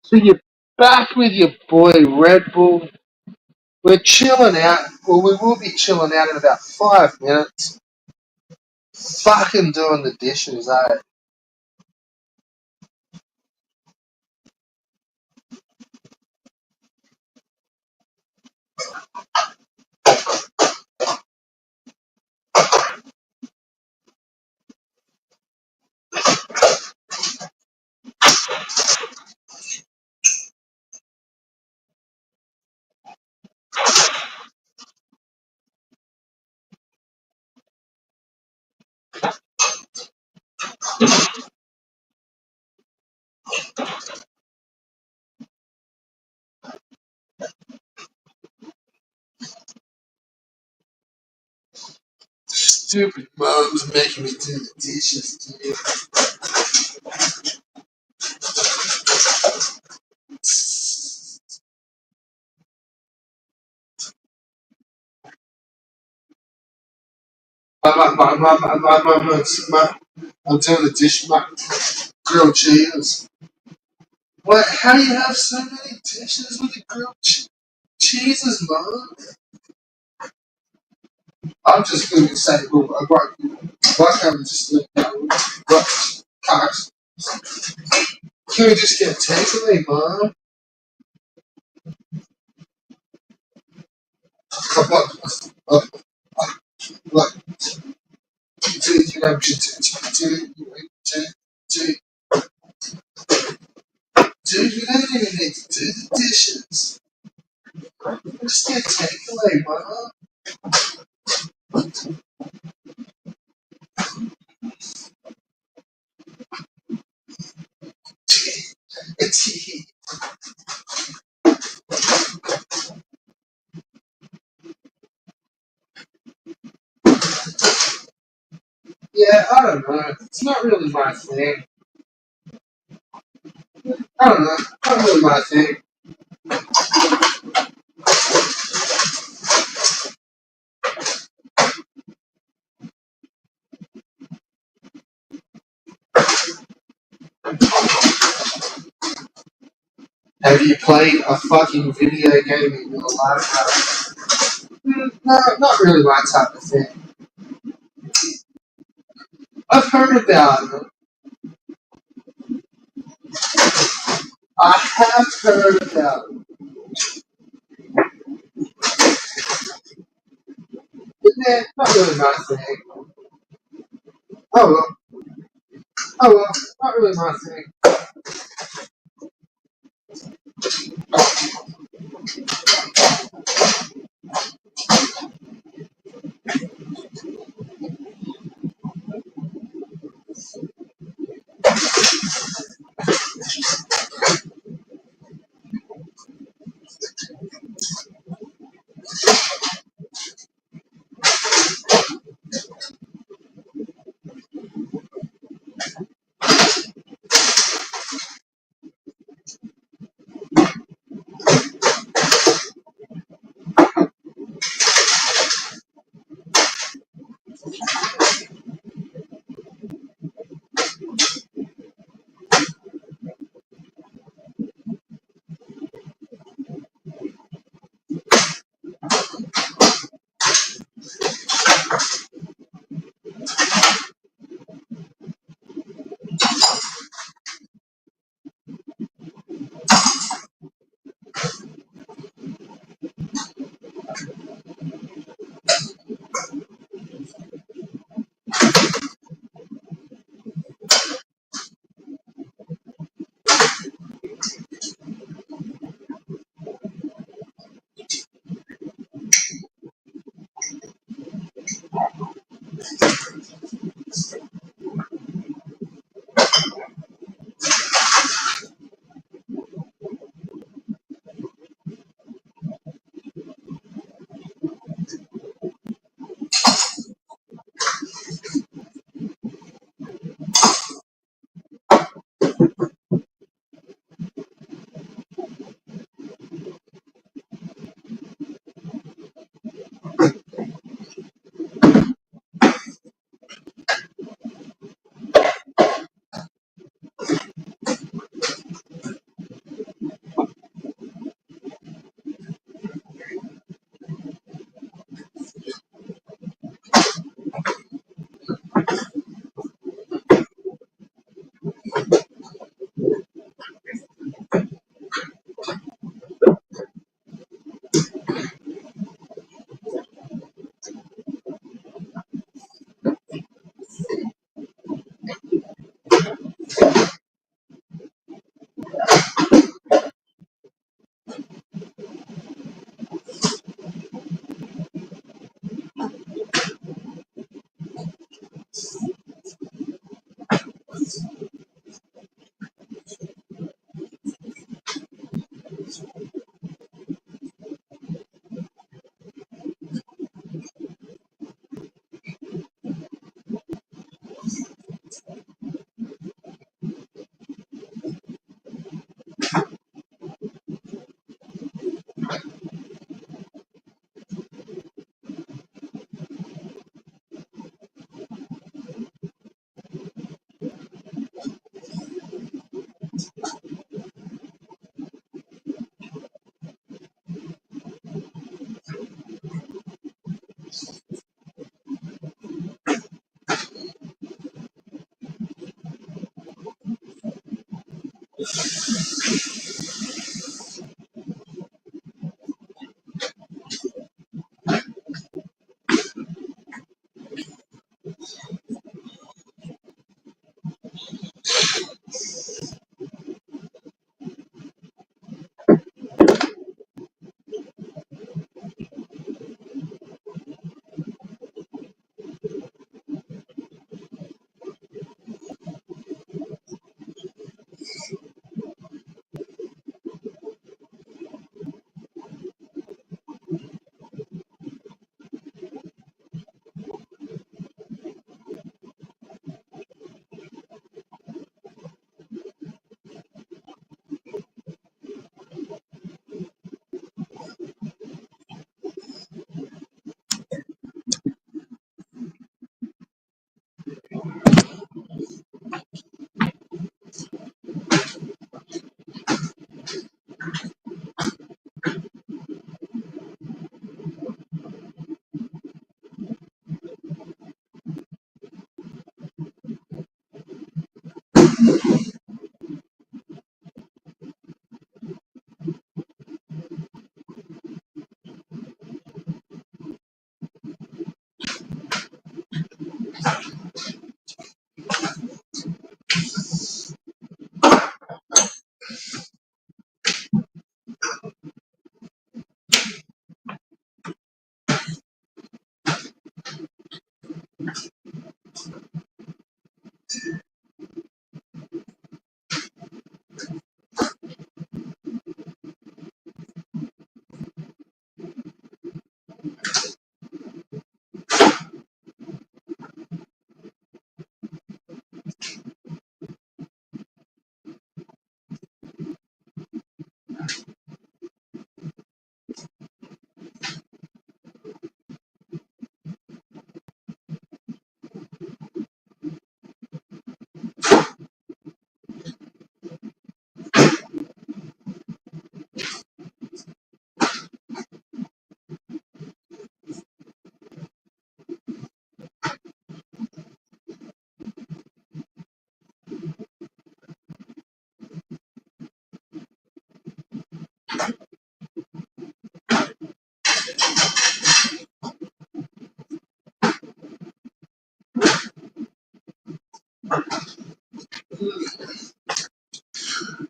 So you're back with your boy Red Bull. We're chilling out. Well, we will be chilling out in about 5 minutes. Fucking doing the dishes, eh? Stupid mom's making me do the dishes, dude. I'm doing the dish, my grilled cheese. What? How do you have so many dishes with the grilled cheeses, Mom? I'm just going to say, well, why can't we just let that cars? Can we just get a takeaway, Mom? Come on. Like, dude, you don't even need to do the dishes. Just get a takeaway, Mom. It's yeah, I don't know. It's not really my thing. I don't know. Not really my thing. Have you played a fucking video game in your life? No, not really my type of thing. I've heard about it. I have heard about it. But yeah, not really my thing. Oh well. Oh well. Not really my thing.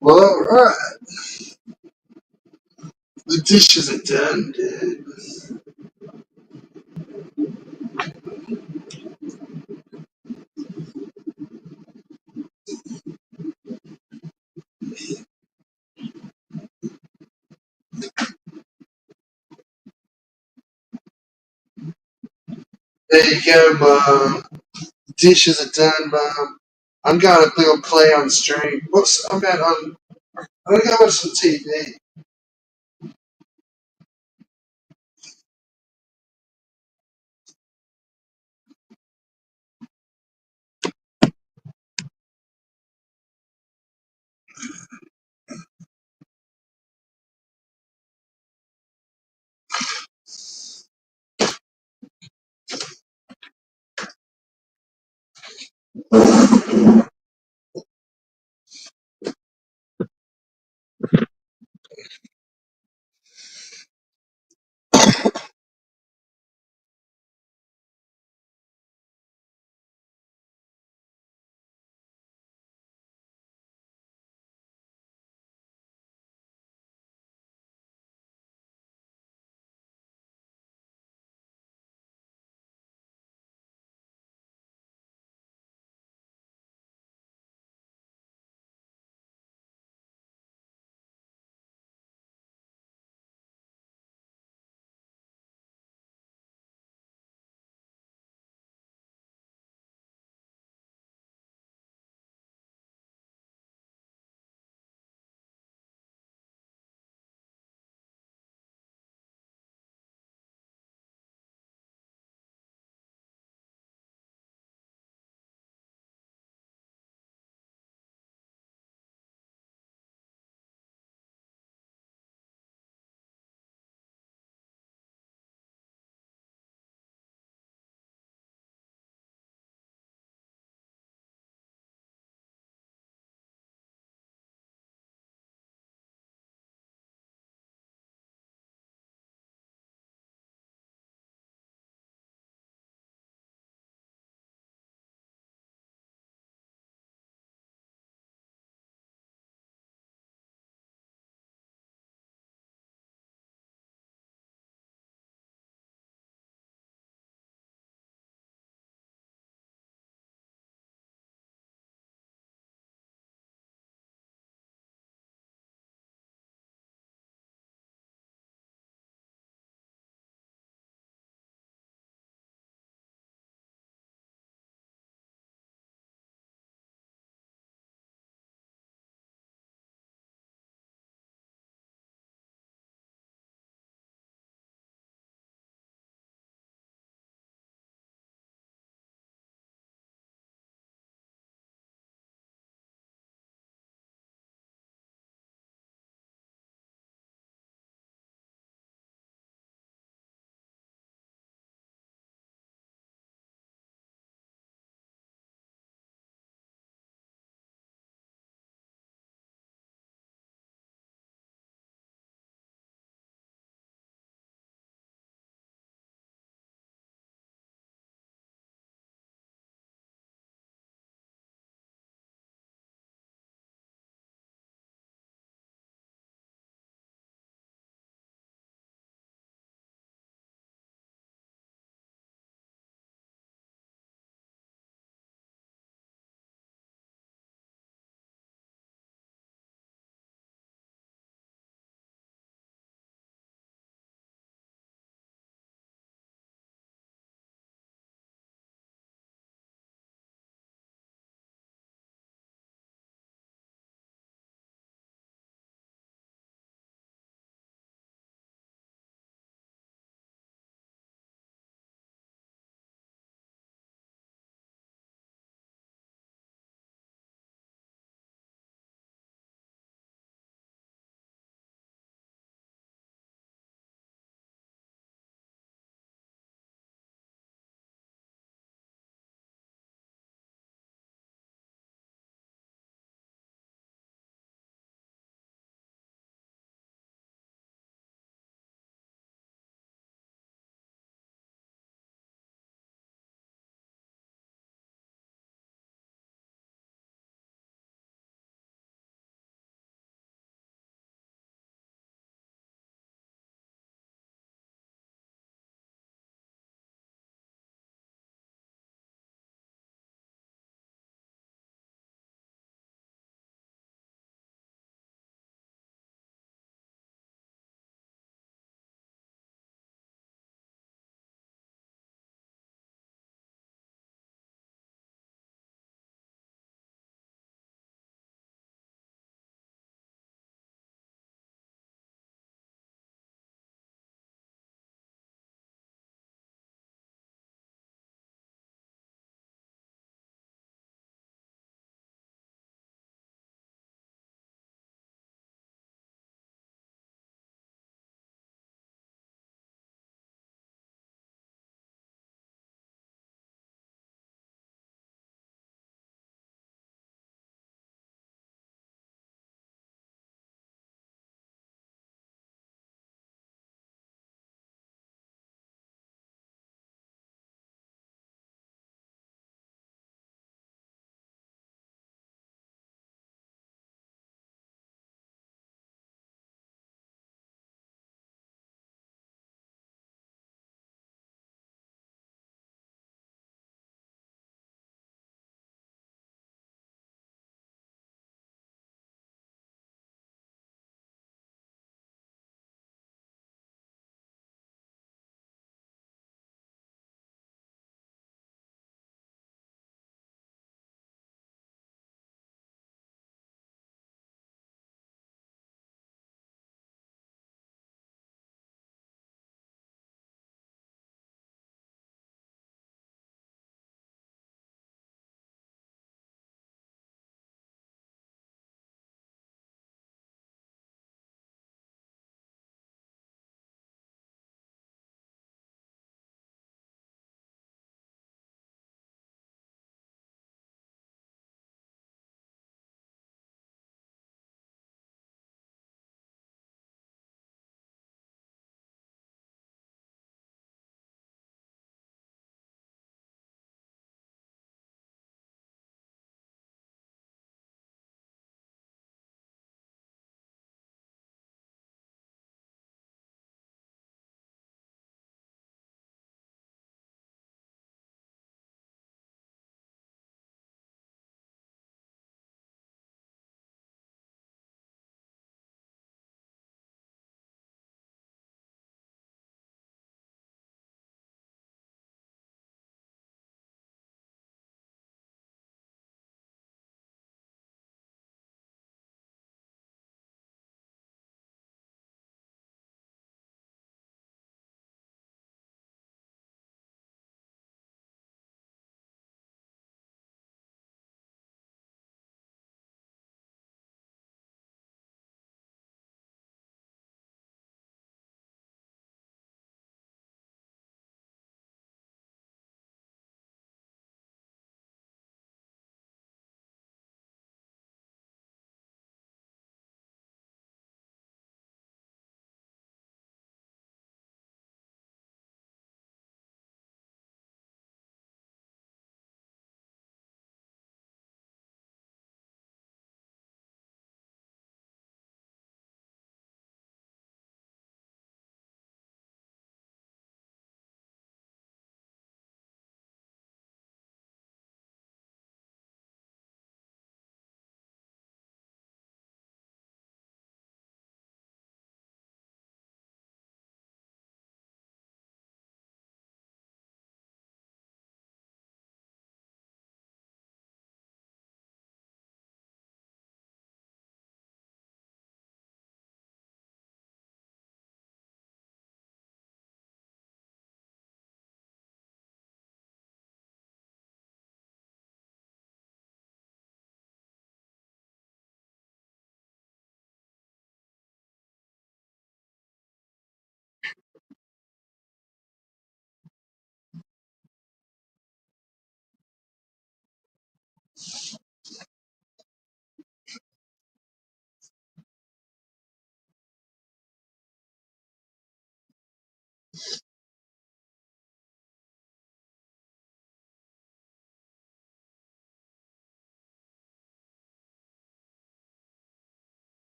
Well, alright. The dishes are done, dude. There you go, Mom. The dishes are done, Mom. I'm going to play on stream. Whoops, I'm going on. I'm going to go watch some TV.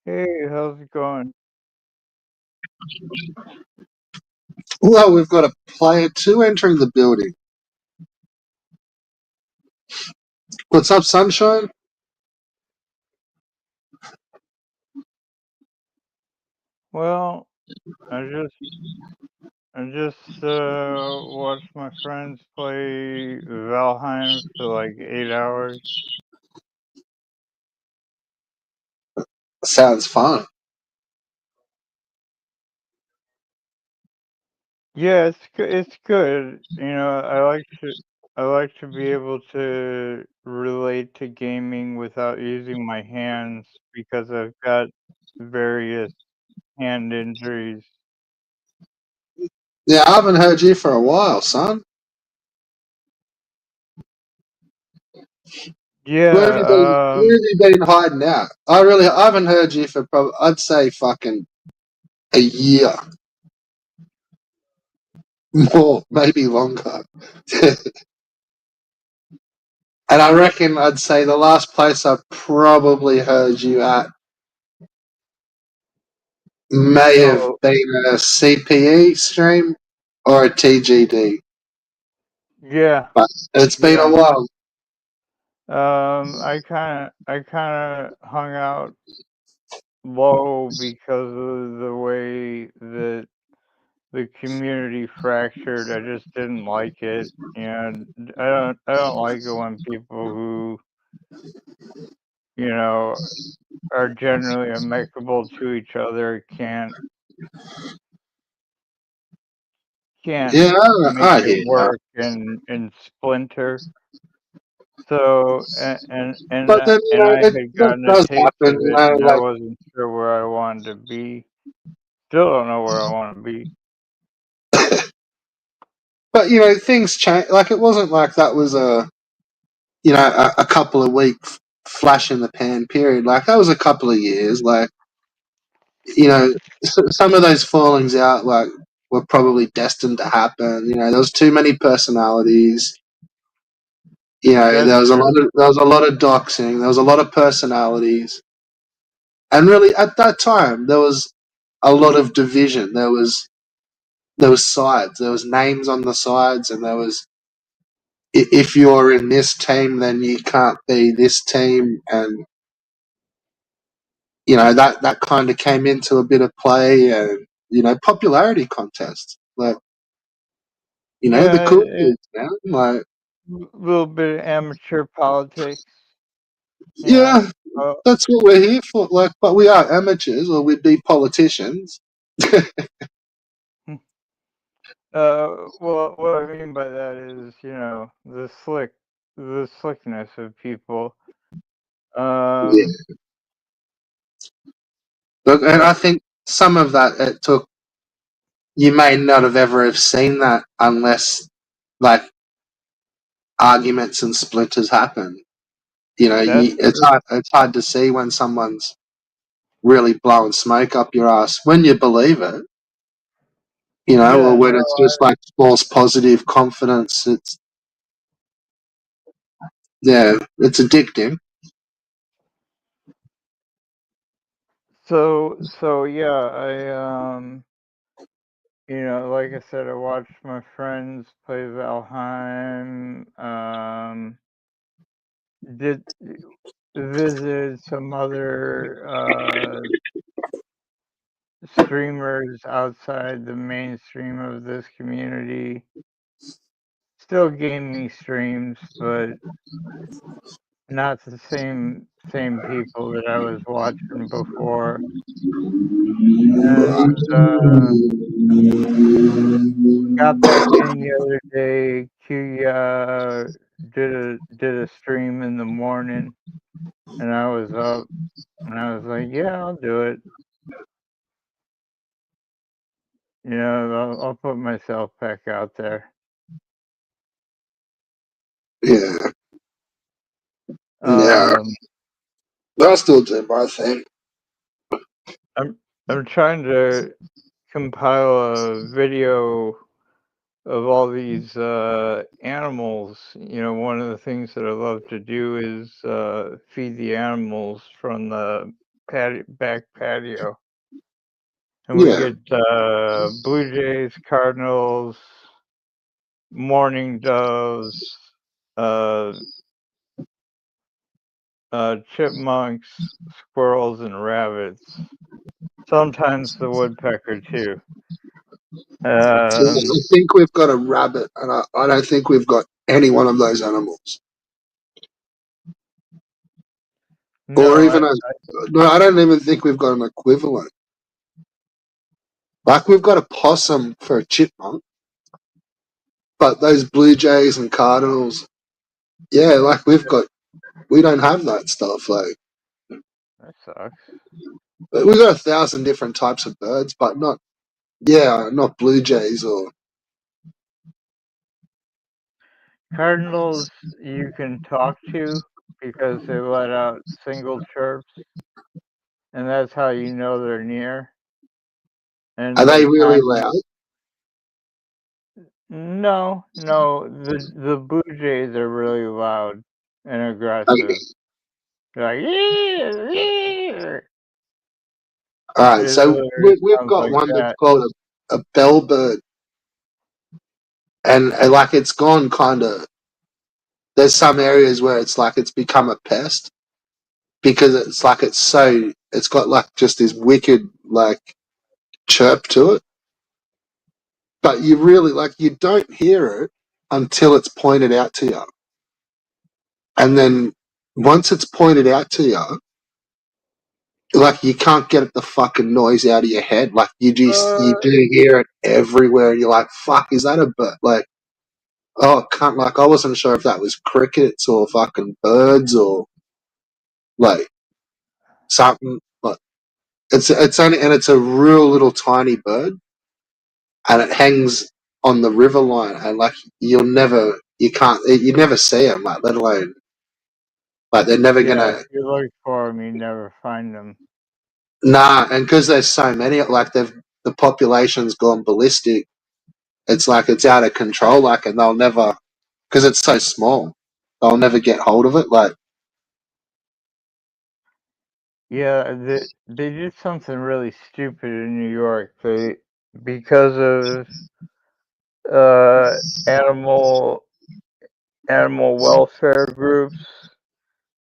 Hey, how's it going? Well, we've got a player two entering the building. What's up, sunshine? Well, I just I just watched my friends play Valheim for like 8 hours. Sounds fun. Yeah, it's good. I like to be able to relate to gaming without using my hands because I've got various hand injuries. Yeah, I haven't heard you for a while, son. Where have you been? Yeah, Where have you been hiding out? I haven't heard you for probably, I'd say fucking a year, more, maybe longer. And I reckon I'd say the last place I probably heard you at may have oh, been a CPE stream or a TGD, yeah, but it's been a yeah. while. I kind of hung out low because of the way that the community fractured. I just didn't like it, and I don't like it when people who you know are generally amicable to each other can't Yeah, make I it hear you. work and splinter. So But then, and I it had that gotten a does taste happen, of it, and I wasn't sure where I wanted to be. Still don't know where I want to be. but things change. Like, it wasn't like that was a couple of weeks flash in the pan period. Like, that was a couple of years. Like, some of those fallings out, like, were probably destined to happen. There was too many personalities. That's true. There was a lot of doxing. There was a lot of personalities, and really at that time there was a lot of division. There was sides. There was names on the sides, and there was, if you're in this team, then you can't be this team, and that kind of came into a bit of play, and popularity contests, like, the Yeah, cool kids, man. Like, a little bit of amateur politics. You know. yeah, Uh, that's what we're here for. Like, but we are amateurs, or we'd be politicians. well, what I mean by that is, the slickness of people. Um, Yeah, and uh, I think some of that, it took. You may not have ever have seen that unless, like, arguments and splinters happen. that's It's true. hard to see when someone's really blowing smoke up your ass when you believe it, or Yeah, when no. it's just like false positive confidence. Yeah, it's addicting. So yeah, like I said, I watched my friends play Valheim. Did visited some other streamers outside the mainstream of this community. Still gaming streams, but not the same people that I was watching before. And got back in the other day. Q did a stream in the morning, and I was up, and I was like, yeah, I'll do it. I'll put myself back out there. Yeah, yeah. Um, I still do my thing. I'm I'm trying to compile a video of all these animals. One of the things that I love to do is feed the animals from the back patio. And we Yeah. get blue jays, cardinals, mourning doves, uh, chipmunks, squirrels, and rabbits. Sometimes the woodpecker too. So Um, I think we've got a rabbit, and I don't think we've got any one of those animals. Or no, even a, no, I don't even think we've got an equivalent. Like we've got a possum for a chipmunk, but those blue jays and cardinals, yeah, like we don't have that stuff. Like that sucks. we've got 1,000 different types of birds, but not blue jays or. Cardinals you can talk to because they let out single chirps, and that's how you know they're near. Are And they the really time loud? no, the blue jays are really loud and Okay. aggressive. They're like, "Yeah, yeah." All right, It so literally we've sounds got like one that's that. called a bellbird, and like it's gone kind of. There's some areas where it's like it's become a pest because it's like it's got like just this wicked like chirp to it, but you really like you don't hear it until it's pointed out to you, and then once it's pointed out to you, like you can't get the fucking noise out of your head. Like you Uh, do hear it everywhere, and you're like, "Fuck, is that a bird?" Like, oh, can't like I wasn't sure if that was crickets or fucking birds or like something. Like it's only and it's a real little tiny bird, and it hangs on the river line, and like you never see them, like let alone like they're never yeah, if gonna. you look for them, you never find them. Nah, and because there's so many, like the population's gone ballistic. It's like it's out of control, like, and they'll never because it's so small, they'll never get hold of it. Like, Yeah, they did something really stupid in New York. Because of uh, animal animal welfare groups,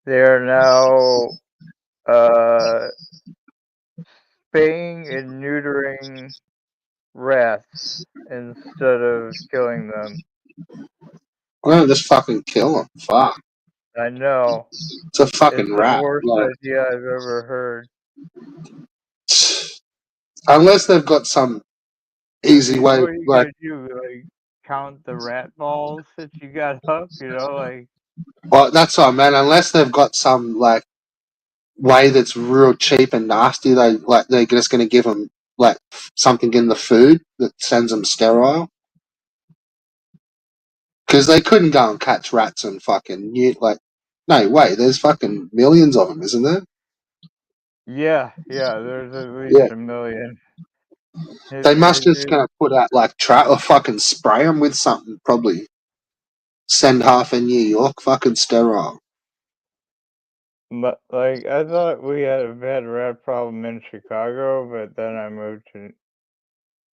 they are now uh, spaying and neutering rats instead of killing them. why don't just fucking kill them? Fuck, I know. it's a It's fucking the rat. worst Like, idea I've ever heard. unless they've got some easy way, What are you like, gonna do? Like count the rat balls that you got up? Like well, that's all, man. Unless they've got some like way that's real cheap and nasty, they're just gonna give them like something in the food that sends them sterile. Because they couldn't go and catch rats and fucking like, no way. There's fucking millions of them, isn't there? yeah. There's at Yeah. least a million. It, They must it, just it gonna put out like trap or fucking spray them with something. Probably send half in New York fucking sterile. But like I thought we had a bad rat problem in Chicago, but then I moved to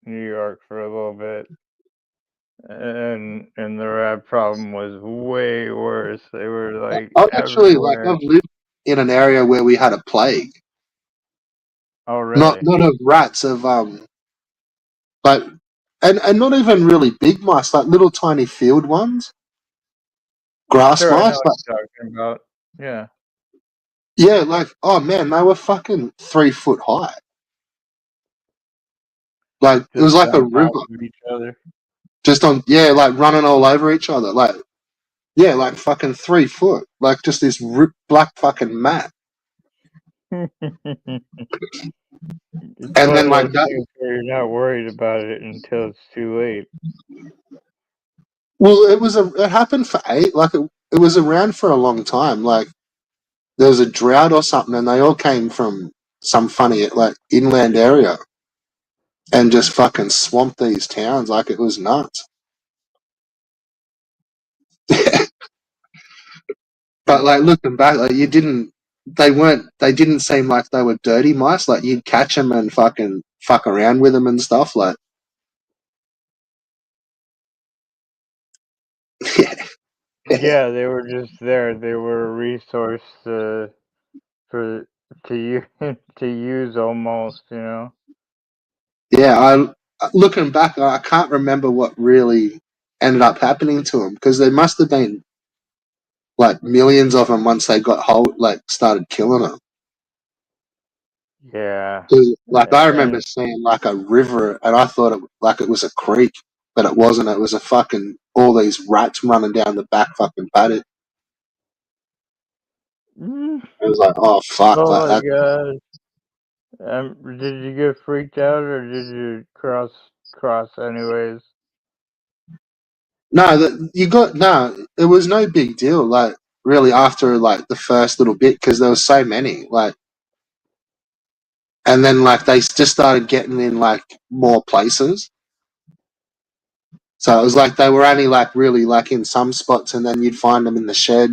New York for a little bit, and the rat problem was way worse. They were like I've actually like everywhere I've lived in an area where we had a plague, Oh, not really? not of rats, of like and not even really big mice, like little tiny field ones, grass Sure, I know mice. what Like you're talking about. Yeah, yeah, like oh man, they were fucking 3 foot high. Like it just was like a on top river, of each other. just on yeah, like running all over each other. Like yeah, like fucking 3 foot, like just this black fucking mat. It's And one then of like those that. things where you're not worried about it until it's too late. Well, it happened for eight. Like it was around for a long time. Like there was a drought or something, and they all came from some funny like inland area and just fucking swamped these towns. Like it was nuts. But like looking back, like you didn't. They weren't. They didn't seem like they were dirty mice. Like you'd catch them and fucking fuck around with them and stuff. Like Yeah, they were just there. They were a resource for to use to use almost. You know. yeah. Looking back, I can't remember what really ended up happening to them because there must have been like millions of them once they got hold, like started killing them. Yeah, 'Cause, like I remember and seeing like a river, and I thought like it was a creek, but it wasn't. It was a fucking all these rats running down the back fucking paddock. mm, It was like, oh fuck, oh like my that. god. Did you get freaked out or did you cross anyways? No, that you got no. It was no big deal. Like really, after like the first little bit, because there was so many. Like, and then like they just started getting in like more places. So it was like they were only like really like in some spots, and then you'd find them in the shed.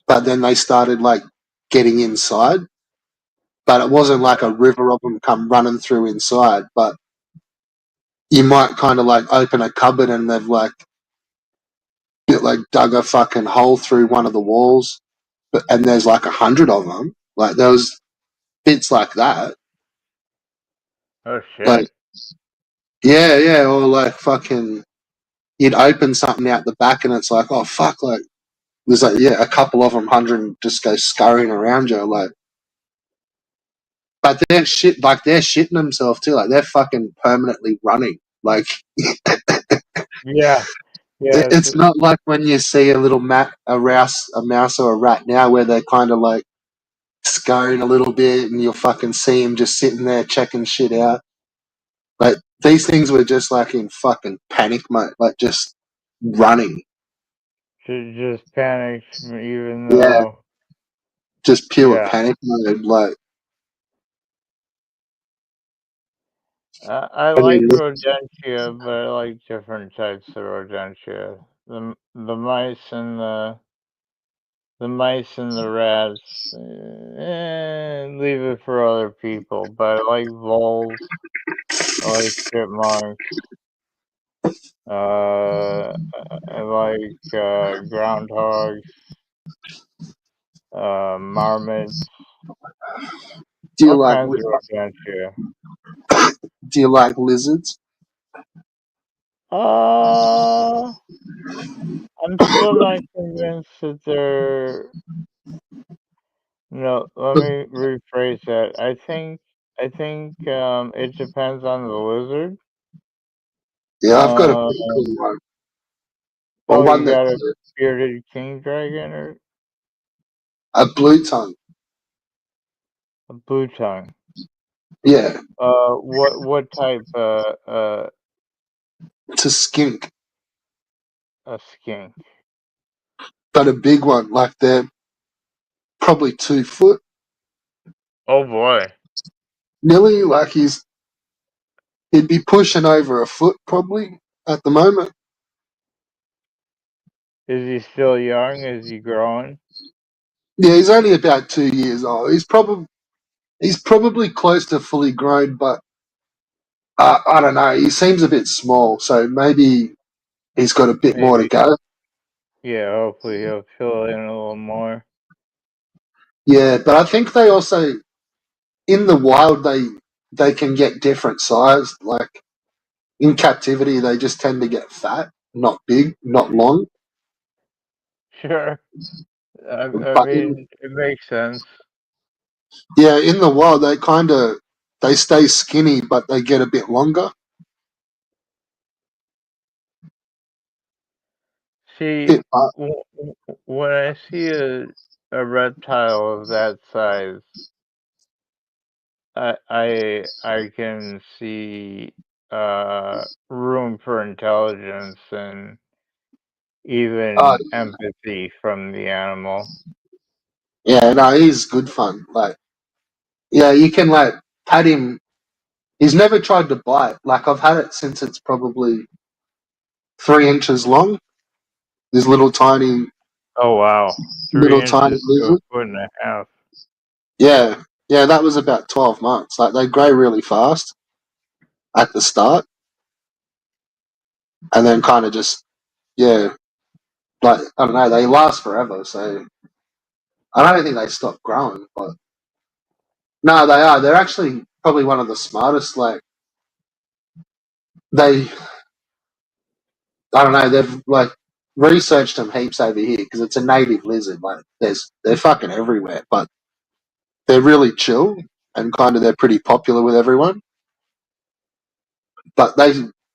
But then they started like getting inside. But it wasn't like a river of them come running through inside. But you might kind of like open a cupboard and they've like dug a fucking hole through one of the walls, and there's like 100 of them. Like there was bits like that. Oh Like shit. yeah, yeah, or like fucking you'd open something out the back and it's like oh fuck, like there's like yeah a couple of them 100 just go scurrying around you like. But they're shitting themselves too. Like they're fucking permanently running. Like Yeah. Yeah, it's not like when you see a little a mouse or a rat now, where they're kind of like scurrying a little bit, and you'll fucking see them just sitting there checking shit out. Like these things were just like in fucking panic mode, like just running. she just panicked even Yeah, though just pure yeah. panic mode. Like I I like mean, rodentia, but I like different types of rodentia. The mice and the rats, leave it for other people. But I like voles. I like chipmunks. I like groundhogs, marmots, do you all like kinds of rodentia. do you like lizards? Uh, I'm still not convinced that they're. No, let me rephrase that. I think it depends on the lizard. Yeah, I've got a pretty cool Um, one, or oh, one you that got a bearded king dragon or a blue tongue. a blue tongue? Yeah, What type? it's a skink, A skink. but a big one. Like they're probably 2 foot, Oh boy, nearly. Like he'd be pushing over a foot probably at the moment. is he still young? Is he growing? Yeah, he's only about 2 years old. He's probably close to fully grown, but I don't know. He seems a bit small, so maybe he's got a bit more to Maybe. go. Yeah, hopefully he'll fill in a little more. Yeah, but I think they also in the wild they can get different size. Like in captivity, they just tend to get fat, not big, not long. Sure. I But in, mean, it makes sense. yeah, in the wild, they stay skinny, but they get a bit longer. See, Bit, when I see a reptile of that size, I can see room for intelligence and uh, even empathy from the animal. yeah, no, he's good fun. Like, yeah, you can like pat him. He's never tried to bite. Like I've had it since it's probably 3 inches long. This Oh wow, three little tiny inches to a lizard. foot and a half. Yeah, yeah, that was about 12 months. Like they grow really fast at the start, and then kind of just yeah, like I don't know, they last forever. So I don't think they stop growing, but no, they are. They're actually probably one of the smartest. Like they, I don't know, they've like researched them heaps over here because it's a native lizard. Like they're fucking everywhere, but they're really chill and kind of they're pretty popular with everyone. But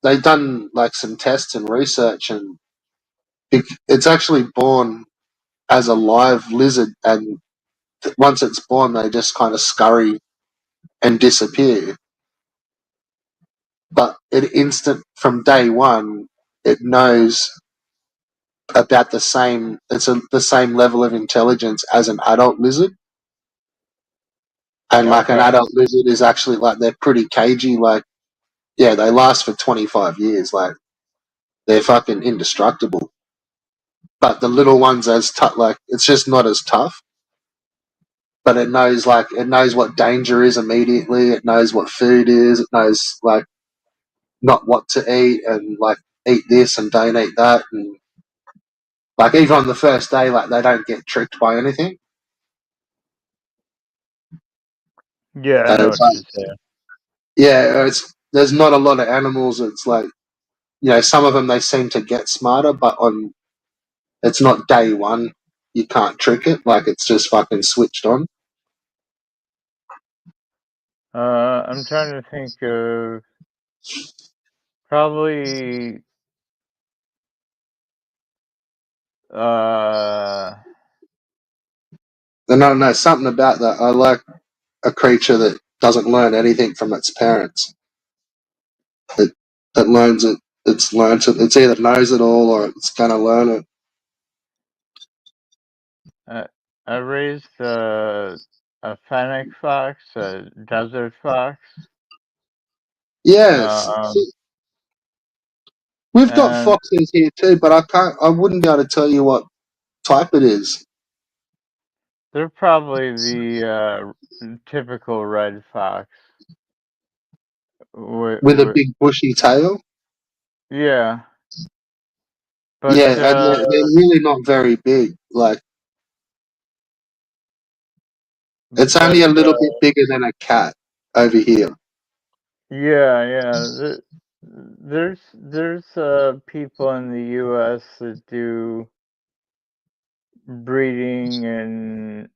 they've done like some tests and research, and it's actually born as a live lizard, and once it's born, they just kind of scurry and disappear. But it instant from day one, it knows about the same. The same level of intelligence as an adult lizard, and like an Okay. adult lizard is actually like they're pretty cagey. Like yeah, they last for 25 years. Like they're fucking indestructible. But the little ones as tough, like it's just not as tough. But it knows what danger is immediately. It knows what food is. It knows like not what to eat and like eat this and don't eat that, and like even on the first day, like they don't get tricked by anything. Yeah, I And know it's what like you're saying. yeah, it's there's not a lot of animals. It's like some of them they seem to get smarter, but on it's not day one. You can't trick it. Like it's just fucking switched on. I'm trying to think of probably uh And I don't know something about that. I like a creature that doesn't learn anything from its parents. It it learns it. It's learned it. It's either knows it all or it's gonna learn it. I, I raised a fennec fox, a desert fox, Yes, um, we've got and foxes here too, but I can't. I wouldn't be able to tell you what type it is. they're probably the typical red fox. With a big bushy tail. Yeah, but Yeah, and they're really not very big. Like it's only but a little bit bigger than a cat over here. yeah, yeah. There's people in the U.S. that do breeding and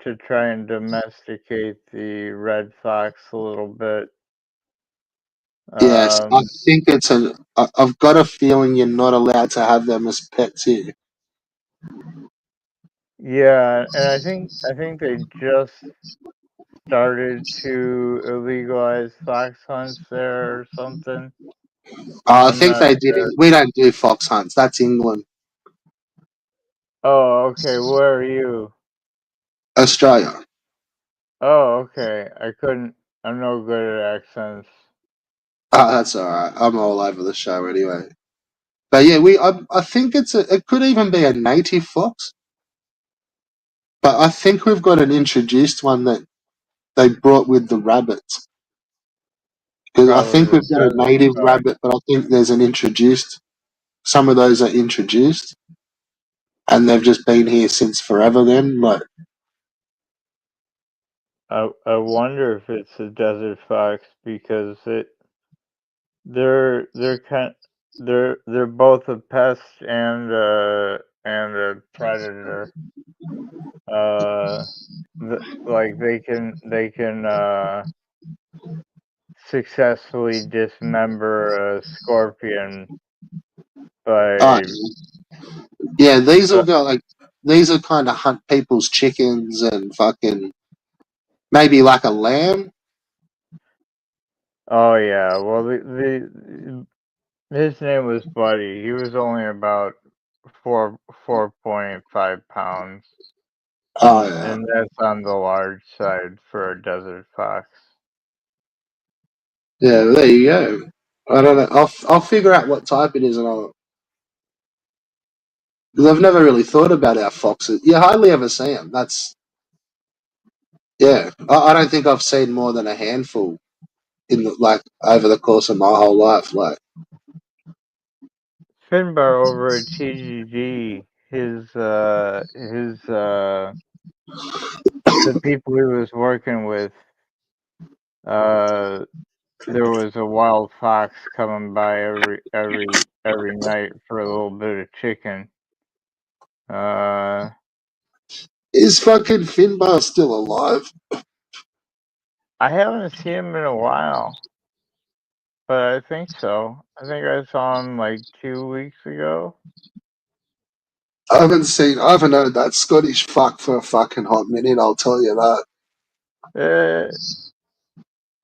to try and domesticate the red fox a little bit. Yes, I Um, think I've got a feeling you're not allowed to have them as pets here. yeah, and I think they just started to illegalize fox hunts there or something. I I'm think not they did it. sure. We don't do fox hunts. That's England, Oh, okay. Where are you? Australia. Oh, okay. I couldn't. I'm no good at accents. That's all right. I'm all over the show anyway. But yeah, I think it could even be a native fox. But I think we've got an introduced one that they brought with the rabbits. Because I Probably think the we've got a desert native fox. rabbit, but I think there's an introduced. Some of those are introduced, and they've just been here since forever. Then, like, I wonder if it's a desert fox because they're kind they're both a pest and a predator. Uh, like they can successfully dismember a scorpion oh by yeah, these will uh, go like these are kind of hunt people's chickens and fucking maybe like a lamb. oh yeah, well the his name was Buddy. He was only about 4.5 pounds, Oh yeah, and that's on the large side for a desert fox. yeah. There you go. I don't know. I'll figure out what type it is, and I'll because I've never really thought about our foxes. You hardly ever see them. That's yeah. I don't think I've seen more than a handful in the, like over the course of my whole life. Like, Finbar over at TGG, the people he was working with, uh, there was a wild fox coming by every night for a little bit of chicken. Uh, is fucking Finbar still alive? I haven't seen him in a while, but I think so. I think I saw him like 2 weeks ago. I haven't heard that Scottish fuck for a fucking hot minute. I'll tell you that. Uh,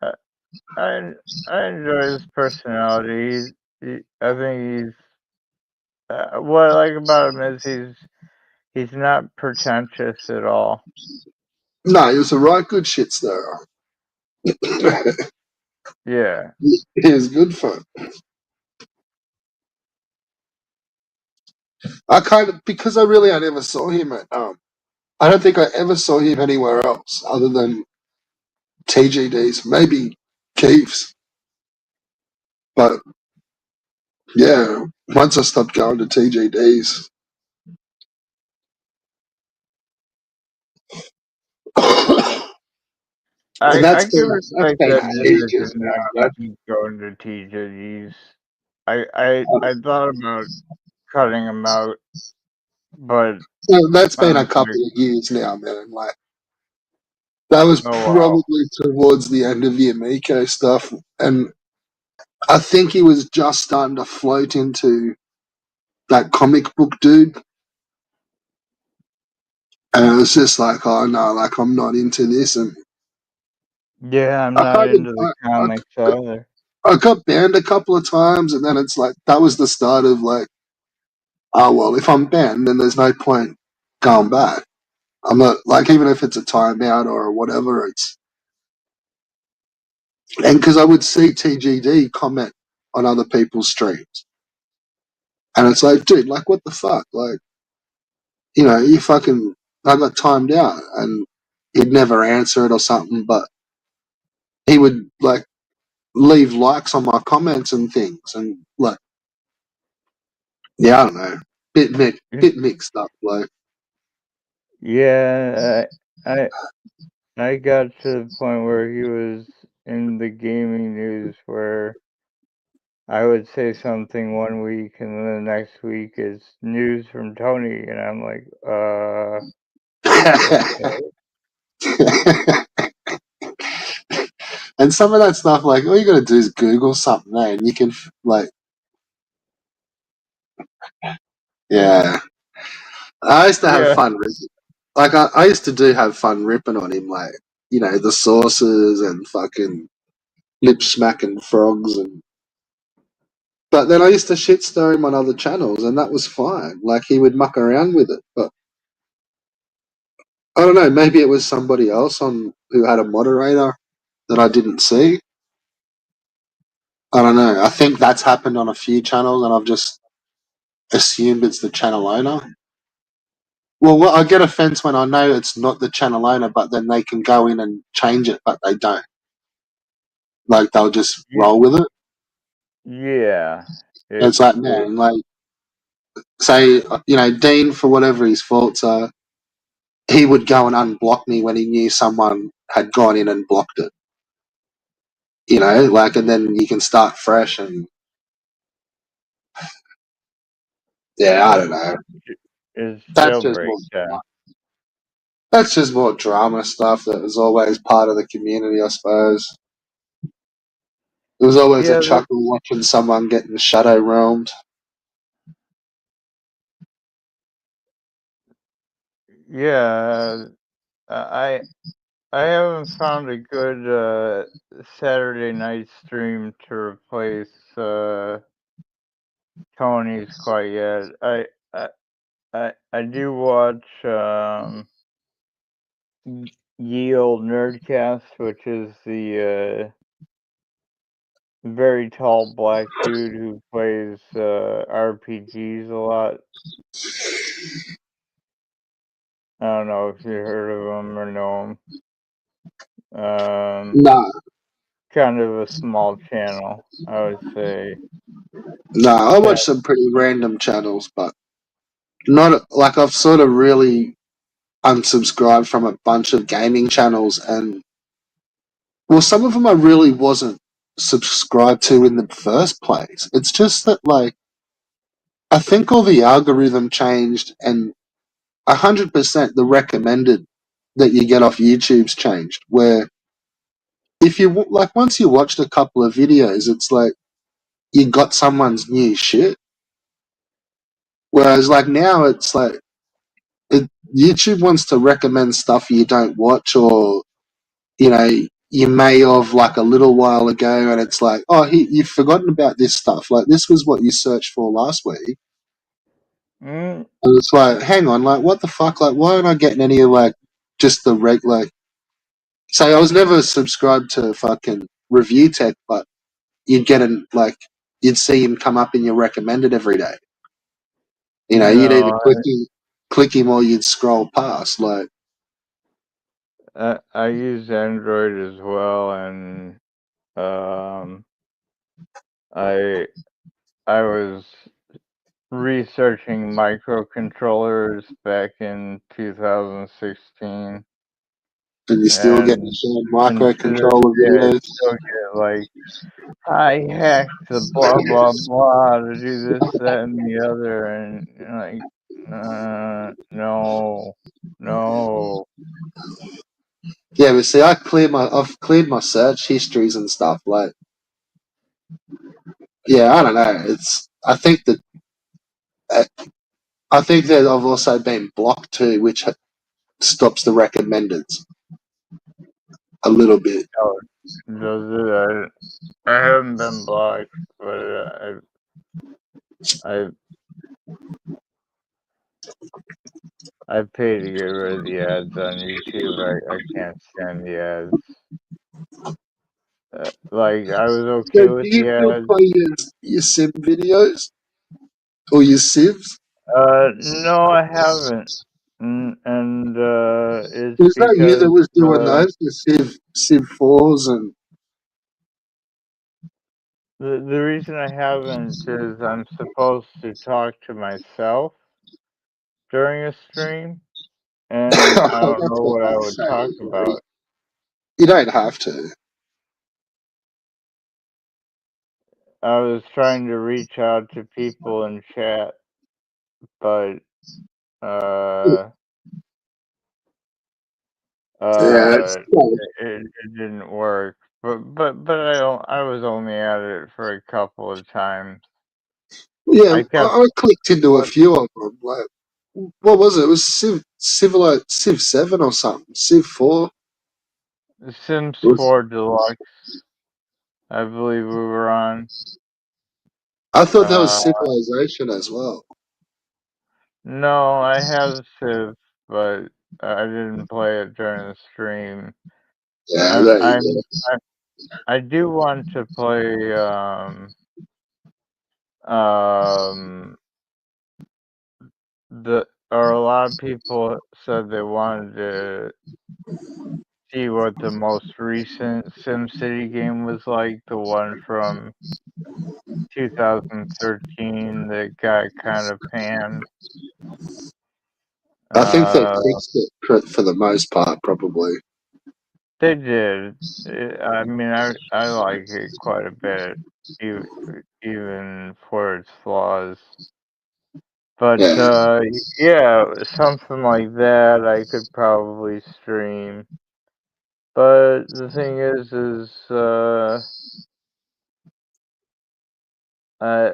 I I I enjoy his personality. I think he's what I like about him is he's not pretentious at all. No, he was a right good shit stirrer. Yeah. He was good fun. I kind of because I never saw him at I don't think I ever saw him anywhere else other than TGDs, maybe Keith's. But yeah, once I stopped going to TGDs, and I can that's respect been that ages decision not now. keep going to TJDs. I thought about cutting him out, but So that's I been a was like, couple of years now, man. Like that was oh wow. probably towards the end of the Amico stuff, and I think he was just starting to float into that comic book dude. And it was just like, oh no, like I'm not into this, and Yeah, I'm I not kind into the of comics either. I got banned a couple of times, and then it's like that was the start of like, oh well, if I'm banned, then there's no point going back. I'm not like even if it's a timeout or whatever, it's and because I would see TGD comment on other people's streams, and it's like, dude, like what the fuck, like you fucking I got timed out, and he'd never answer it or something, but he would like leave likes on my comments and things, and like yeah, I don't know, bit mixed up, like. Yeah, I got to the point where he was in the gaming news where I would say something one week and then the next week is news from Tony and I'm like, okay. And some of that stuff, like all you got to do is Google something, eh, and you can like, yeah. I used to have Yeah. fun ripping. Like I used to do have fun ripping on him, like the sauces and fucking lip smacking frogs, and but then I used to shit stir him on other channels, and that was fine. Like he would muck around with it, but I don't know. Maybe it was somebody else on who had a moderator that I didn't see. I don't know. I think that's happened on a few channels, and I've just assumed it's the channel owner. Well, I get offense when I know it's not the channel owner, but then they can go in and change it, but they don't. Like they'll just Y- roll with it. Yeah, It's it's like, it. man, like say, Dean, for whatever his faults are, he would go and unblock me when he knew someone had gone in and blocked it. Like, and then you can start fresh. And yeah, I don't It, know. it's That's just jailbreak more. time. That's just more drama stuff that was always part of the community, I suppose. There was always a Yeah, chuckle watching someone getting shadow realmed. yeah. I I haven't found a good Saturday night stream to replace Tony's quite yet. I I do watch Ye Old Nerdcast, which is the very tall black dude who plays RPGs a lot. I don't know if you heard of him or know him. Nah, Kind of a small channel, I would say. nah. I Kind watch some pretty random channels, but not like I've sort of really unsubscribed from a bunch of gaming channels, and well, some of them I really wasn't subscribed to in the first place. It's just that, like, I think all the algorithm changed, and 100% the recommended that you get off YouTube's changed. Where if you like, once you watched a couple of videos, it's like you got someone's new shit. Whereas, like, now it's like YouTube wants to recommend stuff you don't watch, or you know you may have like a little while ago, and it's like, oh, you've forgotten about this stuff. Like, this was what you searched for last week, mm, and it's like, hang on, like, what the fuck? Like, why aren't I getting any of like just the regular? Say, I was never subscribed to fucking Review Tech, but you'd get an like you'd see him come up in your recommended every day. You'd either no, click him, or you'd scroll past. Like, I use Android as well, and um, I I was researching microcontrollers back in 2016, and you're still getting and shown to this microcontroller day, I videos. still get like, I hacked the blah blah blah to do this, that, and the other, and like, no, no. Yeah, but see, I've cleared my search histories and stuff. Like, yeah, I don't know. Uh, I think that I've also been blocked too, which stops the recommendeds a little bit. Oh, does it? I haven't been blocked, but I I pay to get rid of the ads on YouTube. I can't stand the ads. Like I was So, okay do with you the still ads. play your sim videos or your civs? No, I haven't, and it's Was that you that because was doing those, the Civ fours and? the reason I haven't is I'm supposed to talk to myself during a stream, and I don't That's know what what I I was would talk saying. about. You don't have to. I was trying to reach out to people in chat, but uh, Yeah, it's it didn't work. But I was only at it for a couple of times. yeah. I kept I clicked into a what few of them. Like, what was it? It was Civ 7 or something. Civ 4. Sims It was, 4 Deluxe, I believe we were on. I thought that was Uh, Civilization as well. no, I have Civ, but I didn't play it during the stream. Yeah, I there you I'm go. I do want to play um the or a lot of people said they wanted to see what the most recent SimCity game was like, the one from 2013 that got kind of panned. I think they Uh, fixed it for the most part, probably. they did. I mean, I like it quite a bit, even for its flaws. But Yeah, yeah, something like that I could probably stream. But the thing is, I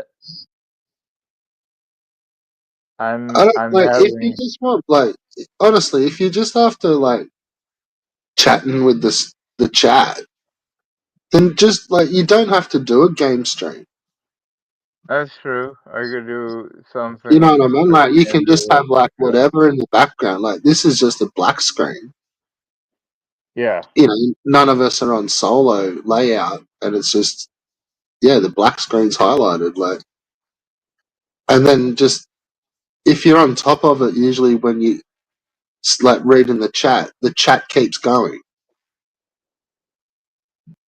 I don't I'm like if you having. just want like honestly, if you're just after like chatting with the chat, then just like you don't have to do a game stream. That's true. I could do You know what I something mean? Like you can akin to just what have you like said. whatever in the background. Like this is just a black screen. Yeah. You know, none of us are on solo layout, and it's just yeah, the black screen's highlighted. Like, and then just if you're on top of it, usually when you like reading the chat keeps going.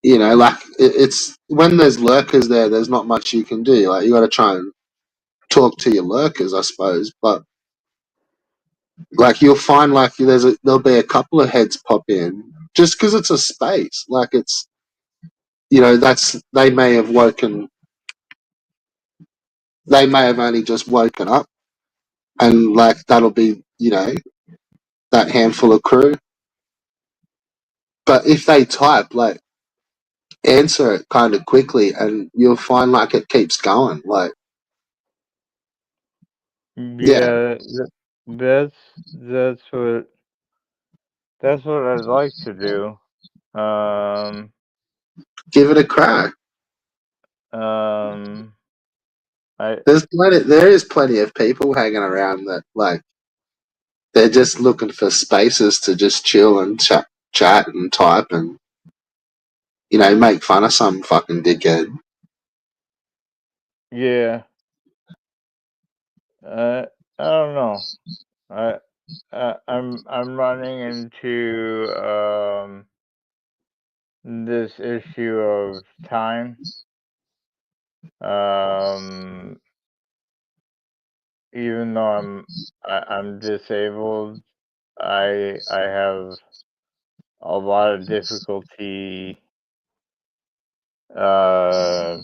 You know, like it's when there's lurkers there, there's not much you can do. Like you got to try and talk to your lurkers, I suppose. But like you'll find like there'll be a couple of heads pop in just because it's a space. Like it's that's they may have woken, they may have only just woken up, and like that'll be that handful of crew. But if they type like answer it kind of quickly, and you'll find like it keeps going. Like yeah, Yeah, that's that's what that's what I'd like to do. give it a crack. Um, I There is plenty of people hanging around that like they're just looking for spaces to just chill and chat and type and make fun of some fucking dickhead. yeah. I don't know. I, I'm running into this issue of time. Um, even though I'm disabled, I have a lot of difficulty. Uh,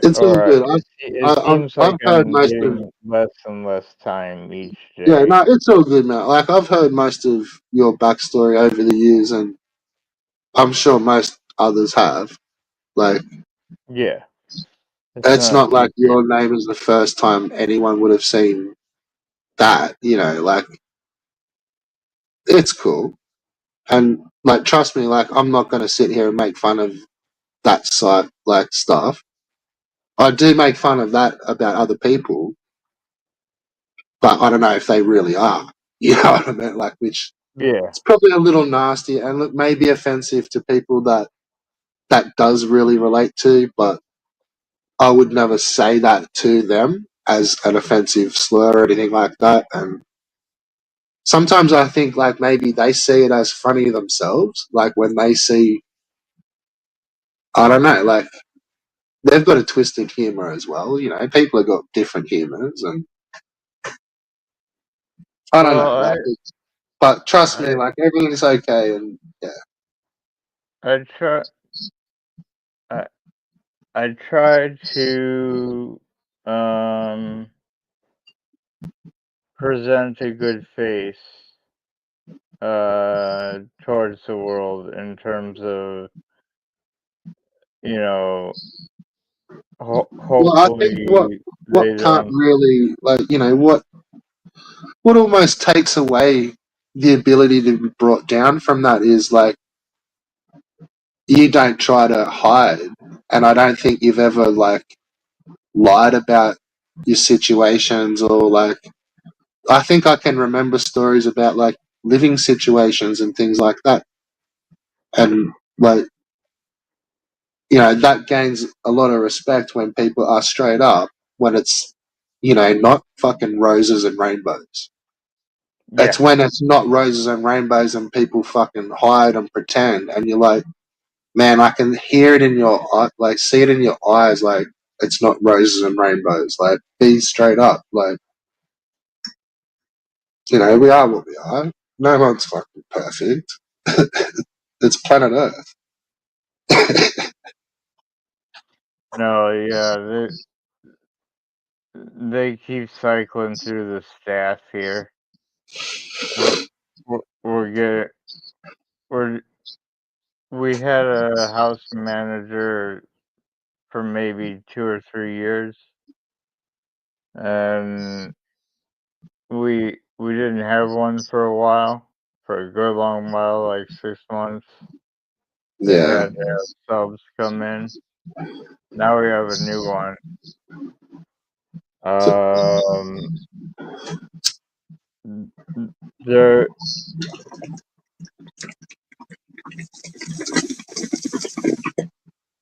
It's all good. it seems like I've heard I'm most of getting less and less time each yeah, day. no, it's all good, man. Like I've heard most of your backstory over the years, and I'm sure most others have. Like Yeah, it's it's not a not like secret. your name is the first time anyone would have seen that. Like it's cool, and like trust me, like I'm not going to sit here and make fun of that side like stuff. I do make fun of that about other people, but I don't know if they really are. You know what I mean? Like, which Yeah, it's probably a little nasty and look maybe offensive to people that does really relate to, but I would never say that to them as an offensive slur or anything like that. And sometimes I think like maybe they see it as funny themselves, like when they see, I don't know, like they've got a twisted humor as well. People have got different humors, and I don't know, well, like, but trust me, I like everything's okay, and yeah. I try I I try to um present a good face towards the world in terms of you know Well, I think what hopefully what they can't don't. really like what almost takes away the ability to be brought down from that is like you don't try to hide, and I don't think you've ever like lied about your situations or like I think I can remember stories about like living situations and things like that, and like that gains a lot of respect when people are straight up when it's not fucking roses and rainbows. It's Yeah. when it's not roses and rainbows and people fucking hide and pretend, and you're like, man, I can hear it in your eye, like see it in your eyes, like it's not roses and rainbows. Like, be straight up, like we are what we are. No one's fucking perfect. It's planet Earth. No, yeah, they keep cycling through the staff here. We're we're get we're we had a house manager for maybe 2 or 3 years, and we didn't have one for a while, for a good long while, like 6 months. They Yeah. had to have subs come in. Now we have a new one. So, Um, there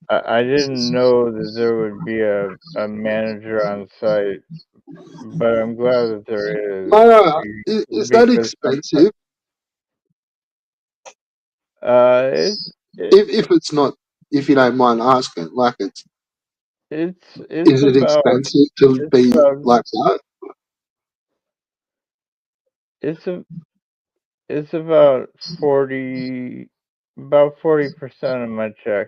I didn't know that there would be a manager on site, but I'm glad that there is, is that because expensive? it's it, If it's not, if you don't mind asking, like, it's is it expensive to it's be about like that? it's a it's about 40% of my check.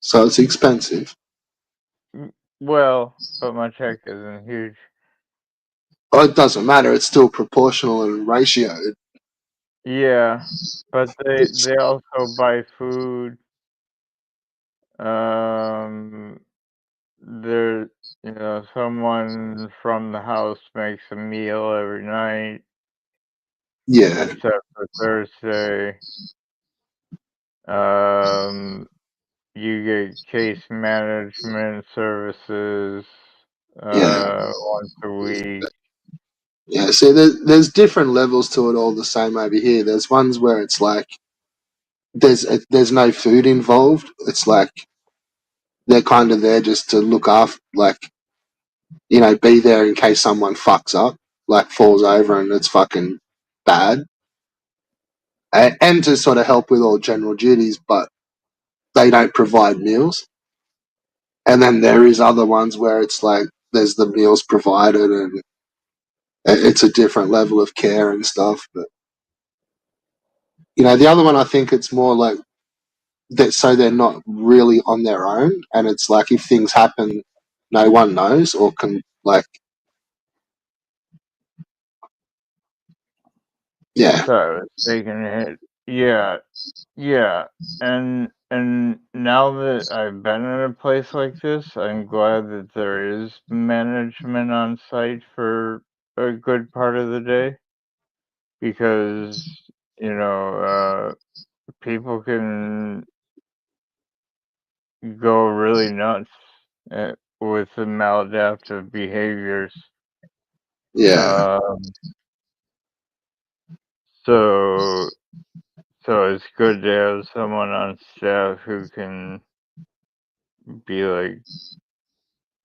So it's expensive. Well, but my check isn't huge. Oh, it doesn't matter. It's still proportional and ratioed. Yeah, but It's, they also buy food. Um, there, someone from the house makes a meal every night, yeah, except for Thursday. Um, you get case management services yeah, once a week. yeah. See, there's different levels to it all the same over here. There's ones where it's like there's no food involved. It's like they're kind of there just to look after, like, be there in case someone fucks up, like falls over and it's fucking bad, and to sort of help with all general duties, but they don't provide meals. And then there is other ones where it's like there's the meals provided, and it's a different level of care and stuff. But the other one, I think it's more like that, so they're not really on their own, and it's like if things happen, no one knows or can, like, yeah, So I was taking a hit. Yeah, yeah, and now that I've been in a place like this, I'm glad that there is management on site for a good part of the day, because you know people can go really nuts with the maladaptive behaviors. yeah, Um, so it's good to have someone on staff who can be like,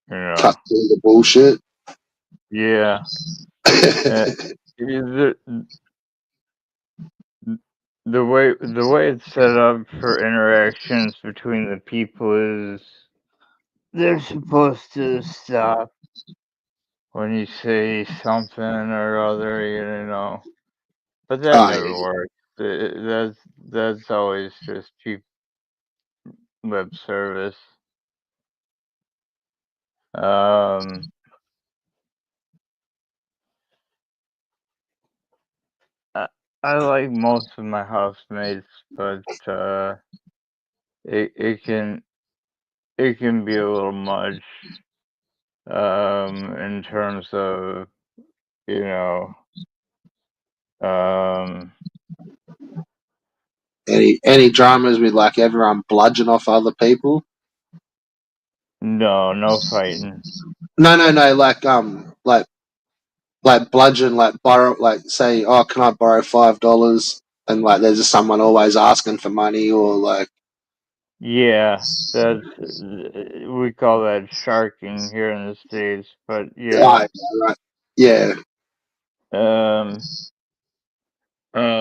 you know, cut through the bullshit. yeah. Uh, the, the way it's set up for interactions between the people is they're supposed to stop when you say something or other, but that I never works. That's always just cheap lip service. Um, I, I like most of my housemates, but it it can be a little much in terms of you know um any dramas with like everyone bludgeon off other people. no fighting. No, like bludgeon, like borrow, like say, oh, can I borrow $5? And like there's just someone always asking for money, or like, Yeah, that's we call that sharking here in the States, but yeah. Right, right. Yeah. Um,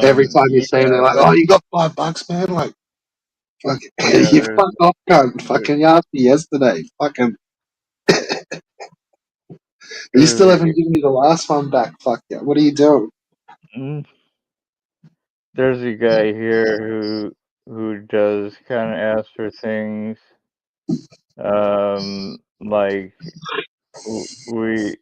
Every time you see them, they're like, yeah, "Oh, you got $5, man!" Like, fuck, yeah, you fuck off, cunt. Fucking, you asked me yesterday. Fucking, you there's still a haven't given me the last one back. Fuck yeah. What are you doing? mm, there's a guy here who does kind of ask for things. Like we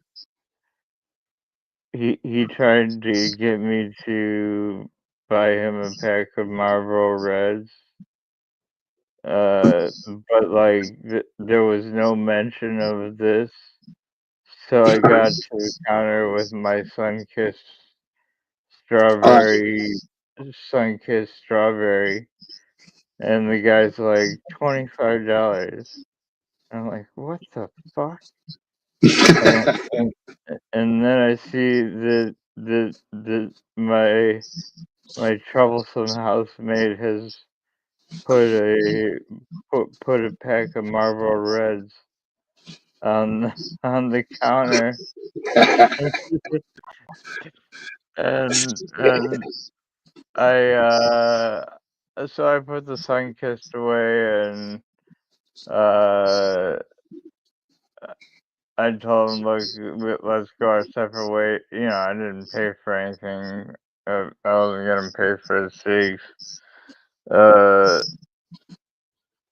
he tried to get me to buy him a pack of Marlboro Reds. But like there was no mention of this, so I got to the counter with my Uh, strawberry, sun-kissed strawberry, and the guy's like $25. I'm like, what the fuck? And and, and then I see that my troublesome housemate has put a put a pack of Marlboro Reds on on the counter, and so I put the sun-kissed away, and uh I told him, look, let's go our separate way. I didn't pay for anything. I wasn't gonna pay for the cigs. Uh,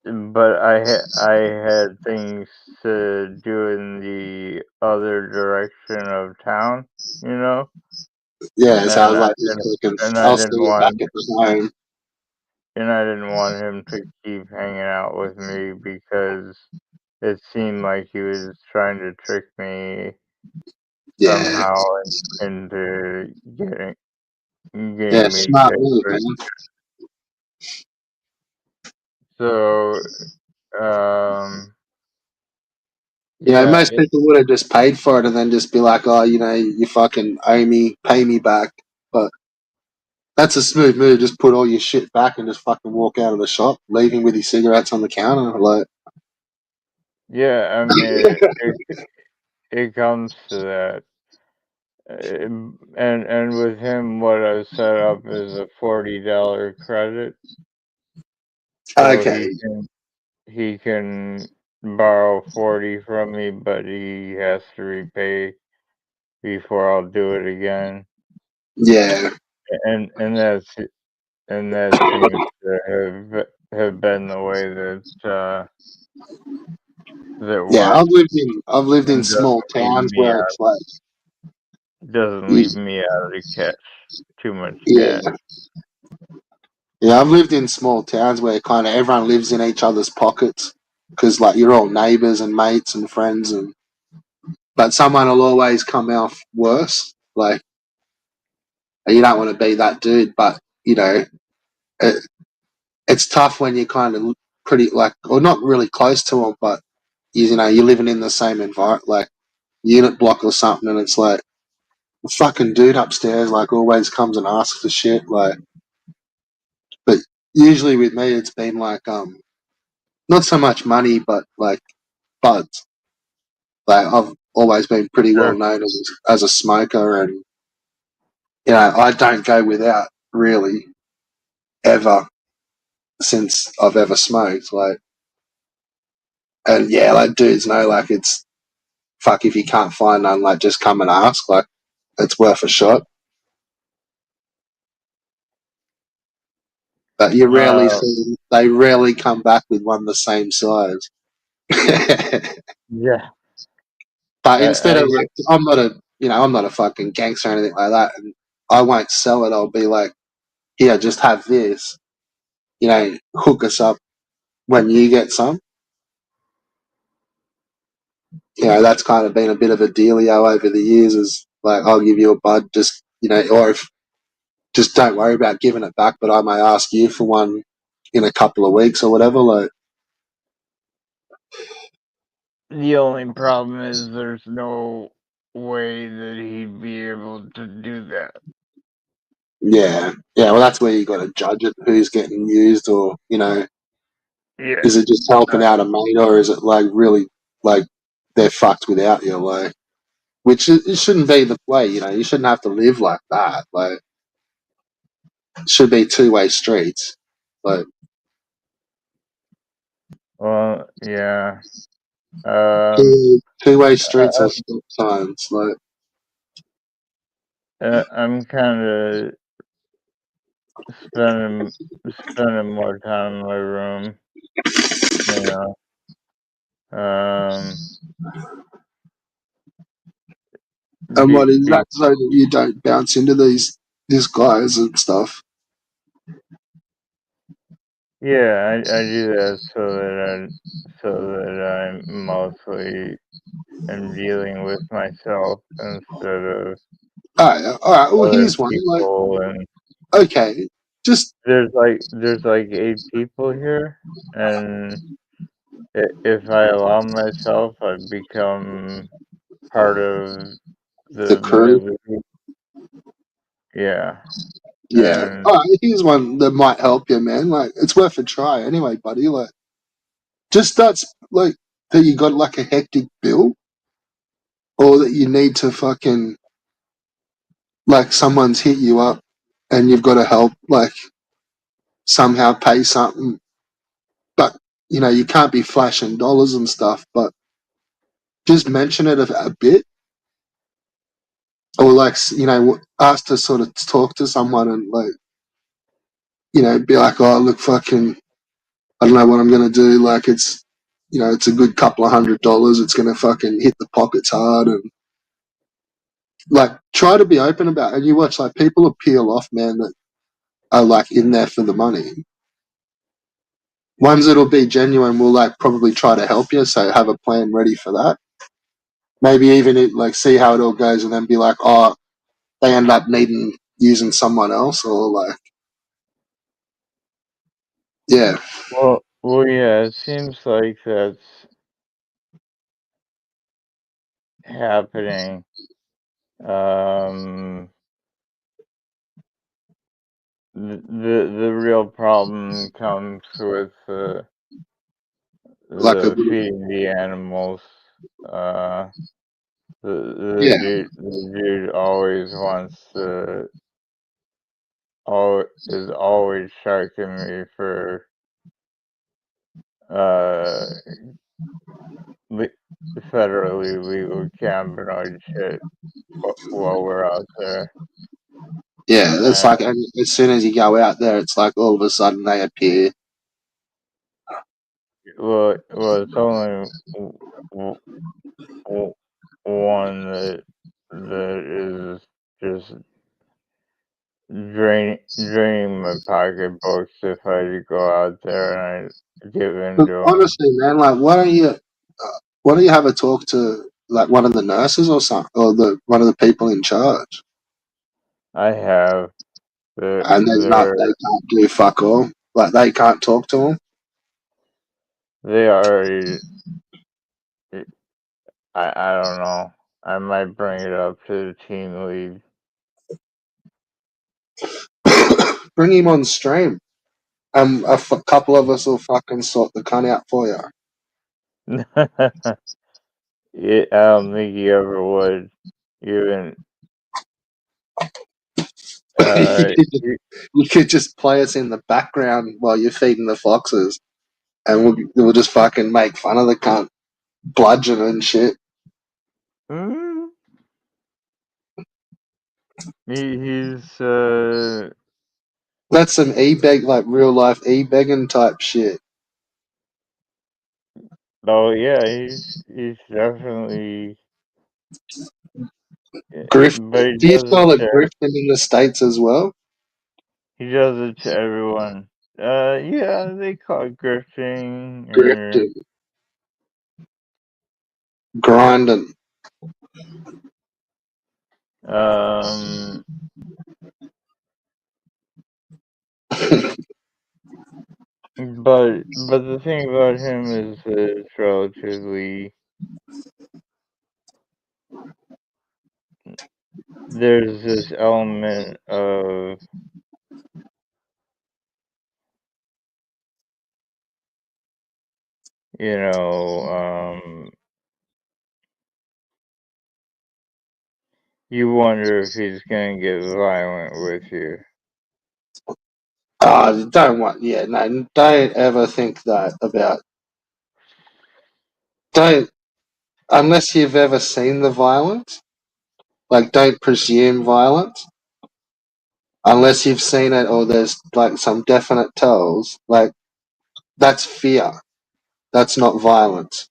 but I had things to do in the other direction of town, you know, yeah, so I and was I like, and, just fucking, and I I'll see didn't you want back him at the home. and I didn't want him to keep hanging out with me because it seemed like he was trying to trick me Yeah, somehow into yeah, getting me to smart pay move, for it. man. So, um, Most yeah, people would have just paid for it and then just be like, "Oh, you fucking owe me, pay me back." But that's a smooth move. Just put all your shit back and just fucking walk out of the shop, leaving with your cigarettes on the counter. Like, yeah. I mean, it comes to that. And with him, what I set up is a $40 credit, so okay, he can borrow 40 from me, but he has to repay before I'll do it again. yeah, And and that's and that seems to have been the way that yeah. works, I've lived in and small towns where it's like, doesn't you, leave me out of cash, too much cash. yeah, yeah. I've lived in small towns where kind of everyone lives in each other's pockets because like you're all neighbors and mates and friends, and but someone will always come out worse. Like, you don't want to be that dude, but you know. It, it's tough when you're kind of pretty like, or not really close to them, but you're living in the same environment, like unit block or something, and it's like the fucking dude upstairs like always comes and asks for shit, like. But usually with me, it's been like not so much money, but like buds. Like I've always been pretty well Sure. known as a smoker, and I don't go without really ever since I've ever smoked, like. And yeah, like dudes know, like it's fuck if you can't find none, like just come and ask, like it's worth a shot. But you rarely Uh, see they rarely come back with one the same size. yeah. But instead I of like, I'm not a fucking gangster or anything like that, and I won't sell it. I'll be like, here, just have this. Hook us up when you get some. That's kind of been a bit of a dealio over the years. Is like, I'll give you a bud, just or if just don't worry about giving it back, but I may ask you for one in a couple of weeks or whatever. Like, The only problem is there's no way that he'd be able to do that. yeah, yeah. Well, that's where you got to judge it, who's getting used, or. Yeah. Is it just helping out a mate, or is it like really like they're fucked without you? Like, which it shouldn't be the way. You know, you shouldn't have to live like that. Like, it should be two-way streets. Like, Well, yeah. Um, two-way streets I, or stop signs. Like, I'm kind of spending spending more time in my room. You know. and what is Be, that so that you don't bounce into these guys and stuff? yeah, I do that so that I mostly am dealing with myself instead of All right. Well, other here's one. Like, people. And okay, just there's like 8 people here, and if I allow myself, I become part of the the crew. military. Yeah, Yeah. and All right. Here's one that might help you, man. Like, it's worth a try anyway, buddy. Like, just that's like that you got like a hectic bill, or that you need to fucking like someone's hit you up, and you've got to help like somehow pay something, but you know you can't be flashing dollars and stuff, but just mention it a bit, or like you know ask to sort of talk to someone and like you know be like, oh look, fucking, I don't know what I'm gonna do. Like it's you know it's a good couple of $100. It's gonna fucking hit the pockets hard, and like try to be open about it. And you watch like people will peel off, man, that are like in there for the money. Ones that'll be genuine will like probably try to help you, so have a plan ready for that. Maybe even like see how it all goes, and then be like, oh, they end up needing using someone else, or like, yeah, yeah, it seems like that's happening. Um, the real problem comes with like a the feeding the animals. Uh, yeah, the dude always wants to, is always sharking me for uh le- federally legal cannabinoid shit while we're out there. yeah. It's And like as soon as you go out there, it's like all of a sudden they appear. it's only w- w- one that is just draining my pocketbooks if I had to go out there and I give in But to them. honestly, man, like, why don't you have a talk to like one of the nurses or something, or the one of the people in charge? I have the And there's not, they're they can't do fuck all. Like they can't talk to them. they already I don't know. I might bring it up to the team lead. Bring him on stream. Couple of us will fucking sort the cunt out for you. I don't think he ever would. Even you, uh, could just, you could just play us in the background while you're feeding the foxes, and we'll just fucking make fun of the cunt, bludgeon and shit. mm, he's That's some e-beg, like real life e-begging type shit. oh yeah, he's definitely, Grift. but he Do you does it spell it to grifting in the States as well? everyone. Yeah, they call it grifting or Grifting. Grinding. um. But the thing about him is that it's relatively, there's this element of you know, you wonder if he's gonna get violent with you. Don't want. Yeah, no, don't ever think that about. Don't unless you've ever seen the violence. Like, don't presume violence unless you've seen it or there's like some definite tells. Like, that's fear. That's not violence.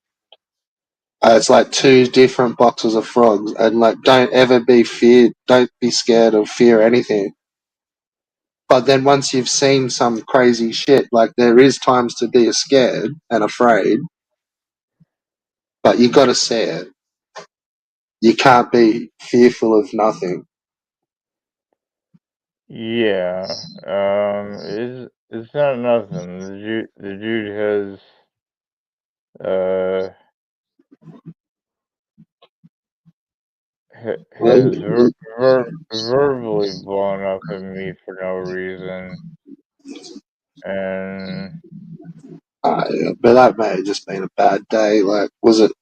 It's like two different boxes of frogs, and like, don't ever be feared. Don't be scared of fear anything. But then once you've seen some crazy shit, like there is times to be scared and afraid, but you got to see it. You can't be fearful of nothing. Yeah, it's not nothing. The dude has verbally blown up at me for no reason, and Yeah, but that may have just been a bad day. Like, was it?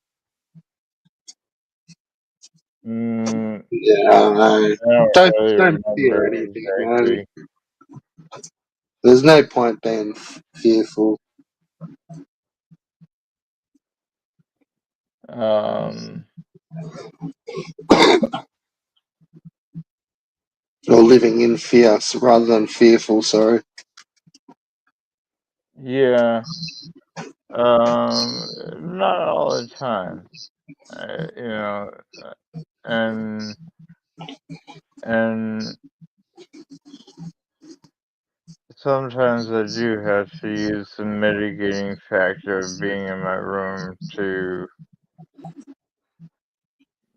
mm, Yeah, I don't know. I don't Don't really don't fear remember anything, man. exactly. There's no point being fearful. Um, Or living in fear rather than fearful. Sorry. yeah, not all the time, you know, and and sometimes I do have to use the mitigating factor of being in my room to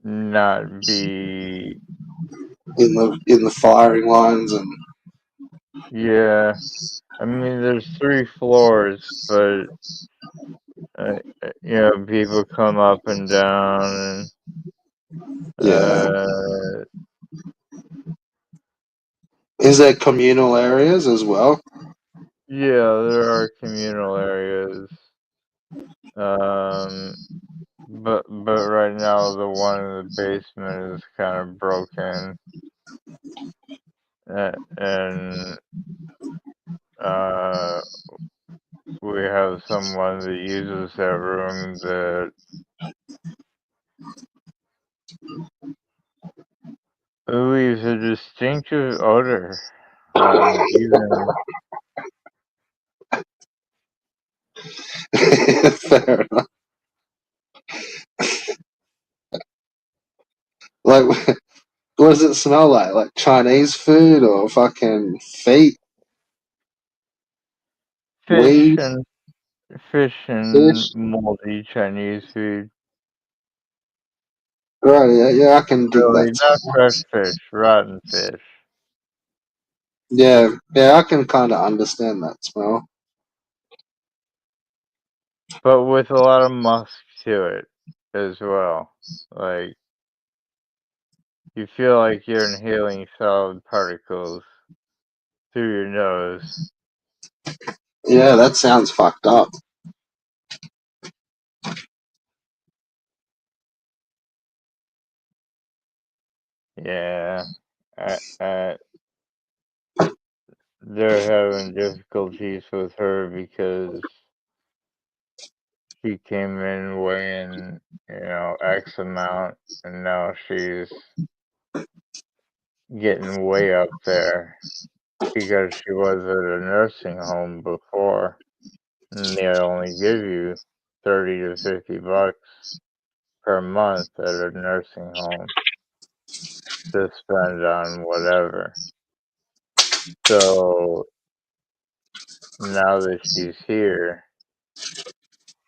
not be. In the firing lines and Yeah, I mean, there's 3 floors, but people come up and down, and yeah. Is there communal areas as well? yeah, there are communal areas. Um, but right now the one in the basement is kind of broken, and uh, we have someone that uses that room that leaves a distinctive odor. Even Fair enough. Like, what does it smell like? Like Chinese food or fucking feet, fish weed, and fish and fish? moldy Chinese food. Right, yeah, yeah, I can dig Really, that not fresh somewhat. fish, rotten fish, Yeah, yeah, I can kind of understand that smell. but with a lot of musk to it as well. Like, you feel like you're inhaling solid particles through your nose. Yeah, that sounds fucked up. Yeah, they're having difficulties with her because she came in weighing, X amount, and now she's getting way up there because she was at a nursing home before, and they only give you 30 to 50 bucks per month at a nursing home to spend on whatever. So now that she's here,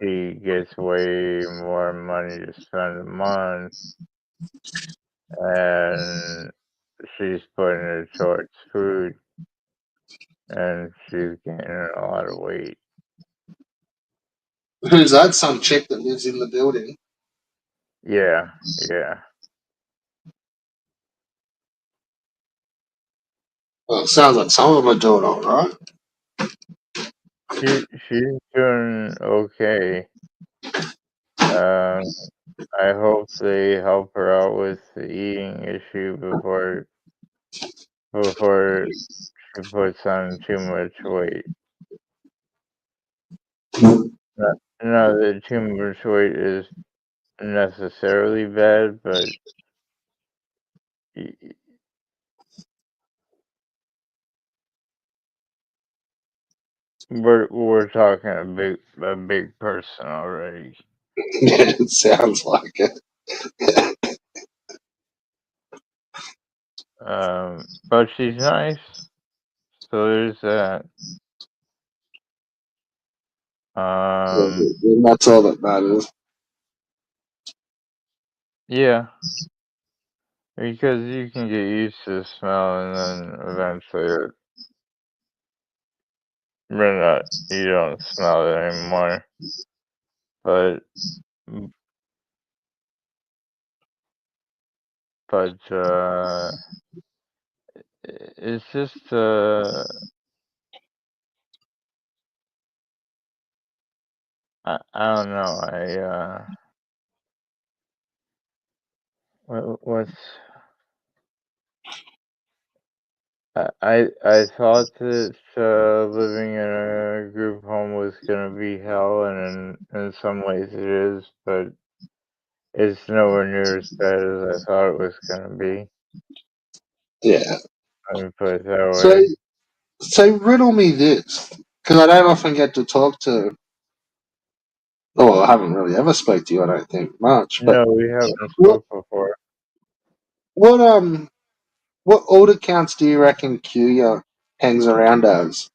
she gets way more money to spend a month, and she's putting it towards food, and she's gaining a lot of weight. Who's that? Some chick that lives in the building. Yeah, yeah. Well, it sounds like some of them are doing all right. She's doing okay. Um, I hope they help her out with the eating issue before she puts on too much weight. Not that too much weight is necessarily bad, but we're talking a big person already. Yeah, it sounds like it. But she's nice, so there's that. Um, And that's all that matters. yeah, because you can get used to the smell, and then eventually, you don't smell it anymore. But but it's just I don't know. What's I thought that living in a group home was gonna be hell, and in some ways it is, but it's nowhere near as bad as I thought it was gonna be. Yeah. Let me put it that So, way. so riddle me this, because I don't often get to talk to. Oh, I haven't really ever spoke to you. I don't think much. But No, we haven't what, spoke before. what, what old accounts do you reckon Kuya hangs around as?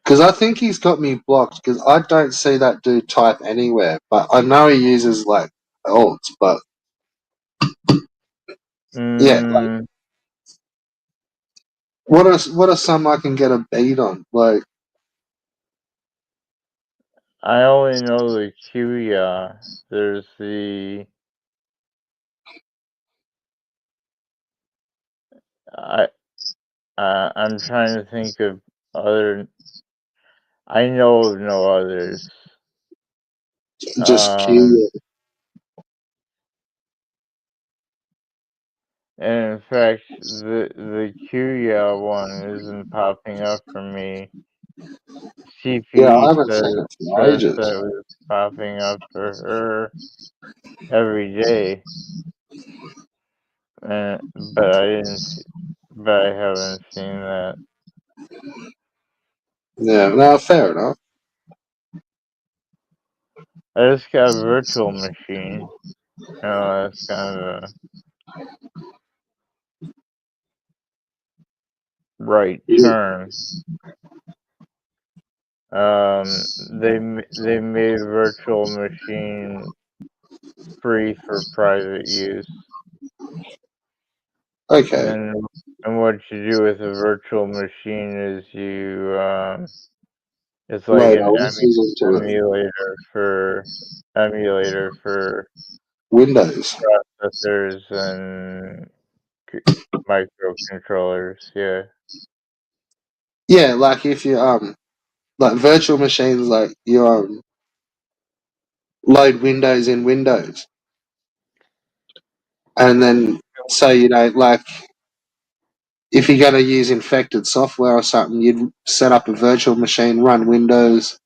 Because I think he's got me blocked. Because I don't see that dude type anywhere. But I know he uses like olds. But yeah, like, Mm, what are some I can get a beat on? Like, I only know the Qia. There's the I I'm trying to think of other. I know of no others. just Um, Kuya. and in fact, the Qia one isn't popping up for me. Yeah, I CPE haven't seen it for says that ages. it was popping up for her every day, but I didn't. But I haven't seen that. Yeah, no, fair enough. I just got a virtual machine. That's kind of a right Yeah. turn. They made virtual machine free for private use, Okay. and what you do with a virtual machine is it's like Load an OSs into it. emulator for Windows. processors and c- microcontrollers. Yeah. Yeah, like if you like virtual machines, like you load Windows in Windows, and then so you know, like if you're going to use infected software or something, you'd set up a virtual machine, run Windows,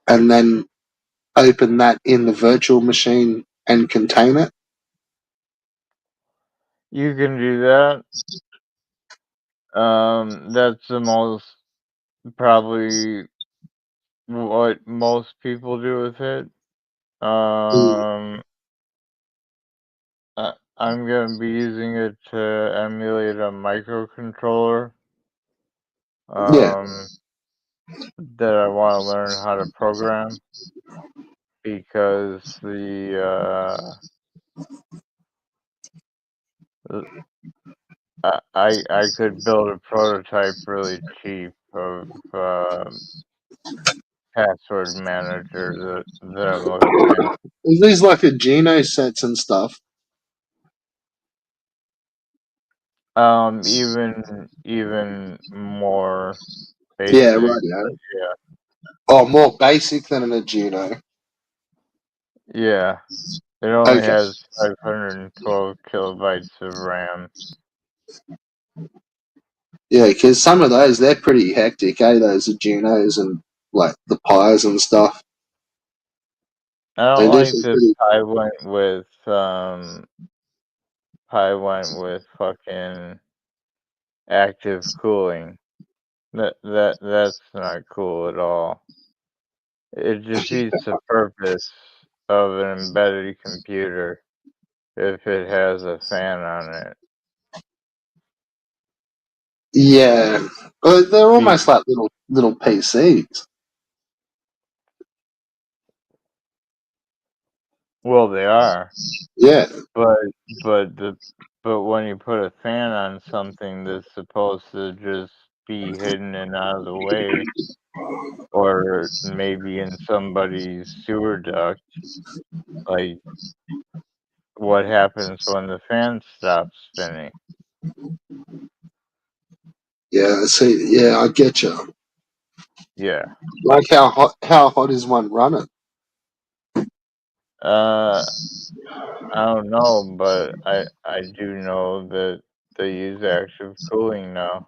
and then open that in the virtual machine and contain it. You can do that. That's the most probably what most people do with it. Mm. Um, I'm gonna be using it to emulate a microcontroller. Yeah, Um, that I want to learn how to program because the I could build a prototype really cheap of password manager that I'm looking at. there's like a Geno sets and stuff. Even more Yeah, basic, right. Yeah. but yeah. Oh, more basic than an Juno. Yeah, it only Okay. has 512 kilobytes of RAM. Yeah, because some of those, they're pretty hectic, eh? Those Junos and like the Pies and stuff. I don't And this like is that pretty. Pi went with fucking active cooling. That's not cool at all. It defeats the purpose of an embedded computer if it has a fan on it. Yeah. They're Be, almost like little PCs. well, they are, Yeah. but but the but when you put a fan on something that's supposed to just be hidden and out of the way, or maybe in somebody's sewer duct, like what happens when the fan stops spinning? Yeah. See. Yeah, I get you. Yeah. Like how hot is one running? Uh, I don't know, but I do know that they use active cooling now.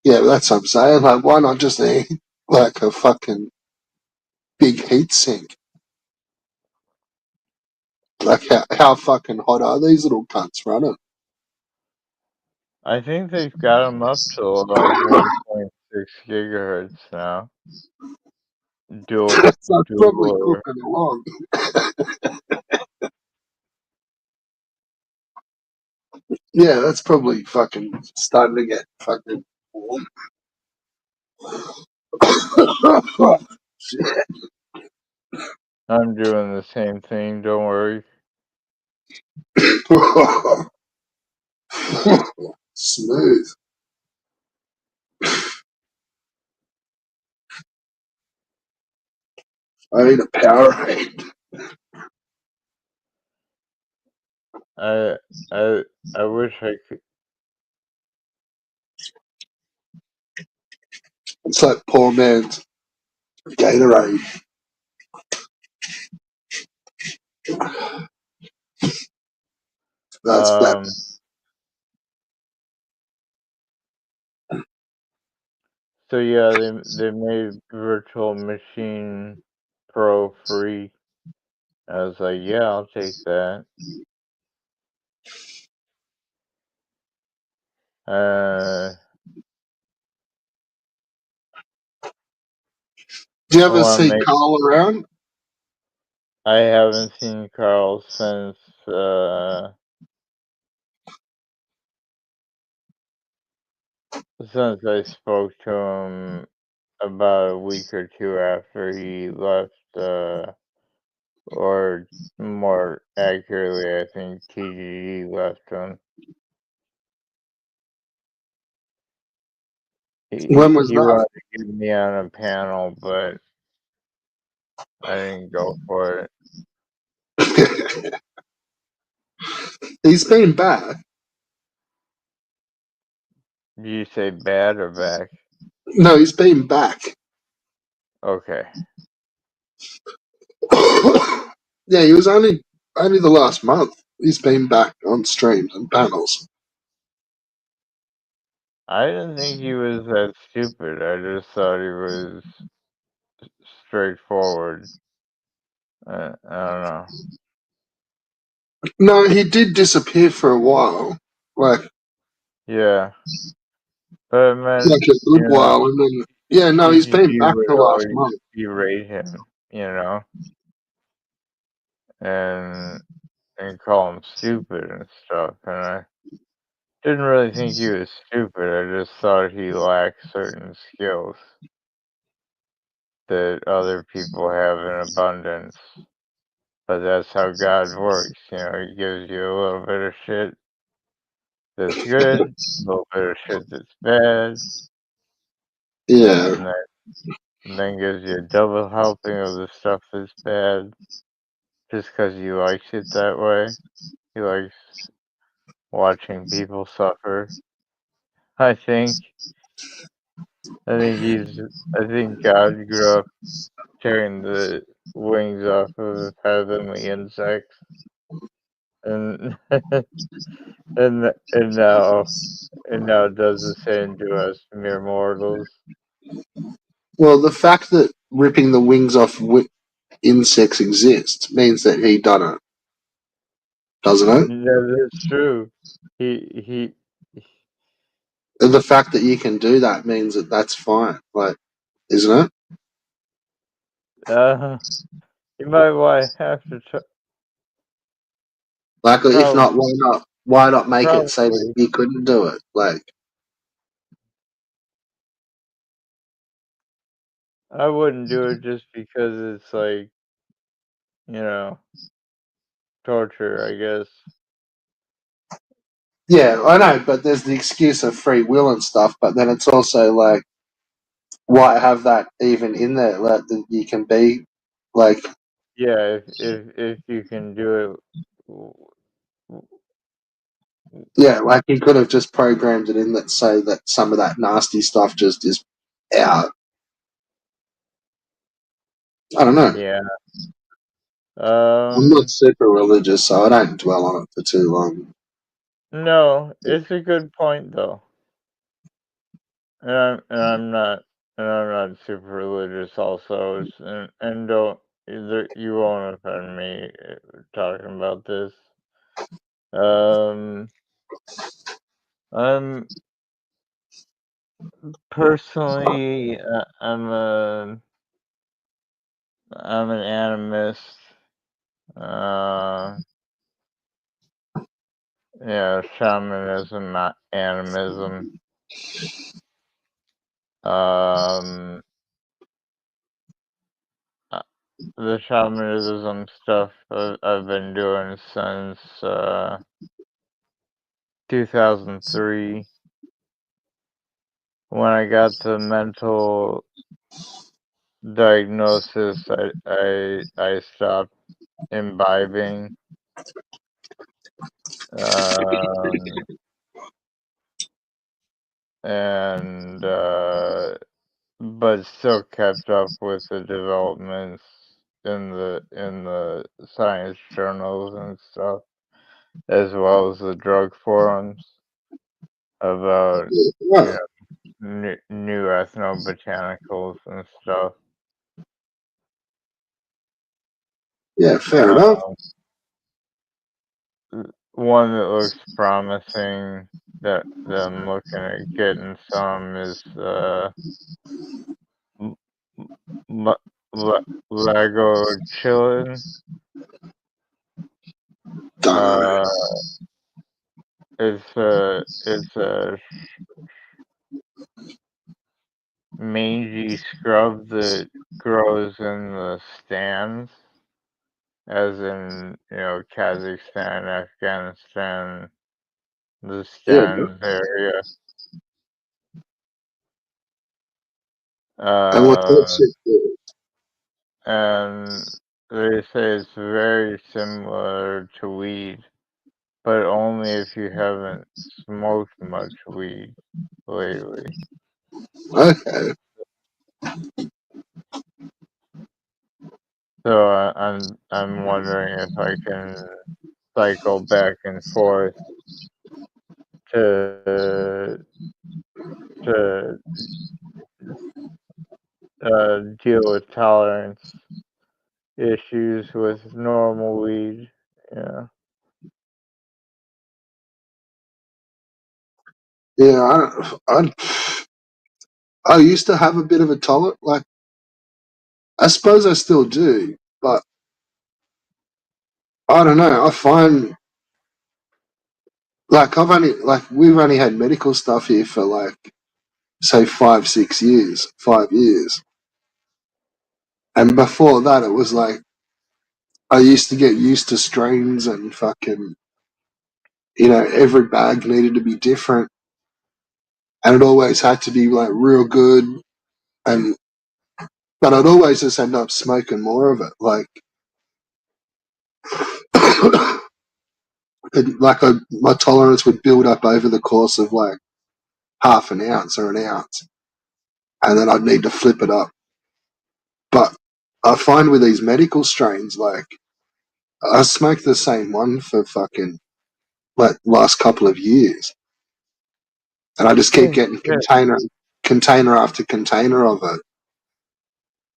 Yeah, that's what I'm saying. Like, why not just need like a fucking big heat sink? Like, how fucking hot are these little cunts running? I think they've got them up to like 1.6 gigahertz now. Dual, So it's probably dual. cooking along. Yeah, that's probably fucking starting to get fucking warm. Shit. I'm doing the same thing. Don't worry. Smooth. I need a Powerade. I I I wish I could. It's like poor man's Gatorade. That's bad. Um. So yeah, they made Virtual Machine Pro free. I was like, yeah, I'll take that. Uh, Do you I ever want to see make. Carl around? I haven't seen Carl since I spoke to him about a week or two after he left. Or more accurately, I think TGE left him. When was He that? wanted to get me on a panel, but I didn't go for it. He's been back. Did you say bad or back? No, he's been back. Okay. Yeah, he was only the last month. He's been back on streams and panels. I didn't think he was that stupid. I just thought he was straightforward. I don't know. No, he did disappear for a while, Yeah. But I meant, like a you good know, while, and then yeah, no, he's been TGG back would the last always month. berate him, you know, and call him stupid and stuff. And I didn't really think he was stupid. I just thought he lacked certain skills that other people have in abundance. But that's how God works, you know. He gives you a little bit of shit that's good, a little bit of shit that's bad, Yeah, and then gives you a double helping of the stuff that's bad just 'cause he likes it that way. He likes watching people suffer, I think. I think he's. I think God grew up tearing the wings off of heavenly insects, and and now does the same to us mere mortals. Well, the fact that ripping the wings off insects exists means that he done it, doesn't it? Yeah, that's true. He And the fact that you can do that means that that's fine, like, isn't it? uh you might want have to Like, if probably not, why not? Why not make it say that probably. he couldn't do it? Like, I wouldn't do it just because it's like, you know, torture, I guess. yeah, I know, but there's the excuse of free will and stuff. But then it's also like, why have that even in there? Like, that you can be like, Yeah, if you can do it, yeah, like he could have just programmed it in that so that some of that nasty stuff just is out. I don't know. yeah. I'm not Um, super religious, so I don't dwell on it for too long. no, it's a good point though. And I'm not super religious also, and don't either, you won't offend me talking about this. Um, I'm personally, I'm an animist. Uh, yeah, shamanism, not animism. Um, uh, the shamanism stuff I've been doing since 2003 when I got the mental diagnosis. I stopped imbibing. Um, and but still kept up with the developments in the science journals and stuff, as well as the drug forums about, you Yeah, know, new ethnobotanicals and stuff. yeah, fair enough. Um, one that looks promising that I'm looking at getting some is M- M- Lego chillin'. Don't know. Uh, it's a mangy scrub that grows in the stands, as in, Kazakhstan, Afghanistan, the Yeah. stands area. And what's that Uh, shit do? and they say it's very similar to weed, but only if you haven't smoked much weed lately. Okay. So I'm wondering if I can cycle back and forth to to deal with tolerance issues with normal weed. Yeah. Yeah, I used to have a bit of a tolerance. Like, I suppose I still do, but I don't know. I find like we've only had medical stuff here for like say 5 6 years, 5 years, and before that it was like I used to get used to strains and fucking every bag needed to be different, and it always had to be like real good, and but I'd always just end up smoking more of it, like. My tolerance would build up over the course of like half an ounce or an ounce. and then I'd need to flip it up. But I find with these medical strains, like I smoked the same one for fucking like last couple of years, and I just keep Oh getting shit! container after container of it.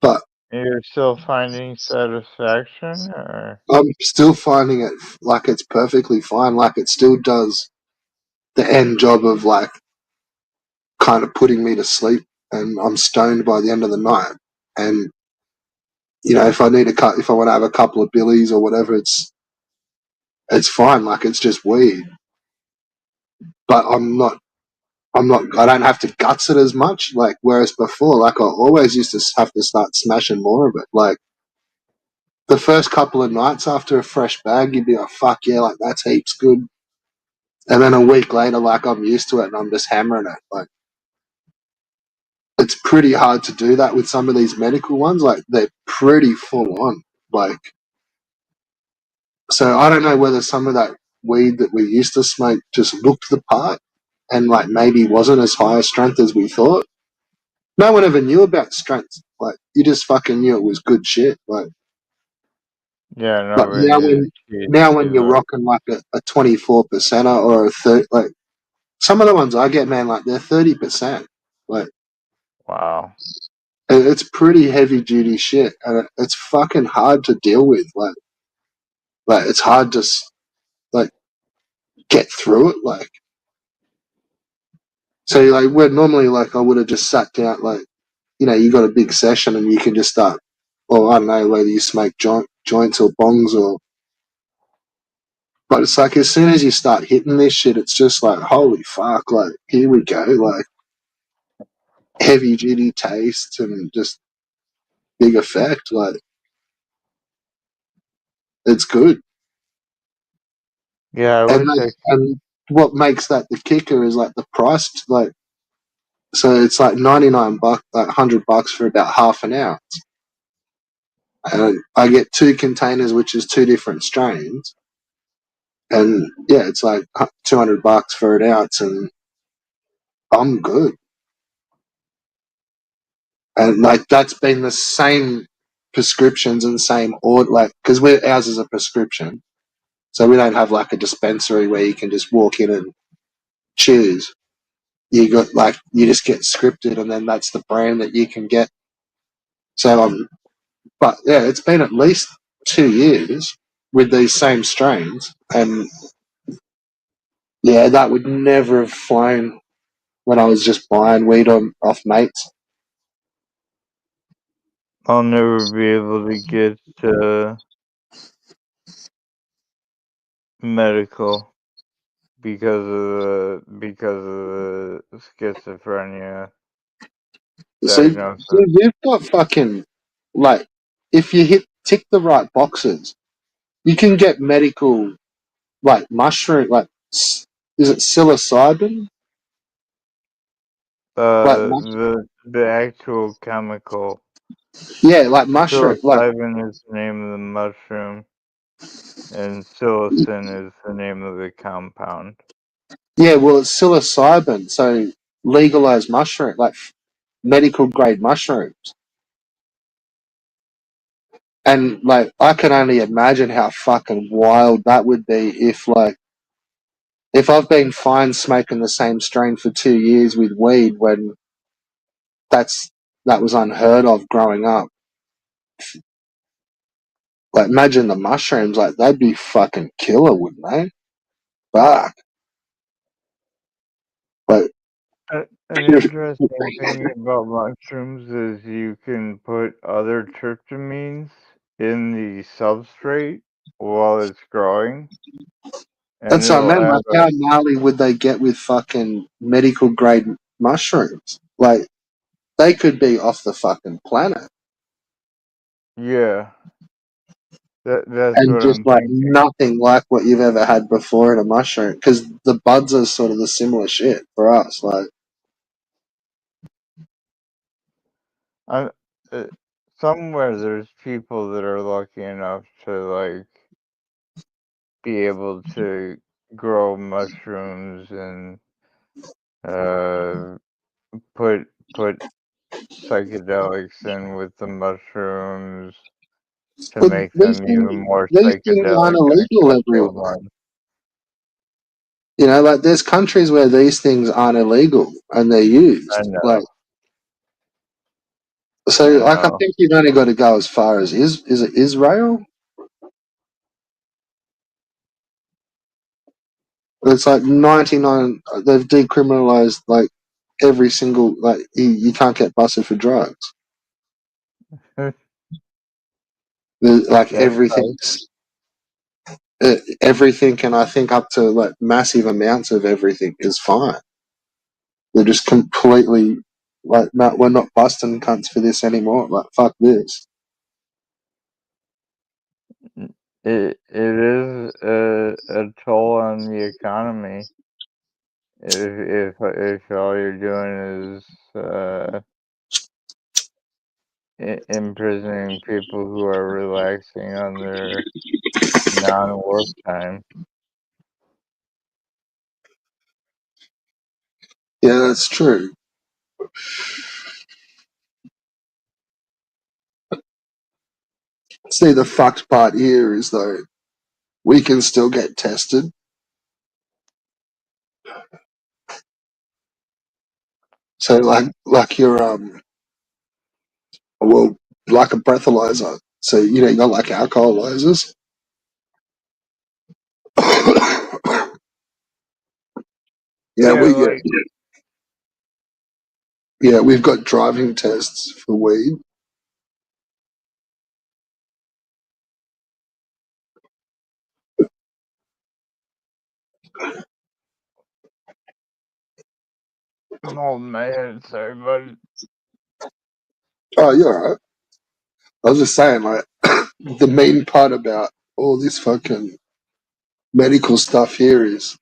But You're still finding satisfaction, or I'm still finding it like it's perfectly fine. Like it still does the end job of like kind of putting me to sleep, and I'm stoned by the end of the night. And if I need to cut, if I want to have a couple of billies or whatever, it's fine. Like it's just weed, but I don't have to guts it as much. Like whereas before, like I always used to have to start smashing more of it. Like the first couple of nights after a fresh bag, you'd be like, "Fuck yeah!" Like that's heaps good. And then a week later, like I'm used to it and I'm just hammering it. Like it's pretty hard to do that with some of these medical ones. Like they're pretty full on. Like so, I don't know whether some of that weed that we used to smoke just looked the part and like maybe wasn't as high a strength as we thought. No one ever knew about strength. Like you just fucking knew it was good shit. Like, yeah, but nobody knew the THC now when you're level. rocking like a 24% or a 30, like some of the ones I get, man, like they're 30%. Like Wow. it's pretty heavy duty shit, and it's fucking hard to deal with. Like it's hard to like get through it. Like so, like where normally like I would have just sat down, like you got a big session and you can just start. Or I don't know whether you smoke joints or bongs or. But it's like as soon as you start hitting this shit, it's just like holy fuck! Like here we go, like heavy duty taste and just big effect. Like it's good. Yeah, I And wish I and what makes that the kicker is like the price. Like so, it's like $99, like $100 for about half an ounce. And I get two containers, which is two different strains. And yeah, it's like $200 for an ounce, and I'm good. And like that's been the same prescriptions and same order, like because ours is a prescription, so we don't have like a dispensary where you can just walk in and choose. You got like you just get scripted, and then that's the brand that you can get. So but yeah, it's been at least 2 years with these same strains, and yeah, that would never have flown when I was just buying weed off mates. I'll never be able to get medical because of the schizophrenia So diagnosis. we've got fucking like if you tick the right boxes, you can get medical like mushroom like is it psilocybin? Like The actual chemical. yeah, like mushroom like Psilocybin is the name of the mushroom, and psilocin is the name of the compound. yeah, well it's psilocybin, so legalized mushroom like medical grade mushrooms. And like I can only imagine how fucking wild that would be if I've been fine smoking the same strain for 2 years with weed when that's that was unheard of growing up. Like imagine the mushrooms, like they'd be fucking killer, wouldn't they? Fuck. But An interesting thing about mushrooms is you can put other tryptamines in the substrate while it's growing, and that's what I it'll meant. have Like how gnarly would they get with fucking medical grade mushrooms? Like they could be off the fucking planet yeah. That's and what just I'm like thinking. nothing like what you've ever had before in a mushroom. Because the buds are sort of the similar shit for us. Like I uh, Somewhere there's people that are lucky enough to like be able to grow mushrooms and uh put psychedelics in with the mushrooms to But make them even more these things aren't psychedelic than illegal cocktail everywhere. ones. You know, like there's countries where these things aren't illegal and they're I used. Like, know, so, I like, I know. think you've only got to go as far as is it Israel? It's like 99. They've decriminalized like every single like you can't get busted for drugs. Like That's right. everything, and I think up to like massive amounts of everything is fine. They're just completely like, no, we're not busting cunts for this anymore. Like, fuck this. It is a toll on the economy if all you're doing is imprisoning people who are relaxing on their non-work time. Yeah, that's true. See, the fucked part here is though we can still get tested. So like your well, like a breathalyzer. So you know you got like alcoholizers. yeah, Yeah, we yeah, like yeah we've got driving tests for weed. oh man, sorry, but Oh, you're all right. I was just saying like the main part about all this fucking medical stuff here is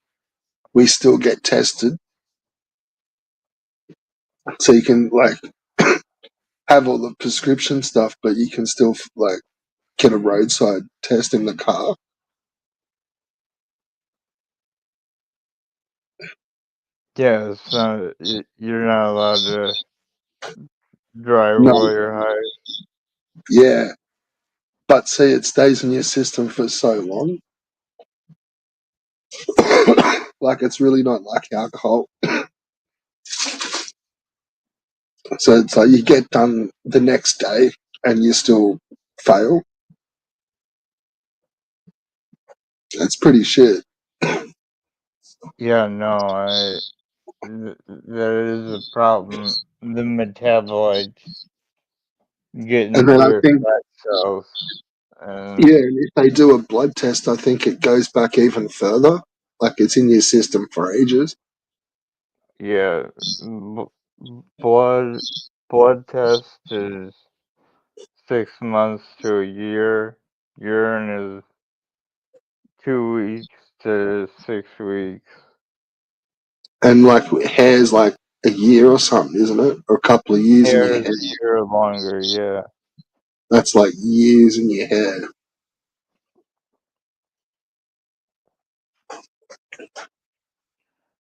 we still get tested, so you can like have all the prescription stuff, but you can still like get a roadside test in the car. yeah, so you're not allowed to drive No, while you're high. yeah, but see, it stays in your system for so long. Like it's really not like alcohol. So it's like you get done the next day and you still fail. That's pretty shit. Yeah, no, that is a problem. The metabolites get And into then I your think, fat cells, and yeah, and if they do a blood test, I think it goes back even further. Like it's in your system for ages. yeah, blood blood test is 6 months to a year. Urine is 2 weeks to 6 weeks. And like hair's like a year or something, isn't it? Or a couple of years in your Hair is hair. a year longer, yeah. That's like years in your hair.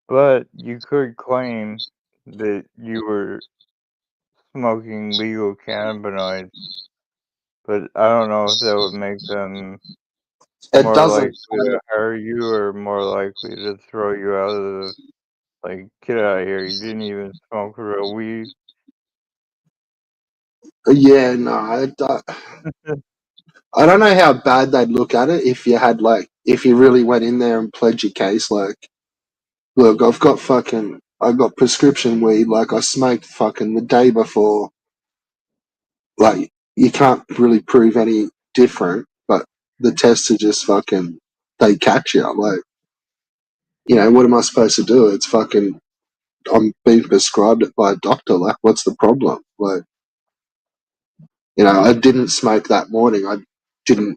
But you could claim that you were smoking legal cannabinoids, but I don't know if that would make them It more doesn't. likely to hire you or more likely to throw you out of the, like, get out of here. You didn't even smoke real weed. Yeah, no. I don't know how bad they'd look at it if you had like if you really went in there and pledged your case. Like, look, I got prescription weed. Like I smoked fucking the day before. Like you can't really prove any different, but the tests are just fucking. They catch you. I'm like, you know, what am I supposed to do? It's fucking. I'm being prescribed it by a doctor. Like, what's the problem? Like, you know, I didn't smoke that morning. I didn't.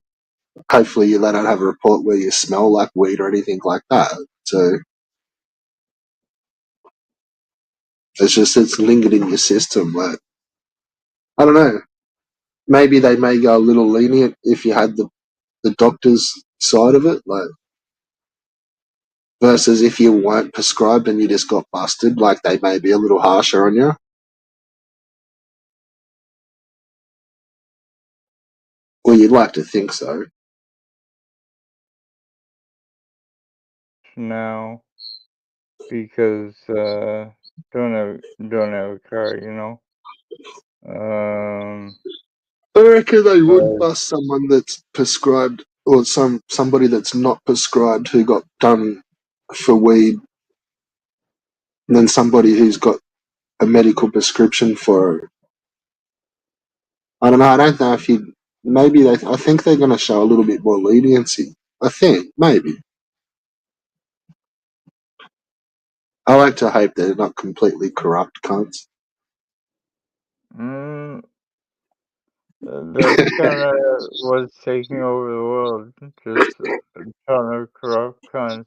Hopefully, they don't have a report where you smell like weed or anything like that. So it's lingered in your system. Like, I don't know. Maybe they may go a little lenient if you had the doctor's side of it, like versus if you weren't prescribed and you just got busted. Like they may be a little harsher on you. you'd like to think so. now because don't have a car, you know. Um, I reckon they would but bust someone that's prescribed, or somebody that's not prescribed who got done for weed, and then somebody who's got a medical prescription for it. I don't know. I don't know if you. Maybe they. I think they're going to show a little bit more leniency. I think maybe. I like to hope they're not completely corrupt cunts. mm, that's kind of what's taking over the world. Just a ton of corrupt cunts.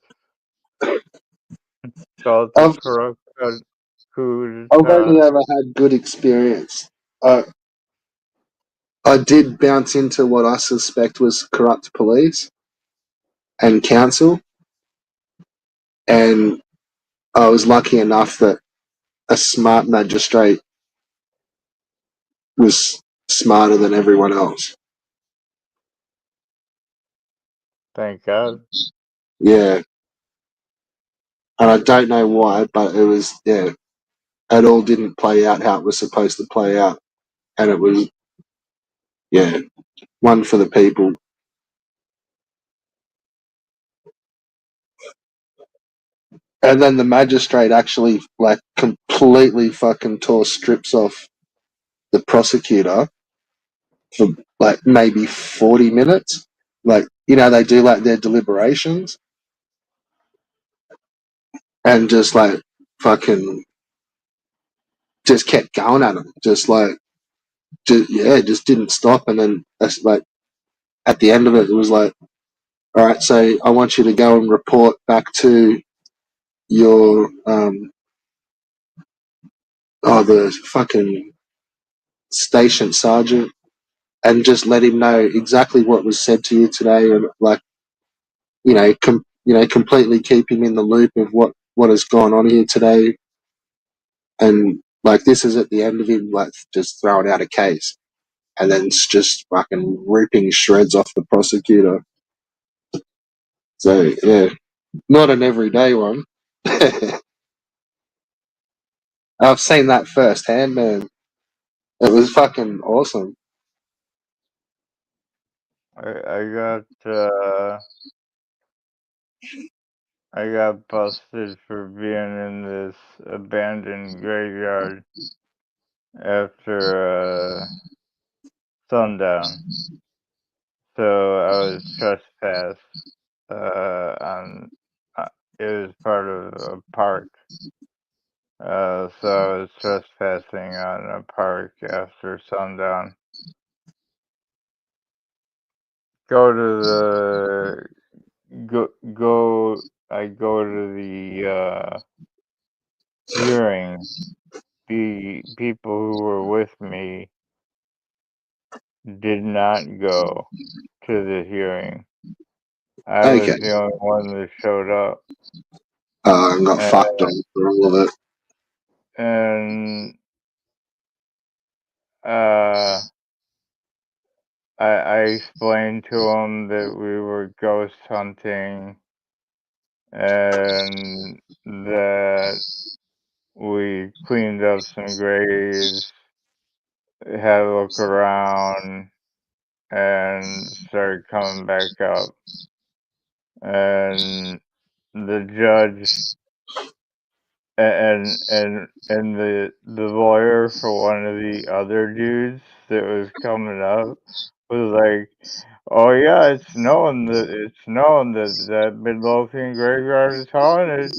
Call it the I've corrupt cunt coup I've only d'etat. ever had good experience. I did bounce into what I suspect was corrupt police and council, and I was lucky enough that a smart magistrate was smarter than everyone else. Thank God. Yeah, and I don't know why, but it was it all didn't play out how it was supposed to play out, and it was yeah one for the people. And then the magistrate actually like completely fucking tore strips off the prosecutor for like maybe 40 minutes. Like, they do like their deliberations and just like fucking just kept going at him. Just didn't stop. And then that's like at the end of it, it was like, all right, so I want you to go and report back to your, the fucking station sergeant and just let him know exactly what was said to you today and like, completely keep him in the loop of what has gone on here today. And like this is at the end of him like just throwing out a case and then it's just fucking ripping shreds off the prosecutor. So yeah, not an everyday one. I've seen that firsthand, man. It was fucking awesome. I got busted for being in this abandoned graveyard after sundown. So I was trespassed on. It was part of a park. So I was trespassing on a park after sundown. Go to the go go. I go to the hearing. The people who were with me did not go to the hearing. I Okay. was the only one that showed up, I got and, fucked on for all of it. and uh, I explained to them that we were ghost hunting and that we cleaned up some graves, had a look around, and started coming back up. And the judge and the lawyer for one of the other dudes that was coming up was like, "Oh yeah, it's known that that Midlothian graveyard is haunted,"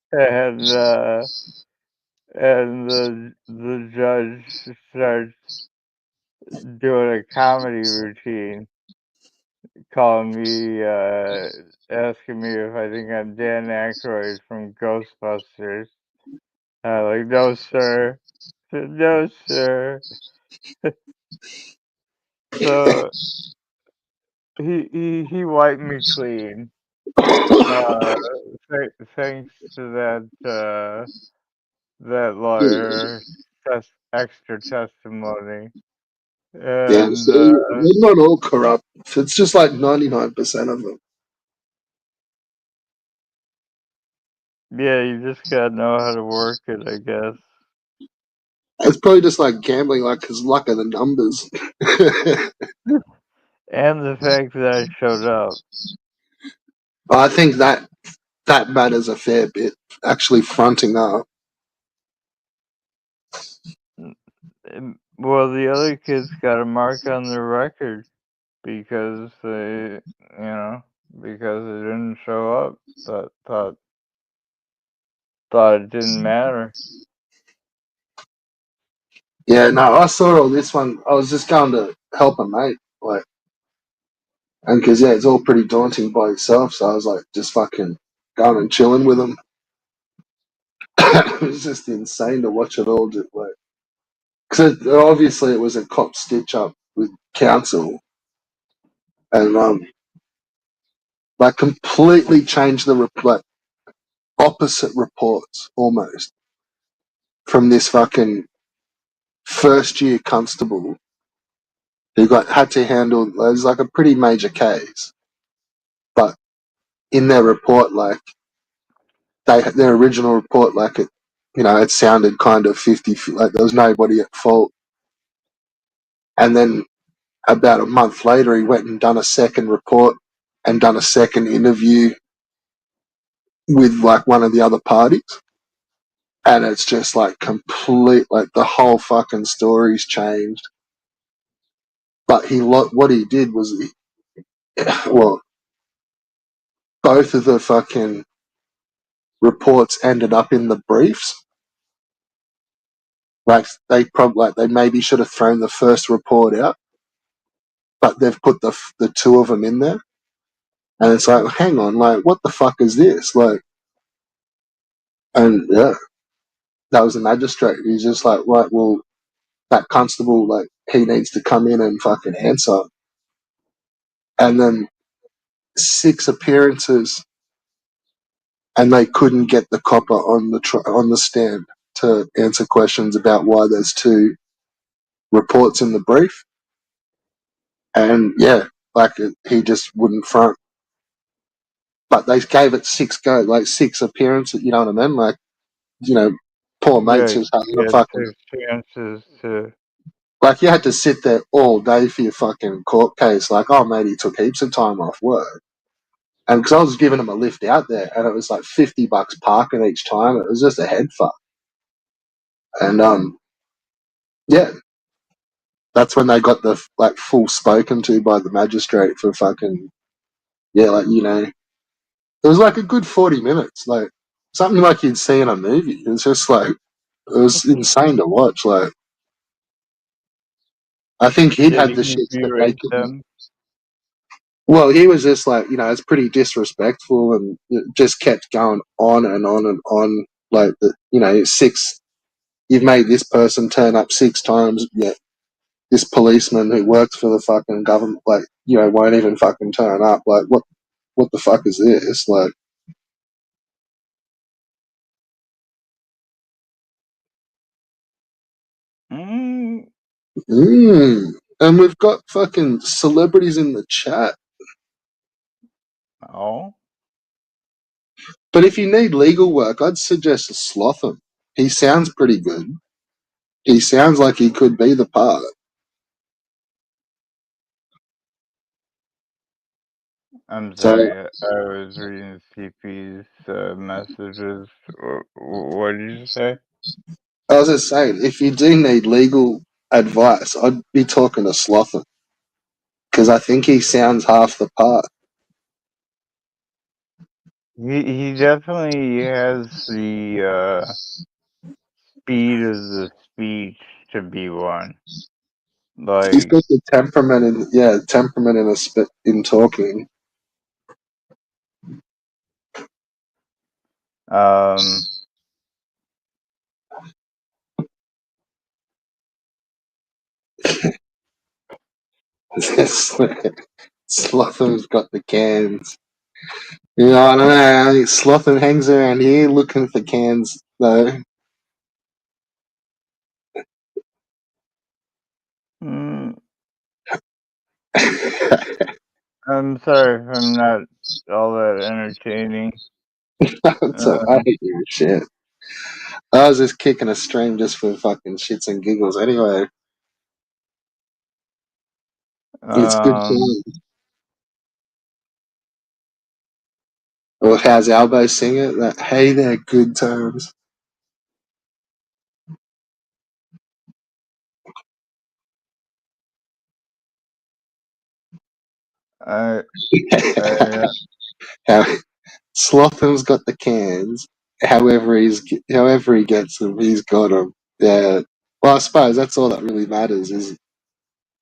and the judge starts doing a comedy routine, calling me, asking me if I think I'm Dan Aykroyd from Ghostbusters. Like, no, sir. No, sir. So he wiped me clean. Uh, thanks to that lawyer. extra testimony. Yeah, And so they're not all corrupt. It's just like 99% of them. yeah, you just gotta know how to work it, I guess. It's probably just like gambling, like, because luck of the numbers. And the fact that I showed up. I think that matters a fair bit, actually fronting up. Well, the other kids got a mark on their record because because they didn't show up. Thought it didn't matter. Yeah, no, I saw all this one. I was just going to help a mate, like, and because yeah, it's all pretty daunting by itself. So I was like, just fucking going and chilling with them. It was just insane to watch it all. Just like, because obviously it was a cop stitch up with council, and like completely changed the like opposite reports almost from this fucking first year constable who got had to handle. It was like a pretty major case, but in their report, like their original report, like it, it sounded kind of 50, like there was nobody at fault. And then about a month later, he went and done a second report and done a second interview with like one of the other parties. And it's just like complete, like the whole fucking story's changed. But what he did was, well, both of the fucking reports ended up in the briefs. Like they maybe should have thrown the first report out, but they've put the two of them in there, and it's like, hang on, like what the fuck is this? Like, and yeah, that was the magistrate. He's just like, right, well, that constable, like, he needs to come in and fucking answer. And then 6 appearances, and they couldn't get the copper on the stand to answer questions about why there's two reports in the brief. And yeah, like he just wouldn't front. But they gave it 6 go, like 6 appearances. You know what I mean? Like, poor mates Yeah, just having you a had fucking, 6 chances to. like, you had to sit there all day for your fucking court case. Like, oh, mate, he took heaps of time off work. And because I was giving him a lift out there, and it was like $50 parking each time. It was just a head fuck. And yeah, that's when they got the like full spoken to by the magistrate for fucking, yeah, like, it was like a good 40 minutes, like something like you'd see in a movie. It was just like, it was insane to watch. Like, I think he'd Did had he the shits that they berate couldn't. them? Well, he was just like, it's pretty disrespectful, and it just kept going on and on and on. Like, you've made this person turn up 6 times, yet this policeman who works for the fucking government, like, won't even fucking turn up. Like, what the fuck is this? Like, Mm, and we've got fucking celebrities in the chat. oh, But if you need legal work, I'd suggest Slotham. He sounds pretty good. He sounds like he could be the part. I'm So sorry. I was reading CP's messages. What did you say? I was just saying, if you do need legal advice, I'd be talking to Slotham because I think he sounds half the part. He definitely has the speed of the speech to be one. He's Like, got the temperament temperament in talking. um, Slotham's got the cans. I don't know. I think Slotham hangs around here looking for cans, though. Mm, I'm sorry if I'm not all that entertaining. So I Um, hate your shit. I was just kicking a stream just for fucking shits and giggles. Anyway, it's good um, fun. Or how's Albo sing it? That hey there, good times. I, I, How Slotham's got the cans. However he gets them, he's got them. Yeah. Well, I suppose that's all that really matters is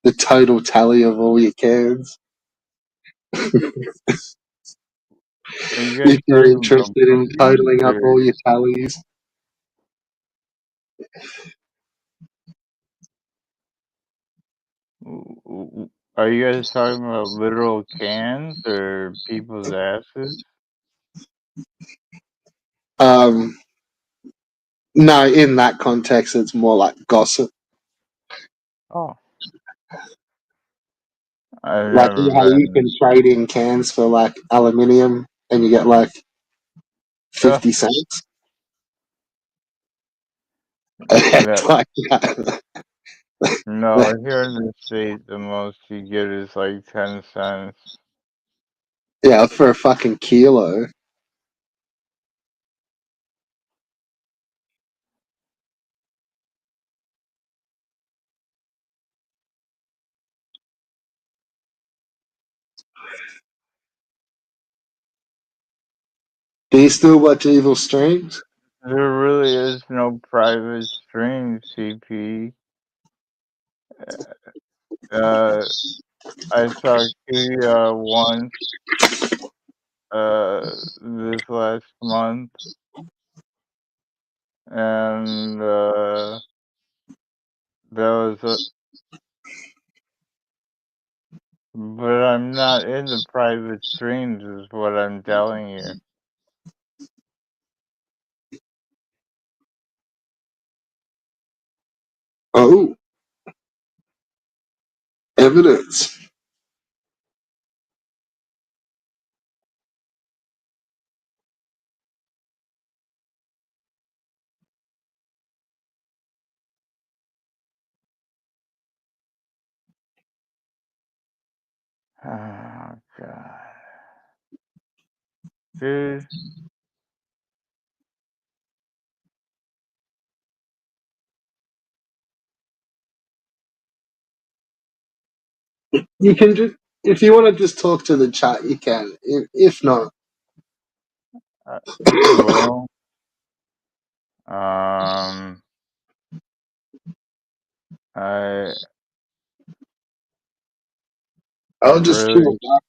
the total tally of all your cans. are you guys If you're talking about interested in boobies totaling up or all your tallies. are you guys talking about literal cans or people's asses? Um, no, in that context, it's more like gossip. Oh, I've Like never how you been. can trade in cans for like aluminium and you get like Oh, 50 cents. no, It's like that. no, here in the States, the most you get is like 10 cents. Yeah, for a fucking kilo. Do you still watch evil streams? There really is no private stream, CP. Uh, I saw Kuya once, this last month, and, that was but I'm not in the private streams is what I'm telling you. Oh, evidence. Oh, God. Dude, You can just, if you want to just talk to the chat, you can. If not, I, I will. I, I I'll just chill really, back.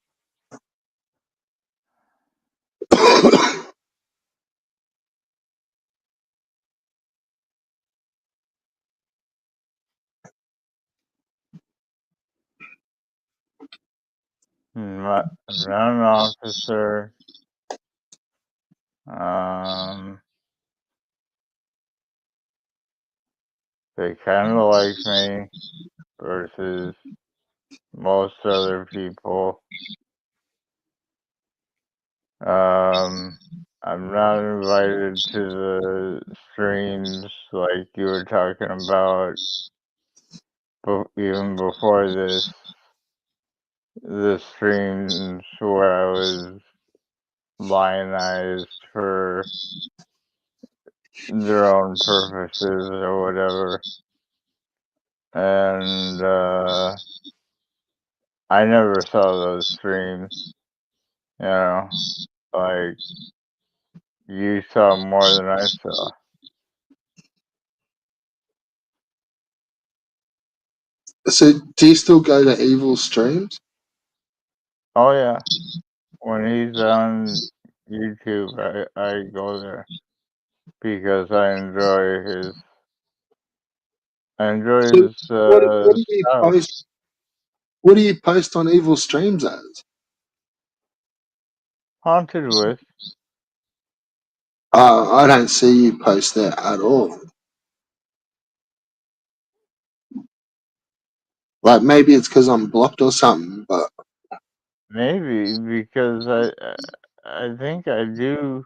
I'm not an officer. Um, they kind of like me versus most other people. Um, I'm not invited to the streams like you were talking about, even before the streams where I was lionized for their own purposes or whatever. And I never saw those streams, you know, like you saw more than I saw. So, do you still go to evil streams? Oh yeah, when he's on YouTube, I go there because I enjoy So, his what do you stuff. post? What do you post on evil streams as? Haunted with. I don't see you post there at all. Like maybe it's because I'm blocked or something. But Maybe because I think I do.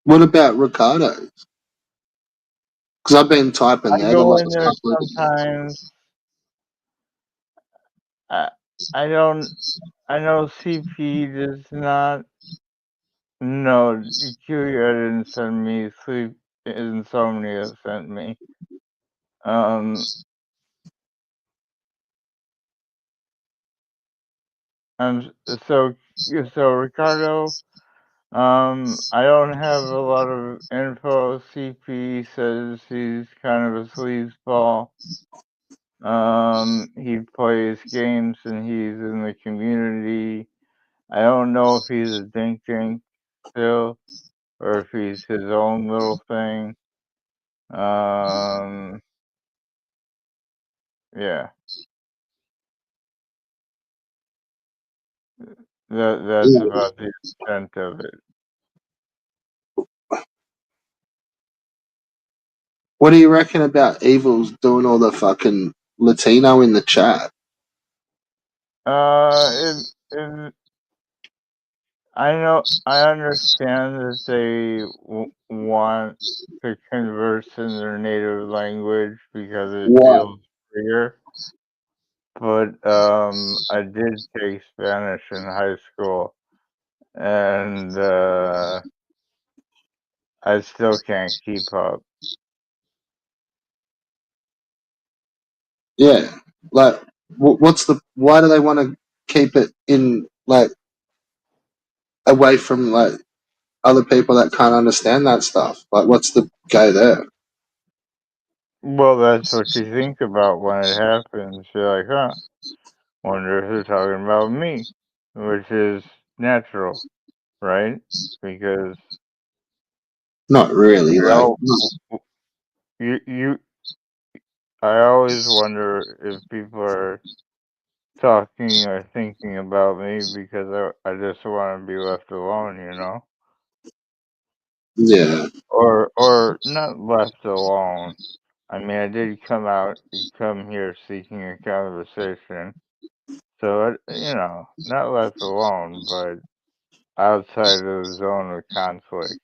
what about Ricardo's? Because I've been typing I there the go in last there couple of days. sometimes. I I don't. I know CP does not. No, Curia didn't send me. Sleep Insomnia sent me. Um, I'm so Ricardo. I don't have a lot of info. CP says he's kind of a sleazeball. He plays games and he's in the community. I don't know if he's a dink dink still or if he's his own little thing. Yeah, that's Yeah. about the extent of it. What do you reckon about Evil's doing all the fucking Latino in the chat? It I understand that they want to converse in their native language because it Why? feels freer. But I did take Spanish in high school, and I still can't keep up. Yeah. Like, what's the? Why do they want to keep it in like away from like other people that can't understand that stuff? Like, what's the go there? Well, that's what you think about when it happens. You're like, huh? Wonder if they're talking about me, which is natural, right? Because Not really. we Like, all you I always wonder if people are talking or thinking about me because I just want to be left alone, you know? yeah, Or not left alone. I mean, I did come here seeking a conversation. So, not left alone, but outside of the zone of conflict.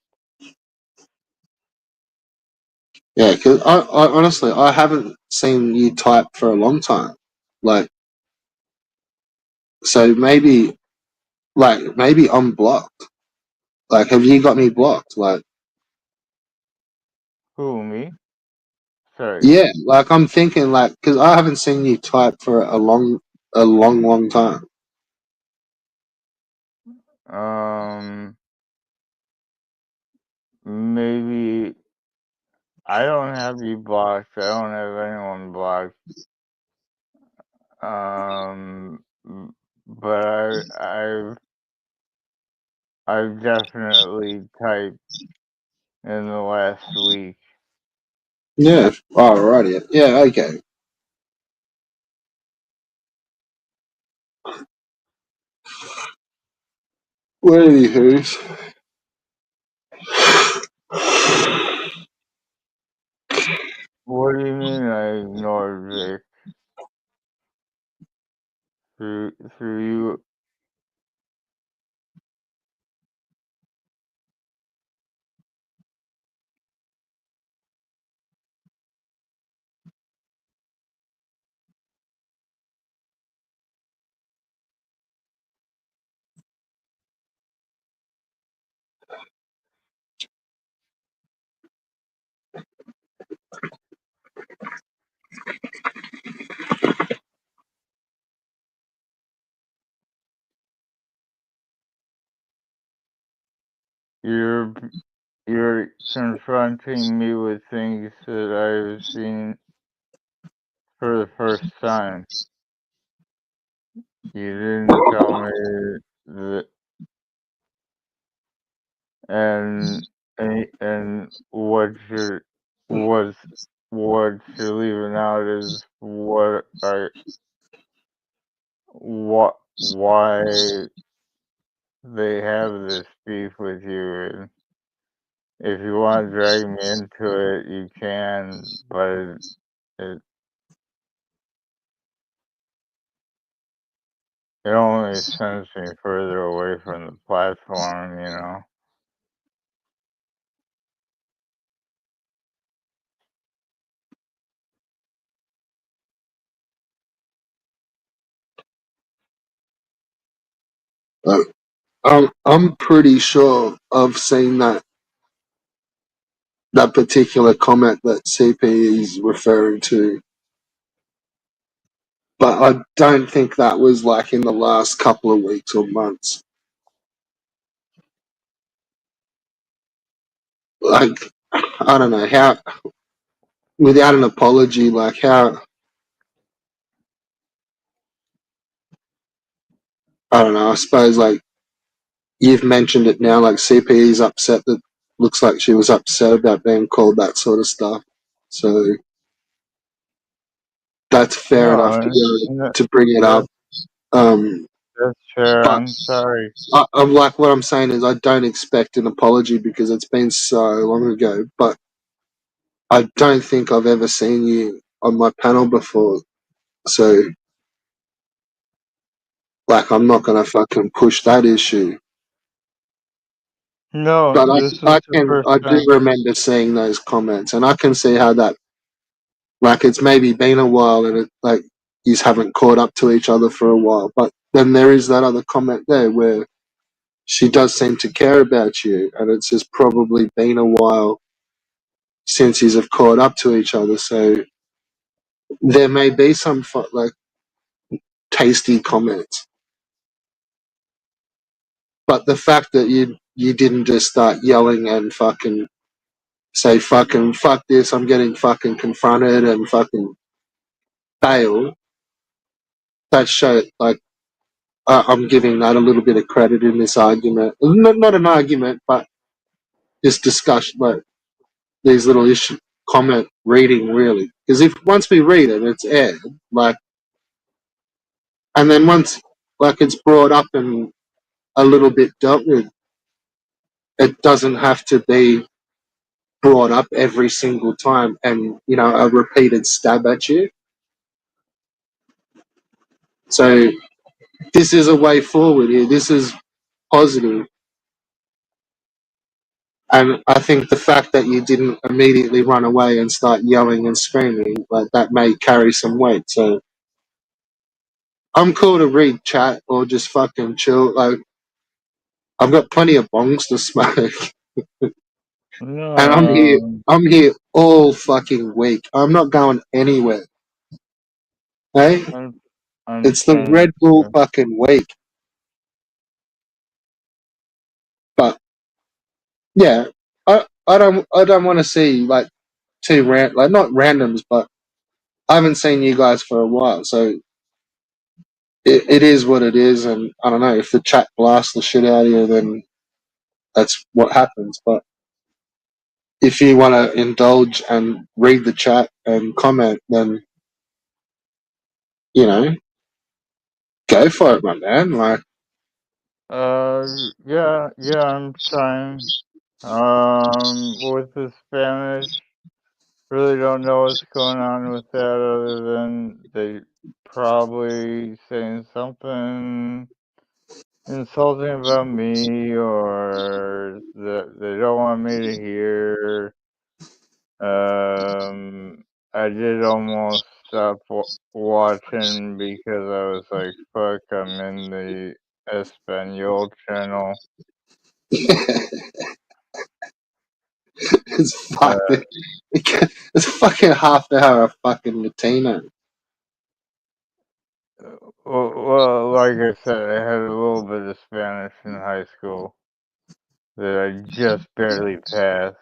yeah. Because I honestly, I haven't seen you type for a long time. Like, so maybe I'm blocked. Like, have you got me blocked? Like, Who, me? Sorry. yeah. Like, I'm thinking like because I haven't seen you type for a long time. Um, Maybe I don't have you blocked. I don't have anyone blocked. Um, but I've definitely typed in the last week. Yeah. Alrighty. Yeah. Okay. Anywho's. What do you mean I ignored Vic through you? You're you're confronting me with things that I've seen for the first time. You didn't tell me that, and and was what you're leaving out is why they have this beef with you. if you want to drag me into it, you can, but it it only sends me further away from the platform, you know. Uh, I'm pretty sure I've seen that particular comment that CP is referring to, but I don't think that was like in the last couple of weeks or months. Like, I don't know how, without an apology, like how, I don't know, I suppose like you've mentioned it now, like CPE's upset that looks like she was upset about being called that sort of stuff. So that's fair enough No, to bring it up. that's Um, that's fair. but I'm sorry. I'm like, what I'm saying is I don't expect an apology because it's been so long ago, but I don't think I've ever seen you on my panel before. So, like, I'm not going to fucking push that issue. No, But this is the first I do time. remember seeing those comments, and I can see how that, like, it's maybe been a while and it, like, you haven't caught up to each other for a while. But then there is that other comment there where she does seem to care about you, and it's just probably been a while since you have caught up to each other. So there may be some like tasty comments, but the fact that you didn't just start yelling and fucking say fucking fuck this, I'm getting fucking confronted and fucking bail. That show like I'm giving that a little bit of credit in this argument. Not an argument, but this discussion, like these little issue comment reading really. Because if once we read it, it's aired. Like, and then once like it's brought up and a little bit dealt with, it doesn't have to be brought up every single time and a repeated stab at you. So this is a way forward here. This is positive. And I think the fact that you didn't immediately run away and start yelling and screaming, like that may carry some weight. So I'm cool to read chat or just fucking chill. Like I've got plenty of bongs to smoke. And No, I'm here all fucking week. I'm not going anywhere. Hey? I'm I'm It's the saying Red Bull fucking week. But yeah, I don't want to see like like not randoms, but I haven't seen you guys for a while, so it is what it is. And I don't know if the chat blasts the shit out of you, then that's what happens. But if you want to indulge and read the chat and comment, then you know, go for it, my man. Like, yeah, I'm trying. With the Spanish, really don't know what's going on with that other than they probably saying something insulting about me or that they don't want me to hear. I did almost stop watching because I was like, fuck, I'm in the Espanol channel. it's Uh, fucking, it's fucking half hour of fucking Latino. well, like I said, I had a little bit of Spanish in high school that I just barely passed.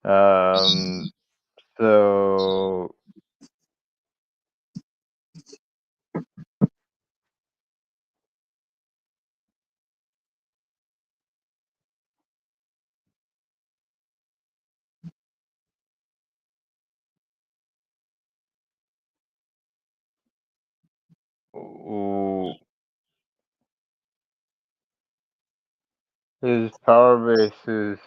um, so w- his power base is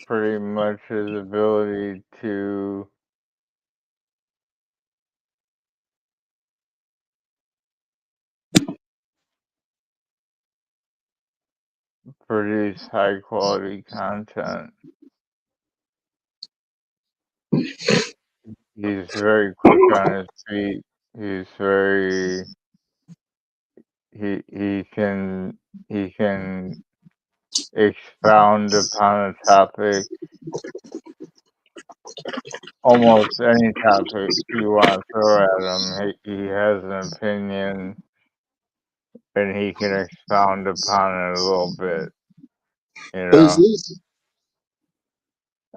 pretty much his ability to produce high quality content. He's very quick on his feet. He's very he can expound upon a topic, almost any topic you want to throw at him. He has an opinion and he can expound upon it a little bit. You Who's know, this?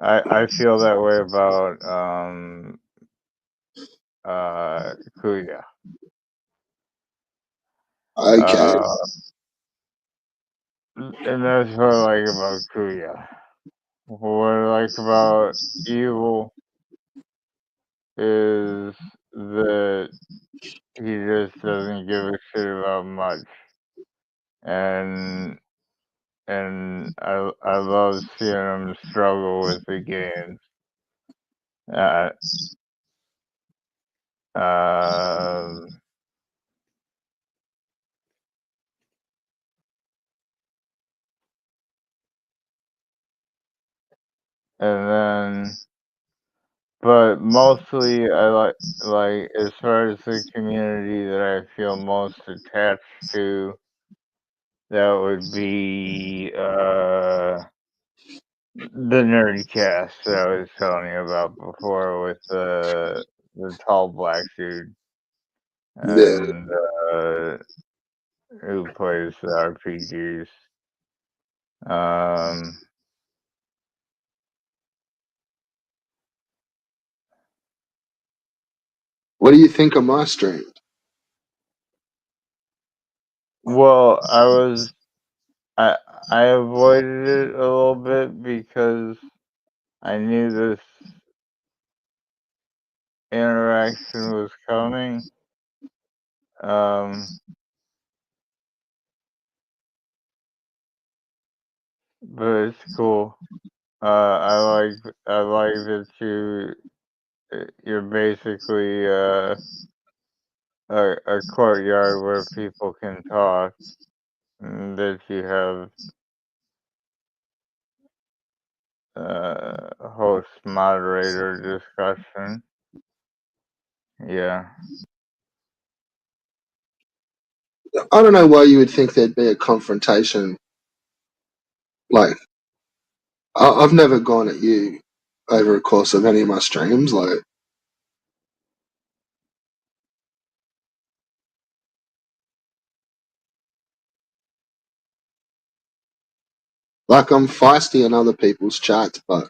I feel that way about Kuya. Okay. Uh, and that's what I like about Kuya. What I like about Evil is that he just doesn't give a shit about much, and I love seeing him struggle with the games. Uh, um, and then, but mostly I like as far as the community that I feel most attached to, that would be the nerdy cast that I was telling you about before with the tall black dude Yeah. and who plays the RPGs. Um, What do you think of my stream? well, I I avoided it a little bit because I knew this interaction was coming. Um, but it's cool. I like that you're basically a courtyard where people can talk, and that you have host moderator discussion. Yeah. I don't know why you would think there'd be a confrontation. Like, I've never gone at you over a course of any of my streams. Like I'm feisty in other people's chats, but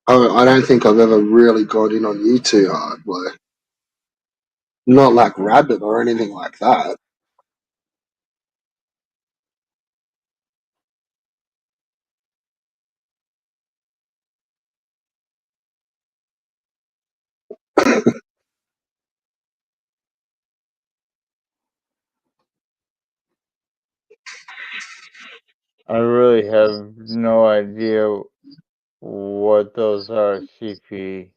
I don't think I've ever really gone in on you too hard. Like, not like rabbit or anything like that. I really have no idea what those are, CP,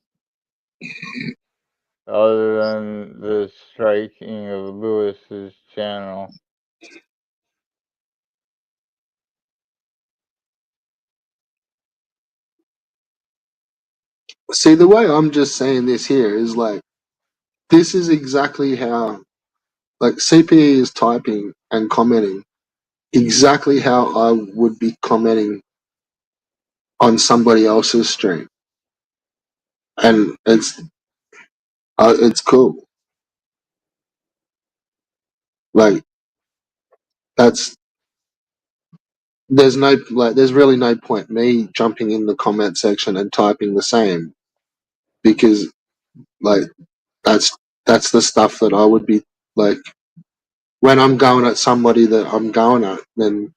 other than the striking of Lewis's channel. See, the way I'm just saying this here is like, this is exactly how, like, CPE is typing and commenting exactly how I would be commenting on somebody else's stream, and it's cool. Like, that's there's really no point me jumping in the comment section and typing the same, because like that's that's the stuff that I would be like when I'm going at somebody that I'm going at. Then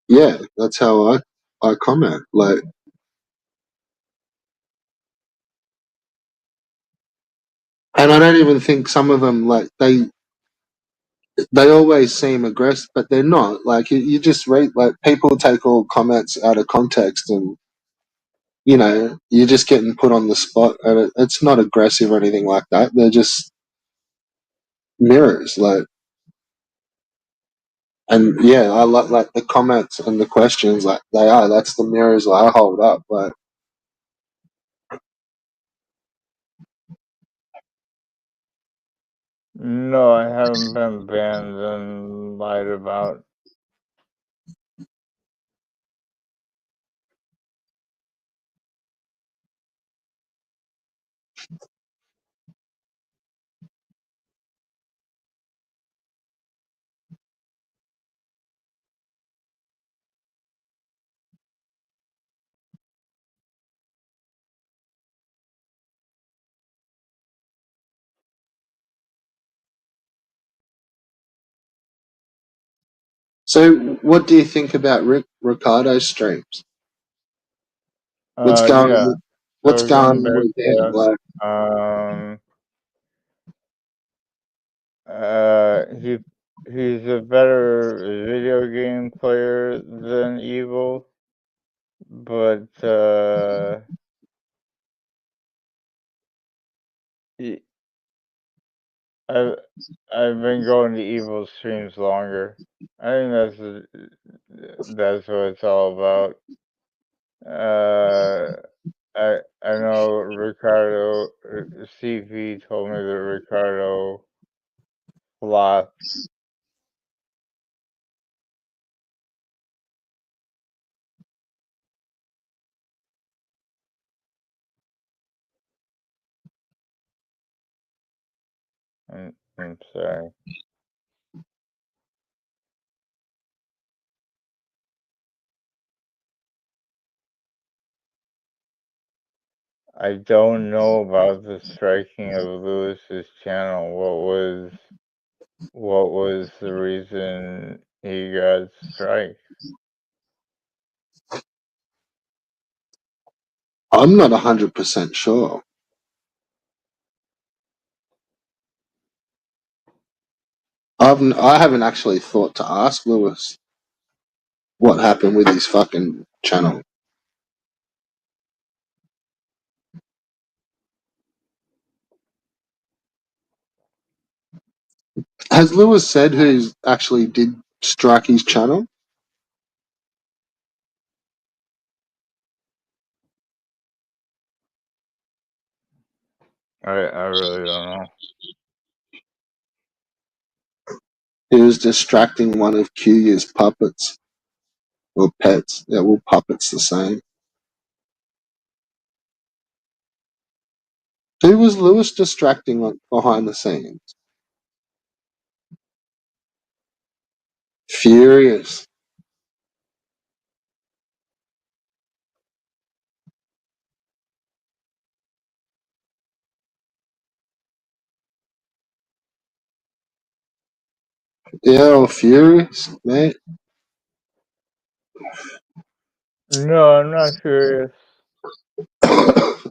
yeah, that's how I comment. Like, and I don't even think some of them, like, they always seem aggressive, but they're not. Like you just read, like people take all comments out of context, and you're just getting put on the spot, and it's not aggressive or anything like that. They're just mirrors, like, and yeah, I like the comments and the questions, like that's the mirrors that I hold up, like. No, I haven't been banned and lied about. So, what do you think about Ricardo's streams? What's Yeah, going What's they're going getting on better with him? for Like, us. He he's a better video game player than Evil, but he, I I've been going to Evil streams longer. I think that's what it's all about. Uh, I know Ricardo CP told me that Ricardo flopped. I'm sorry. I don't know about the striking of Lewis's channel. What was the reason he got strike? I'm not 100% sure. I haven't actually thought to ask Lewis what happened with his fucking channel. Has Lewis said who actually did strike his channel? I really don't know. He was distracting one of Q's puppets or pets. Yeah, well, puppets the same. Who was Lewis distracting behind the scenes? Furious. Yeah, or furious, mate. No, I'm not curious.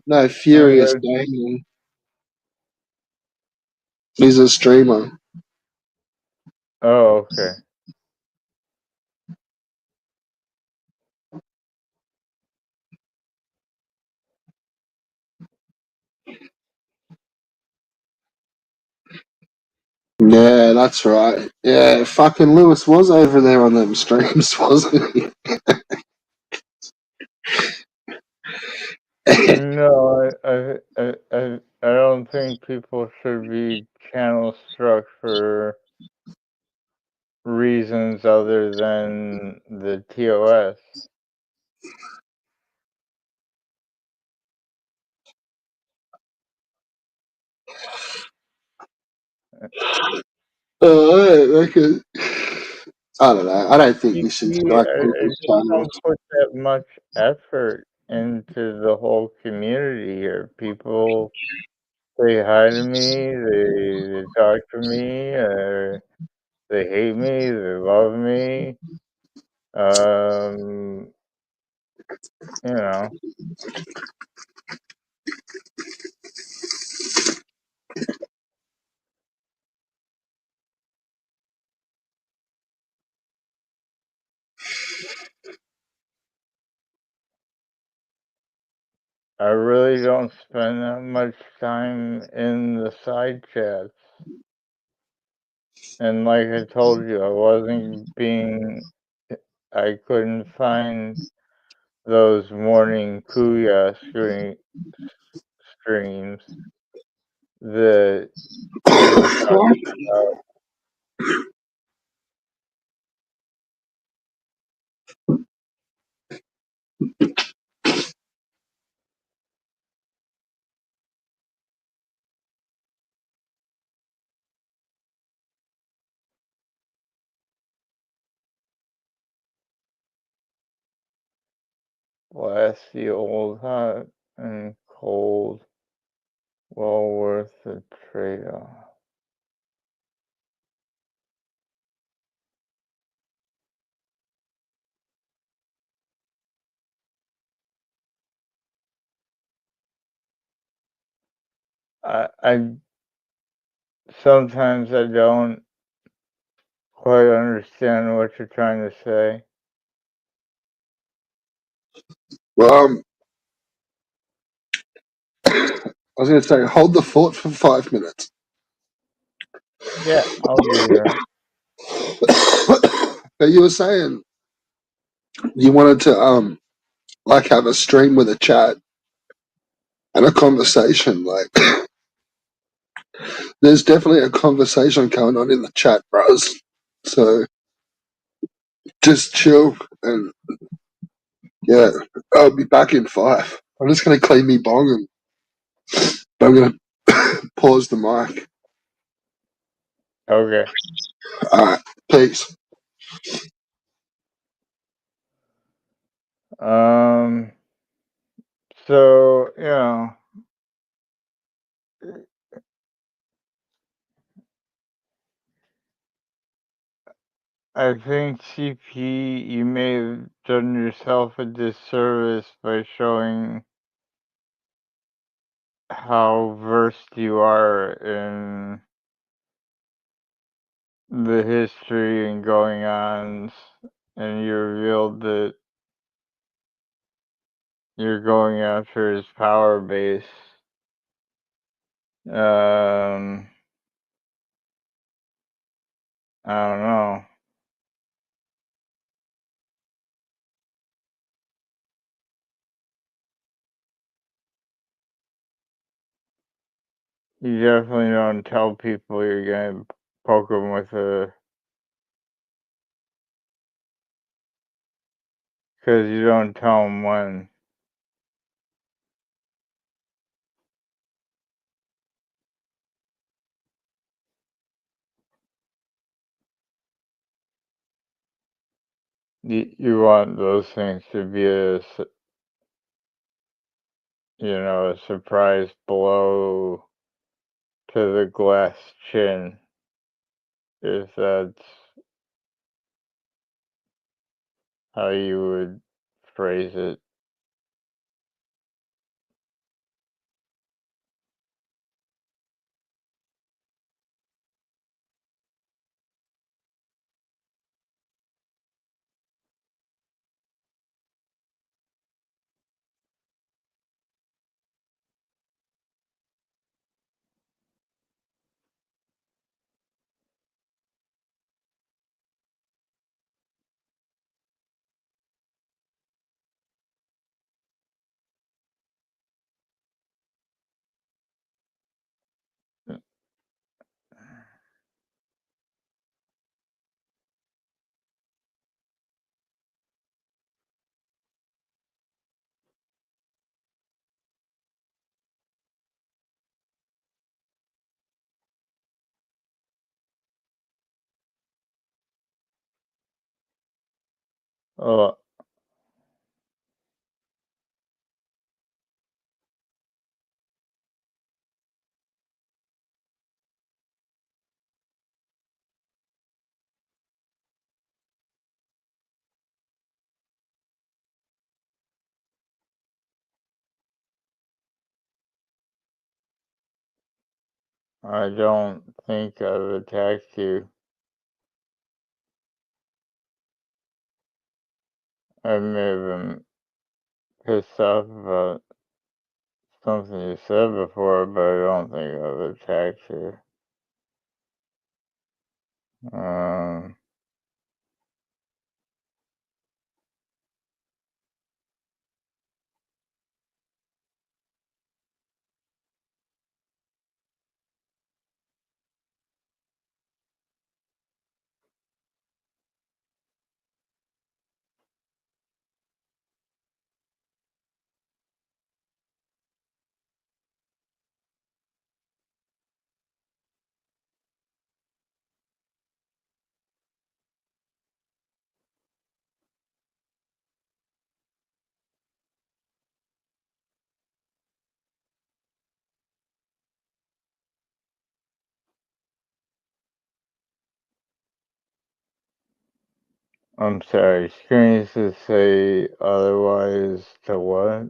No, I'm Furious good. Gaming. He's a streamer. Oh, okay. Yeah, that's right. Yeah, fucking Lewis was over there on them streams, wasn't he? No, I don't think people should be channel struck for reasons other than the TOS. Like I don't know. I don't think You you should see, strike I people's just channels. don't put that much effort into the whole community here. People say hi to me, they talk to me, they hate me, they love me. Um, you know, I really don't spend that much time in the side chats. And like I told you, I couldn't find those morning Kuya streams that you were talking about. Blast the old hot and cold, well worth the trade-off. I sometimes I don't quite understand what you're trying to say. Well, I was going to say, hold the fort for 5 minutes. Yeah, I'll be here. But you were saying you wanted to like have a stream with a chat and a conversation. Like, there's definitely a conversation going on in the chat, bros. So just chill and yeah, I'll be back in 5. I'm just going to clean me bong and I'm going to pause the mic. Okay. All right, peace. So, I think CP, you may have done yourself a disservice by showing how versed you are in the history and going ons, and you revealed that you're going after his power base. I don't know. You definitely don't tell people you're gonna poke them with a, because you don't tell them when. You want those things to be a surprise blow to the glass chin, if that's how you would phrase it. Oh, I don't think I've attacked you. I may have been pissed off about something you said before, but I don't think I've attacked you. Um, I'm sorry, screens to say otherwise to what?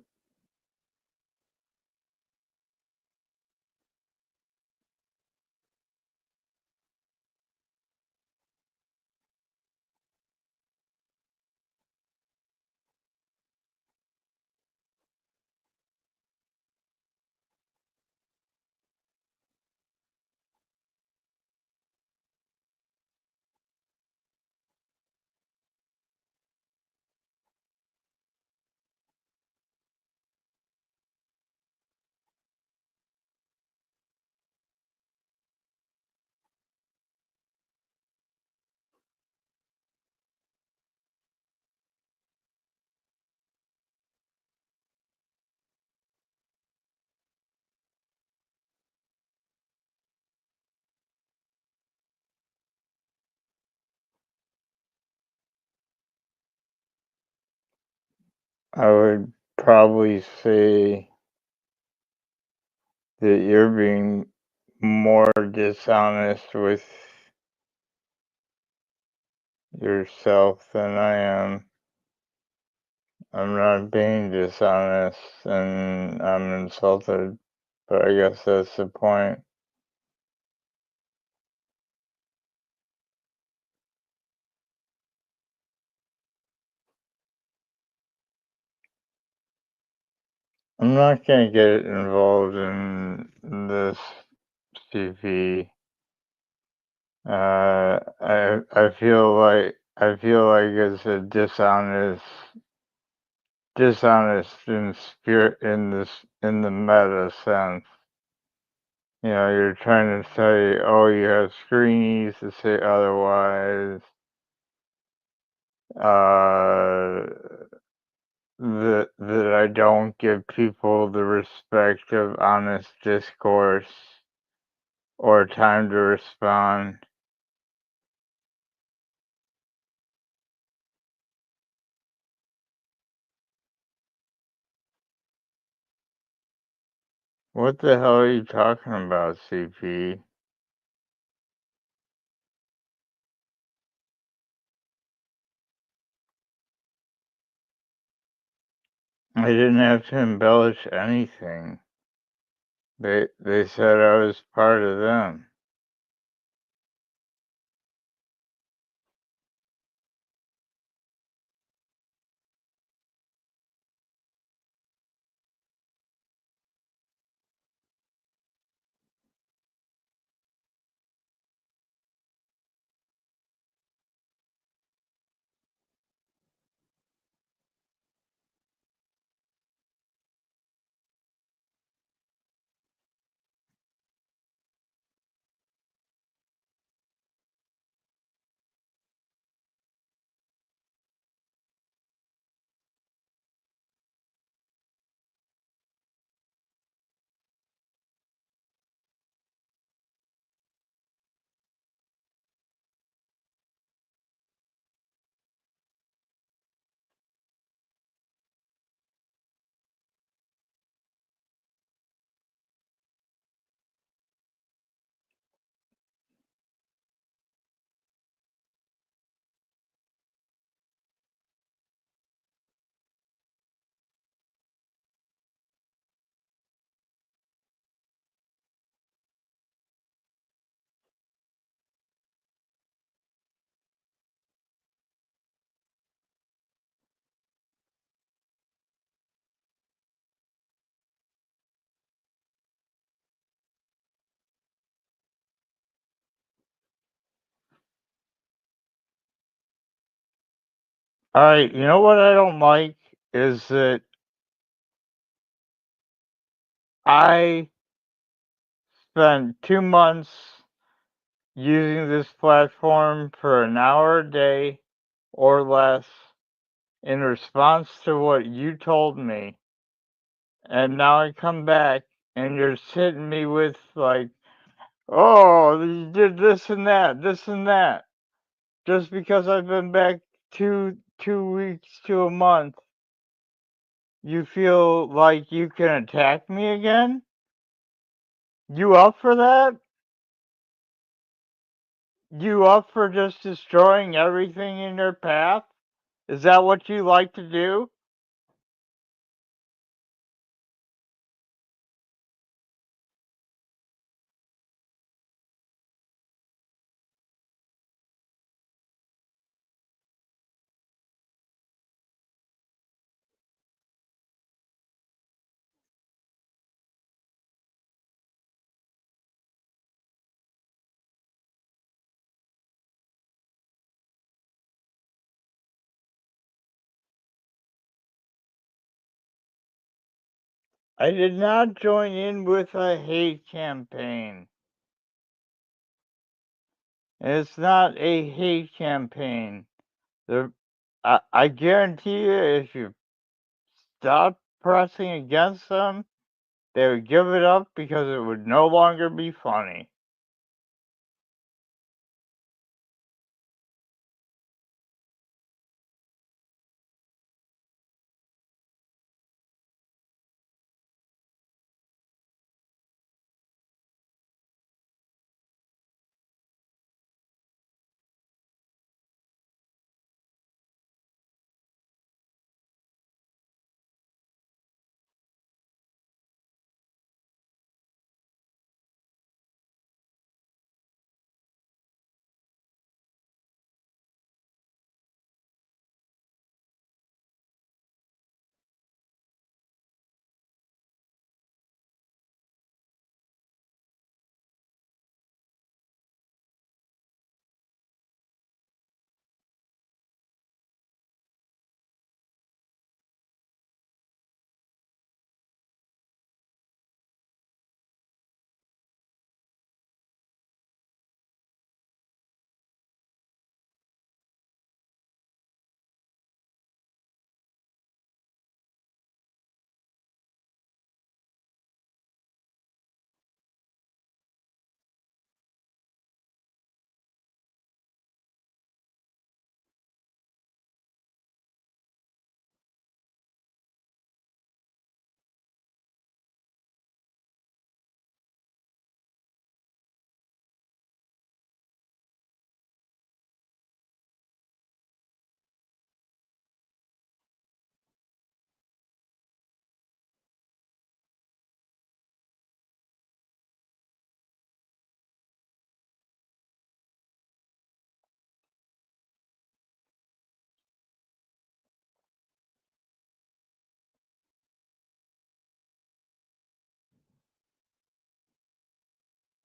I would probably say that you're being more dishonest with yourself than I am. I'm not being dishonest and I'm insulted, but I guess that's the point. I'm not gonna get involved in this CP. I feel like it's a dishonest in spirit in the meta sense. You know, you're trying to say, oh, you have screenies to say otherwise. Uh, that I don't give people the respect of honest discourse or time to respond. What the hell are you talking about, CP? I didn't have to embellish anything. They said I was part of them. Alright, you know what I don't like is that I spent 2 months using this platform for an hour a day or less in response to what you told me, and now I come back and you're sitting me with like, "Oh, you did this and that," just because I've been back 2 weeks to a month. You feel like you can attack me again? You up for that? You up for just destroying everything in your path? Is that what you like to do? I did not join in with a hate campaign. It's not a hate campaign. The, I guarantee you, if you stop pressing against them, they would give it up because it would no longer be funny.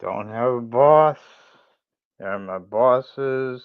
Don't have a boss. They're my bosses.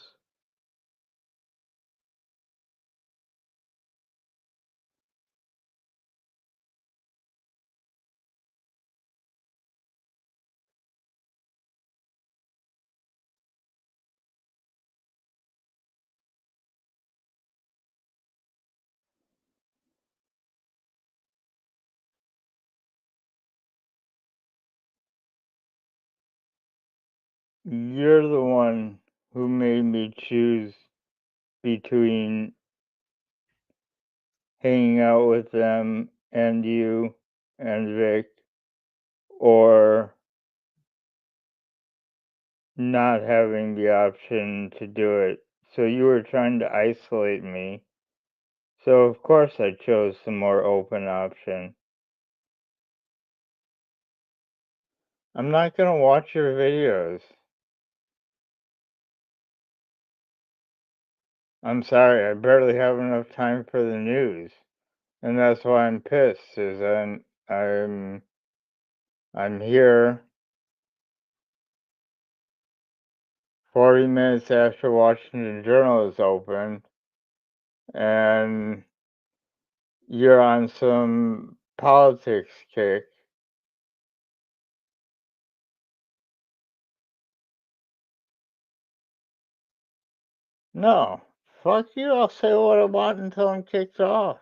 You're the one who made me choose between hanging out with them and you and Vic, or not having the option to do it. So you were trying to isolate me. So of course I chose the more open option. I'm not gonna watch your videos. I'm sorry, I barely have enough time for the news. And that's why I'm pissed, is I'm I'm here 40 minutes after Washington Journal is open, and you're on some politics kick. No, fuck you. I'll say what I want until I'm kicked off.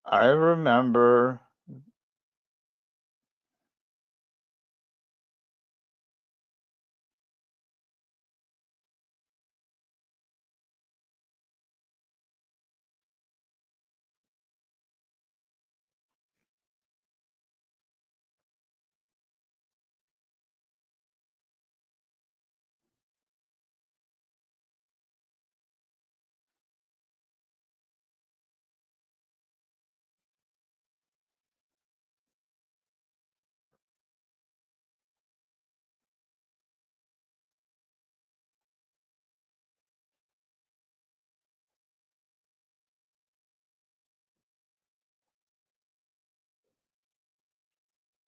I remember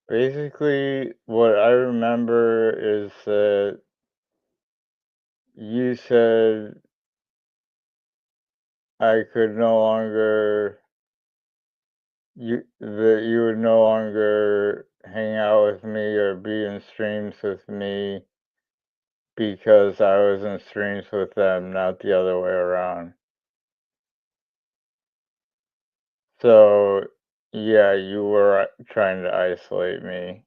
basically what I remember is that you said I could no longer that you would no longer hang out with me or be in streams with me because I was in streams with them, not the other way around. So, yeah, you were trying to isolate me.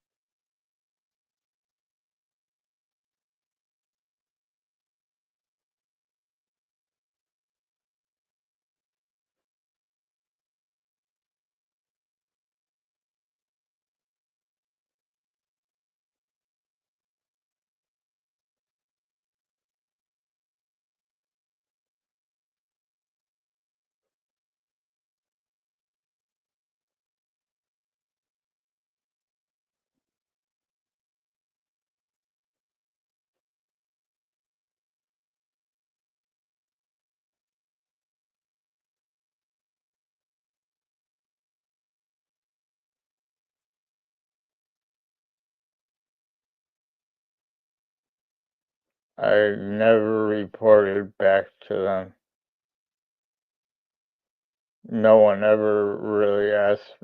I never reported back to them. No one ever really asked.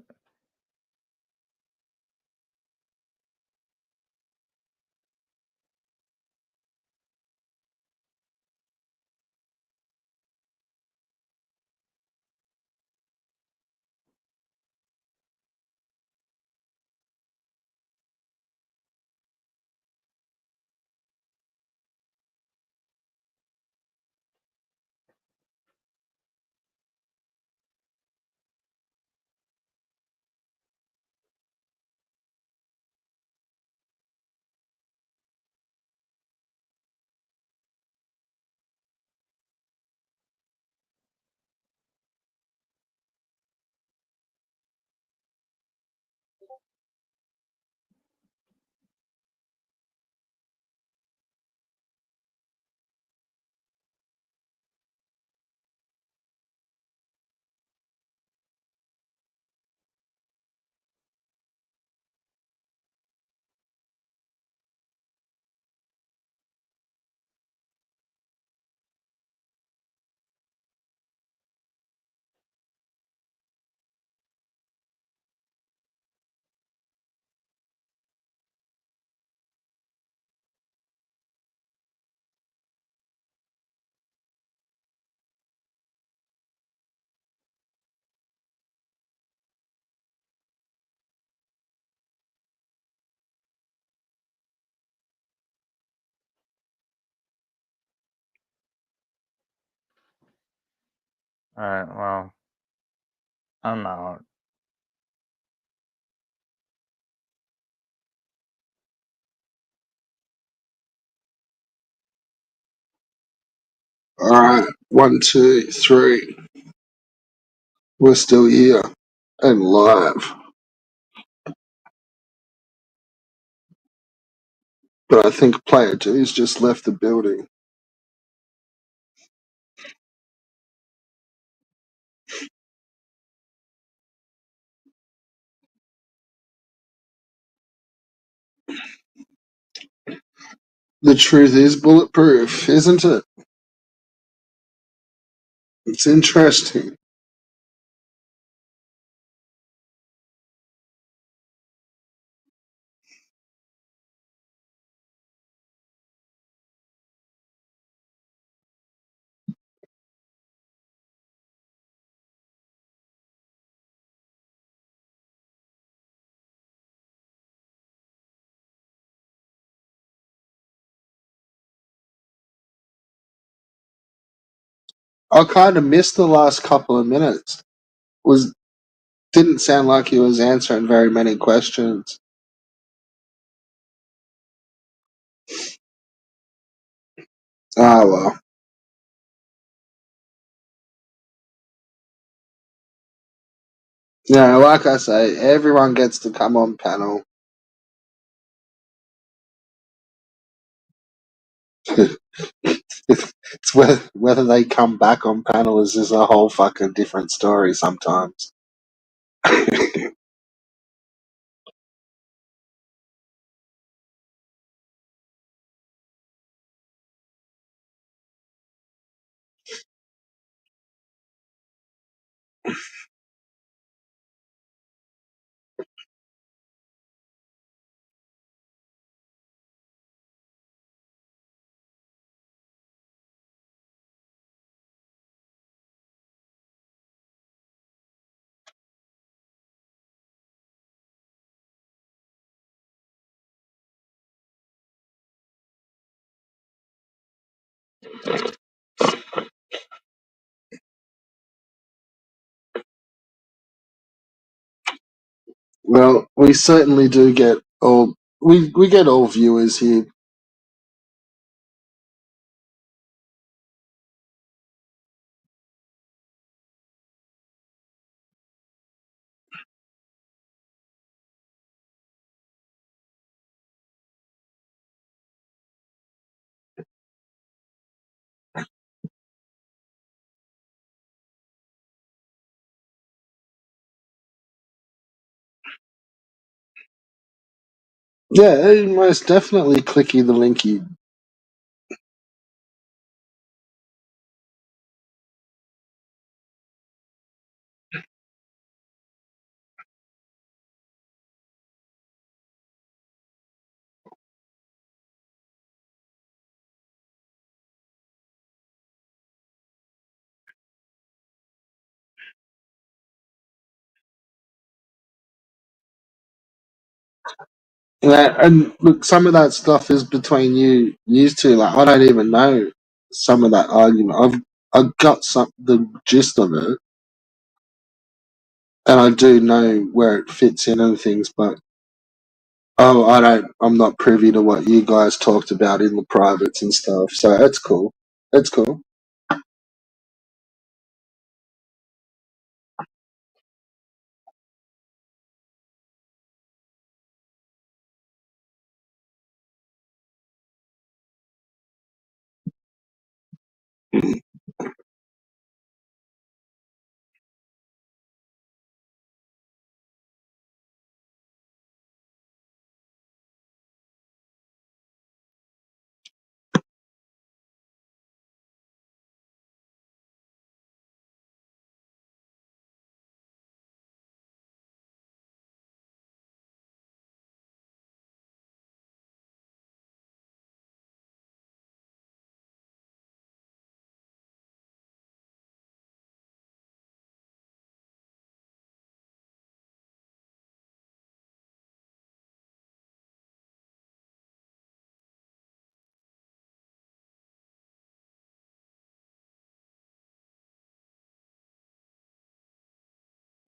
Alright, well, I'm out. Alright, one, two, three. We're still here and live. But I think player two's just left the building. The truth is bulletproof, isn't it? It's interesting. I kind of missed the last couple of minutes. Was Didn't sound like he was answering very many questions. Ah, well. Yeah, like I say, everyone gets to come on panel. It's whether they come back on panel is a whole fucking different story sometimes. Well, we certainly do get all we get all viewers here. Yeah, most definitely clicky the linky. Yeah, and look, some of that stuff is between you two. Like, I don't even know some of that argument. I've got the gist of it, and I do know where it fits in and things. But I'm not privy to what you guys talked about in the privates and stuff. So that's cool. That's cool.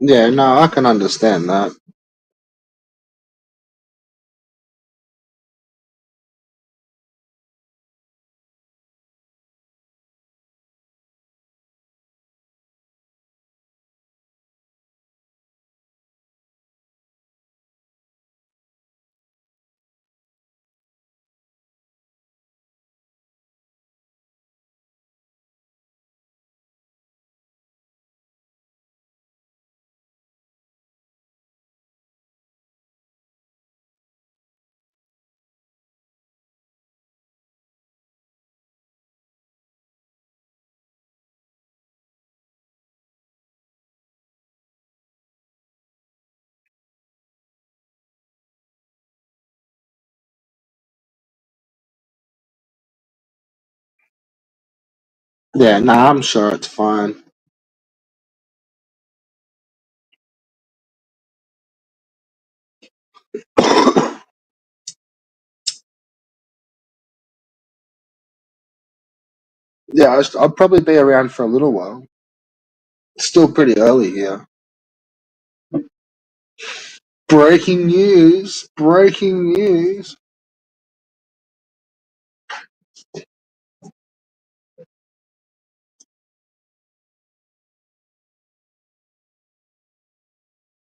Yeah, no, I can understand that. Yeah, nah, I'm sure it's fine. Yeah, I'll probably be around for a little while. Still pretty early here. Breaking news! Breaking news!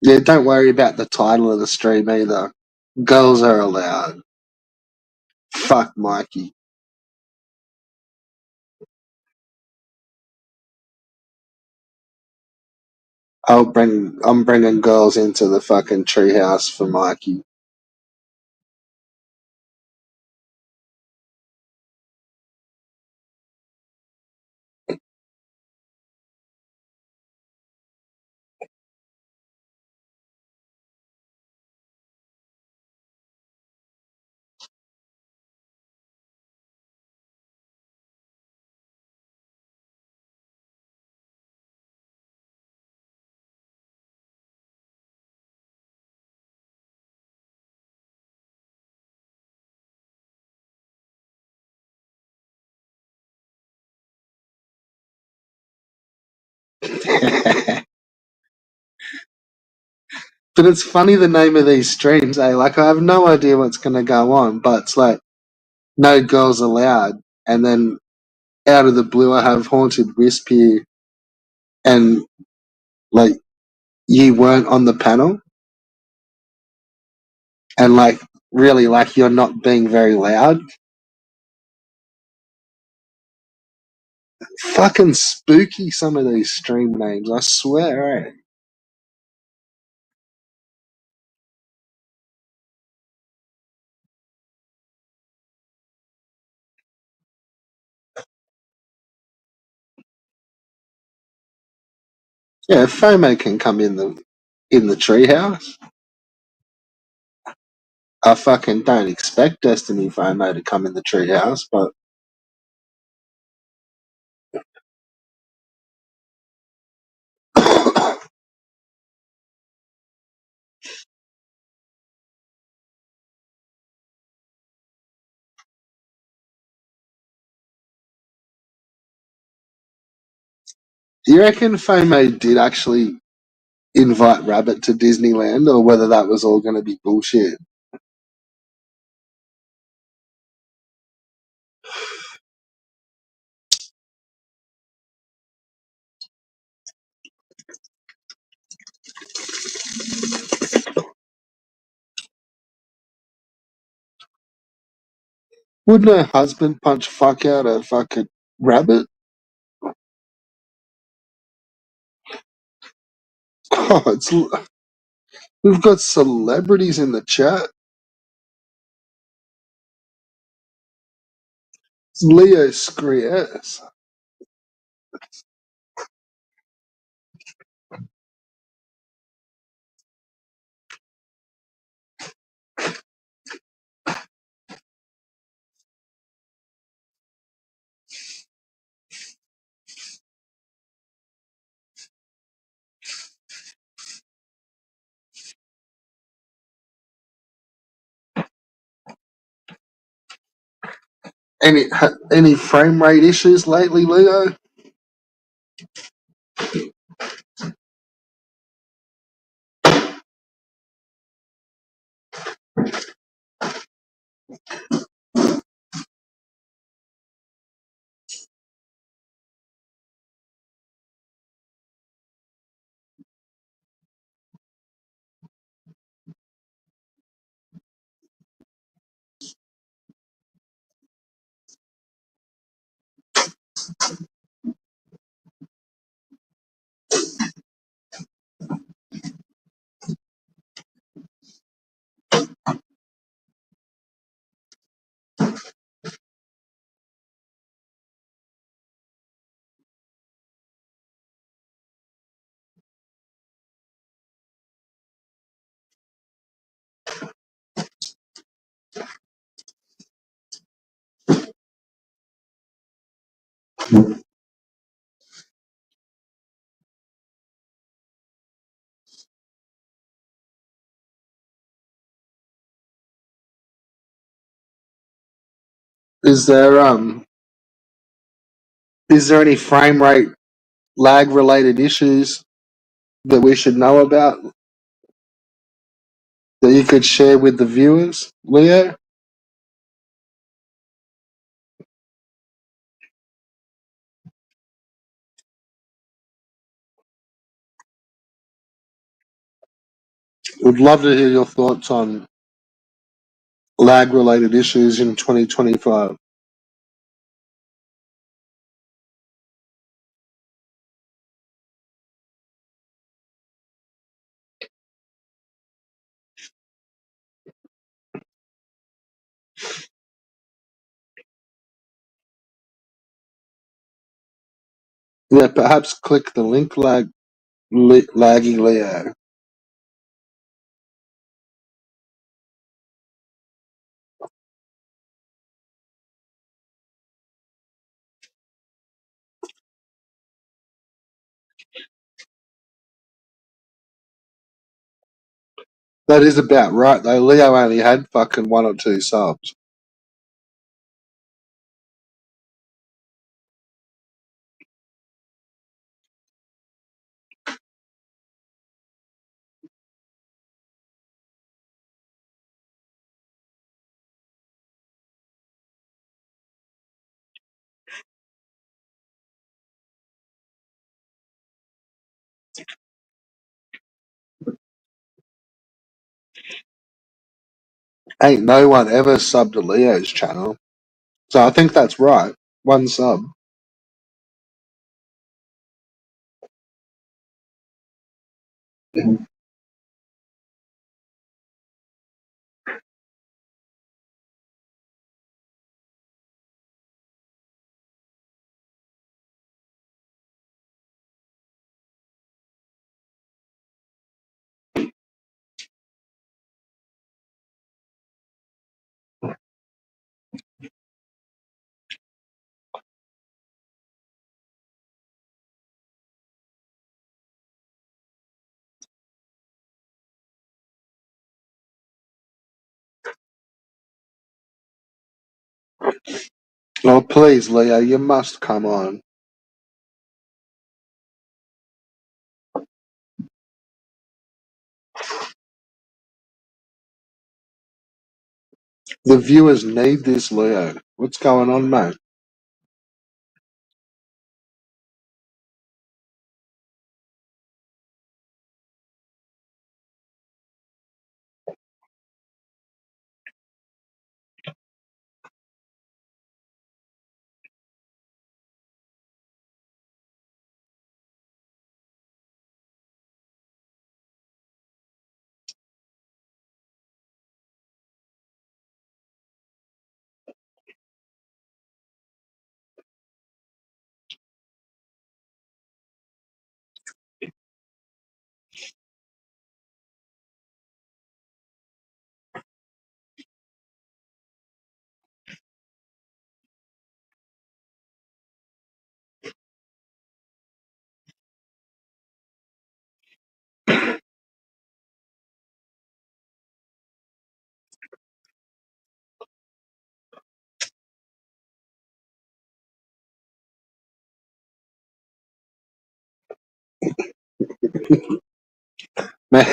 Yeah, don't worry about the title of the stream either. Girls are allowed. Fuck Mikey. I'm bringing girls into the fucking treehouse for Mikey. But it's funny the name of these streams, eh? Like I have no idea what's gonna go on, but it's like no girls allowed, and then out of the blue I have Haunted Wisp here, and like you weren't on the panel, and like really like you're not being very loud. Fucking spooky some of these stream names, I swear, eh? Yeah, FOMO can come in the treehouse. I fucking don't expect Destiny FOMO to come in the treehouse, but do you reckon FOMO did actually invite Rabbit to Disneyland, or whether that was all going to be bullshit? Wouldn't her husband punch fuck out a fucking rabbit? Oh, we've got celebrities in the chat. It's Leo Scries. Any frame rate issues lately, Leo? Is there is there any frame rate lag related issues that we should know about that you could share with the viewers, Leo? Would love to hear your thoughts on lag related issues in 2025. Yeah, perhaps click the link laggy Leo. That is about right though. Leo only had fucking 1 or 2 subs. Ain't no one ever subbed to Leo's channel. So I think that's right. 1 sub. Oh please, Leo, you must come on. The viewers need this, Leo. What's going on, mate? Maybe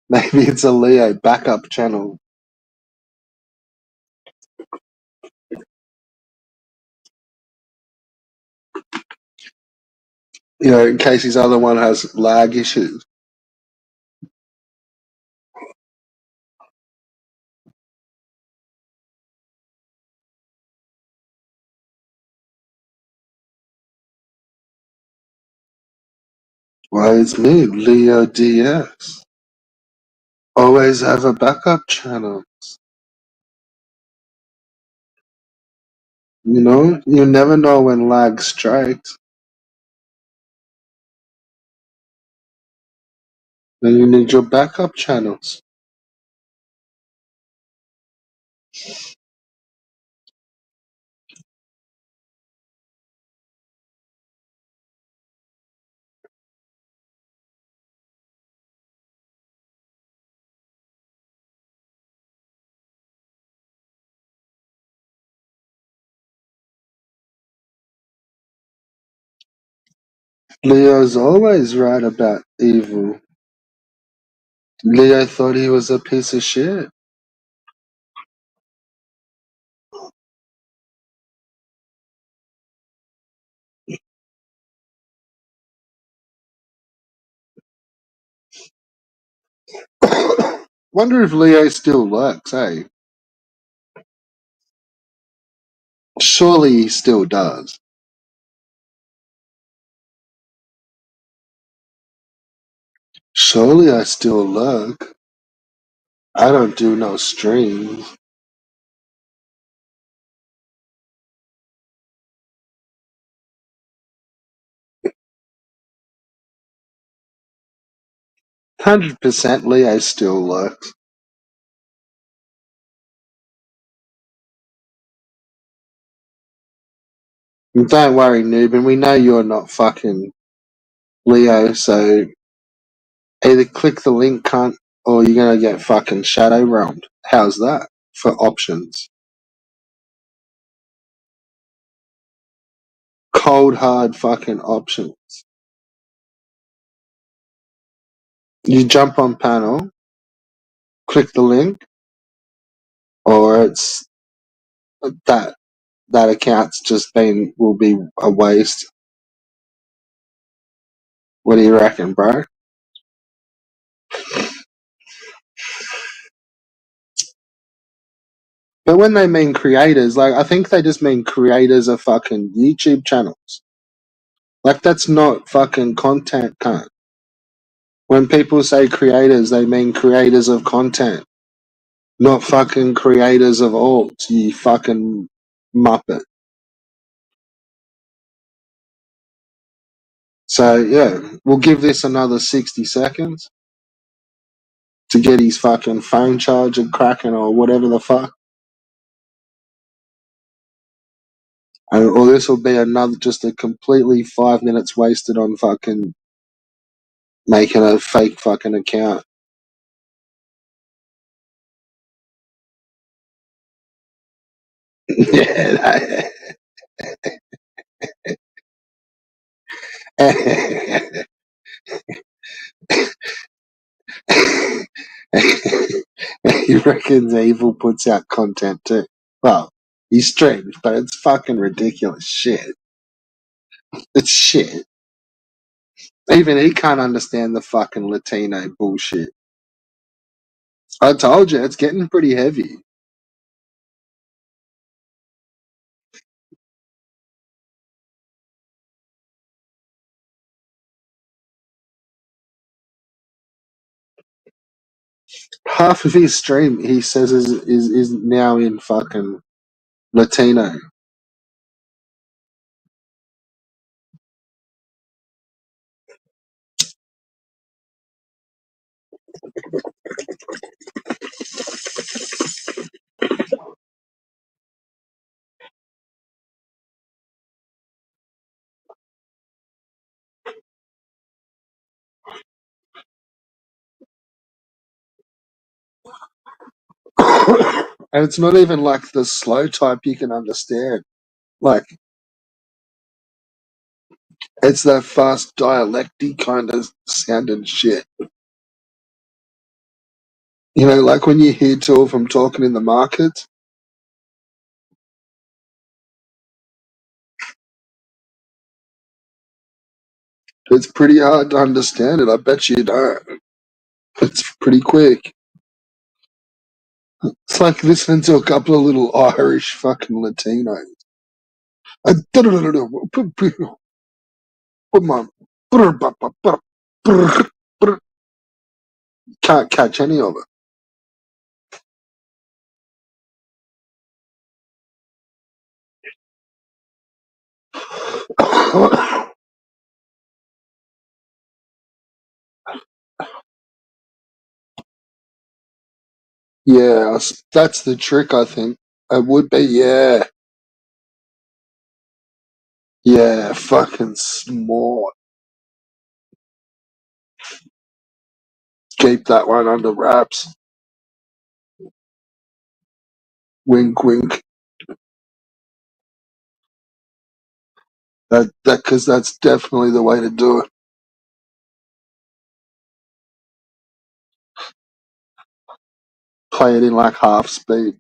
it's a Leo backup channel. You know, in case his other one has lag issues. Well, it's me, Leo DS. Always have a backup channel. You know, you never know when lag strikes. Then you need your backup channels. Leo's always right about evil. Leo thought he was a piece of shit. Wonder if Leo still lurks, eh? Surely he still does. Surely I still lurk. I don't do no streams. 100% Leo still lurks. And don't worry, noob, and we know you're not fucking Leo, so either click the link, cunt, or you're gonna get fucking shadow realmed. How's that for options? Cold hard fucking options. You jump on panel, click the link, or it's that account's just been will be a waste. What do you reckon, bro? But when they mean creators, like I think they just mean creators of fucking YouTube channels. Like that's not fucking content, cunt. When people say creators, they mean creators of content, not fucking creators of alt, you fucking muppet. So yeah, we'll give this another 60 seconds to get his fucking phone charger cracking or whatever the fuck. Or this will be another just a completely 5 minutes wasted on fucking making a fake fucking account. Yeah. He reckons Evil puts out content too. Well, he streams, but it's fucking ridiculous shit. It's shit. Even he can't understand the fucking Latino bullshit. I told you, it's getting pretty heavy. Half of his stream, he says, is now in fucking Latino. And it's not even like the slow type you can understand. Like, it's that fast dialecty kind of sounding shit. You know, like when you hear two of them talking in the market, it's pretty hard to understand it. I bet you don't. It's pretty quick. It's like listening to a couple of little Irish fucking Latinos. Can't catch any of it. Yeah, that's the trick, I think. It would be, yeah. Yeah, fucking smart. Keep that one under wraps. Wink, wink. Because that's definitely the way to do it. Play it in like half speed.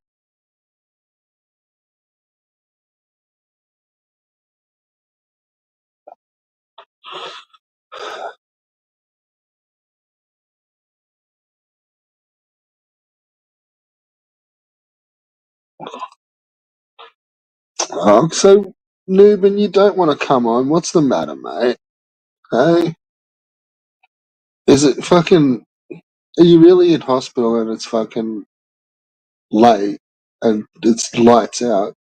So, Newbin, you don't want to come on. What's the matter, mate? Hey? Is it fucking. Are you really in hospital and it's fucking late and it's lights out?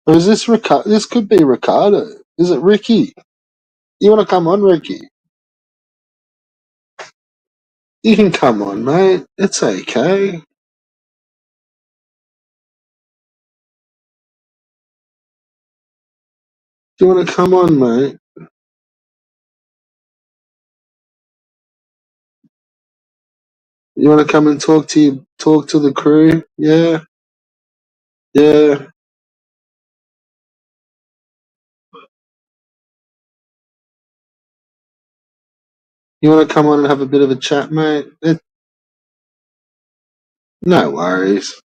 Or is this Ricardo? This could be Ricardo. Is it Ricky? You want to come on, Ricky? You can come on, mate. It's okay. Do you want to come on, mate? You want to come and talk to the crew? Yeah, yeah. You want to come on and have a bit of a chat, mate? No worries.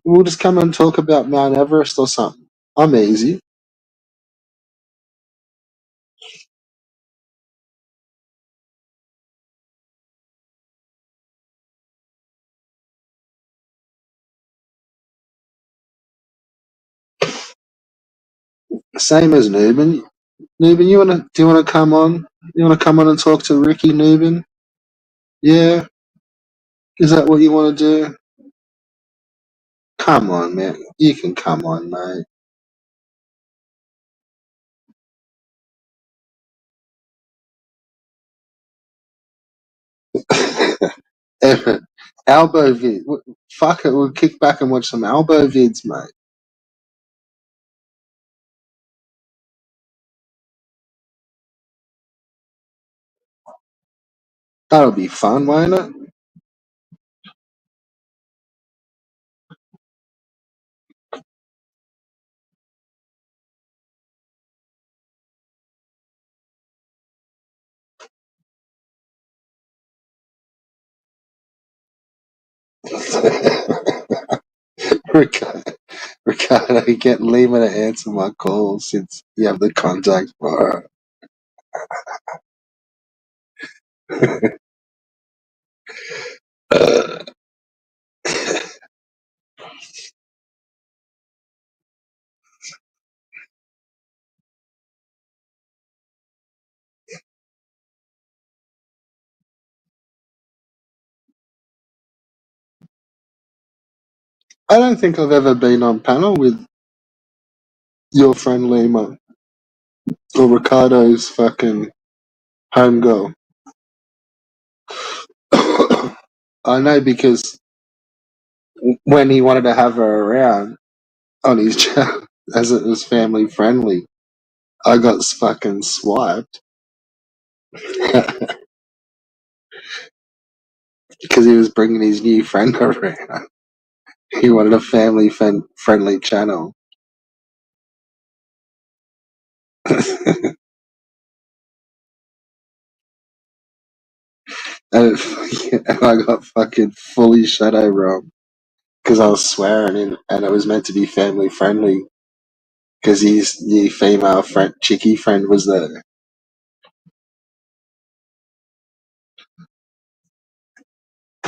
We'll just come and talk about Mount Everest or something. I'm easy. Same as Newbin. Newbin, do you wanna come on? You wanna come on and talk to Ricky, Newbin? Yeah? Is that what you wanna do? Come on, man. You can come on, mate. Elbow vid. Fuck it, we'll kick back and watch some elbow vids, mate. That'll be fun, won't it? Ricardo, get Lima to answer my call since you have the contact for her. I don't think I've ever been on panel with your friend Lima or Ricardo's fucking homegirl. I know because when he wanted to have her around on his channel, as it was family friendly, I got fucking swiped because he was bringing his new friend around. He wanted a family friendly channel. And I got fucking fully shadow robbed because I was swearing in, and it was meant to be family friendly because his new female friend, chickie friend, was there.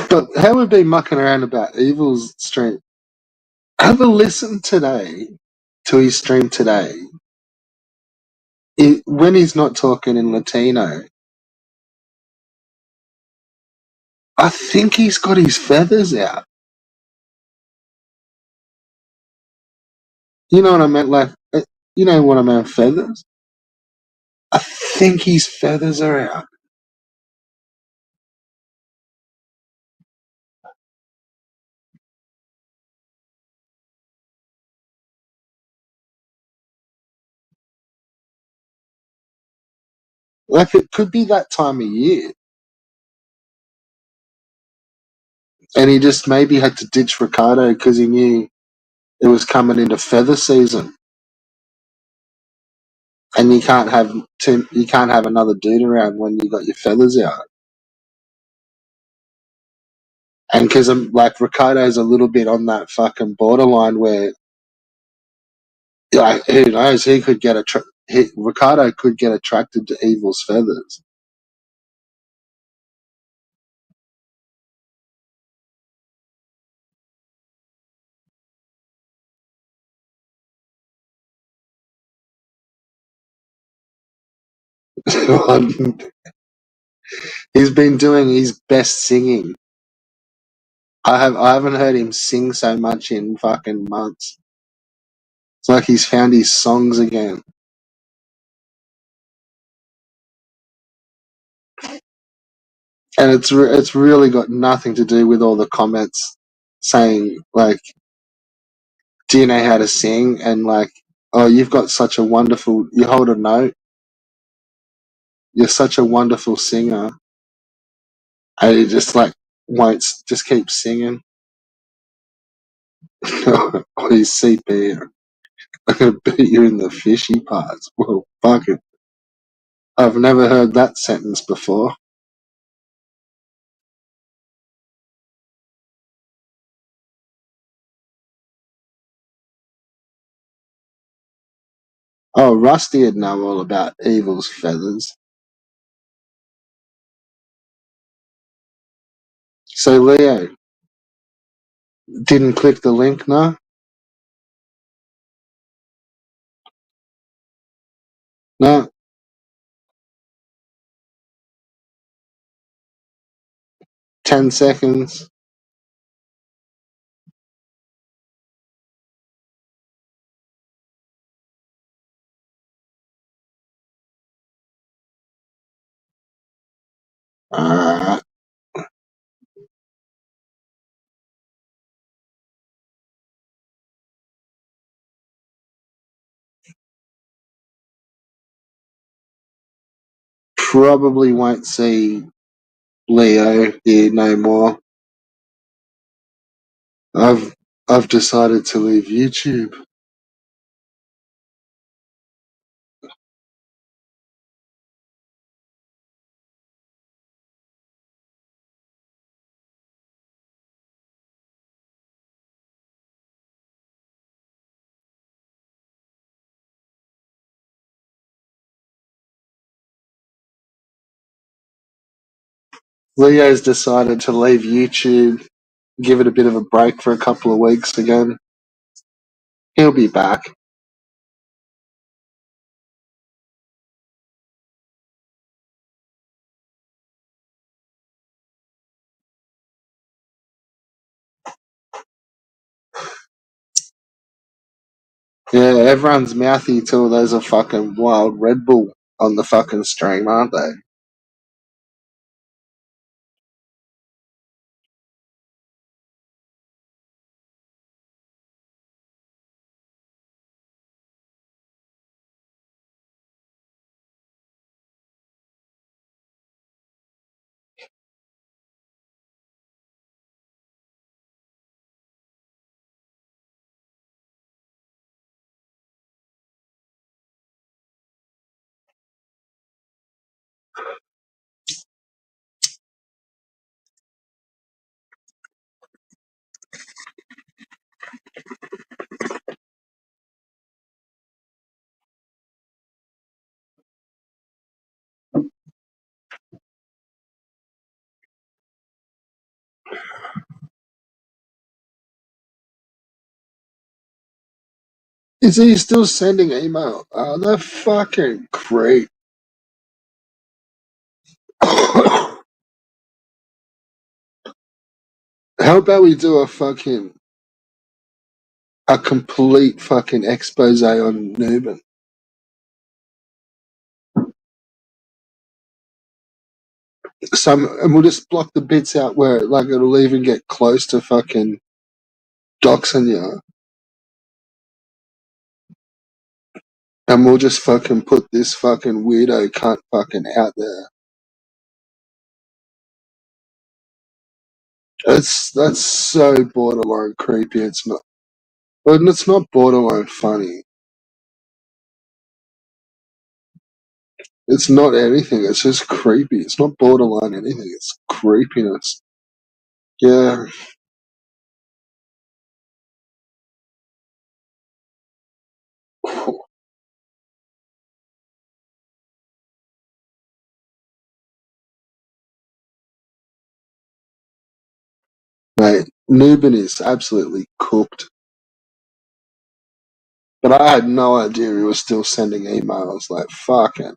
But how we've been mucking around about Evil's stream. Have a listen today to his stream today. When he's not talking in Latino, I think he's got his feathers out. You know what I meant? Like, you know what I meant? Feathers. I think his feathers are out. Like, it could be that time of year. And he just maybe had to ditch Ricardo because he knew it was coming into feather season. And you can't have another dude around when you got your feathers out. And because like Ricardo's a little bit on that fucking borderline where, like, who knows, he could get Ricardo could get attracted to Evil's feathers. He's been doing his best singing. I haven't heard him sing so much in fucking months. It's like he's found his songs again. And it's really got nothing to do with all the comments saying, like, do you know how to sing? And like, oh, you've got such a wonderful, you hold a note, you're such a wonderful singer. And he just like won't, just keep singing. Oh, he's CP. I'm going to beat you in the fishy parts. Well, fuck it. I've never heard that sentence before. Oh, Rusty would know all about Evil's feathers. So Leo didn't click the link, no? No. 10 seconds. Uh, Probably won't see Leo here no more. I've decided to leave YouTube. Leo's decided to leave YouTube, give it a bit of a break for a couple of weeks again. He'll be back. Yeah, everyone's mouthy till there's a fucking wild Red Bull on the fucking stream, aren't they? Is he still sending email? Oh, the fucking creep. How about we do a complete fucking expose on Newman? And we'll just block the bits out where like it'll even get close to fucking doxing you. And we'll just fucking put this fucking weirdo cunt fucking out there. That's so borderline creepy. It's not, but it's not borderline funny. It's not anything. It's just creepy. It's not borderline anything. It's creepiness. Yeah, mate. Newbin is absolutely cooked. But I had no idea he was still sending emails. Like fucking.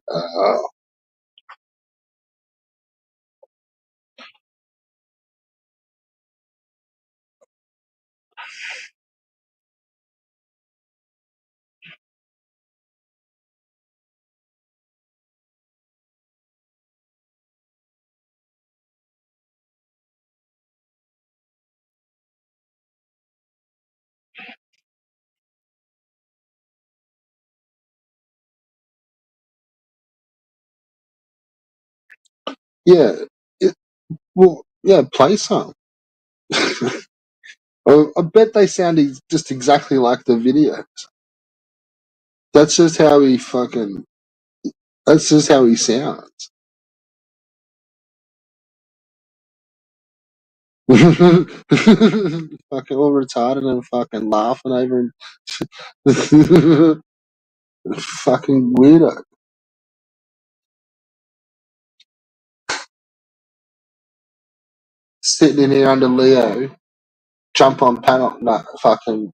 Yeah. It, well, yeah. Play some. I bet they sound just exactly like the video. That's just how he fucking. That's just how he sounds. Fucking all retarded and fucking laughing over him. Fucking weirdo. Sitting in here under Leo, jump on panel. No, fucking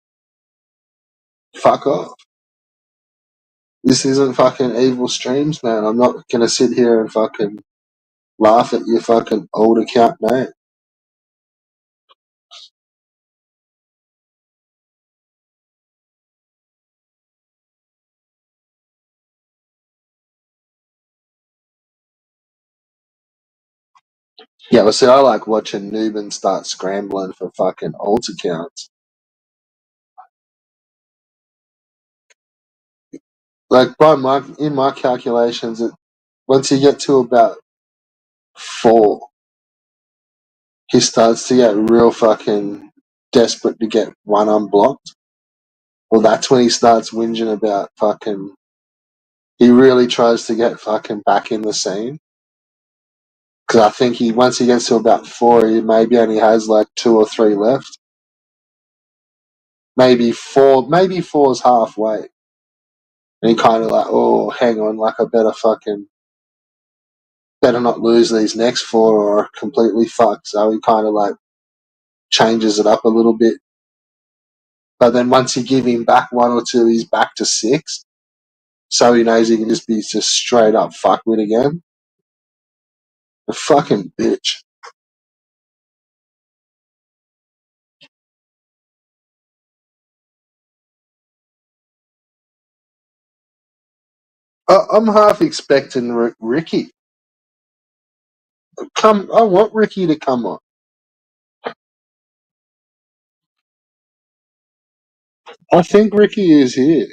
fuck off. This isn't fucking evil streams, man. I'm not gonna sit here and fucking laugh at your fucking old account name. Yeah, well, see, I like watching Newman start scrambling for fucking alt accounts. Like in my calculations, once you get to about 4, he starts to get real fucking desperate to get one unblocked. Well, that's when he starts whinging about fucking. He really tries to get fucking back in the scene. Because I think once he gets to about 4, he maybe only has like 2 or 3 left. Maybe 4. Maybe 4's halfway. And he kind of like, oh, hang on, like I better not lose these next 4 or completely fucked. So he kind of like changes it up a little bit. But then once you give him back 1 or 2, he's back to 6. So he knows he can just be just straight up fuckwit again. A fucking bitch. I'm half expecting Ricky. I want Ricky to come on. I think Ricky is here.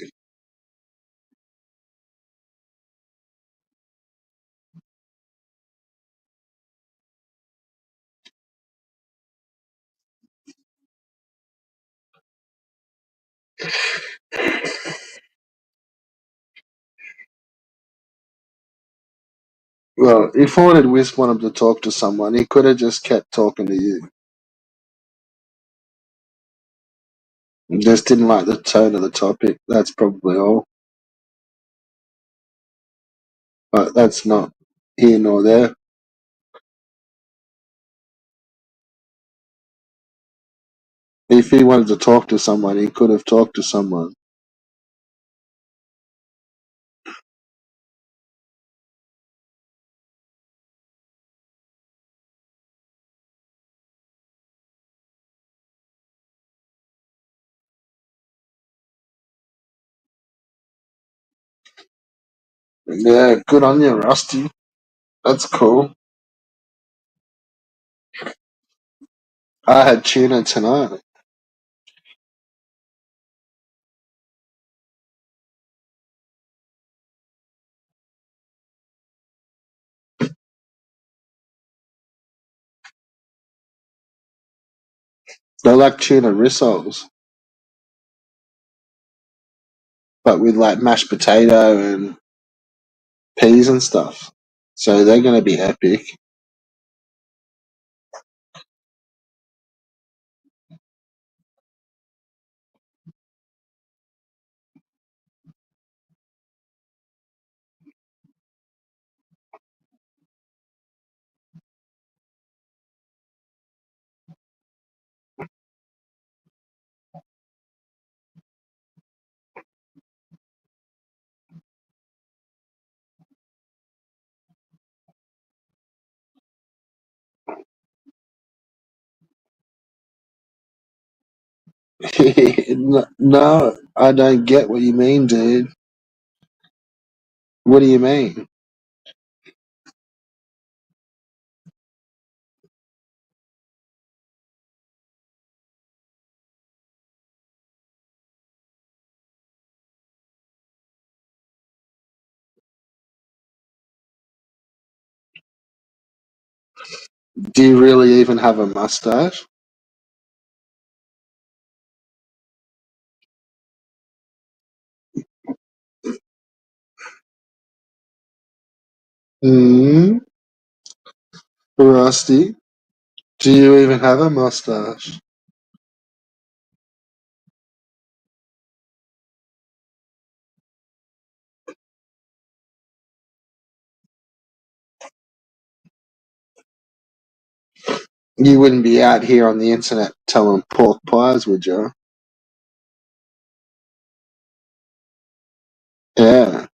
Well, if I had Wisp wanted to talk to someone, he could have just kept talking to you. He just didn't like the tone of the topic. That's probably all. But that's not here nor there. If he wanted to talk to someone, he could have talked to someone. Yeah, good on you, Rusty. That's cool. I had tuna tonight. They're like tuna rissoles, but with like mashed potato and peas and stuff. So they're going to be epic. No, I don't get what you mean, dude. What do you mean? Do you really even have a mustache? Hmm? Rusty? Do you even have a mustache? You wouldn't be out here on the internet telling pork pies, would you? Yeah.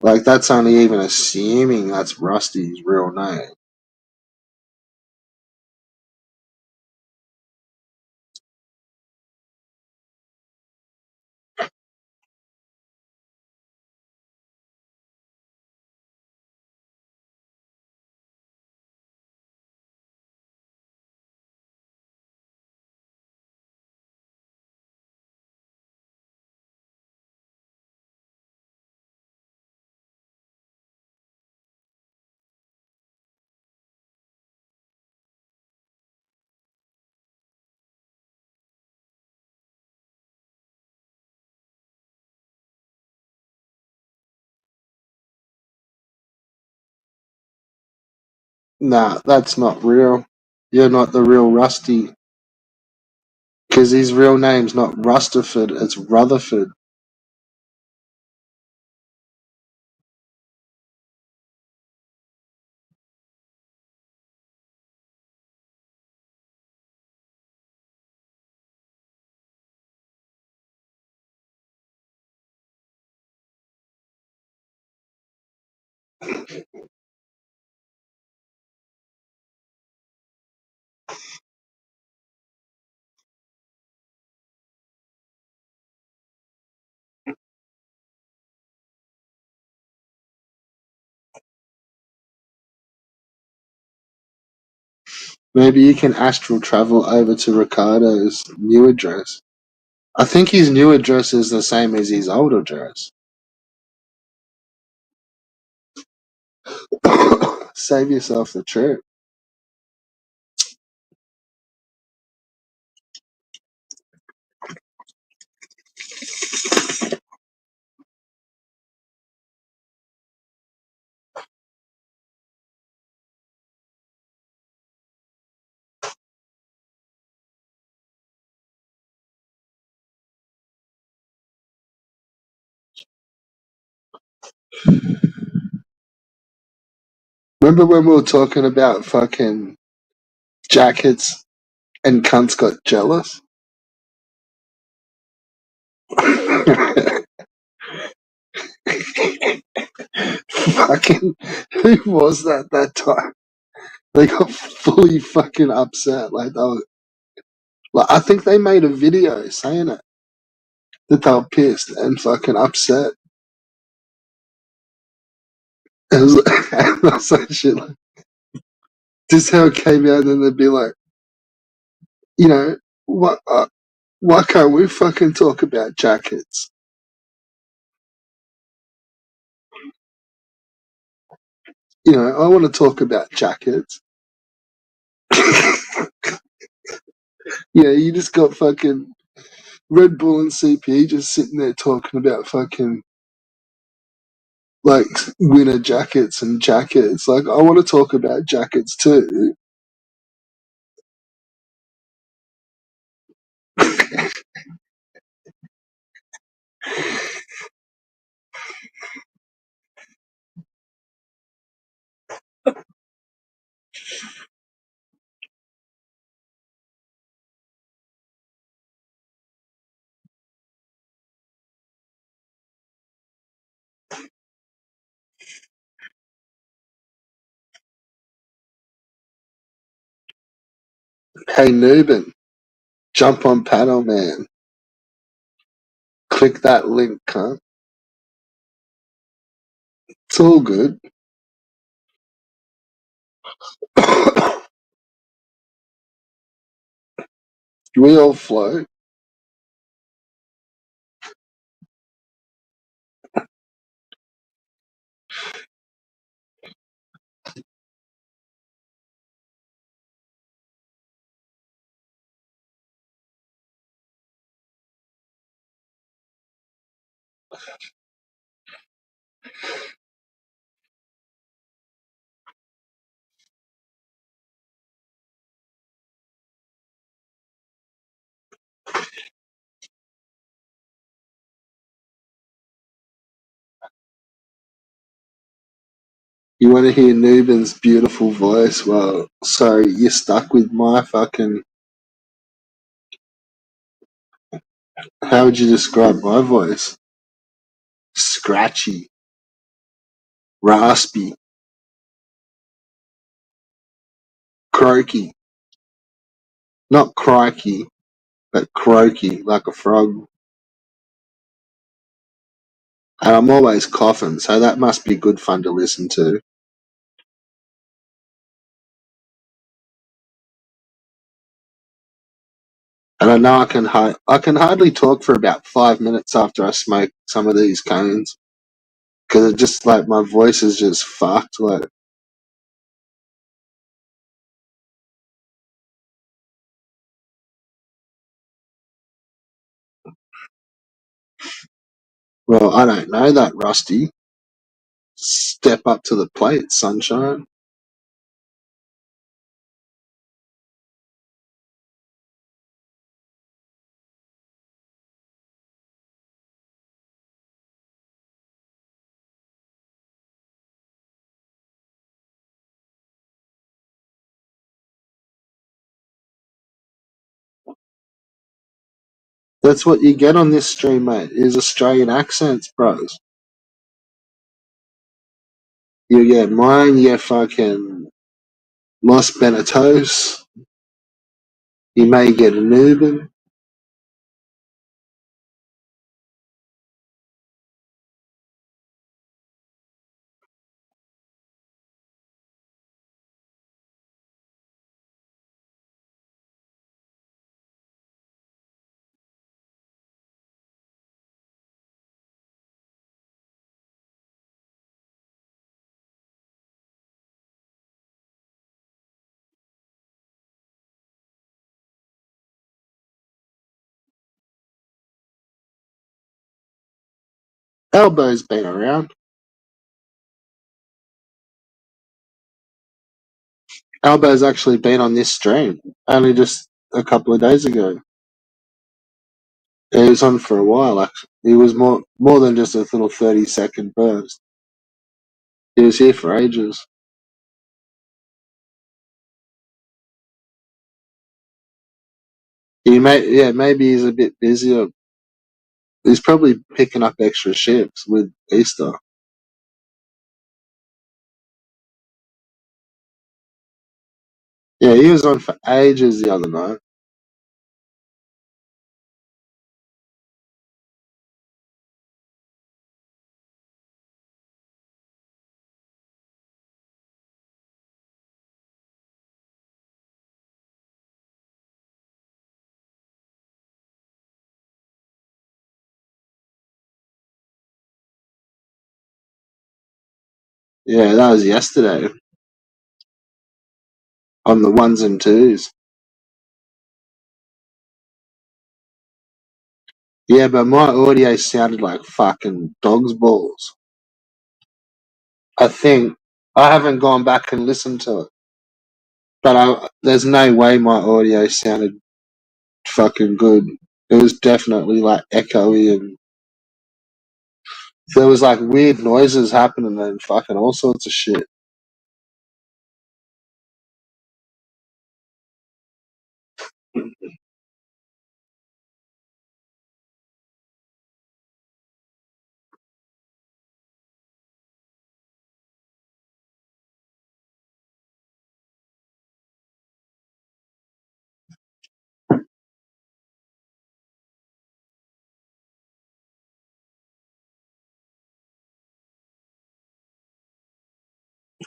Like, that's only even assuming that's Rusty's real name. Nah, that's not real. You're not the real Rusty. Because his real name's not Rustaford, it's Rutherford. Maybe you can astral travel over to Ricardo's new address. I think his new address is the same as his old address. Save yourself the trip. Remember when we were talking about fucking jackets and cunts got jealous? Fucking, who was that time? They got fully fucking upset. Like, like, I think they made a video saying it, that they were pissed and fucking upset. And it was, and I was like, shit, like, this is how it came out, and they'd be like, you know, what, why can't we fucking talk about jackets? You know, I want to talk about jackets. Yeah, you just got fucking Red Bull and CP just sitting there talking about fucking like winter jackets and jackets. Like, I want to talk about jackets too. Hey, Newbin, jump on panel, man. Click that link, cunt. It's all good. We all float. You want to hear Newbin's beautiful voice? Well, sorry, you're stuck with my fucking. How would you describe my voice? Scratchy, raspy, croaky. Not crikey, but croaky, like a frog. And I'm always coughing, so that must be good fun to listen to. And I know I can hardly talk for about 5 minutes after I smoke some of these cones because it just like my voice is just fucked. Like, well, I don't know that, Rusty. Step up to the plate, sunshine. That's what you get on this stream, mate. Is Australian accents, bros. You get mine, you get fucking Los Benetos. You may get a Nuban. Elbow's been around. Elbow's actually been on this stream only just a couple of days ago. He was on for a while, actually. He was more than just a little 30-second burst. He was here for ages. Maybe he's a bit busier. He's probably picking up extra shifts with Easter. Yeah, he was on for ages the other night. Yeah, that was yesterday. on the ones and twos. Yeah, but my audio sounded like fucking dog's balls. I think I haven't gone back and listened to it, but there's no way my audio sounded fucking good. It was definitely like echoey, and there was like weird noises happening and fucking all sorts of shit.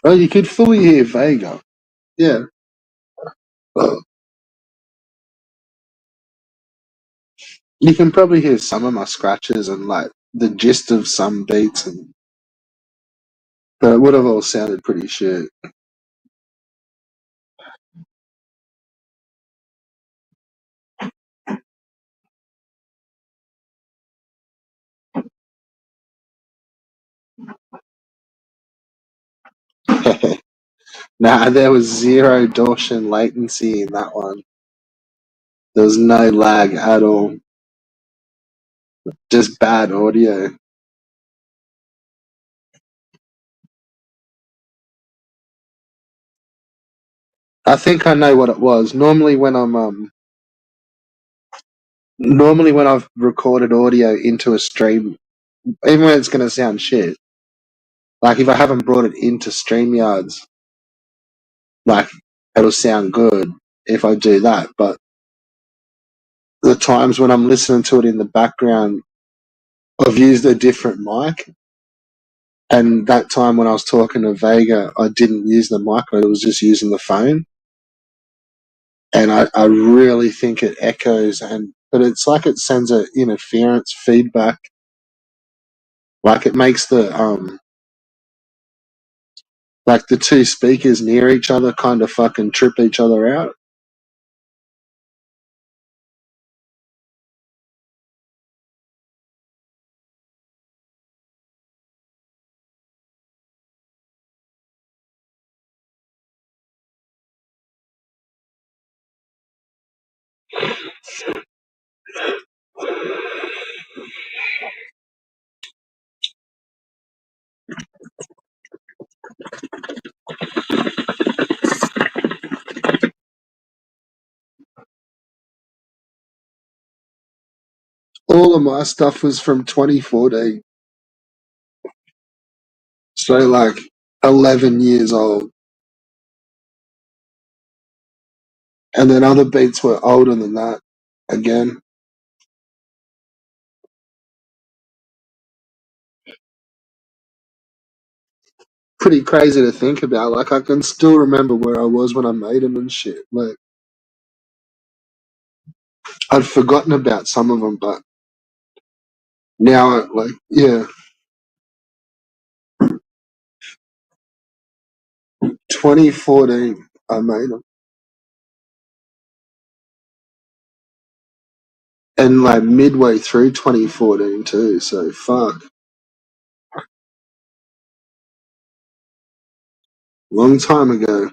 Oh, you could fully hear Vega. Yeah. You can probably hear some of my scratches and like the gist of some beats, but it would have all sounded pretty shit. Nah, there was zero Dawson latency in that one. There was no lag at all. Just bad audio. I think I know what it was. Normally when I've recorded audio into a stream, even when it's gonna sound shit, like if I haven't brought it into StreamYards, like it'll sound good if I do that. But the times when I'm listening to it in the background, I've used a different mic. And that time when I was talking to Vega, I didn't use the mic, I was just using the phone. And I really think it echoes, but it's like it sends a interference feedback. Like it makes like the two speakers near each other kind of fucking trip each other out. All of my stuff was from 2014, so like 11 years old. And then other beats were older than that again. Pretty crazy to think about. Like I can still remember where I was when I made them and shit. Like I'd forgotten about some of them, but now, like, yeah, 2014, I made them. And like midway through 2014 too, so fuck. Long time ago.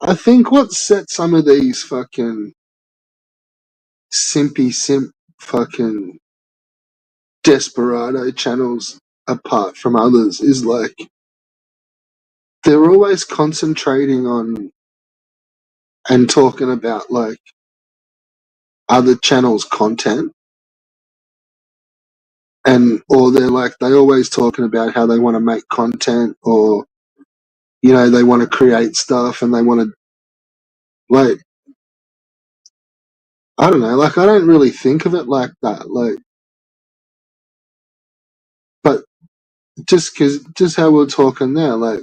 I think what set some of these fucking simpy simp fucking desperado channels apart from others is like they're always concentrating on and talking about like other channels' content, and or they always talking about how they want to make content, or they want to create stuff and they want to like I don't know. Like I don't really think of it like that. Like, but just how we're talking there, like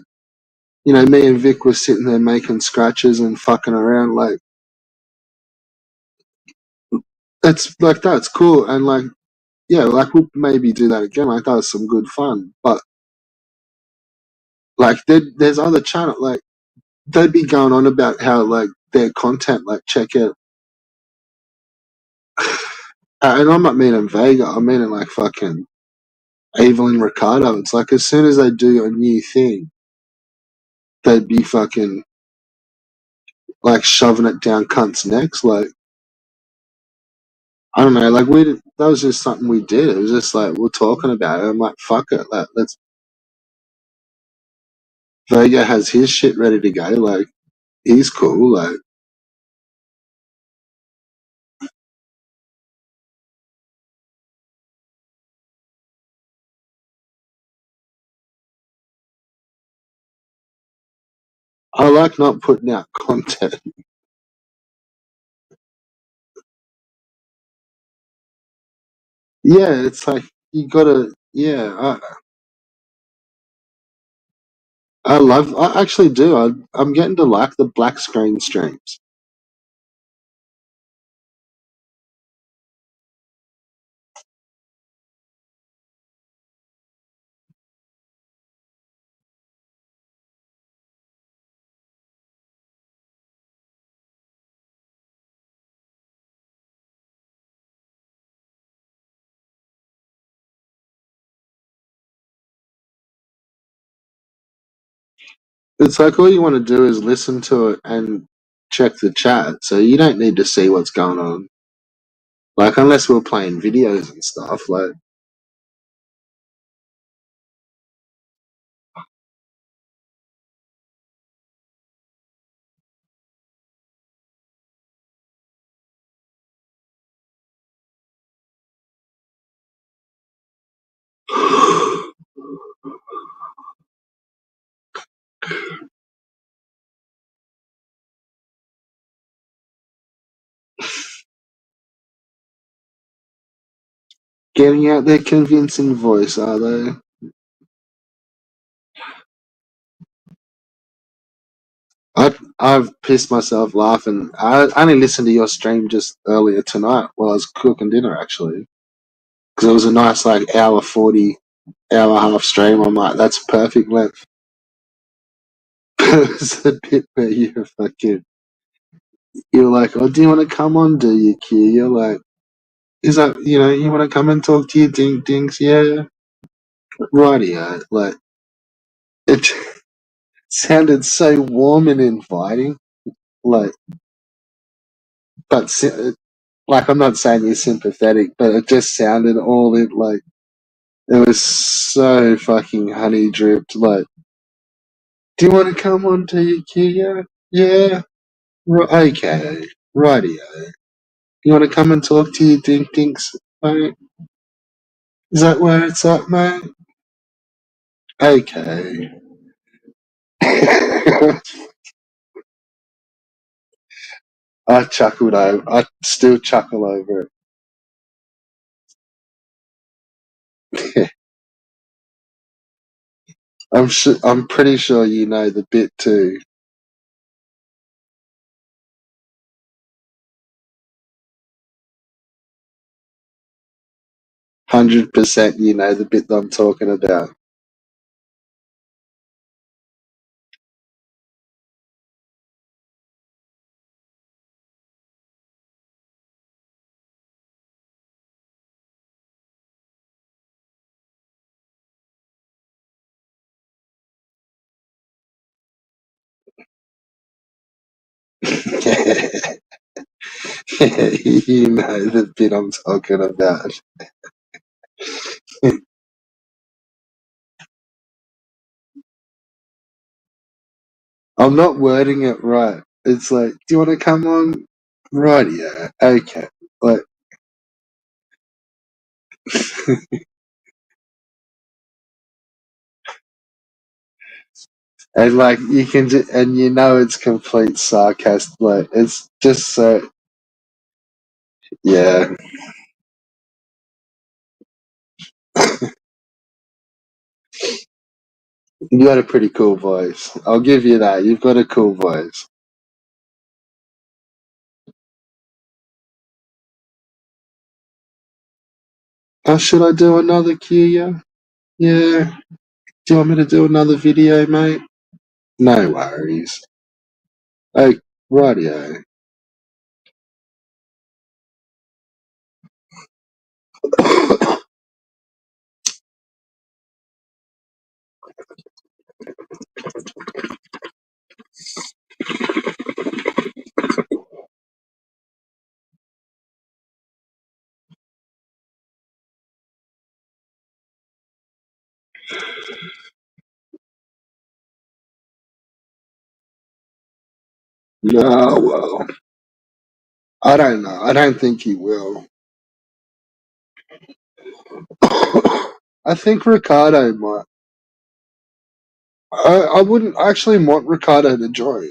me and Vic were sitting there making scratches and fucking around. Like that's like that's cool, and like yeah, like we'll maybe do that again. Like that was some good fun. But like there's other channel like they'd be going on about how like their content like check it. And I'm not meaning Vega. I'm meaning like fucking Evelyn Ricardo. It's like as soon as they do a new thing, they'd be fucking like shoving it down cunts' necks. Like I don't know. Like that was just something we did. It was just like we're talking about it. I'm like fuck it. Like let's Vega has his shit ready to go. Like he's cool. Like I like not putting out content. Yeah, it's like you gotta. Yeah, I actually do. I'm getting to like the black screen streams. It's like all you want to do is listen to it and check the chat, so you don't need to see what's going on. Like unless we're playing videos and stuff. Like getting out their convincing voice, are they? I've pissed myself laughing. I only listened to your stream just earlier tonight while I was cooking dinner, actually, because it was a nice like hour 40, hour half stream. I'm like, that's perfect length. It was the bit where you're like, oh, do you want to come on? Do you, Q? You're like, is that you want to come and talk to your dings? Yeah, rightio. Like it sounded so warm and inviting. Like, but like I'm not saying you're sympathetic, but it just sounded all it like it was so fucking honey dripped. Like, do you want to come on to your Kia? Yeah, okay, rightio. You want to come and talk to your dinks, mate? Is that where it's at, mate? Okay. I chuckled over. I still chuckle over it. I'm pretty sure you know the bit too. 100% you know the bit that I'm talking about. You know the bit I'm talking about. I'm not wording it right. It's like, do you want to come on? Right, yeah, okay. Like, and like you can, and it's complete sarcasm. Like, it's just so Yeah, you got a pretty cool voice. I'll give you that. You've got a cool voice. Should I do another cue? Yeah. Yeah. Do you want me to do another video, mate? No worries. Oh, rightio. No, well, I don't know. I don't think he will. I think Ricardo might. I wouldn't actually want Ricardo to join.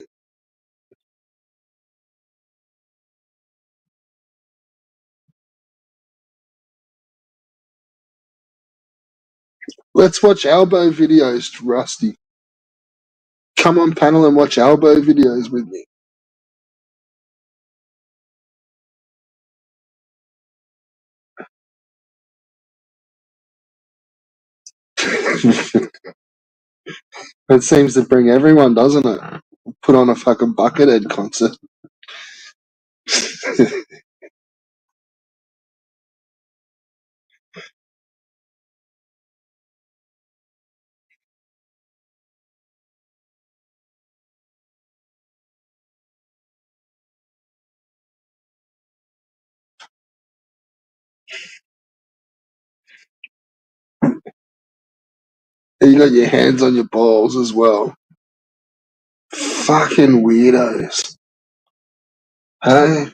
Let's watch elbow videos, Rusty. Come on panel and watch elbow videos with me. It seems to bring everyone, doesn't it? Put on a fucking Buckethead concert. And you got your hands on your balls as well. Fucking weirdos. Hey?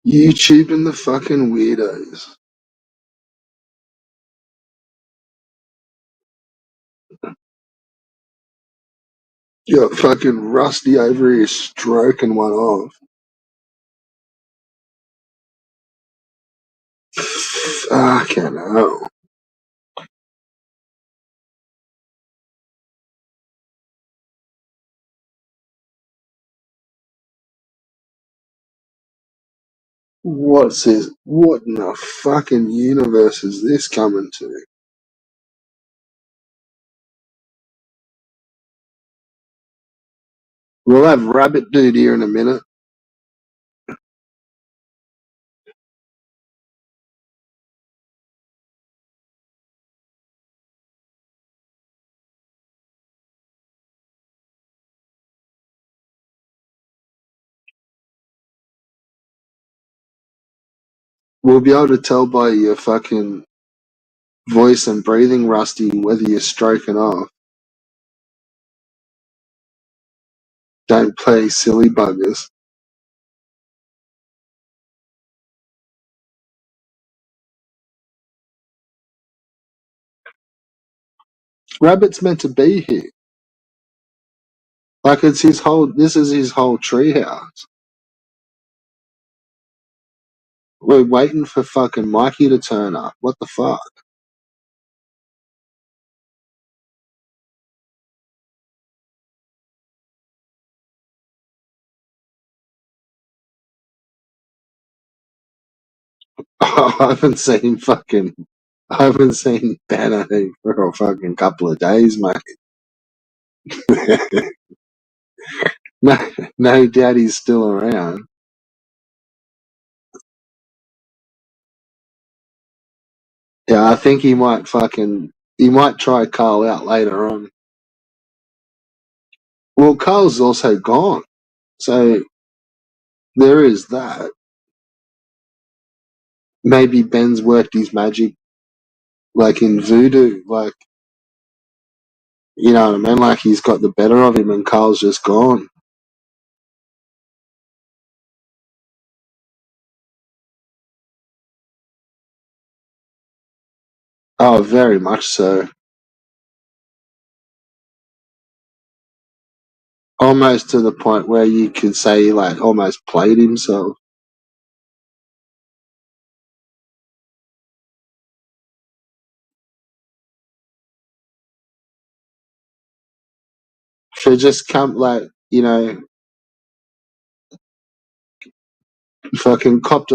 YouTube and the fucking weirdos. You got fucking Rusty over here stroking one off. Fucking hell. What's this? What in the fucking universe is this coming to? We'll have Rabbit Dude here in a minute. We'll be able to tell by your fucking voice and breathing, Rusty, whether you're stroking off. Don't play silly buggers. Rabbit's meant to be here. Like it's his whole. This is his whole treehouse. We're waiting for fucking Mikey to turn up. What the fuck? I haven't seen fucking. I haven't seen Banner for a fucking couple of days, mate. no, no doubt he's still around. Yeah, I think he might fucking. He might try Carl out later on. Well, Carl's also gone, so there is that. Maybe Ben's worked his magic, like in voodoo, like you know what I mean. Like he's got the better of him, and Carl's just gone. Oh, very much so. almost to the point where you could say he like almost played himself. For just come like, fucking copped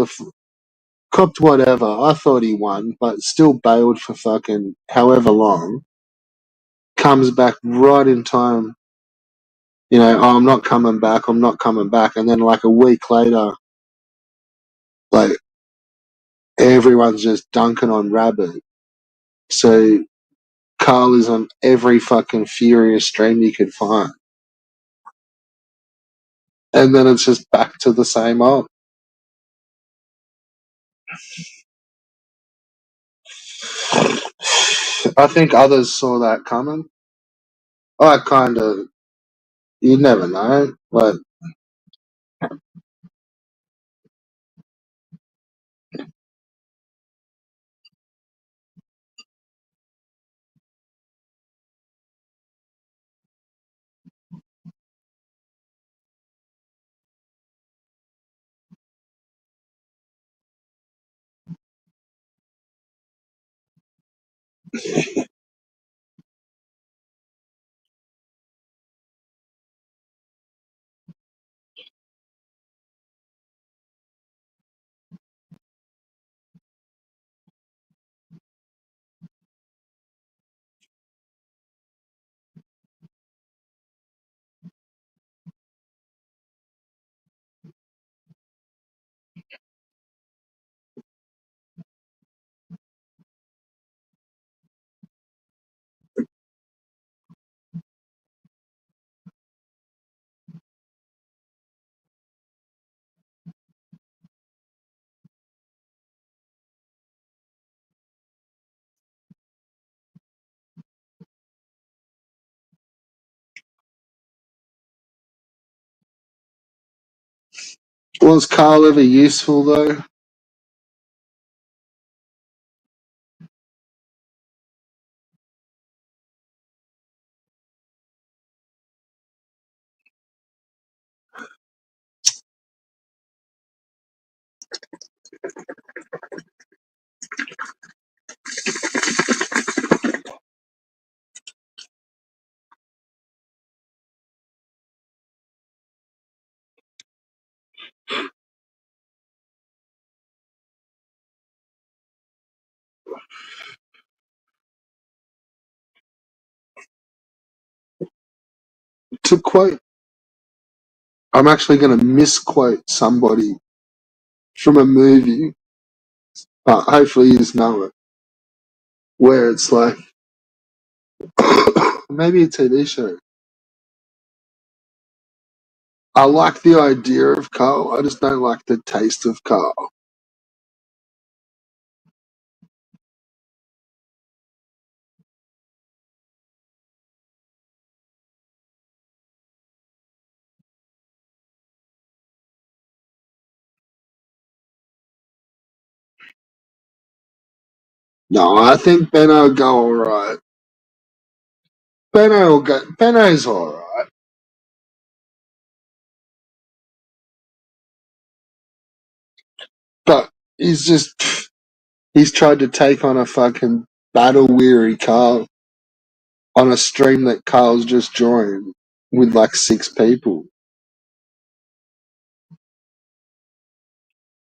whatever. I thought he won, but still bailed for fucking however long. Comes back right in time. Oh, I'm not coming back. I'm not coming back. And then like a week later, like everyone's just dunking on Rabbit. So Carl is on every fucking furious stream you could find. And then it's just back to the same old. I think others saw that coming. I kind of, you never know. But was Carl ever useful though? To quote, I'm actually going to misquote somebody from a movie, but hopefully you just know it, where it's like, maybe a TV show. I like the idea of Carl, I just don't like the taste of Carl. No, I think Benno will go alright. Benno's alright. But he's tried to take on a fucking battle weary Carl on a stream that Carl's just joined with like 6 people.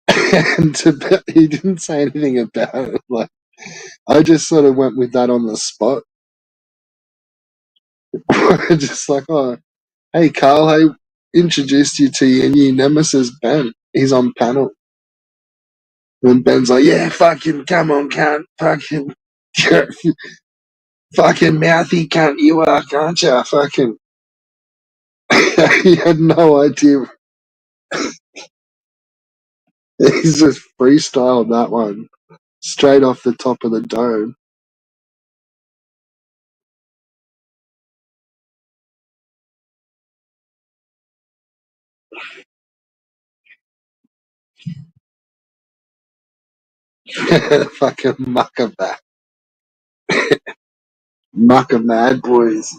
And he didn't say anything about it. Like, I just sort of went with that on the spot. Just like, oh, hey Carl, I introduced you to your new nemesis Ben. He's on panel. And Ben's like, yeah, fucking come on, cunt, fucking fucking mouthy cunt you are, can't you? Fucking he had no idea. He's just freestyled that one straight off the top of the dome. Fucking mucker back. Mucker mad boys.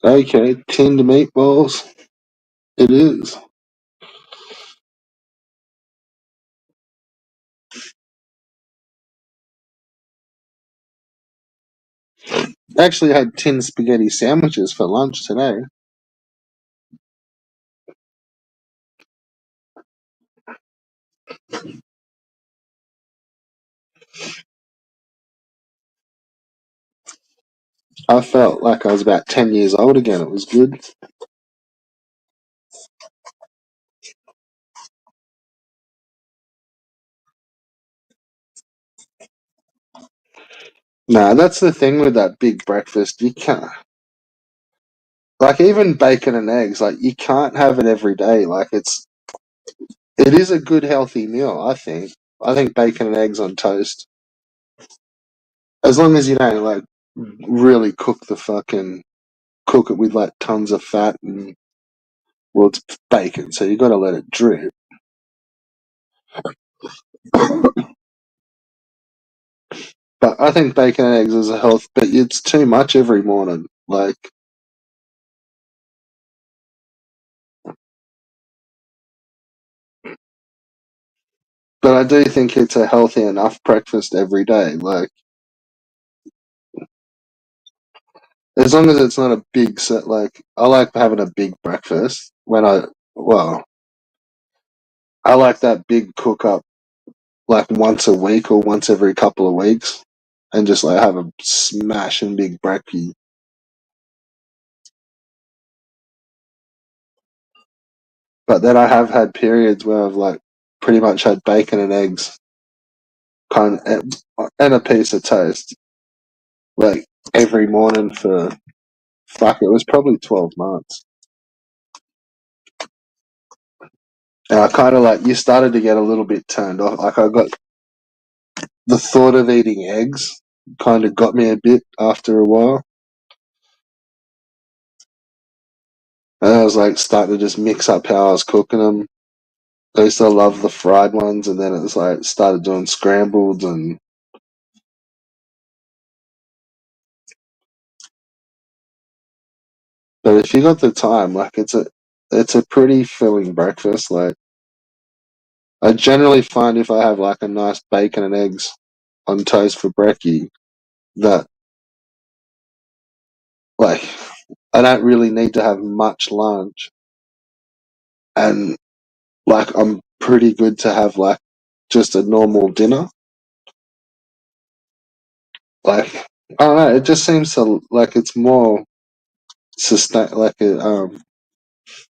Okay, tinned meatballs. It is. Actually, I had tinned spaghetti sandwiches for lunch today. I felt like I was about 10 years old again. It was good. Nah, that's the thing with that big breakfast. You can't, like, even bacon and eggs, like, you can't have it every day. Like, it is a good healthy meal, I think. I think bacon and eggs on toast, as long as you don't, like, really cook it with, like, tons of fat and, well, it's bacon, so you got to let it drip. But I think bacon and eggs is a health, but it's too much every morning. Like, but I do think it's a healthy enough breakfast every day. Like, as long as it's not a big set, like, I like having a big breakfast well, I like that big cook up like once a week or once every couple of weeks and just like have a smashing big breakfast. But then I have had periods where I've like pretty much had bacon and eggs and a piece of toast like every morning for fuck, it was probably 12 months. And I kind of like, you started to get a little bit turned off. Like, I got the thought of eating eggs kind of got me a bit after a while. And I was like starting to just mix up how I was cooking them. I used to love the fried ones, and then it was like started doing scrambled. And but if you got the time, like it's a pretty filling breakfast. Like, I generally find if I have like a nice bacon and eggs on toast for brekkie, that like I don't really need to have much lunch, and like I'm pretty good to have like just a normal dinner. Like, I don't know, it just seems to like it's more sustain, like it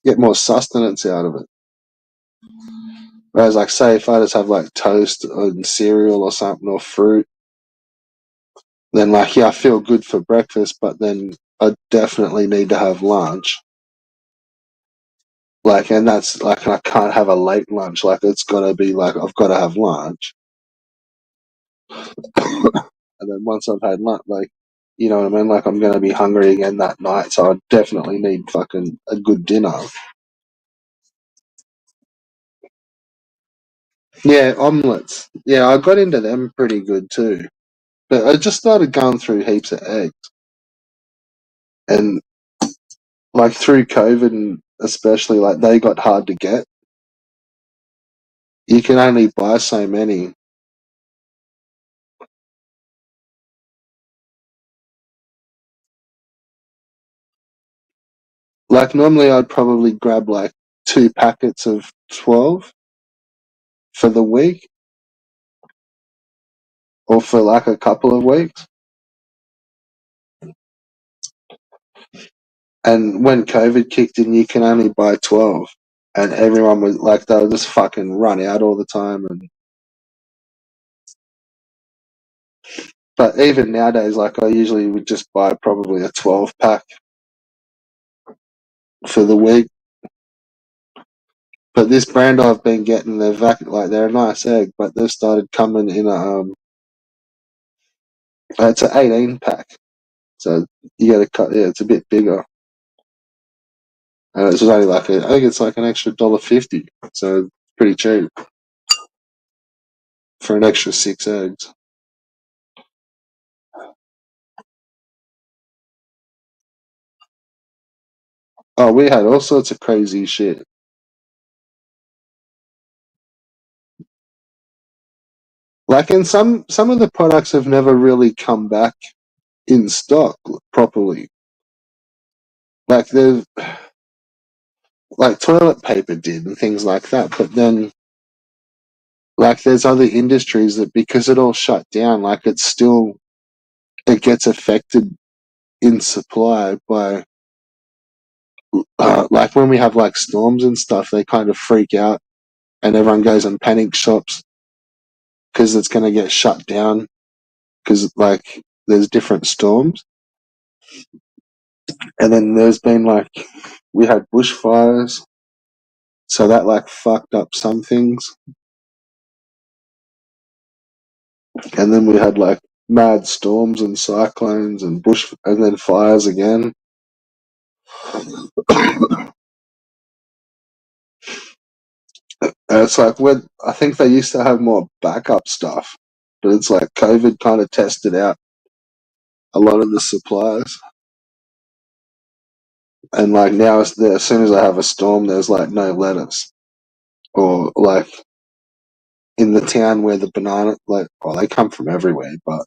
get more sustenance out of it. Whereas, like, say if I just have like toast and cereal or something or fruit, then like yeah, I feel good for breakfast, but then I definitely need to have lunch. Like, and that's like I can't have a late lunch. Like, it's got to be like I've got to have lunch, and then once I've had lunch, like, you know what I mean? Like, I'm gonna be hungry again that night, so I definitely need fucking a good dinner. Yeah, omelets. Yeah, I got into them pretty good too. But I just started going through heaps of eggs, and like through COVID, and especially like they got hard to get. You can only buy so many. Like, normally I'd probably grab like 2 packets of 12 for the week or for like a couple of weeks. And when COVID kicked in, you can only buy 12. And everyone was like, they would just fucking run out all the time. But even nowadays, like I usually would just buy probably a 12 pack for the week. But this brand I've been getting, they're a nice egg, but they've started coming in it's an 18 pack. So you got to cut, yeah, it's a bit bigger. And it's only I think it's like an extra $1.50. So it's pretty cheap for an extra 6 eggs. Oh, we had all sorts of crazy shit. Like, and some of the products have never really come back in stock properly. Like like toilet paper did and things like that. But then, like, there's other industries that because it all shut down, like it gets affected in supply by like when we have like storms and stuff, they kind of freak out and everyone goes and panic shops because it's going to get shut down because like there's different storms. And then there's been like we had bushfires, so that like fucked up some things. And then we had like mad storms and cyclones and and then fires again. And it's like when I think they used to have more backup stuff, but it's like COVID kind of tested out a lot of the supplies. And like now, as soon as I have a storm, there's like no lettuce. Or like in the town where the banana, like, oh, they come from everywhere, but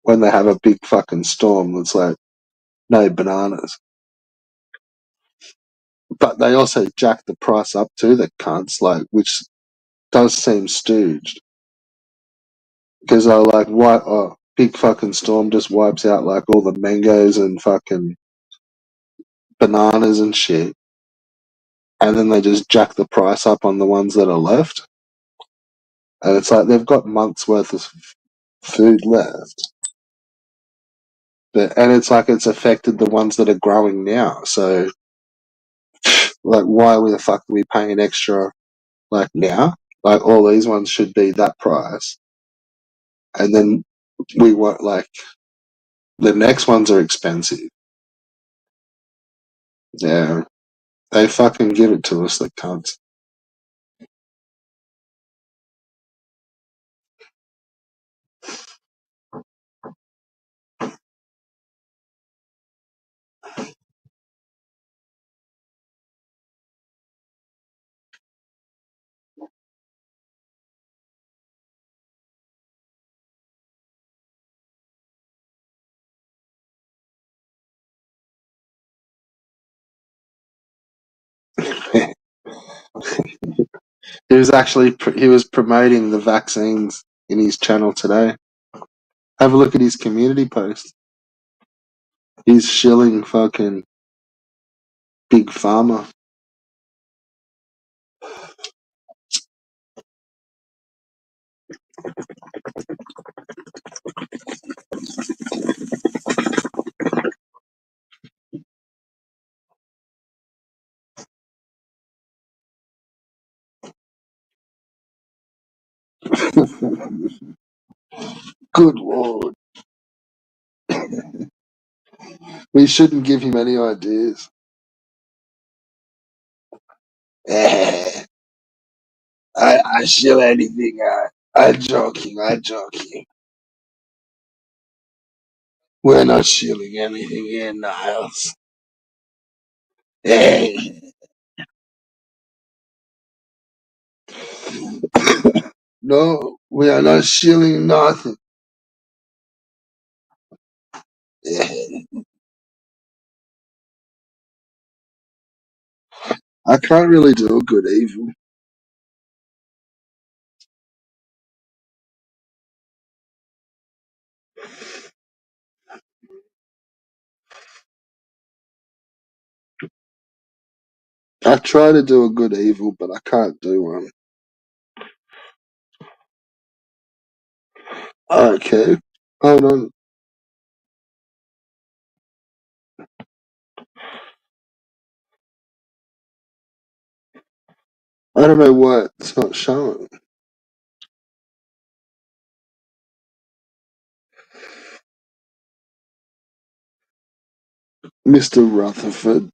when they have a big fucking storm, it's like no bananas. But they also jack the price up too, the cunts, like, which does seem stooged. Because they're like, what? Oh, big fucking storm just wipes out like all the mangoes and fucking bananas and shit. And then they just jack the price up on the ones that are left. And it's like they've got months worth of food left. And it's like it's affected the ones that are growing now. So, like, why the fuck are we paying extra, like, now? Like, all these ones should be that price. And then we want, like, the next ones are expensive. Yeah. They fucking give it to us, the cunts. He was promoting the vaccines in his channel today. Have a look at his community post. He's shilling fucking big pharma. Good lord. We shouldn't give him any ideas. I shill anything out. I'm joking, I'm joking. We're not shilling anything in the house. No, we are not shilling nothing. I can't really do a good evil. I try to do a good evil, but I can't do one. Okay, hold on. I don't know why it's not showing. Mr. Rutherford.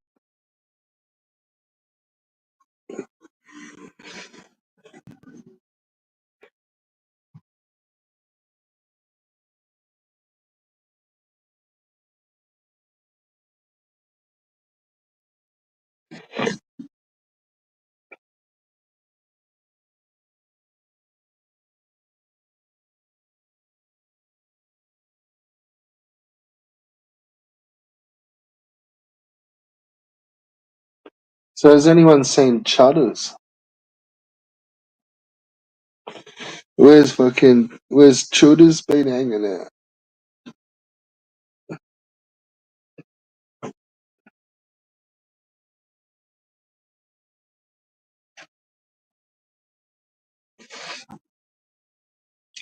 So has anyone seen Chudders? Where's Chudders been hanging out?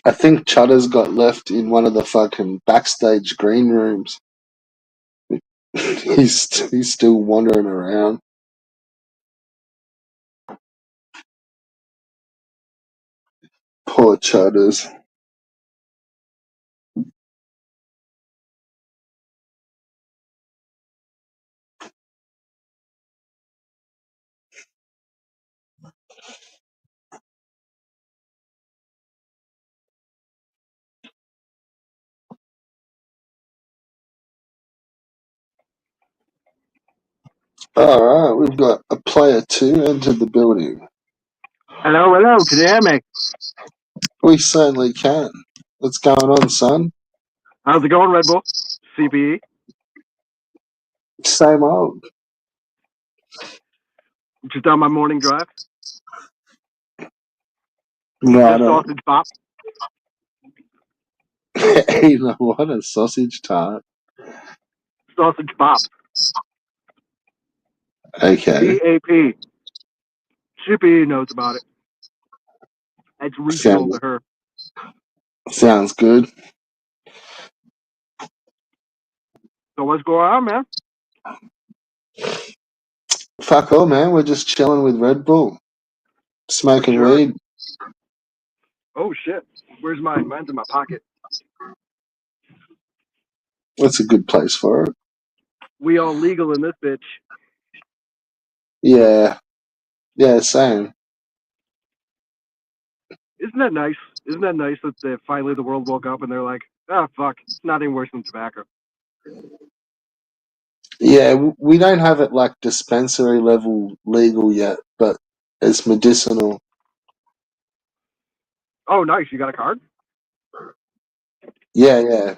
I think Chudders got left in one of the fucking backstage green rooms. He's still wandering around. Poor Chudders. Alright, we've got a player 2 entered the building. Hello, hello. Can you hear me? We certainly can. What's going on, son? How's it going, Red Bull? CPE. Same old. Just on my morning drive. Right Just on. sausage pop. You know what? A sausage tart. Sausage pop. Okay. PAP. CPE knows about it. It's regional Sounds to her. sounds good. So what's going on, man? Fuck all, man. We're just chilling with Red Bull. For Smoking sure. weed. Oh shit. Where's mine? Mine's in my pocket. That's a good place for it. We all legal in this bitch. Yeah. Yeah, same. Isn't that nice? Isn't that nice that finally the world woke up and they're like, ah, fuck, it's not even worse than tobacco. Yeah, we don't have it like dispensary level legal yet, but it's medicinal. Oh, nice. You got a card? Yeah, yeah.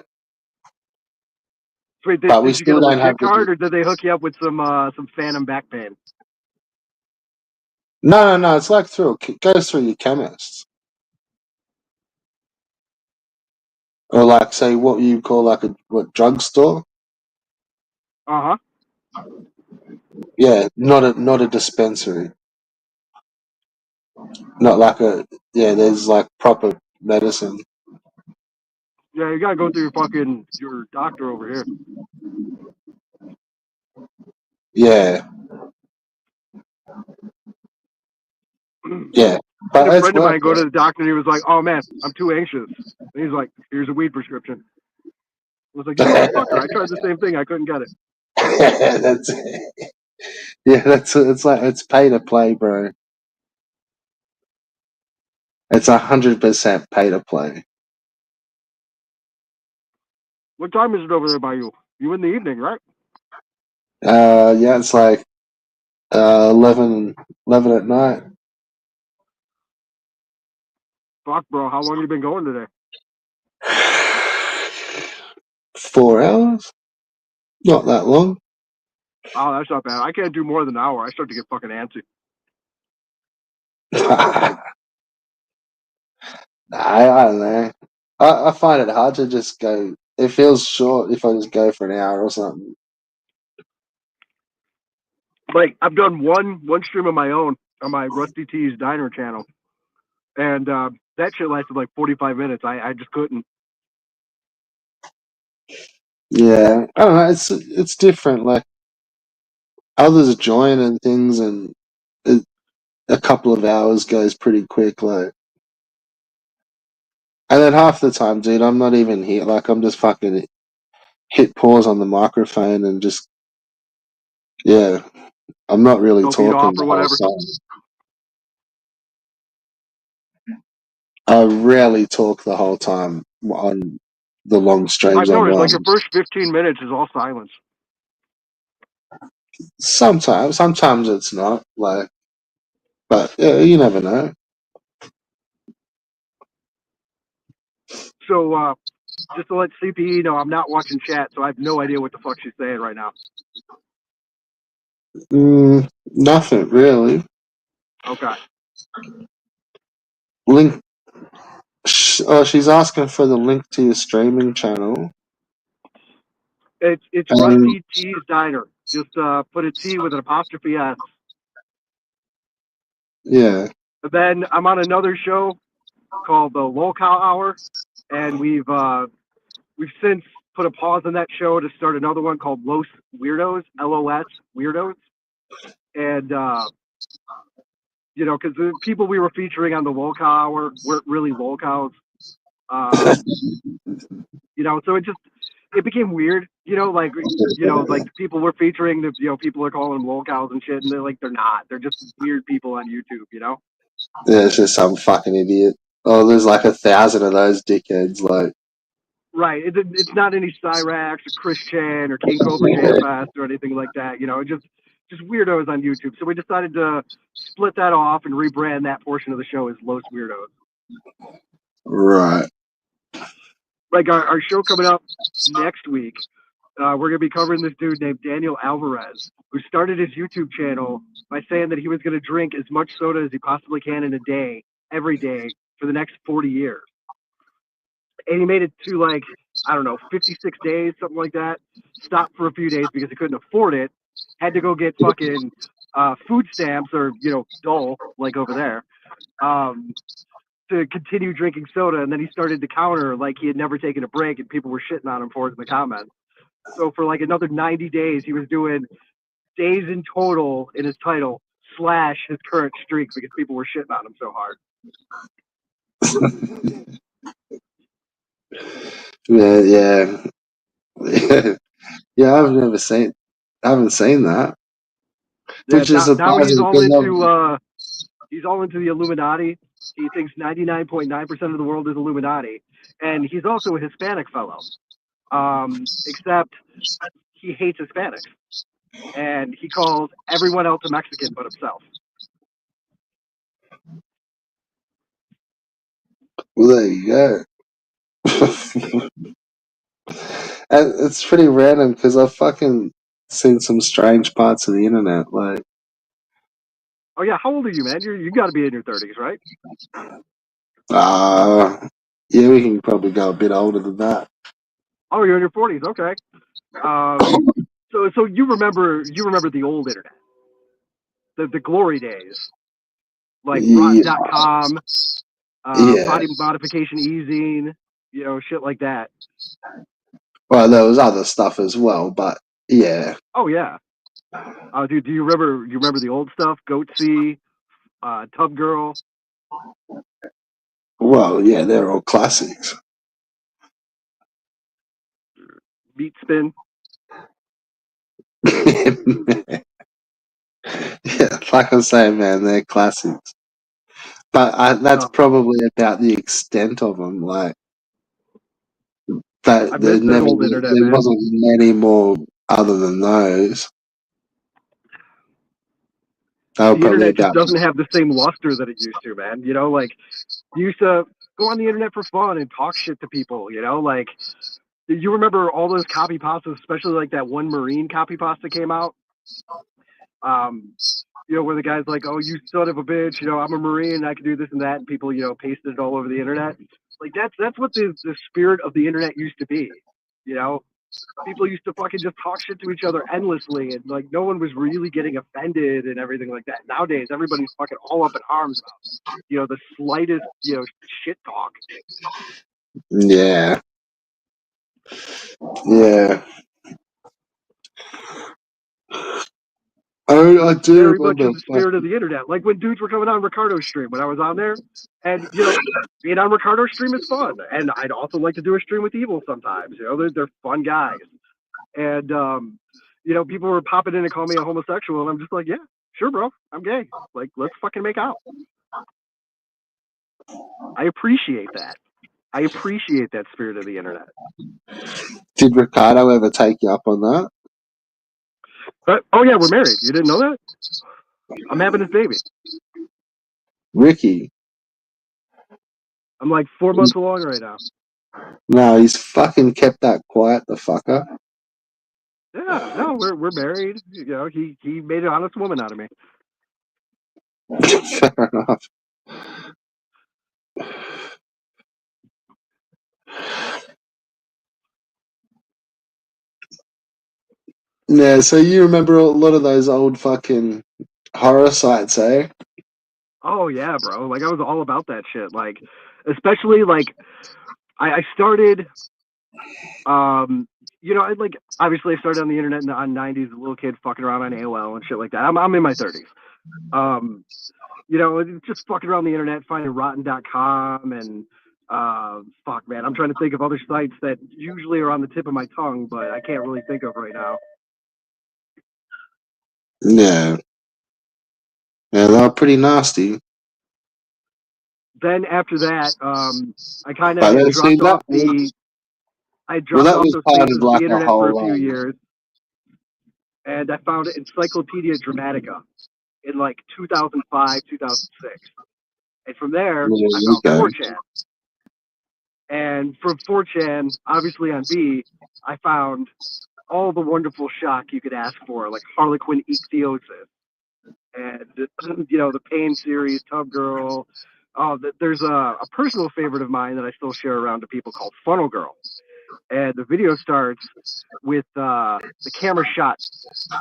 Sweet. But we Did you get still a don't have legit the. card, or did they hook you up with some phantom back pain? No. It's like goes through your chemist, or like say what you call like a drugstore. Uh huh. Yeah, not a dispensary. Not like a yeah. There's like proper medicine. Yeah, you gotta go through your doctor over here. Yeah, yeah. I had a But it's friend of worth mine go to it. the doctor and he was like, "Oh man, I'm too anxious." And he's like, "Here's a weed prescription." I was like, "You motherfucker! I tried the same thing. I couldn't get it." That's yeah. That's it's like it's pay to play, bro. It's 100% pay to play. What time is it over there by you? You in the evening, right? Yeah, it's like 11 at night. Fuck, bro. How long have you been going today? 4 hours? Not that long. Oh, that's not bad. I can't do more than an hour. I start to get fucking antsy. I don't know. I find it hard to just go. It feels short if I just go for an hour or something. like I've done one stream of my own on my Rusty T's Diner channel, and that shit lasted like 45 minutes. I just couldn't. Yeah, I don't know. It's different. Like others join and things, and it, a couple of hours goes pretty quick. Like, and then half the time, dude, I'm not even here. Like, I'm just fucking hit pause on the microphone and just yeah. I'm not really Go feed talking off the or whole whatever. time. I rarely talk the whole time on the long I've streams I'm noticed like on. the first 15 minutes is all silence. Sometimes it's not like, but yeah, you never know. So just to let CPE know, I'm not watching chat, so I have no idea what the fuck she's saying right now. Nothing really. Okay. Link. Oh, she's asking for the link to your streaming channel. It's And Rusty T's Diner. Just put a T with an apostrophe S. yeah, And then I'm on another show called the Lolcow Hour, and we've since put a pause on that show to start another one called Los Weirdos, LOS Weirdos, and because the people we were featuring on the Lolcow Hour weren't really lolcows, um, so it became weird, like the people we're featuring, people are calling them lolcows and shit, and they're not, they're just weird people on YouTube. yeah, it's just some fucking idiot. Oh, there's like 1,000 of those dickheads. Like, Right. It's not any Cyrax or Chris Chan or King Cobra JFS or anything like that. Just weirdos on YouTube. So we decided to split that off and rebrand that portion of the show as Los Weirdos. right. Like our show coming up next week, we're going to be covering this dude named Daniel Alvarez, who started his YouTube channel by saying that he was going to drink as much soda as he possibly can in a day, every day, for the next 40 years. And he made it to like, I don't know, 56 days, something like that. Stopped for a few days because he couldn't afford it. Had to go get fucking food stamps or, dole, like over there, to continue drinking soda. And then he started to counter like he had never taken a break and people were shitting on him for it in the comments. So for like another 90 days, he was doing days in total in his title / his current streak because people were shitting on him so hard. Yeah. Yeah, I haven't seen that, Yeah, which is now surprising because he's all into the Illuminati. He thinks 99.9% of the world is Illuminati, and he's also a Hispanic fellow. Except he hates Hispanics, and he calls everyone else a Mexican but himself. well, there you go. And it's pretty random because I've fucking seen some strange parts of the internet. Like, Oh yeah, how old are you, man? You got to be in your 30s, right? yeah, we can probably go a bit older than that. Oh, you're in your 40s. Okay. So you remember the old internet, the glory days, like Yeah, Rotten.com, yeah. body modification easing, shit like that. Well, there was other stuff as well, but yeah. Oh yeah. Dude, do you remember the old stuff? Goatsy, Tub Girl. Well, yeah, they're all classics. Beat Spin. Yeah, like I say, man, they're classics. But that's probably about the extent of them. Like I that, miss that old internet, there man. wasn't many more other than those. They were The probably internet just about. doesn't have the same luster that it used to, man. Like you used to go on the internet for fun and talk shit to people. Like you remember all those copy pastas, especially like that one Marine copy pasta came out. Where the guy's like, "Oh, you son of a bitch! I'm a Marine, I can do this and that," and people, pasted it all over the internet. Like that's what the spirit of the internet used to be. You know, people used to fucking just talk shit to each other endlessly, and like no one was really getting offended and everything like that. Nowadays, everybody's fucking all up in arms about the slightest shit talk. Yeah. Yeah. I do Very much remember. in the spirit of the internet. Like when dudes were coming on Ricardo's stream when I was on there, and being on Ricardo's stream is fun, and I'd also like to do a stream with Evil sometimes. They're fun guys, and people were popping in and calling me a homosexual, and I'm just like, yeah, sure, bro, I'm gay. Like, let's fucking make out. I appreciate that. I appreciate that spirit of the internet. Did Ricardo ever take you up on that? But oh yeah, we're married. You didn't know that? I'm having his baby. Ricky? I'm like 4 months along right now. No, he's fucking kept that quiet, the fucker. Yeah, no, we're married. He made an honest woman out of me. Fair enough. Yeah, so you remember a lot of those old fucking horror sites, eh? Oh yeah, bro. Like I was all about that shit. Like, especially like I started. Obviously I started on the internet in the 90s, a little kid fucking around on AOL and shit like that. I'm in my 30s. Just fucking around the internet, finding rotten.com and fuck man, I'm trying to think of other sites that usually are on the tip of my tongue, but I can't really think of right now. Yeah. Yeah, they're pretty nasty. Then after that, I kind But of then see dropped off that I well, dropped that off was those part faces of of like the a internet for a whole few years, and I found Encyclopedia Dramatica in like 2005, 2006. And from there, there I you found go. 4chan. And from 4chan, obviously on B, I found all the wonderful shock you could ask for, like Harlequin Ichthyosis and, the Pain series, Tub Girl. Oh, there's a personal favorite of mine that I still share around to people called Funnel Girl. And the video starts with the camera shot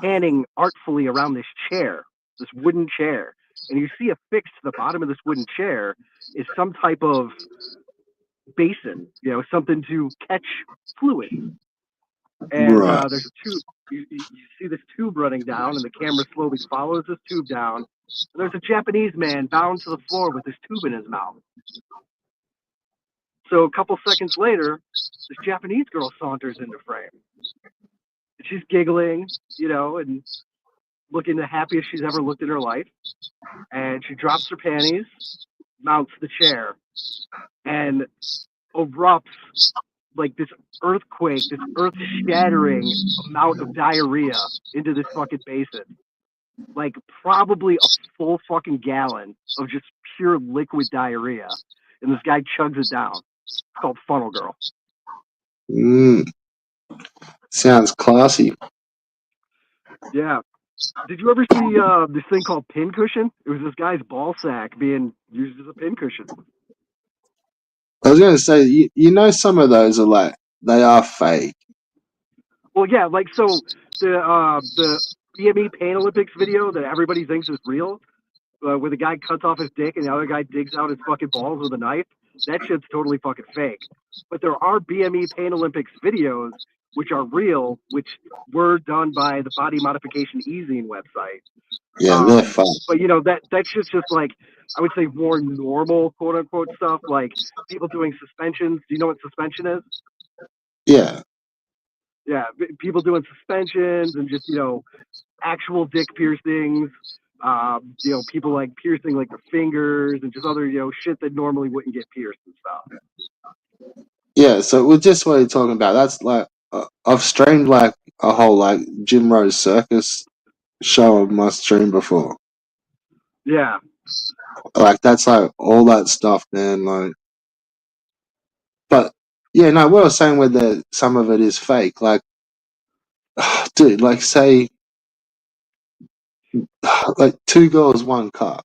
panning artfully around this chair, this wooden chair. And you see affixed to the bottom of this wooden chair is some type of basin, something to catch fluids. And Right. there's a tube. You see this tube running down, and the camera slowly follows this tube down. And there's a Japanese man bound to the floor with this tube in his mouth. So a couple seconds later, this Japanese girl saunters into frame. And she's giggling, and looking the happiest she's ever looked in her life. And she drops her panties, mounts the chair, and erupts like this earthquake, this earth-shattering amount of diarrhea into this fucking basin. Like probably a full fucking gallon of just pure liquid diarrhea. And this guy chugs it down. It's called Funnel Girl. Sounds classy. Yeah. Did you ever see this thing called pincushion? It was this guy's ball sack being used as a pincushion. I was going to say, some of those are they are fake. Well, yeah, like so the BME Pain Olympics video that everybody thinks is real, where the guy cuts off his dick and the other guy digs out his fucking balls with a knife. That shit's totally fucking fake. But there are BME Pain Olympics videos which are real, which were done by the Body Modification Easing website. Yeah, they're fake. But that shit's just like, I would say, more normal quote unquote stuff, like people doing suspensions. Do you know what suspension is? Yeah. Yeah, people doing suspensions and just actual dick piercings. People like piercing like their fingers and just other shit that normally wouldn't get pierced and stuff. Yeah, so we're just what you're talking about. That's I've streamed a whole Jim Rose Circus show on my stream before. Yeah. That's all that stuff, man. But yeah, no, what I was saying with some of it is fake. Dude, say, two girls, one cup.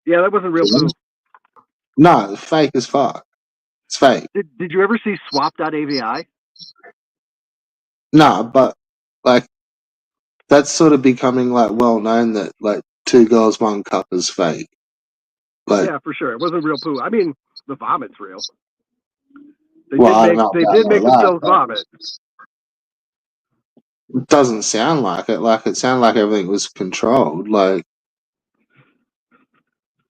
Yeah, that wasn't real poop. No, fake as fuck. It's fake. Did you ever see swap.avi? Nah, but like that's sort of becoming like well known that like two girls, one cup is fake. Like, Yeah, for sure. It wasn't real poo. I mean, the vomit's real. They well, did I don't make know they about did all make that, themselves but vomit. it doesn't sound like it. Like it sounded like everything was controlled. Like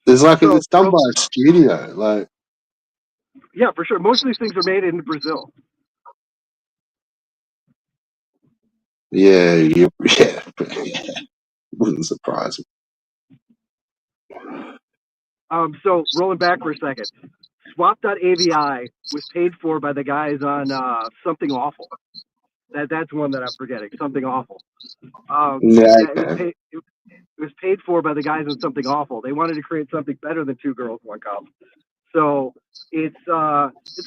there's like So, it's done by a studio. Like yeah, for sure. Most of these things are made in Brazil. yeah, yeah, wouldn't surprise me. So rolling back for a second, Swap.avi was paid for by the guys on Something Awful. That's one that I'm forgetting. Something Awful. Yeah, Yeah, it was okay. paid. It was paid for by the guys on Something Awful. They wanted to create something better than Two Girls, One Cup. So it's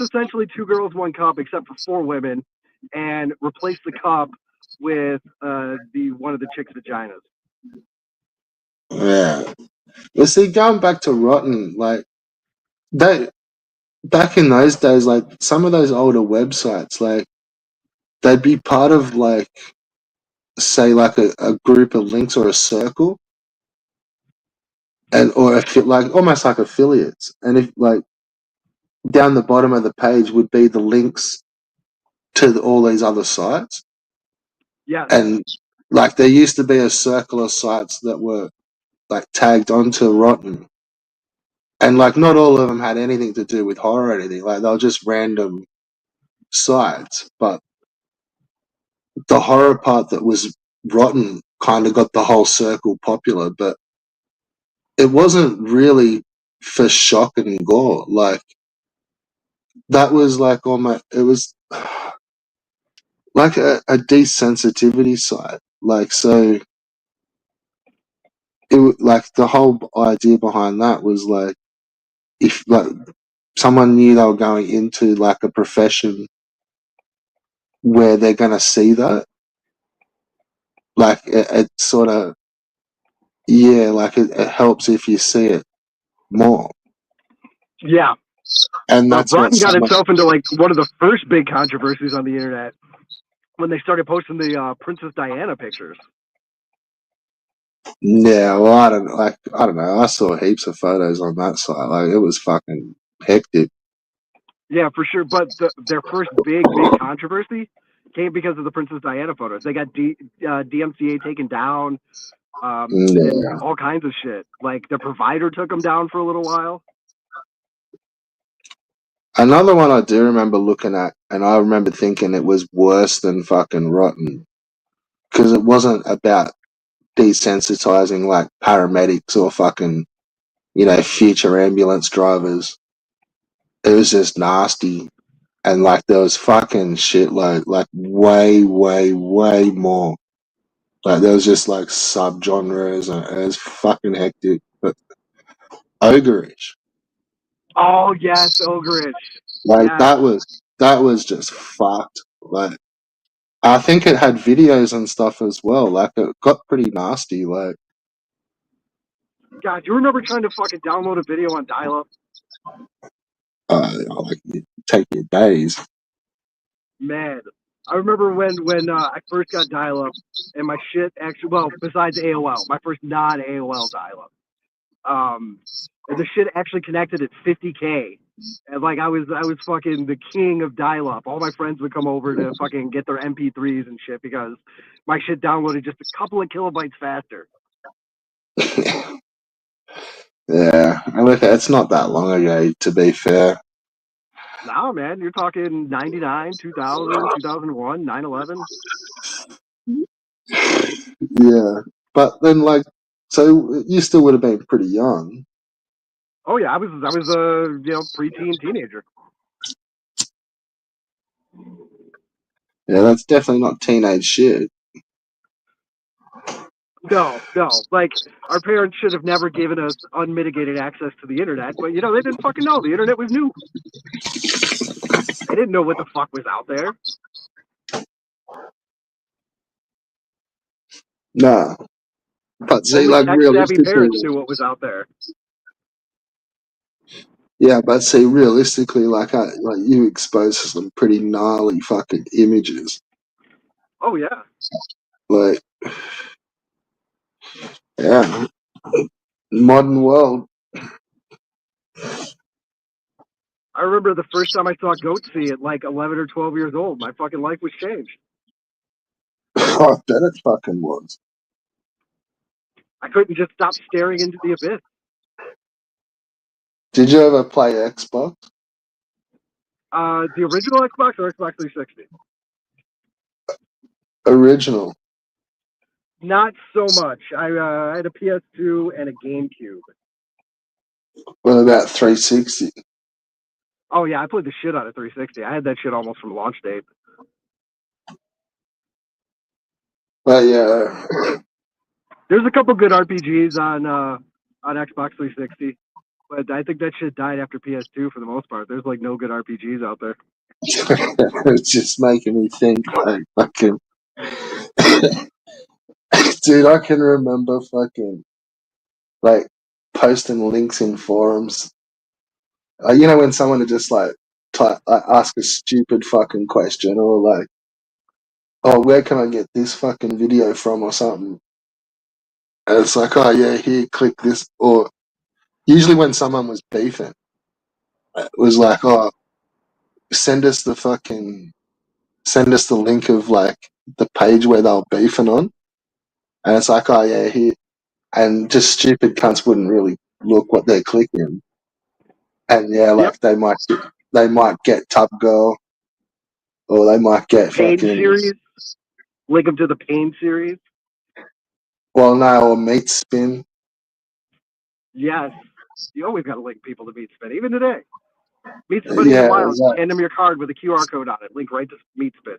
essentially Two Girls, One Cup, except for four women, and replace the cup with the one of the chicks' vaginas. Yeah. But see, going back to Rotten, like that back in those days, like some of those older websites, like they'd be part of like say like a group of links or a circle and or like almost like affiliates. And if like down the bottom of the page would be the links to all these other sites. Yes. And like there used to be a circle of sites that were like tagged onto Rotten. And like not all of them had anything to do with horror or anything. Like they were just random sites. But the horror part that was Rotten kind of got the whole circle popular, but it wasn't really for shock and gore. Like that was like almost it was like a desensitivity site. Like so, like the whole idea behind that was like if like someone knew they were going into like a profession where they're going to see that, like it sort of yeah, like it helps if you see it more, Yeah. and that's what Rotten got someone. itself into like one of the first big controversies on the internet when they started posting the Princess Diana pictures. Yeah, well, I don't know. I saw heaps of photos on that site. Like it was fucking hectic. Yeah, for sure. But their first big controversy came because of the Princess Diana photos. They got DMCA taken down, and Yeah. all kinds of shit. Like their provider took them down for a little while. Another one I do remember looking at, and I remember thinking it was worse than fucking Rotten because it wasn't about desensitizing like paramedics or fucking future ambulance drivers. It was just nasty, and like there was fucking shitload, like way more. Like there was just like subgenres, and it was fucking hectic, but ogreish. Oh yes, Ogrich. Like Yes. that was just fucked. Like I think it had videos and stuff as well. Like it got pretty nasty. Like God, do you remember trying to fucking download a video on dial-up? like it take your days. Man, I remember when I first got dial-up, and my shit actually, well, besides AOL, my first non-AOL dial-up, um, and the shit actually connected at 50K. And like I was fucking the king of dial-up. All my friends would come over to fucking get their MP3s and shit because my shit downloaded just a couple of kilobytes faster. Yeah, and look, it's not that long ago. To be fair, Nah, man, you're talking 99, 2000, 2001, 9/11. yeah. But then, like, so you still would have been pretty young. Oh yeah, I was a preteen teenager. Yeah, that's definitely not teenage shit. No, no. Like our parents should have never given us unmitigated access to the internet, but they didn't fucking know. The internet was new. They didn't know what the fuck was out there. Nah, but see, Only like tech savvy realistically, parents knew what was out there. Yeah, but see, realistically, like you expose some pretty gnarly fucking images. Oh yeah. Like, yeah, modern world. I remember the first time I saw Goatsy at like 11 or 12 years old. My fucking life was changed. Oh, I bet it fucking was. I couldn't just stop staring into the abyss. Did you ever play Xbox? The original Xbox or Xbox 360? Original. Not so much. I had a PS2 and a GameCube. What about 360? Oh yeah, I played the shit out of 360. I had that shit almost from launch date. But yeah, There's a couple good RPGs on Xbox 360, but I think that shit died after PS2 for the most part. There's like no good RPGs out there. it's just making me think like fucking. Dude, I can remember fucking like posting links in forums. You know when someone would just like ask a stupid fucking question or like, oh, where can I get this fucking video from or something? And it's like, oh yeah, here, click this. Or usually when someone was beefing, it was like, oh, send us the fucking, send us the link of like the page where they were beefing on. And it's like, oh yeah, here. And just stupid cunts wouldn't really look what they're clicking. And yeah, Yep. like they might get Tub Girl or they might The get Pain fucking, series. Link them to the Pain series. well, no, or Meat Spin. Yes. You always got to link people to Meat Spin, even today. Meet somebody in the Yeah, wild, exactly. hand them your card with a QR code on it, link right to Meat Spin.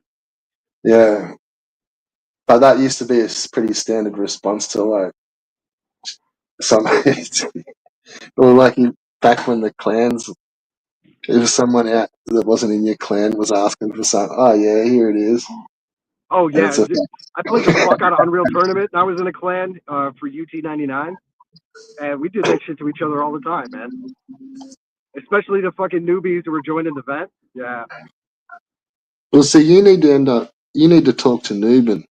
Yeah. But that used to be a pretty standard response to like some, or like back when the clans, if someone out that wasn't in your clan was asking for something, oh yeah, here it is. Oh And yeah, it's a, I played the fuck out of Unreal Tournament. And I was in a clan for UT99, and we did that shit to each other all the time, man. Especially the fucking newbies who were joining the vet. Yeah. well, see, you need to talk to Newbin.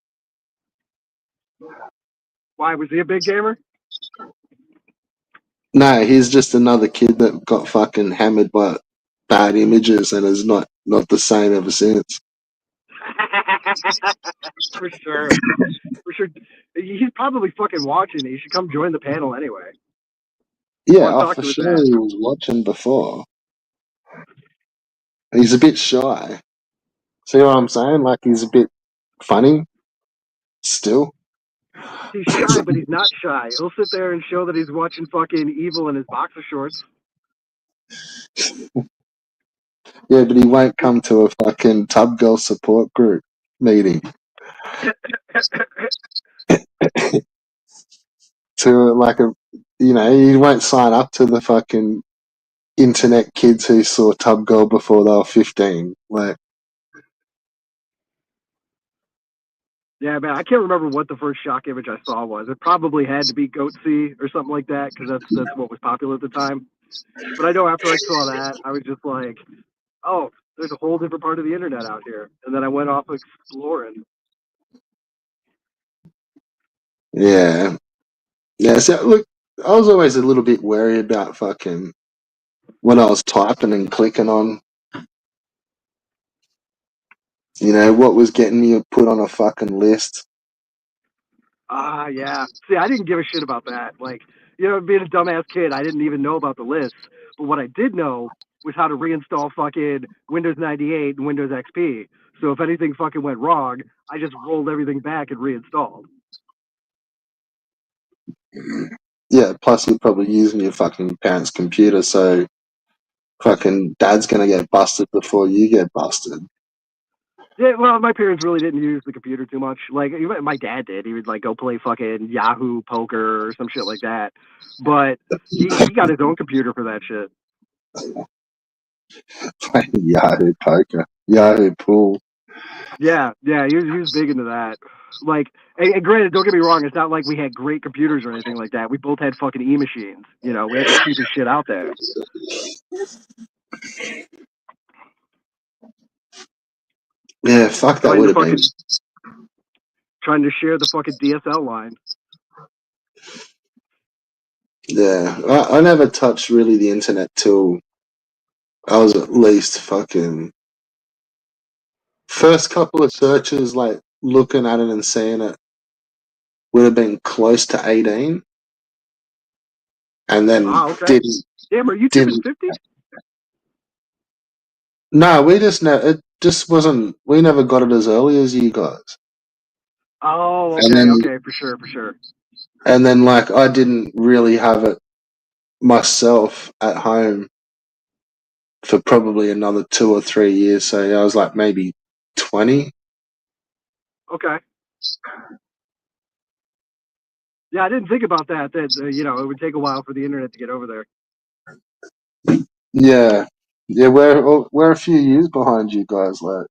Why was he a big gamer? No, he's just another kid that got fucking hammered by bad images and is not the same ever since. For sure. For sure. He's probably fucking watching. He should come join the panel anyway. I Yeah, want to oh, talk for to his sure ass. he was watching before. He's a bit shy. See what I'm saying? Like he's a bit funny still. He's shy, but he's not shy. He'll sit there and show that he's watching fucking Evil in his boxer shorts. Yeah, but he won't come to a fucking Tub Girl support group meeting. To like a, you know, he won't sign up to the fucking internet kids who saw Tub Girl before they were 15. Like, Yeah, man, I can't remember what the first shock image I saw was. It probably had to be Goatsy or something like that because that's what was popular at the time. But I know after I saw that, I was just like, oh, there's a whole different part of the internet out here. And then I went off exploring. yeah. Yeah, so look, I was always a little bit wary about fucking when I was typing and clicking on, you know, what was getting you put on a fucking list. Yeah. See, I didn't give a shit about that. Like, being a dumbass kid, I didn't even know about the lists. But what I did know was how to reinstall fucking Windows 98 and Windows XP. So if anything fucking went wrong, I just rolled everything back and reinstalled. Yeah, plus you're probably using your fucking parents' computer, so fucking dad's gonna get busted before you get busted. Yeah, well, my parents really didn't use the computer too much. Like, even my dad did. He would like go play fucking Yahoo Poker or some shit like that. But he got his own computer for that shit. Yahoo Poker, Yahoo Pool. Yeah, he was big into that. Like, and granted, don't get me wrong, it's not like we had great computers or anything like that. We both had fucking e machines. You know, we had the cheapest shit out there. Yeah, fuck, that Trying would to have been. fucking trying to share the fucking DSL line. Yeah, I never touched really the internet till I was at least fucking first couple of searches, like looking at it and seeing it would have been close to 18, and then Ah, okay. didn't Damn, are you tipping didn't. 50? No, we just never. It just wasn't. We never got it as early as you guys, Oh, and okay, then okay, for sure, for sure. like I didn't really have it myself at home for probably another 2 or 3 years. So yeah, I was like maybe 20. Okay. Yeah, I didn't think about that. That you know, it would take a while for the internet to get over there. Yeah, yeah, we're a few years behind you guys, like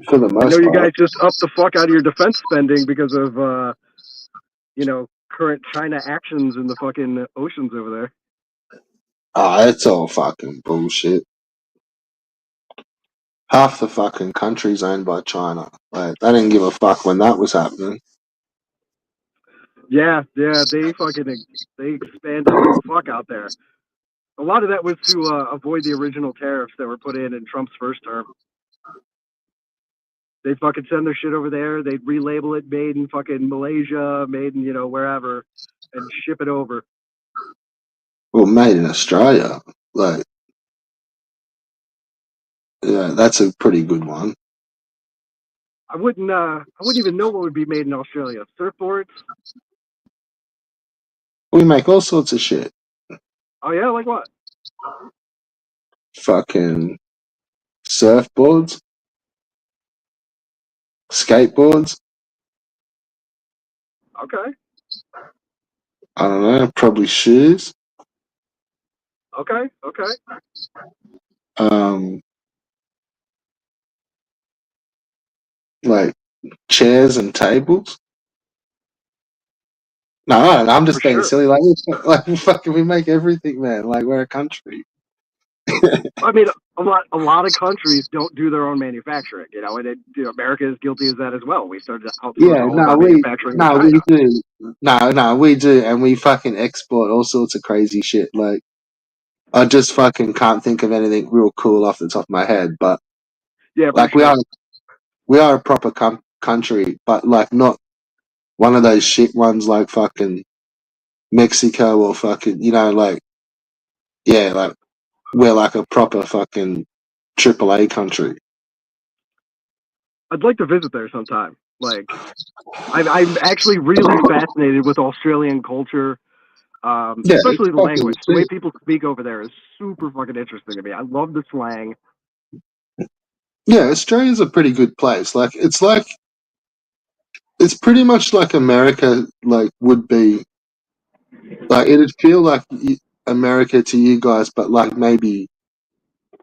for the I know most you guys part. just upped the fuck out of your defense spending because of you know, current China actions in the fucking oceans over there. Oh, it's all fucking bullshit. Half the fucking country's owned by China. Like they didn't give a fuck when that was happening. Yeah, they fucking they expanded the fuck out there. A lot of that was to avoid the original tariffs that were put in Trump's first term. They'd fucking send their shit over there. They'd relabel it made in fucking Malaysia, made in, you know, wherever, and ship it over. Well, made in Australia. Like, yeah, that's a pretty good one. I wouldn't even know what would be made in Australia. Surfboards? We make all sorts of shit. Oh yeah, like what? Fucking surfboards, skateboards. Okay, I don't know, probably shoes. okay. Um, like chairs and tables. No, I don't know, I'm For just being sure. silly. Like, like fucking, we make everything, man. Like, we're a country. I mean, a lot of countries don't do their own manufacturing, you know, and you know, America is guilty of that as well. We started to outsource Yeah, all of our no, manufacturing to we China. do. No, we do, and we fucking export all sorts of crazy shit. Like, I just fucking can't think of anything real cool off the top of my head. But Yeah, for like, sure. we are a proper country, but like not one of those shit ones like fucking Mexico or fucking, you know, like yeah, like we're like a proper fucking AAA country. I'd like to visit there sometime. Like, I'm actually really fascinated with Australian culture, Yeah, it's especially the fucking language. The way sick. people speak over there is super fucking interesting to me. I love the slang. Yeah, Australia's a pretty good place. Like it's pretty much like America, like would be like it'd feel like America to you guys, but like maybe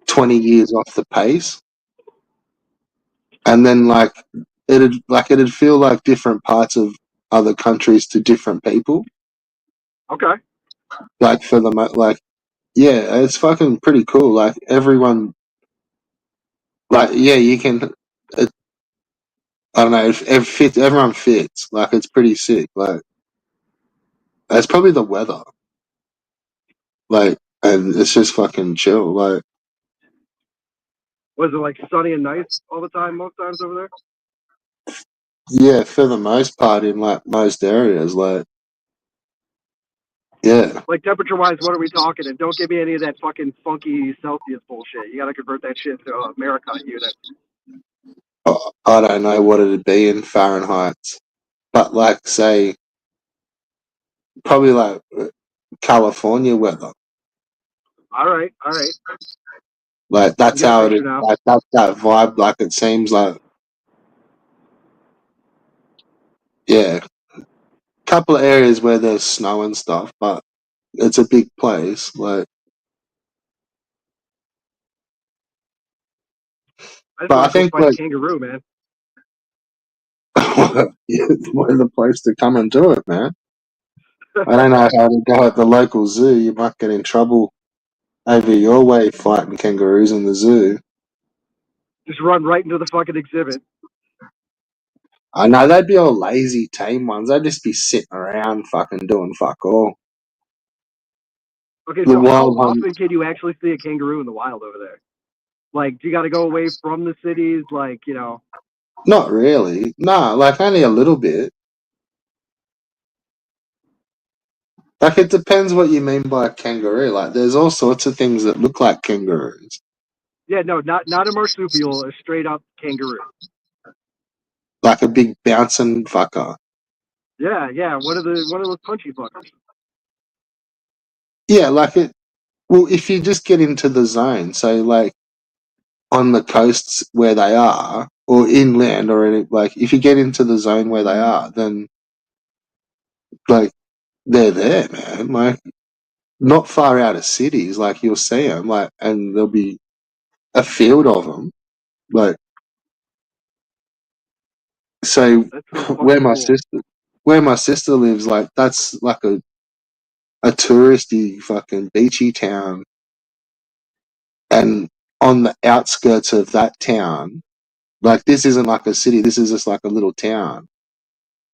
20 years off the pace, and then it'd feel like different parts of other countries to different people. Okay. Like for the like, yeah, it's fucking pretty cool. Like everyone, like yeah, you can. It, I don't know. It fits. Everyone fits. Like it's pretty sick. Like it's probably the weather. Like and it's just fucking chill. Like Was it like sunny and nice all the time, most times over there? yeah, for the most part in like most areas. Like yeah. Like temperature wise, what are we talking? And don't give me any of that fucking funky Celsius bullshit. You got to convert that shit to American units. I don't know what it'd be in Fahrenheit, but like say probably like California weather. All right. Like I'm that's getting a how it is. picture now. Like that's that vibe. Like it seems like yeah, couple of areas where there's snow and stuff, but it's a big place. Like I just But I want to go think fight a like kangaroo, man. we're the place to come and do it, man. I don't know how to go at the local zoo. You might get in trouble over your way fighting kangaroos in the zoo. Just run right into the fucking exhibit. I know they'd be all lazy, tame ones. They'd just be sitting around fucking doing fuck all. Okay, The so how wild one, often can you actually see a kangaroo in the wild over there? Like, do you got to go away from the cities? Like, you know. not really. Nah, like only a little bit. Like it depends what you mean by a kangaroo. Like there's all sorts of things that look like kangaroos. Yeah, no, not a marsupial, a straight up kangaroo. Like a big bouncing fucker. Yeah, yeah, one of those punchy fuckers. Yeah, like it. Well, if you just get into the zone, so like on the coasts where they are, or inland, or any, like if you get into the zone where they are, then like they're there, man. Like not far out of cities, like you'll see them, like, and there'll be a field of them. Like so, That's so where fucking my cool. sister, where my sister lives, like that's like a touristy fucking beachy town, and on the outskirts of that town, like this isn't like a city, this is just like a little town,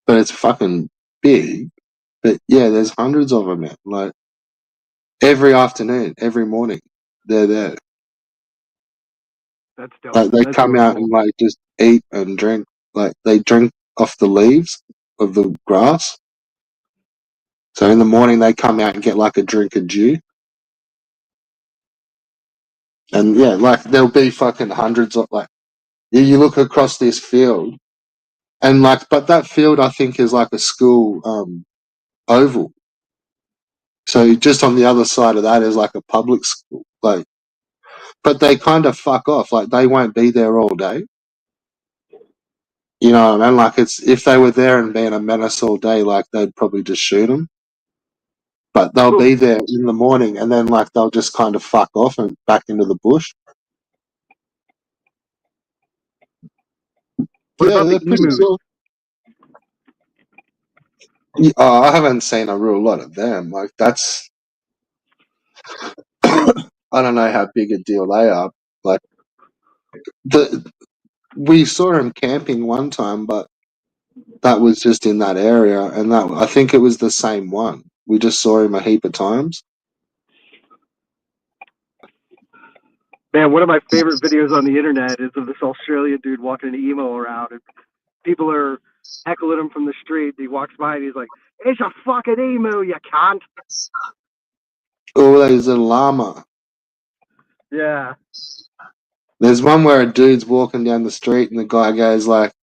but it's fucking big. But yeah, there's hundreds of them, man. Like every afternoon, every morning, they're there. That's dope. Like they That's come really out and cool. like just eat and drink. Like they drink off the leaves of the grass. So in the morning they come out and get like a drink of dew. And yeah, like there'll be fucking hundreds of like you look across this field and like but that field I think is like a school oval. So just on the other side of that is like a public school. Like but they kind of fuck off. Like they won't be there all day. You know what I mean? Like it's if they were there and being a menace all day, like they'd probably just shoot them. But they'll be there in the morning, and then like they'll just kind of fuck off and back into the bush. What Yeah, about the they're pretty emus? cool. Oh, I haven't seen a real lot of them. Like that's I don't know how big a deal they are. Like the we saw him camping one time, but that was just in that area, and that I think it was the same one. We just saw him a heap of times. Man, one of my favorite videos on the internet is of this Australian dude walking an emo around, and people are heckling him from the street. He walks by and he's like, "It's a fucking emu, you can't." Oh, there's a llama. Yeah. There's one where a dude's walking down the street, and the guy goes like,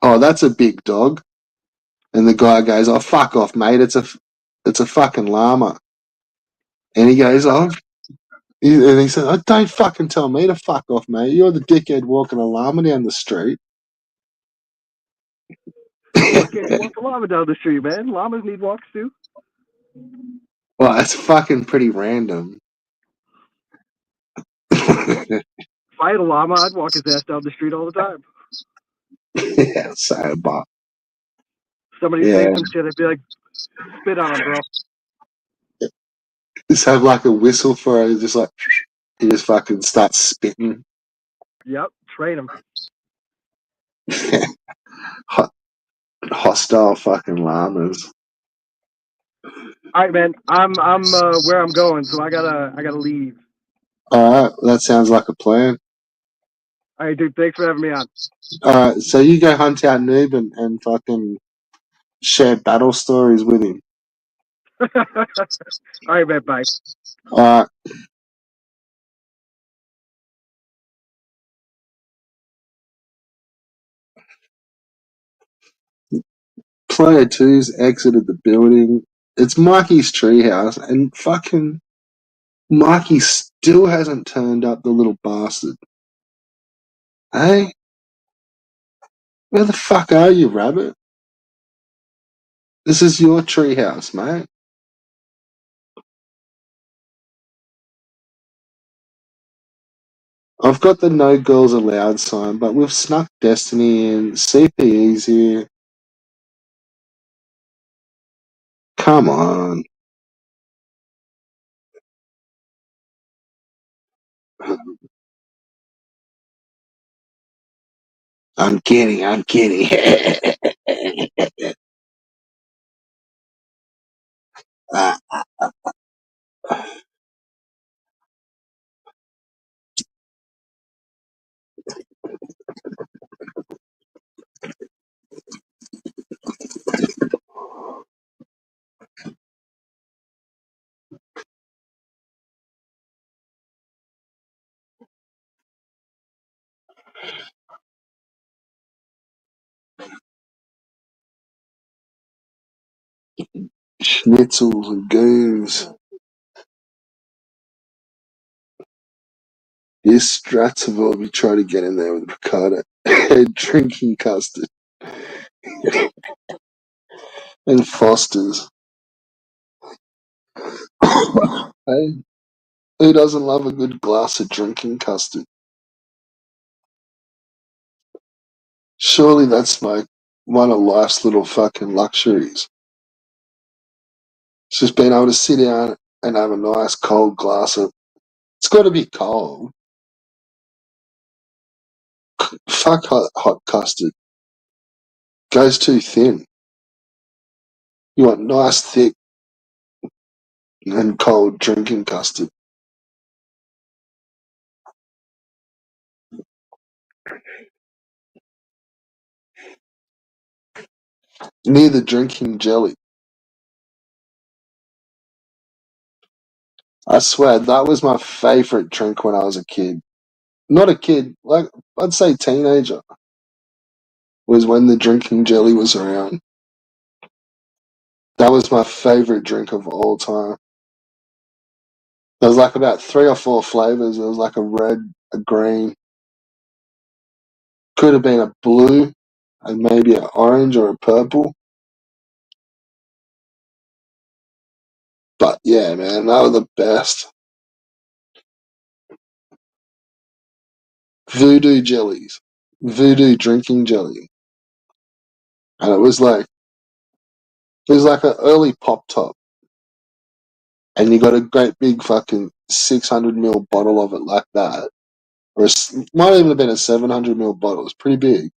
"Oh, that's a big dog," and the guy goes, "Oh, fuck off, mate! It's a fucking llama." And he goes, "Oh," and he said, "Oh, don't fucking tell me to fuck off, mate. You're the dickhead walking a llama down the street." Why can't you walk a llama down the street, man? Llamas need walks too. Well, it's fucking pretty random. If I had a llama, I'd walk his ass down the street all the time. Yeah, so, but Somebody say yeah, some shit, I'd be like, "Spit on him, bro." just have like a whistle for it. Just like he just fucking starts spitting. Yep, train him. Hot, hostile fucking llamas. All right, man. I'm where I'm going, so I gotta leave. All right, that sounds like a plan. All right, dude. Thanks for having me on. All right, so you go hunt out Noob and fucking share battle stories with him. All right, man. Bye. All right, player two's exited the building. It's Mikey's treehouse, and fucking Mikey still hasn't turned up. The little bastard. Hey, where the fuck are you, Rabbit? This is your treehouse, mate. I've got the no girls allowed sign, but we've snuck Destiny in. CPE's here. Come on. I'm kidding. I'm kidding. Ah, schnitzels and goons. This Strataville be trying to get in there with Ricardo. Drinking custard. And Foster's. Hey, who doesn't love a good glass of drinking custard? Surely that's like one of life's little fucking luxuries. It's just being able to sit down and have a nice cold glass of. It's got to be cold. Fuck hot custard. Goes too thin. You want nice, thick, and cold drinking custard. Near the drinking jelly. I swear, that was my favourite drink when I was a kid. Not a kid, like, I'd say teenager, was when the drinking jelly was around. That was my favourite drink of all time. There was like about 3 or 4 flavours. There was like a red, a green, could have been a blue, and maybe an orange or a purple. But yeah, man, they were the best. Voodoo jellies. Voodoo drinking jelly. And it was like an early pop top. And you got a great big fucking 600 ml bottle of it like that. Or might even have been a 700 ml bottle. It's pretty big.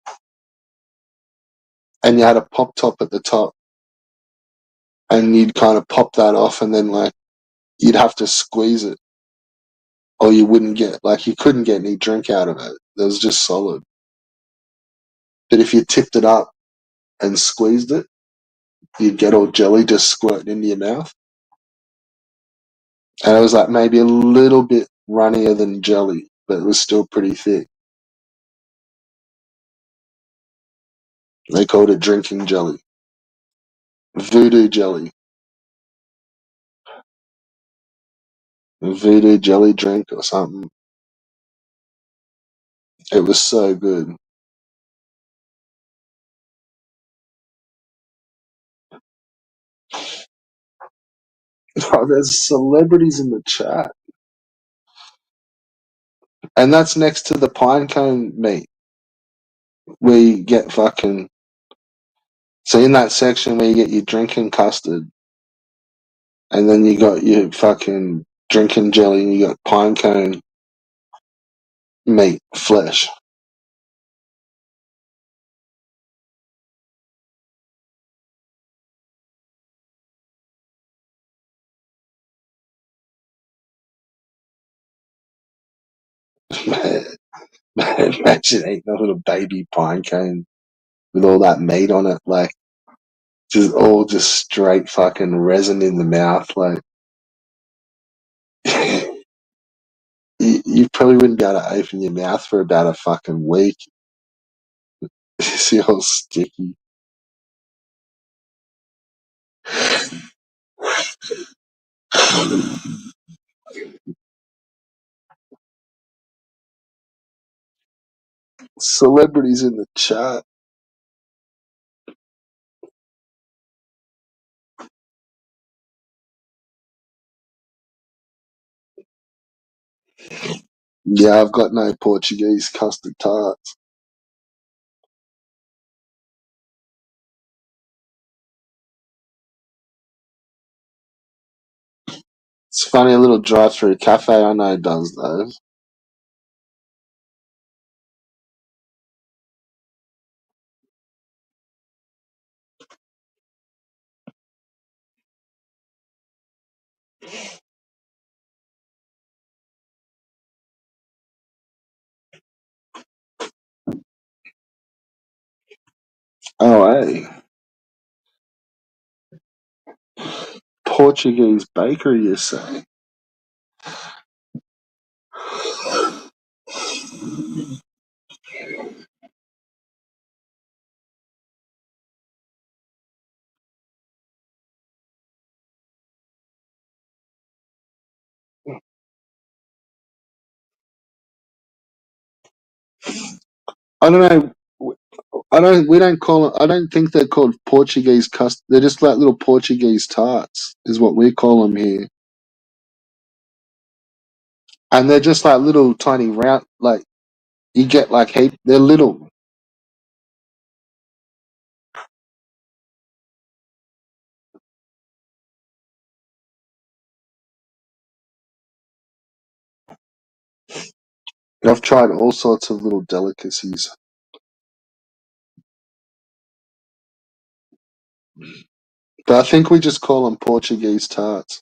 And you had a pop top at the top. And you'd kind of pop that off and then like you'd have to squeeze it. Or you wouldn't get, like you couldn't get any drink out of it. It was just solid. But if you tipped it up and squeezed it, you'd get all jelly just squirting into your mouth. And it was like maybe a little bit runnier than jelly, but it was still pretty thick. They called it drinking jelly. Voodoo jelly. Voodoo jelly drink or something. It was so good. Oh, there's celebrities in the chat. And that's next to the pine cone meat where you get fucking. So in that section where you get your drinking custard and then you got your fucking drinking jelly and you got pine cone meat, flesh. Man, imagine eating a little baby pine cone with all that meat on it, like just straight fucking resin in the mouth, like you probably wouldn't be able to open your mouth for about a fucking week. It's all sticky. Celebrities in the chat. Yeah, I've got no Portuguese custard tarts. It's funny, a little drive-through cafe I know does those. Oh, hey. Portuguese bakery, you say? I don't know. I don't. We don't call it. I don't think they're called Portuguese custard. They're just like little Portuguese tarts, is what we call them here. And they're just like little tiny round. Like you get like heap. They're little. I've tried all sorts of little delicacies, but I think we just call them Portuguese tarts.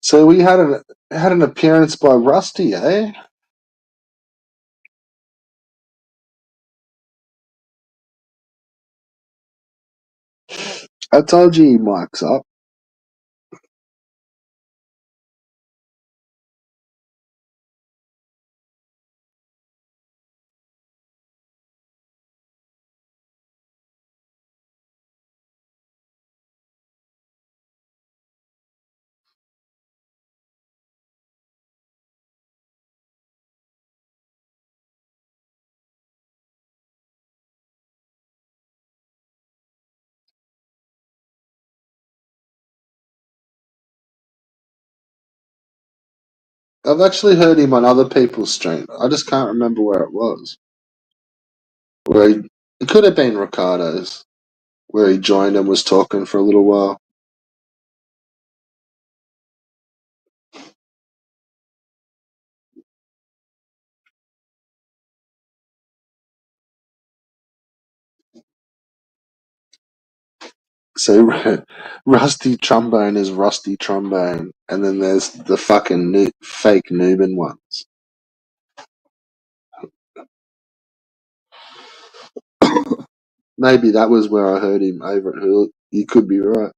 So we had an appearance by Rusty, eh? I told you he mics up. I've actually heard him on other people's stream. I just can't remember where it was. It could have been Ricardo's, where he joined and was talking for a little while. So Rusty Trombone is Rusty Trombone, and then there's the fucking fake Nuben ones. Maybe that was where I heard him over at Hulu. You could be right.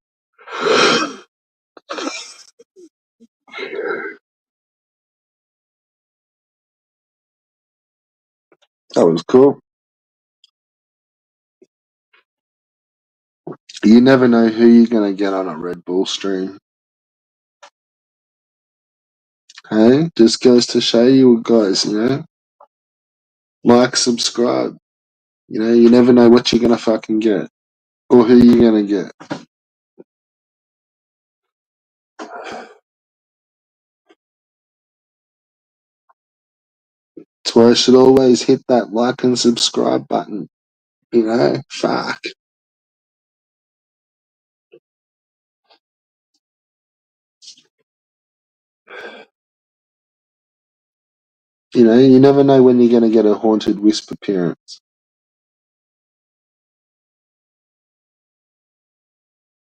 That was cool. You never know who you're going to get on a Red Bull stream. Hey, just goes to show you guys, like, subscribe. You never know what you're going to fucking get or who you're going to get. That's why I should always hit that like and subscribe button. Fuck. You know, you never know when you're going to get a haunted wisp appearance.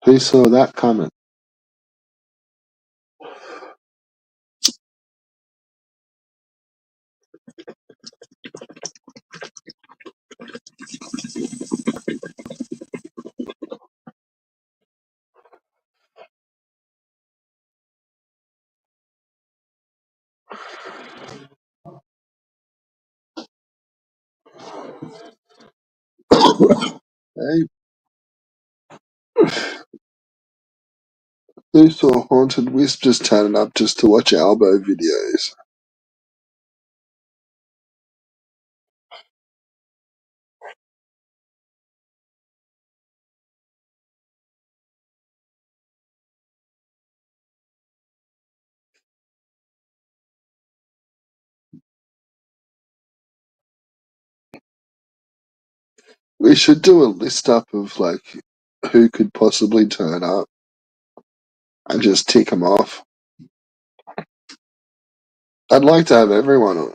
Who saw that coming? Hey, who saw haunted wisp just turning up just to watch elbow videos? We should do a list up of like who could possibly turn up and just tick them off. I'd like to have everyone on.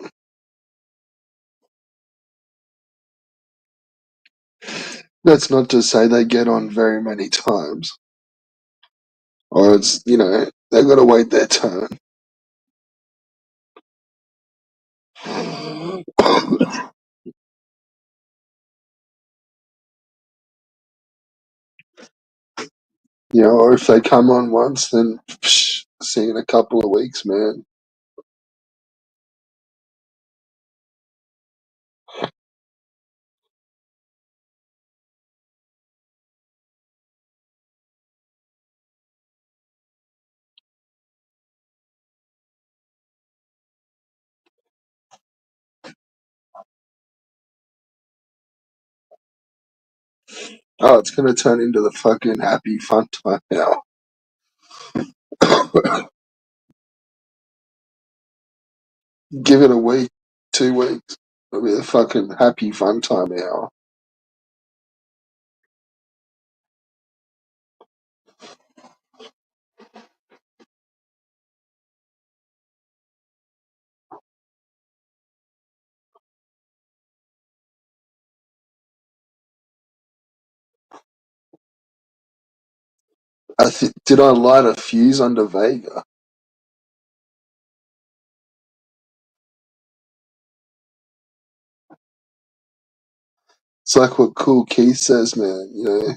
That's not to say they get on very many times, or it's, you know, they've got to wait their turn. You know, or if they come on once, then see you in a couple of weeks, man. Oh, it's going to turn into the fucking happy fun time now. Give it a week, 2 weeks. It'll be the fucking happy fun time hour. Did I light a fuse under Vega? It's like what Cool Keith says, man. You know,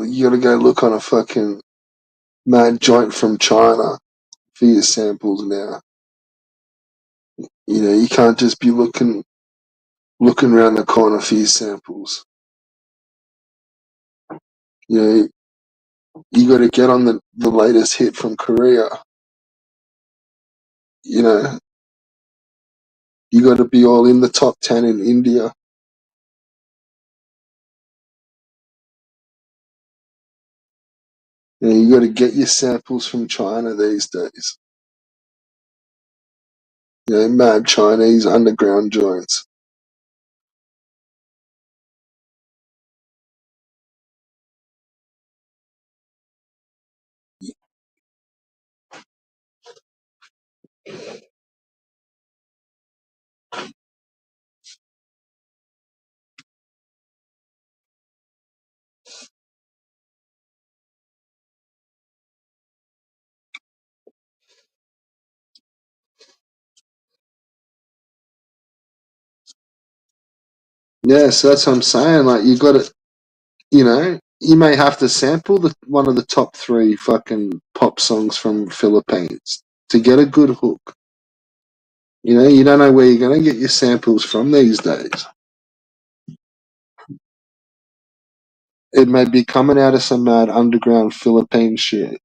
you gotta go look on a fucking mad joint from China for your samples now. You know, you can't just be looking around the corner for your samples. You know, you got to get on the latest hit from Korea. You know, you got to be all in the top 10 in India. You know, you got to get your samples from China these days. You know, mad Chinese underground joints. Yeah, so that's what I'm saying. Like, you got to, you know, you may have to sample one of the top three fucking pop songs from Philippines to get a good hook. You know, you don't know where you're going to get your samples from these days. It may be coming out of some mad underground Philippine shit.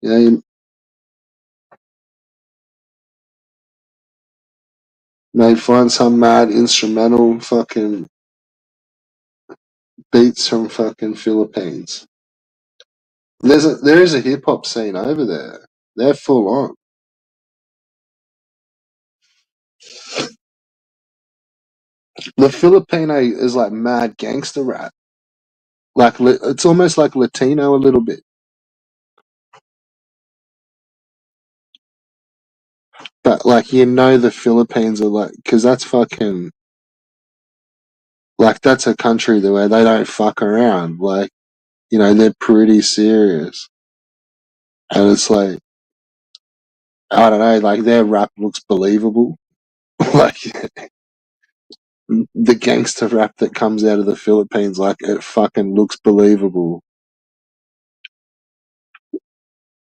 You know, you may find some mad instrumental fucking beats from fucking Philippines. There is a hip hop scene over there. They're full on. The Filipino is like mad gangster rap. Like it's almost like Latino a little bit, but like the Philippines are like because that's fucking like that's a country the way they don't fuck around. Like they're pretty serious, and it's like I don't know, like their rap looks believable. Like the gangster rap that comes out of the Philippines, like it fucking looks believable.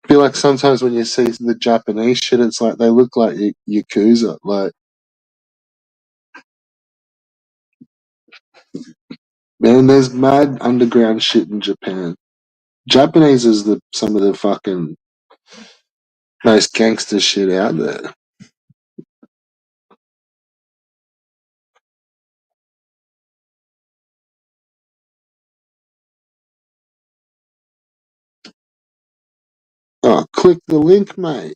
I feel like sometimes when you see the Japanese shit, it's like they look like Yakuza. Like, man, there's mad underground shit in Japan. Japanese is some of the fucking most gangster shit out there. Oh, click the link, mate.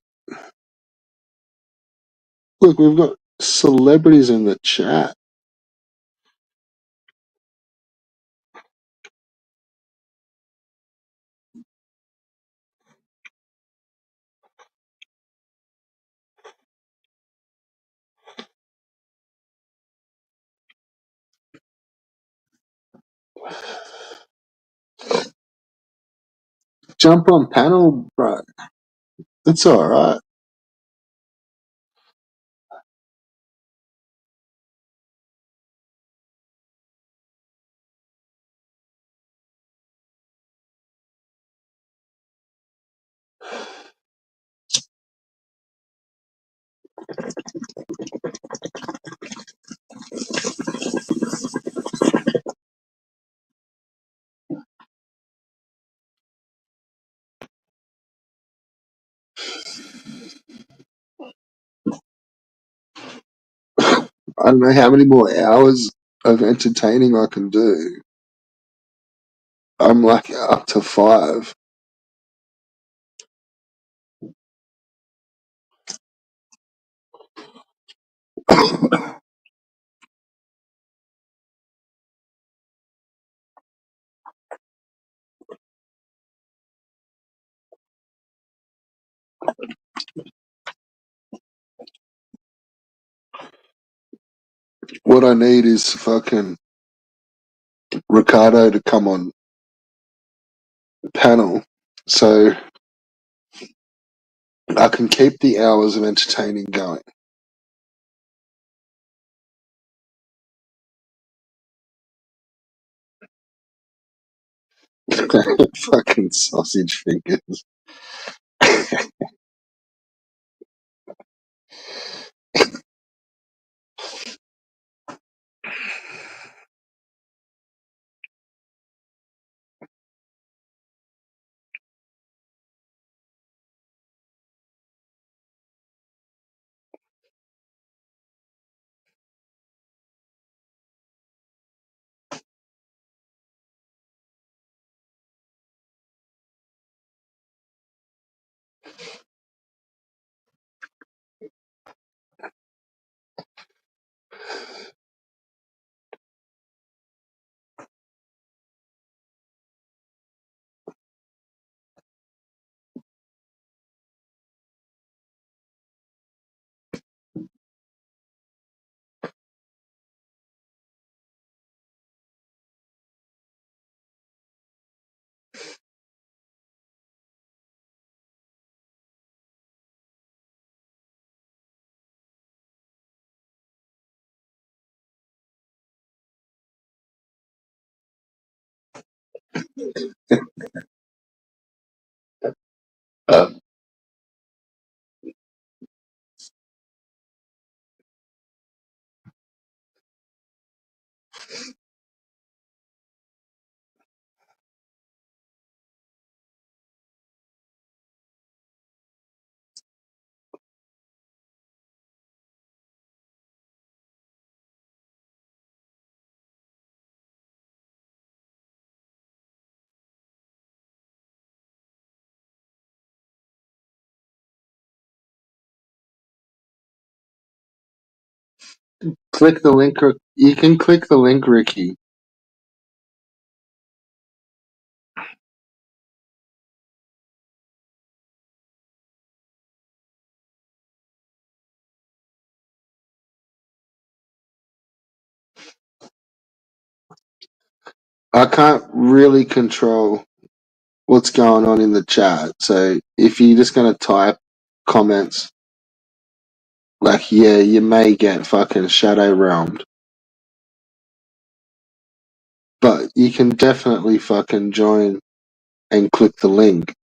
Look, we've got celebrities in the chat. Jump on panel, bro. It's all right. I don't know how many more hours of entertaining I can do. I'm like up to 5. What I need is fucking Ricardo to come on panel so I can keep the hours of entertaining going. Fucking sausage fingers. Uh, Click the link. You can click the link, Ricky. I can't really control what's going on in the chat. So if you're just gonna type comments like, yeah, you may get fucking shadow realmed, but you can definitely fucking join and click the link,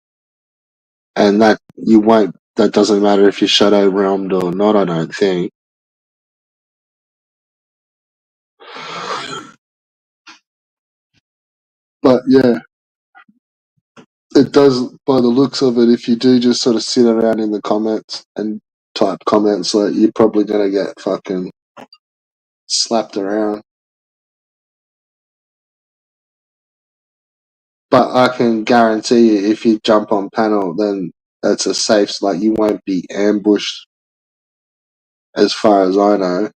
and that you won't. That doesn't matter if you're shadow realmed or not. I don't think. But yeah, it does by the looks of it. If you do just sort of sit around in the comments and type comments, like you're probably gonna get fucking slapped around. But I can guarantee you, if you jump on panel, then it's a safe. Like you won't be ambushed, as far as I know.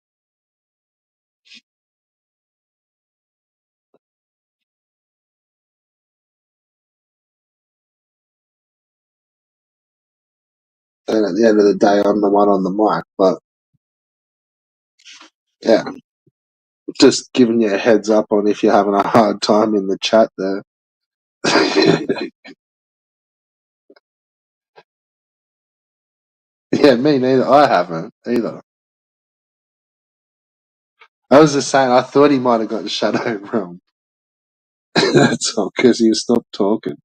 And at the end of the day, I'm the one on the mic. But yeah, just giving you a heads up on if you're having a hard time in the chat there. Yeah, me neither. I haven't either. I was just saying, I thought he might have got the shadow realm. That's all because he stopped talking.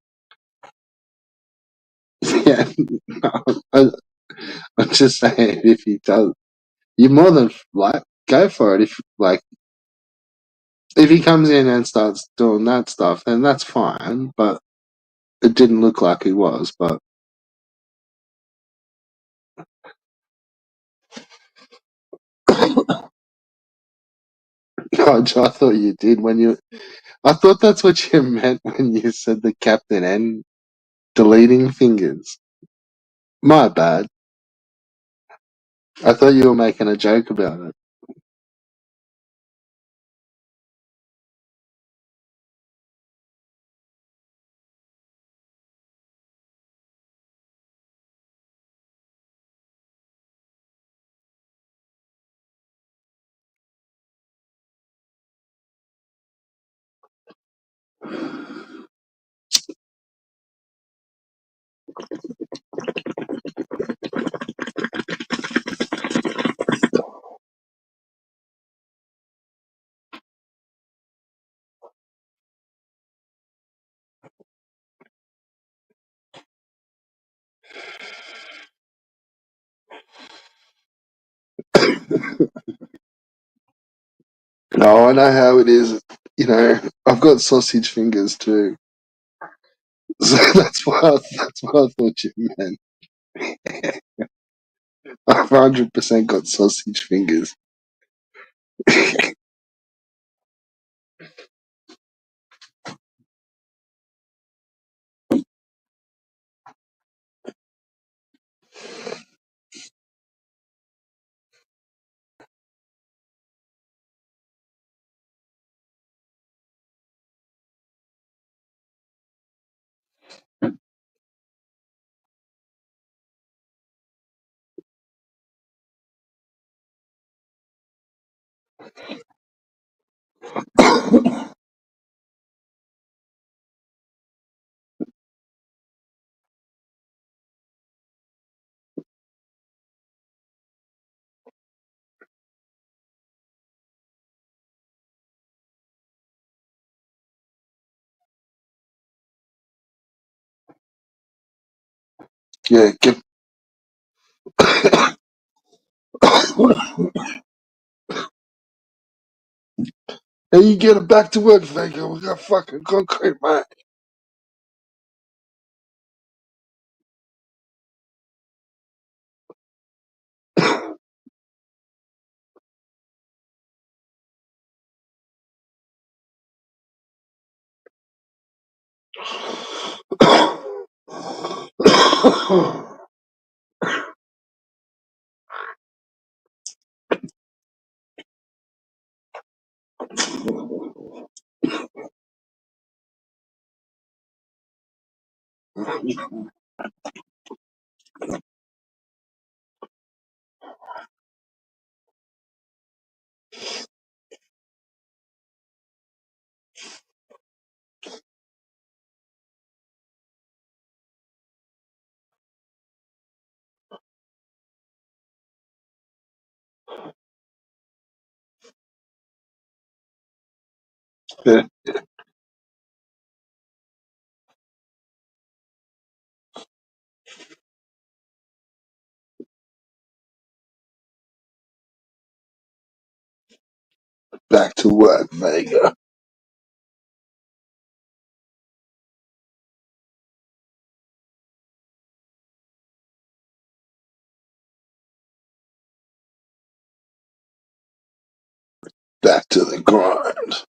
Yeah, no, I'm just saying, if he does, you more than like go for it. If he comes in and starts doing that stuff, then that's fine. But it didn't look like he was. But I thought you did when you. I thought that's what you meant when you said the Captain N deleting fingers. My bad. I thought you were making a joke about it. No, I know how it is. You know, I've got sausage fingers too. So that's what I thought you meant. I've 100% got sausage fingers. Yeah, get. Hey, you get it back to work, Vega. We got fucking concrete, man. Back to work, Vega. Back to the grind.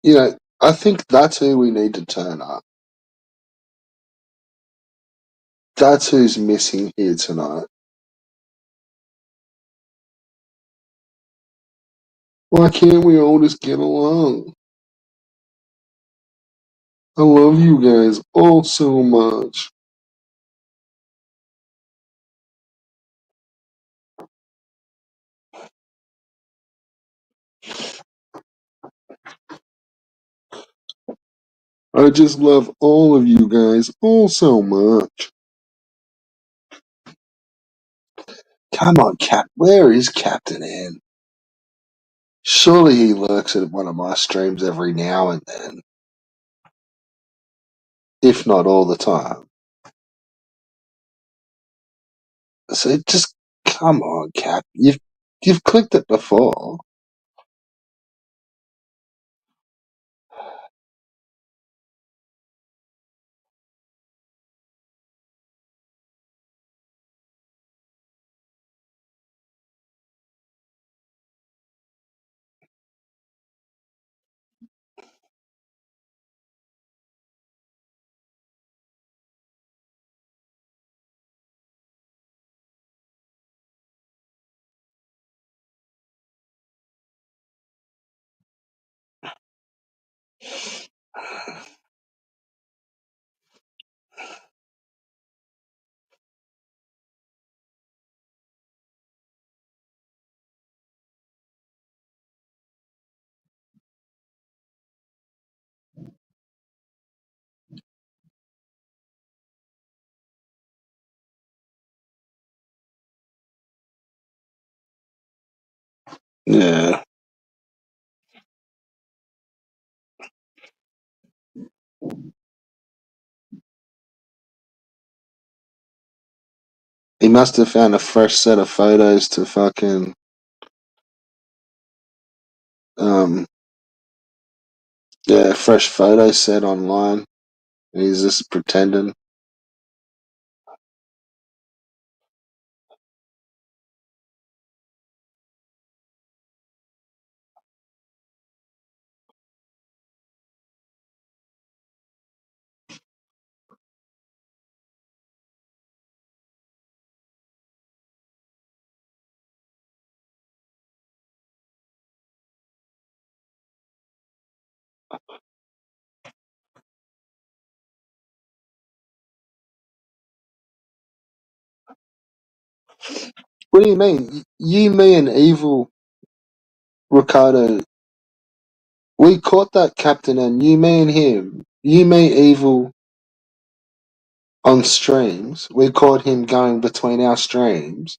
You know, I think that's who we need to turn up. That's who's missing here tonight. Why can't we all just get along? I love you guys all so much. I just love all of you guys all so much. Come on, Cap. Where is Captain N? Surely he lurks at one of my streams every now and then, if not all the time. So just come on, Cap. You've clicked it before. Yeah. He must have found a fresh set of photos to fucking um yeah, fresh photo set online. And he's just pretending. What do you mean? You, me, and Evil Ricardo, we caught that captain, and you, me, and him, you, me, Evil on streams. We caught him going between our streams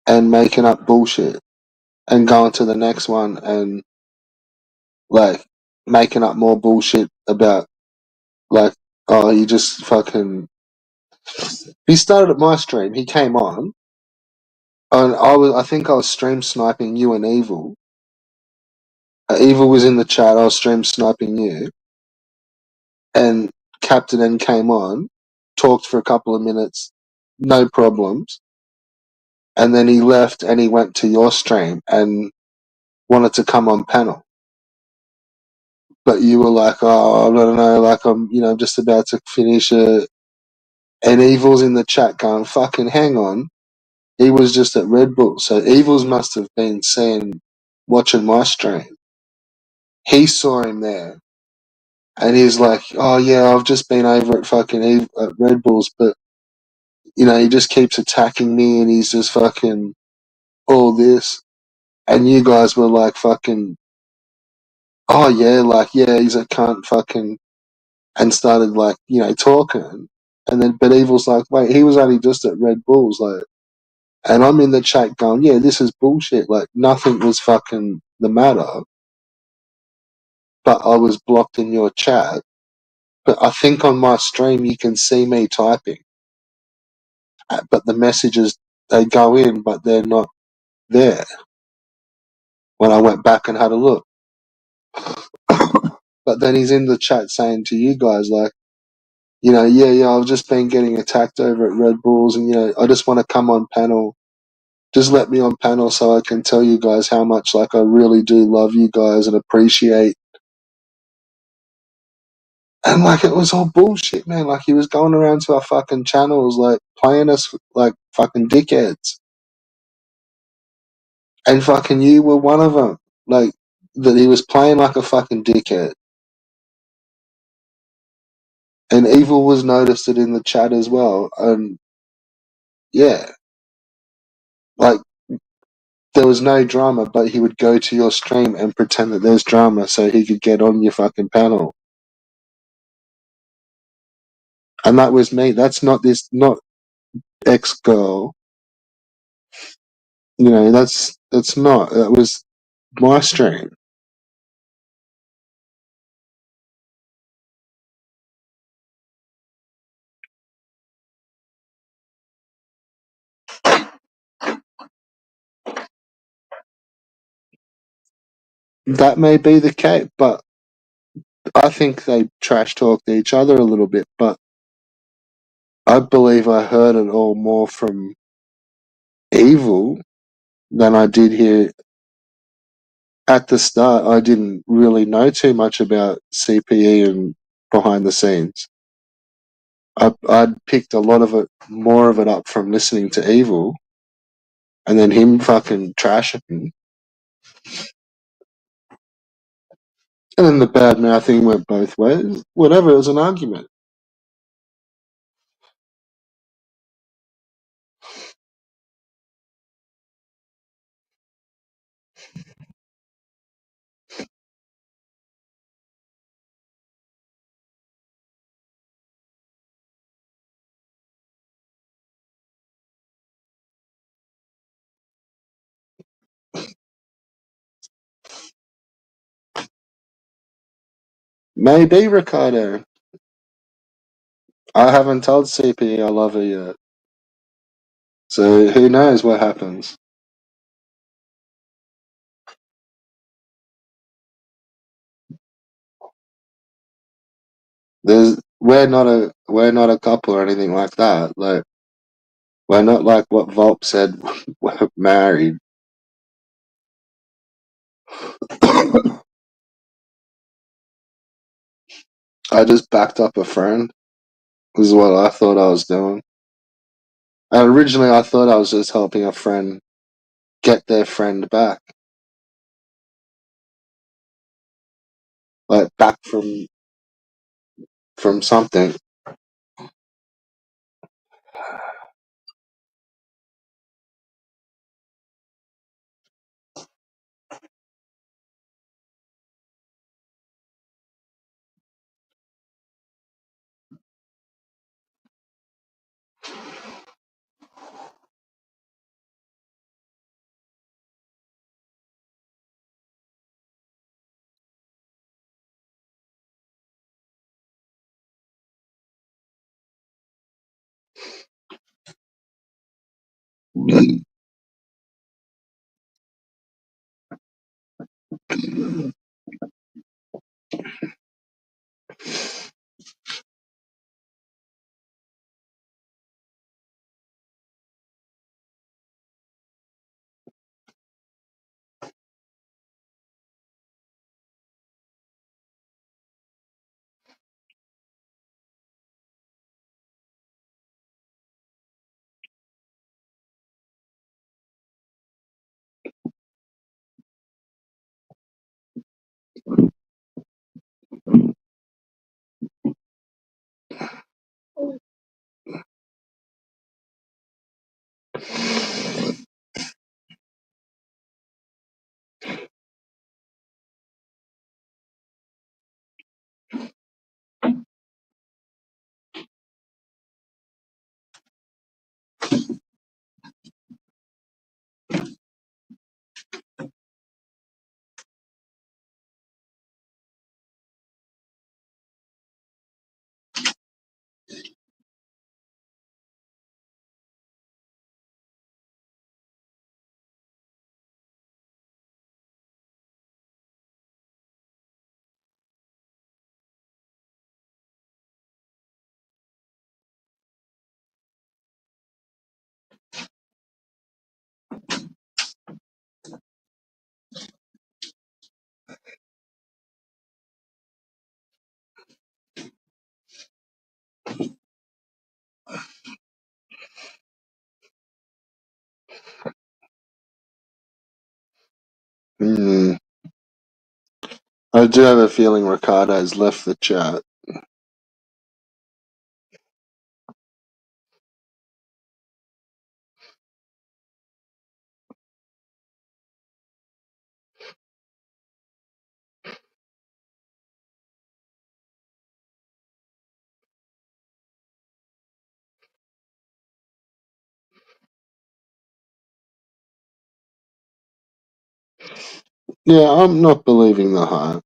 and making up bullshit and going to the next one and like making up more bullshit about like, oh, you just fucking. He started at my stream. He came on, and I think I was stream sniping you and Evil. Evil was in the chat. I was stream sniping you, and Captain N came on, talked for a couple of minutes, no problems, and then he left and he went to your stream and wanted to come on panel. But you were like, oh, I don't know, like I'm just about to finish it. And Evil's in the chat going, fucking hang on. He was just at Red Bull. So Evils must have been watching my stream. He saw him there. And he's like, oh yeah, I've just been over at fucking at Red Bulls, but he just keeps attacking me and he's just fucking all this. And you guys were like fucking, oh yeah, like, yeah, he's a cunt fucking, and started like, talking. And then, but Evil's like, wait, he was only just at Red Bulls, like, and I'm in the chat going, yeah, this is bullshit. Like, nothing was fucking the matter, but I was blocked in your chat. But I think on my stream you can see me typing, but the messages, they go in, but they're not there when I went back and had a look. But then he's in the chat saying to you guys, like, yeah, I've just been getting attacked over at Red Bulls, and I just want to come on panel. Just let me on panel so I can tell you guys how much, like, I really do love you guys and appreciate. And, like, it was all bullshit, man. Like, he was going around to our fucking channels, like, playing us like fucking dickheads. And fucking you were one of them. Like, that he was playing like a fucking dickhead. And Evil was noticed it in the chat as well. And, yeah. Like, there was no drama, but he would go to your stream and pretend that there's drama so he could get on your fucking panel. And that was me. That's not ex-girl. That's not. That was my stream. That may be the case, but I think they trash talked each other a little bit, but I believe I heard it all more from Evil than I did hear at the start. I didn't really know too much about CPE and behind the scenes. I'd picked a lot of it, more of it up from listening to Evil, and then him fucking trashing, and then the bad mouthing went both ways. Whatever, it was an argument. Maybe, Ricardo. I haven't told CPE I love her yet, so who knows what happens. We're not a couple or anything like that. Like, we're not like what Volp said. We're married. I just backed up a friend. This is what I thought I was doing. And originally, I thought I was just helping a friend get their friend back, like back from something. Hmm. I do have a feeling Ricardo's left the chat. Yeah, I'm not believing the hype.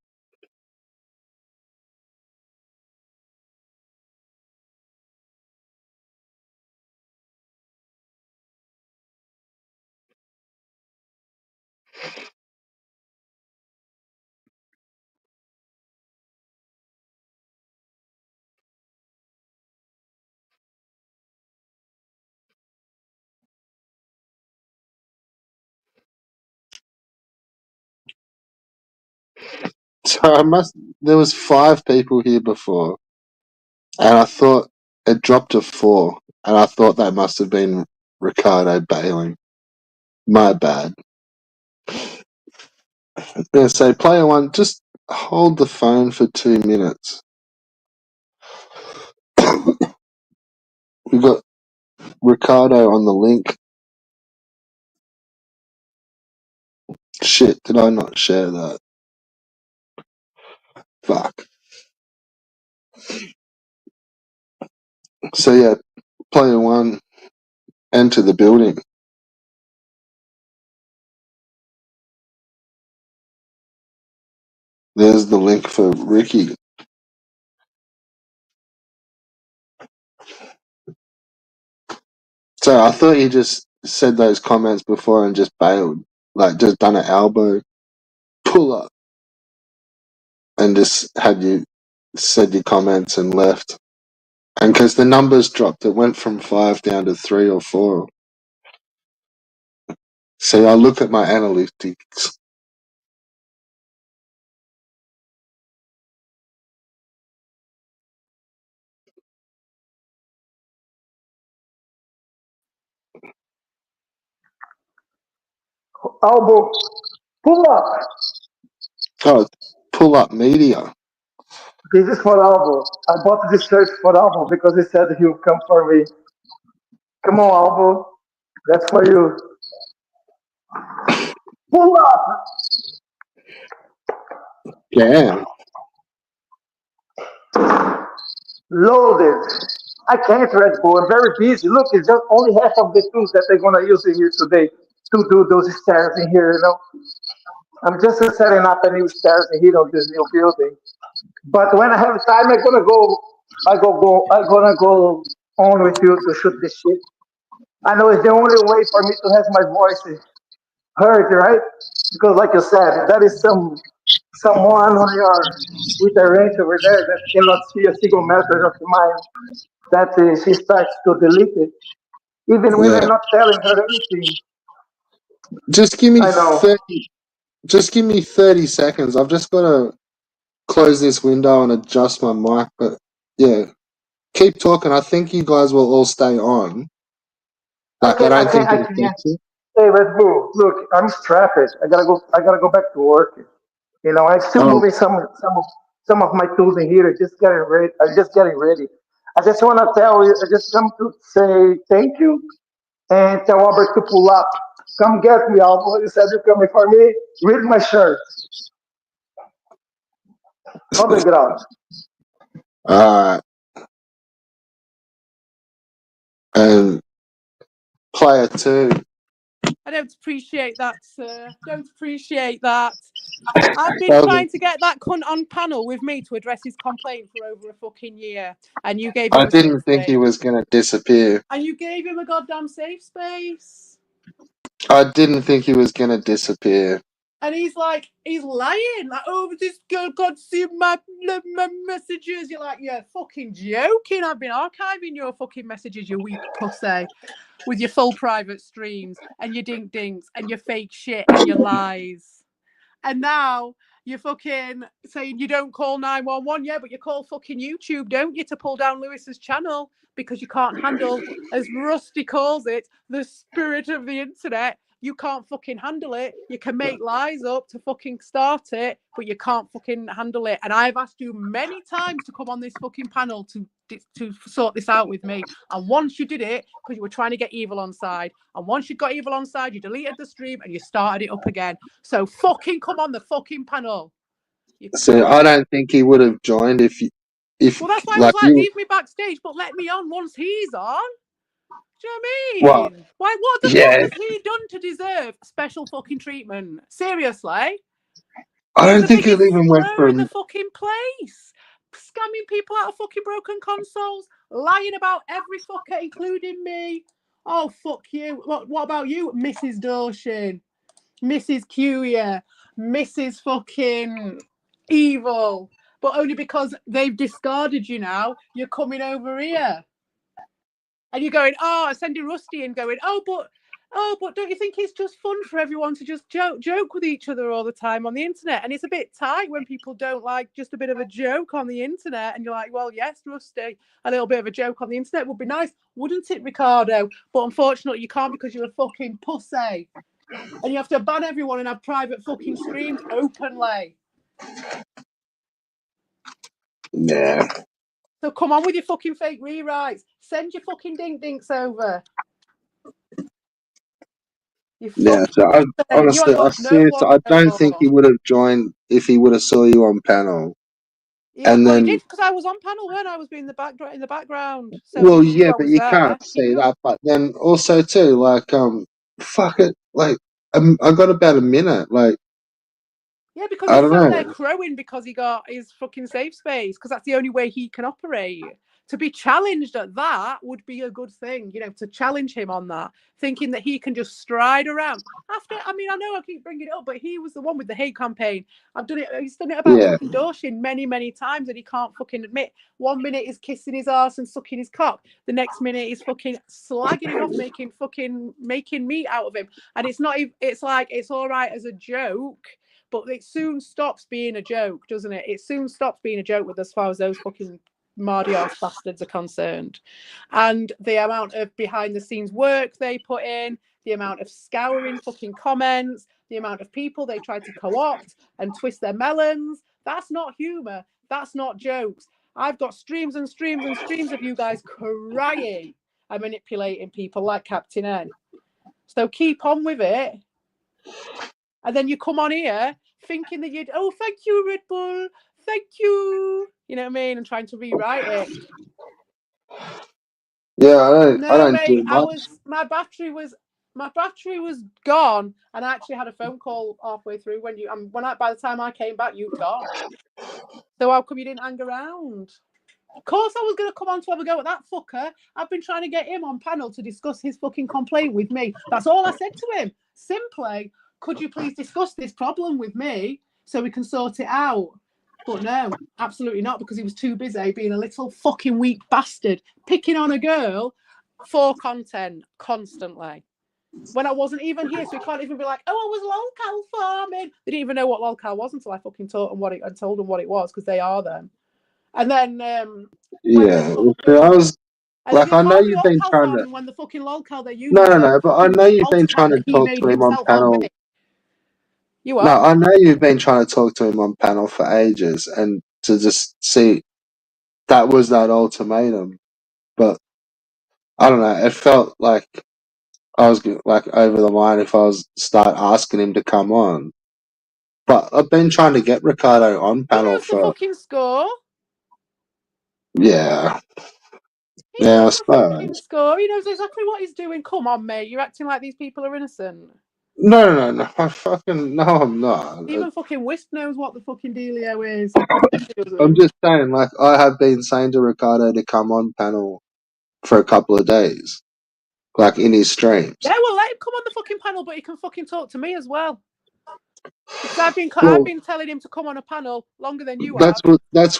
So there was 5 people here before, and I thought it dropped to 4, and I thought that must have been Ricardo bailing. My bad. Yeah, so player 1, just hold the phone for 2 minutes. We've got Ricardo on the link. Shit, did I not share that? Fuck. So yeah, player 1, enter the building. There's the link for Ricky. So I thought you just said those comments before and just bailed. Like, just done an elbow pull up and just had you said your comments and left. And because the numbers dropped, it went from 5 down to 3 or 4. See, I look at my analytics. Elbow, pull up. Oh, pull up media. This is for Albo. I bought this shirt for Albo because he said he would come for me. Come on, Albo. That's for you. Pull up. Yeah. Loaded. I can't, Red Bull. I'm very busy. Look, it's just only half of the tools that they're gonna use in here today to do those stairs in here. I'm just setting up a new stairs in here on this new building. But when I have time, I'm gonna go. I'm gonna go on with you to shoot this shit. I know it's the only way for me to have my voice heard, right? Because, like you said, that is someone on your with a range over there that cannot see a single message of mine. That she starts to delete it, even when I'm Yeah. not telling her anything. Just give me I know. 30 just give me 30 seconds. I've just got to close this window and adjust my mic, but yeah, keep talking. I think you guys will all stay on. Like, I don't think I it can. affects it. Hey, Red Bull, look, I'm strapped. I gotta go. I gotta go back to work. I'm still Um, moving some of my tools in here. Just getting ready. Just getting ready. I just want to tell you. I just come to say thank you and tell Albert to pull up. Come get me, Albert. You said you're coming for me. Read my shirt. Underground. uh, and player two. I don't appreciate that, sir. Don't appreciate that. I've been That trying was to get that cunt on panel with me to address his complaint for over a fucking year, and you gave I him a safe didn't think he space. was going to disappear. And you gave him a goddamn safe space. I didn't think he was going to disappear. And he's lying. Like, oh, this girl can't see my messages. You're like, you're fucking joking. I've been archiving your fucking messages, you weak pussy, with your full private streams and your dink dinks and your fake shit and your lies. And now you're fucking saying you don't call 911. Yeah, but you call fucking YouTube, don't you, to pull down Lewis's channel because you can't handle, as Rusty calls it, the spirit of the internet. You can't fucking handle it. You can make lies up to fucking start it, but you can't fucking handle it. And I've asked you many times to come on this fucking panel to sort this out with me. And once you did it, because you were trying to get evil on side. And once you got evil on side, you deleted the stream and you started it up again. So fucking come on the fucking panel. So I don't think he would have joined if Well, that's why I like was like, you. leave me backstage, but let me on once he's on. Do you know what I Well, mean? Why? What the fuck yeah. has he done to deserve special fucking treatment? Seriously? I He's don't the think it biggest even went slur in the from. fucking place. Scamming people out of fucking broken consoles, lying about every fucker, including me. Oh, fuck you. What about you, Mrs. Dawson? Mrs. Curia, Mrs. fucking Evil, but only because they've discarded you now, you're coming over here. And you're going, sending Rusty and going, but don't you think it's just fun for everyone to just joke with each other all the time on the internet? And it's a bit tight when people don't like just a bit of a joke on the internet. And you're like, well, yes, Rusty, a little bit of a joke on the internet would be nice, wouldn't it, Ricardo? But unfortunately, you can't because you're a fucking pussy. And you have to ban everyone and have private fucking streams openly. Yeah. So come on with your fucking fake rewrites. Send your fucking dink dinks over. You Yeah. fucking So I you honestly, ain't I got no one seriously, I no don't think more. he would have joined if he would have saw you on panel. Yeah, And well, he then, did because I was on panel when I was being in the background, so well, he knew yeah, I but was you there. can't say that. But then also too, like, fuck it, like, I got about a minute, like. Yeah, because I he don't sat there know. crowing because he got his fucking safe space, because that's the only way he can operate. To be challenged at that would be a good thing, to challenge him on that, thinking that he can just stride around. I know I keep bringing it up, but he was the one with the hate campaign. He's done it about Yeah. fucking Dawson many, many times, and he can't fucking admit. 1 minute he's kissing his ass and sucking his cock. The next minute he's fucking slagging him off, making meat out of him. And it's not even, it's like, it's all right as a joke, but it soon stops being a joke, doesn't it? It soon stops being a joke with as far as those fucking mardy ass bastards are concerned. And the amount of behind the scenes work they put in, the amount of scouring fucking comments, the amount of people they try to co-opt and twist their melons, that's not humor. That's not jokes. I've got streams and streams and streams of you guys crying and manipulating people like Captain N. So keep on with it. And then you come on here thinking that thank you, Red Bull, thank you. You know what I mean? And trying to rewrite it. Yeah, I No, don't do mate, much. my battery was gone, and I actually had a phone call halfway through by the time I came back, you'd gone. So how come you didn't hang around? Of course I was going to come on to have a go at that fucker. I've been trying to get him on panel to discuss his fucking complaint with me. That's all I said to him. Simply, could you please discuss this problem with me so we can sort it out? But no, absolutely not, because he was too busy being a little fucking weak bastard, picking on a girl for content constantly. When I wasn't even here, so he can't even be like, I was lolcow farming. They didn't even know what lolcow was until I fucking told them what it was, because they are them. And then Yeah. I was and then like, you'll I know call me you've been lolcow trying to. farming when the fucking lolcow they're using No, is no, a no. But I fucking know you've been alt trying account to that he talk made to him on himself, not panel. me. You No, are. I know you've been trying to talk to him on panel for ages, and to just see that was that ultimatum. But I don't know. It felt like I was like over the line if I was start asking him to come on. But I've been trying to get Ricardo on He panel knows the for fucking score. yeah, He yeah, I knows the fucking suppose. score. He knows exactly what he's doing. Come on, mate. You're acting like these people are innocent. No, no, no, no. I fucking no, I'm not. Even fucking Wisp knows what the fucking dealio is. I'm just saying, like I have been saying to Ricardo to come on panel for a couple of days, like in his streams. Yeah, well, let him come on the fucking panel, but he can fucking talk to me as well. Because I've Well, been telling him to come on a panel longer than you that's have.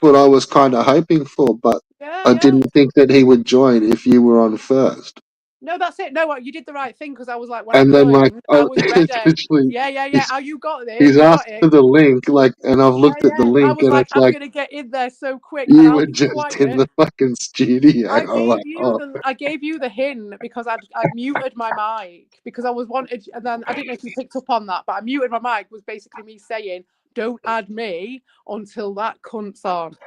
what I was kind of hoping for, but Yeah, I yeah. didn't think that he would join if you were on first. No, that's it. No, you did the right thing because I was like, when I And then like joined, I was ready. literally, Yeah, yeah, yeah. he's, Oh, you got this. he's You asked got it. for the link, like, and I've Yeah, looked at the yeah. I link, was and like, it's I'm like gonna get in there so quick, and you I'll were be just in quiet. the fucking studio. I I'm gave like, you oh, the hint because I'd muted my mic because I was wanted, and then I didn't know if you picked up on that, but I muted my mic was basically me saying, "Don't add me until that cunt's on."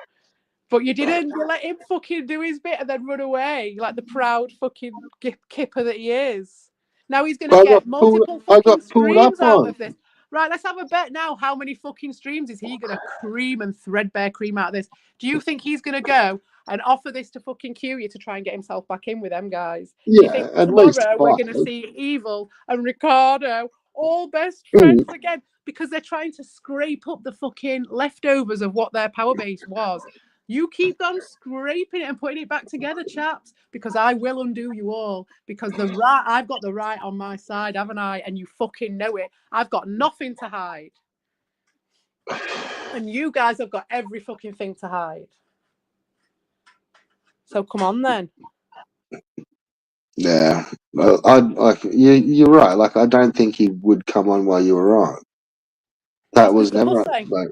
But you didn't. You let him fucking do his bit and then run away like the proud fucking kipper that he is. Now he's gonna get multiple I got fucking pulled up streams out on. of this. Right, let's have a bet now. How many fucking streams is he gonna cream and threadbare cream out of this? Do you think he's gonna go and offer this to fucking Curia to try and get himself back in with them guys? Do you Yeah, think at least tomorrow we're five. gonna see Evil and Ricardo all best Mm. friends again? Because they're trying to scrape up the fucking leftovers of what their power base was. You keep on scraping it and putting it back together, chaps, because I will undo you all. Because I've got the right on my side, haven't I? And you fucking know it. I've got nothing to hide. And you guys have got every fucking thing to hide. So come on then. Yeah, I like you. You're right. Like I don't think he would come on while you were on. That Just was because the never pussy. like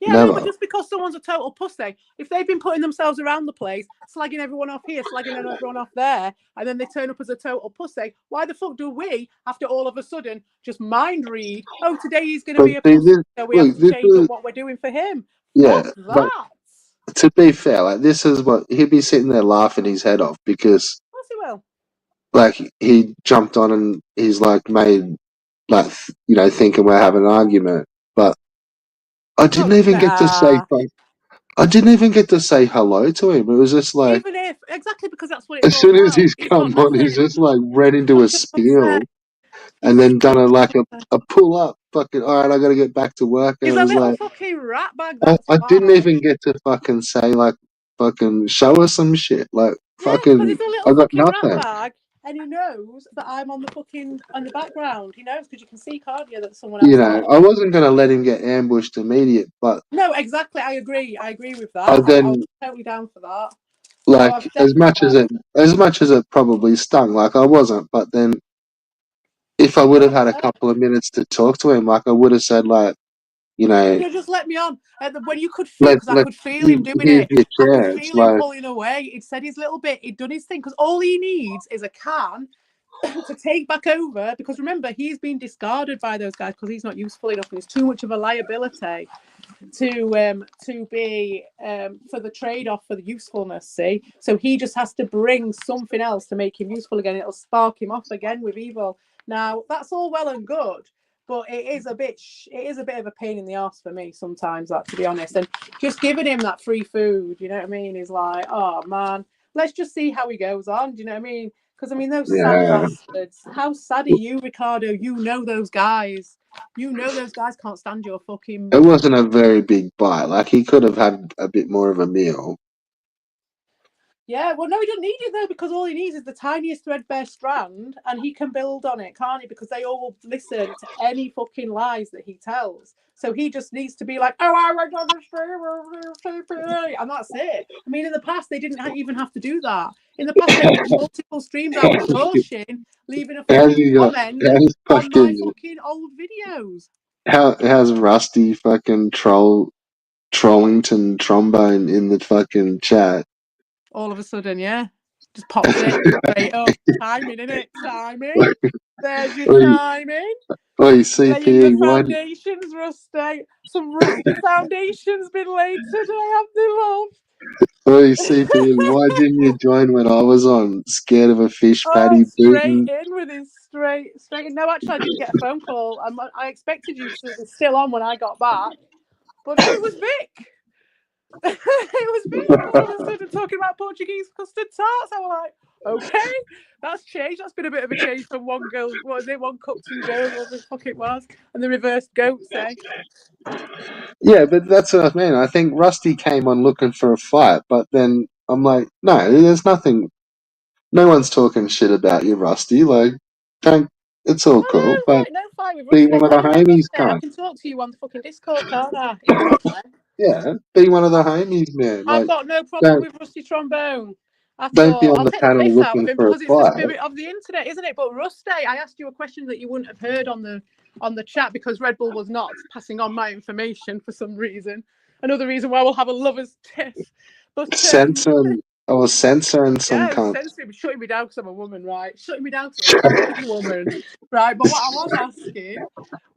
Yeah, no, but never. just because someone's a total pussy, if they've been putting themselves around the place, slagging everyone off here, slagging everyone off there, and then they turn up as a total pussy, why the fuck do we have to all of a sudden just mind read? Oh, today he's going to But be a see, pussy, so we have look, to this change up is what we're doing for him. yeah. Fuck But that. to be fair, like this is what he'd be sitting there laughing his head off because Of course he will. like he jumped on and he's like made like thinking we're having an argument, but I didn't Oh, even get to say nah. I didn't even get to say hello to him. It was just like Even if, exactly because that's what it's as all soon as about. he's He's got come on, he's nothing. just like read into a Such a pussy. spiel He's and such then a done pussy. a pull up. Fucking all right, I got to get back to work. And He's it a was little like fucking rat bag, that's I didn't why. even get to fucking say like fucking show us some shit. Like Yeah, because fucking, he's a little I got fucking rat nothing. bag, and he knows that I'm on the fucking on the background. He knows because you can see, can't you, that someone You else know, is. I wasn't gonna let him get ambushed immediate, but No, exactly. I agree. I agree with I that. I was then totally down for that. So like I've said as much as it probably stung, like I wasn't, but then if I would have had a couple of minutes to talk to him, like I would have said like, you know, you just let me on when you could feel, let because I let could feel him doing here's it. your I could chance, feel him like pulling away. He'd said his little bit. He'd done his thing because all he needs is a can to take back over. Because remember, he's been discarded by those guys because he's not useful enough and he's too much of a liability to be for the trade-off for the usefulness. See, so he just has to bring something else to make him useful again. It'll spark him off again with evil. Now that's all well and good, but it is a bit of a pain in the ass for me sometimes, that, to be honest. And just giving him that free food, you know what I mean, is like, oh man, let's just see how he goes on. Do you know what I mean? Because I mean, those sad yeah. bastards. How sad are you, Ricardo? You know those guys. You know those guys can't stand your fucking. It wasn't a very big bite. Like he could have had a bit more of a meal. Yeah, well, no, he doesn't need it though, because all he needs is the tiniest threadbare strand, and he can build on it, can't he? Because they all listen to any fucking lies that he tells. So he just needs to be like, "Oh, I went on the stream," and that's it. I mean, in the past, they didn't even have to do that. In the past, they put multiple streams out of caution, leaving a How's fucking he got? comment How's on my fucking fucking old videos. how's Rusty fucking Trollington trombone in the fucking chat? All of a sudden, yeah, just pops in straight up. Timing, innit? Timing. There's your Oi, timing. oi, Laying the CPE, why did, foundations, Rusty. Some rusty foundations been laid today, have they, love? oi, CPE, why didn't you join when I was on? Scared of a fish Oh, patty straight booting? in with his straight in. No, actually, I didn't get a phone call. I expected you to be still on when I got back, but no, it was Vic. It was Vic all of a sudden talking about Portuguese custard tarts. I was like, okay, that's changed. That's been a bit of a change from one girl. What was it? One cup, two girls, whatever the fuck it was, and the reversed goats, eh? Yeah, but that's what I mean. I think Rusty came on looking for a fight, but then I'm like, no, there's nothing. No one's talking shit about you, Rusty. Like, don't. It's all cool, Oh but no, no fight with be Rusty. one of the No, no, homies, Rusty. I cunt. can talk to you on the fucking Discord, can't I? Instantly. Yeah, be one of the homies, man. I've Like, got no problem don't with Rusty Trombone at don't be all. on I'll the take the panel piss out of looking him for a because it's the fight. spirit of the internet, isn't it? But Rusty, I asked you a question that you wouldn't have heard on the chat because Red Bull was not passing on my information for some reason. Another reason why we'll have a lovers' tiff. But Censoring, I was censoring some yeah, it was cunt. censoring, shutting me down because I'm a woman, right? Shutting me down because I'm a fucking woman, right? But what I was asking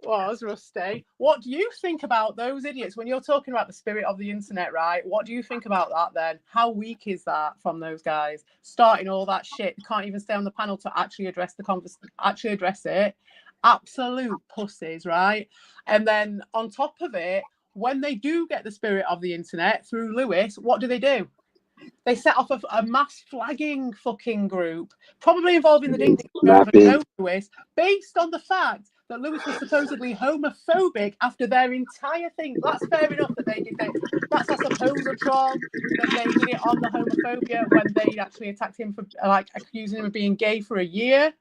was, Rusty, what do you think about those idiots when you're talking about the spirit of the internet, right? What do you think about that then? How weak is that from those guys? Starting all that shit, they can't even stay on the panel to actually address actually address it. Absolute pussies, right? And then on top of it, when they do get the spirit of the internet through Lewis, what do? They set off a mass flagging fucking group, probably involving the Ding Ding. I don't even Snapping. know Lewis, based on the fact that Lewis was supposedly homophobic after their entire thing. That's fair enough that they did that. That's, I suppose, a troll that they did it on the homophobia when they actually attacked him for like accusing him of being gay for a year.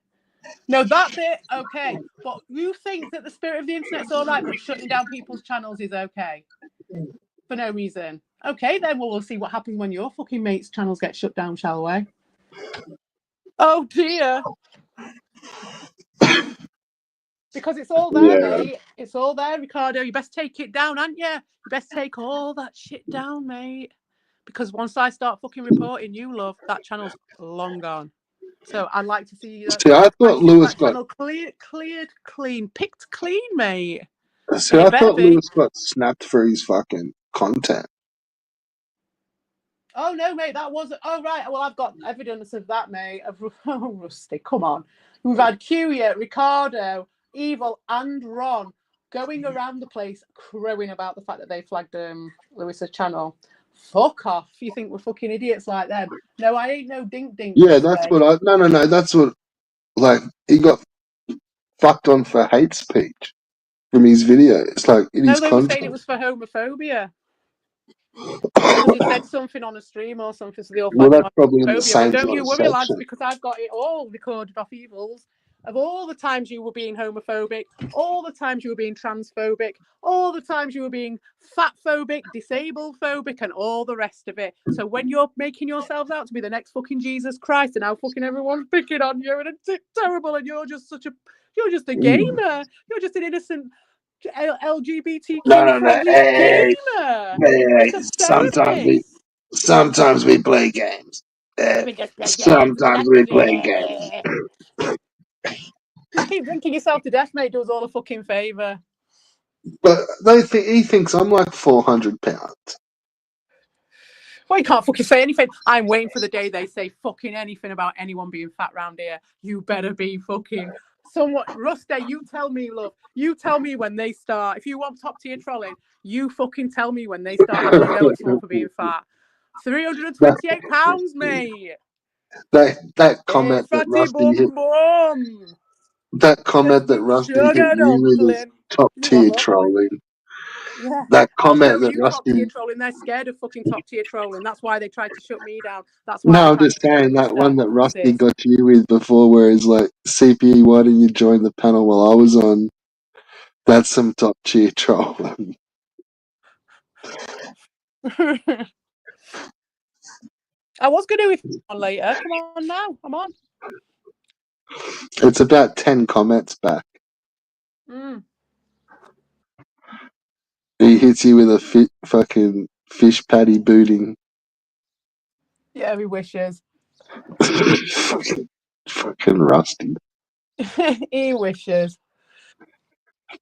No, that bit okay, but you think that the spirit of the internet's all right, but shutting down people's channels is okay for no reason. Okay, then we'll see what happens when your fucking mates' channels get shut down, shall we? Oh dear. Because it's all there, Yeah. mate. It's all there, Ricardo. You best take it down, aren't you? You best take all that shit down, mate. Because once I start fucking reporting you, love, that channel's long gone. So I'd like to see See, I thought Lewis that got. channel cleared, clean, picked clean, mate. See, And it I better thought be. Lewis got snapped for his fucking content. Oh no, mate, that wasn't. Oh right, well I've got evidence of that, mate. Oh, Rusty, come on. We've had Curia, Ricardo, Evil, and Ron going around the place crowing about the fact that they flagged Lewis's channel. Fuck off! You think we're fucking idiots like them? No, I ain't no dink dink. Yeah, that's Rusty. what I. No. That's what. Like, he got fucked on for hate speech from his video. It's like in No, his they were saying it content. was for homophobia because he said something on a stream or something, so they all Well, flagged him that's on probably in the homophobia. But same don't sort you of worry, lads, section. because I've got it all recorded off Evils of all the times you were being homophobic, all the times you were being transphobic, all the times you were being fat phobic, disabled phobic, and all the rest of it. So when you're making yourselves out to be the next fucking Jesus Christ and now fucking everyone's picking on you and it's terrible and you're just a gamer. You're just an innocent LGBTQ No. friendly gamer. Hey, Just a therapist. sometimes we play games. We just play games. Sometimes we play games. Just keep drinking yourself to death, mate. Does all a fucking favour. But he thinks I'm like 400 pounds. Well, you can't fucking say anything. I'm waiting for the day they say fucking anything about anyone being fat round here. You better be fucking somewhat. Rusty, you tell me, love. You tell me when they start. If you want top tier trolling, you fucking tell me when they start having a go at someone for being fat. £328, mate. That Hey, comment that fatty Rusty hit. bum bum. That Yes, comment that me Rusty hit sugar you with is dumpling. top You want tier what? trolling. Yeah. That I'll show comment that you top tier Rusty. trolling. They're scared of fucking top tier trolling. That's why they tried to shut me down. That's why they No, I'm tried to just shut saying Lewis that one down. that Rusty Pussies. got you with before, where he's like, CPE, why didn't you join the panel while I was on? That's some top tier trolling. I was going to with on later. Come on now. I'm on. It's about 10 comments back. Mm. He hits you with a fucking fish patty booting. Yeah, he wishes. fucking Rusty. He wishes.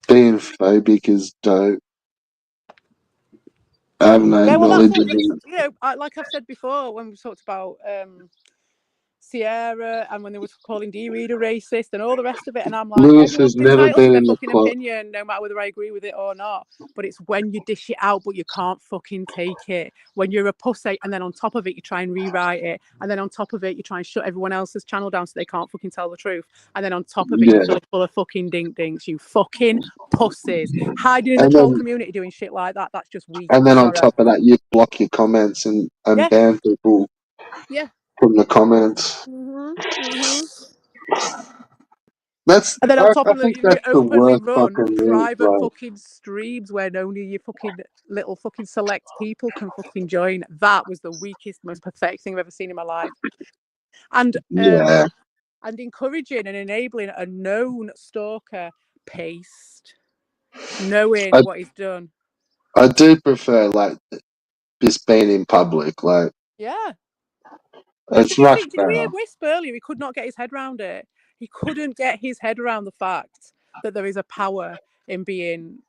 Being phobic is dope. I have no Yeah, well, that's knowledge what of it. like I've said before when we talked about Sierra and when they were calling D-Read a racist and all the rest of it, and I'm like, Lewis has everyone's never entitled to been their in the fucking plot. opinion, no matter whether I agree with it or not. But it's when you dish it out, but you can't fucking take it. When you're a pussy, and then on top of it, you try and rewrite it, and then on top of it, you try and shut everyone else's channel down so they can't fucking tell the truth, and then on top of it, you Yeah, fill it full of fucking dink-dinks, you fucking pussies. Hiding in the and troll then community doing shit like that, that's just weak. and I'm then on sorry. top of that, you block your comments and Yeah, ban people yeah. from the comments. That's And then on I, top I of it, think you that's the openly worst run fucking move. private Like, fucking streams where only your fucking little fucking select people can fucking join. That was the weakest, most pathetic thing I've ever seen in my life. And yeah, encouraging and enabling a known stalker paste, knowing I what he's done. I do prefer like just being in public. Like, Yeah. it's much Did we hear better. Wisp earlier? He could not get his head around it. He couldn't get his head around the fact that there is a power in being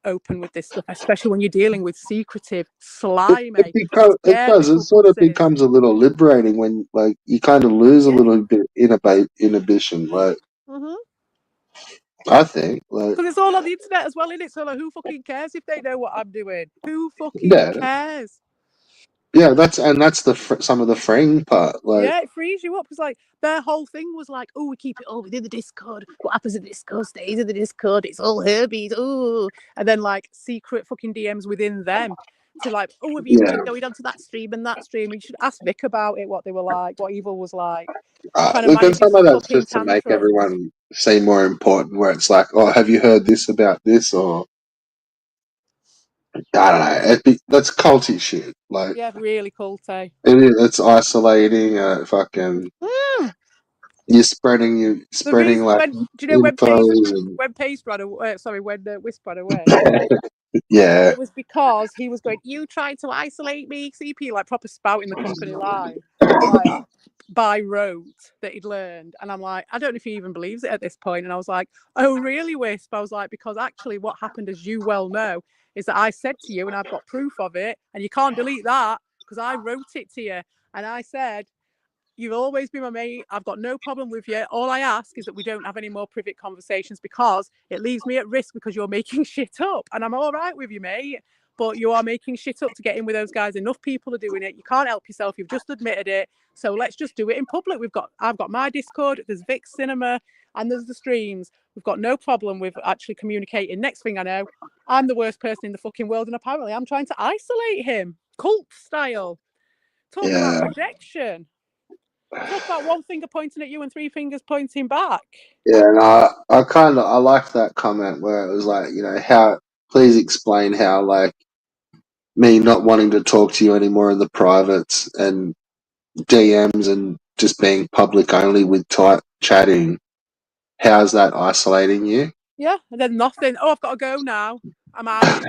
open with this stuff, especially when you're dealing with secretive, slimy, It scared does. It little sort of pussies. becomes a little liberating when like you kind of lose a Yeah. little bit inhibition. Like, Because I think, like, it's all on the internet as well, isn't it? So like, who fucking cares if they know what I'm doing? Who fucking yeah, cares? yeah. That's the some of the freeing part. Like, Yeah, it frees you up. Because like their whole thing was like, oh, we keep it all within the Discord. What happens in the Discord stays in the Discord. It's all herbies. Oh, and then like secret fucking DMs within them to like, oh, have you yeah. been going onto that stream and that stream? You should ask Vic about it. What they were like. What evil was like. Trying to Look, and manage some his of that's fucking just to make tantrums. everyone seem more important. Where it's like, oh, have you heard this about this? Or I don't know. That's culty shit. Like, Yeah, really culty. it is. It's isolating. Fucking, Mm. you're The spreading reason like when do you know infos and when Paste ran away? Sorry, when Wisp ran away. yeah, It was because he was going. You tried to isolate me, CP, like proper spouting the company line, like by rote that he'd learned. And I'm like, I don't know if he even believes it at this point. And I was like, oh really, Wisp? I was like, because actually, what happened, as you well know, is that I said to you, and I've got proof of it, and you can't delete that because I wrote it to you, and I said, you've always been my mate. I've got no problem with you. All I ask is that we don't have any more private conversations because it leaves me at risk because you're making shit up. And I'm all right with you, mate. But you are making shit up to get in with those guys. Enough people are doing it. You can't help yourself. You've just admitted it. So let's just do it in public. I've got my Discord. There's Vic's Cinema, and there's the streams. We've got no problem with actually communicating. Next thing I know, I'm the worst person in the fucking world, and apparently I'm trying to isolate him, cult style. Talk about yeah, projection. Talk about one finger pointing at you and three fingers pointing back. yeah. And I like that comment where it was like, how please explain how like me not wanting to talk to you anymore in the privates and DMs and just being public only with type chatting. How's that isolating you? Yeah, and then nothing. Oh, I've got to go now. I'm out.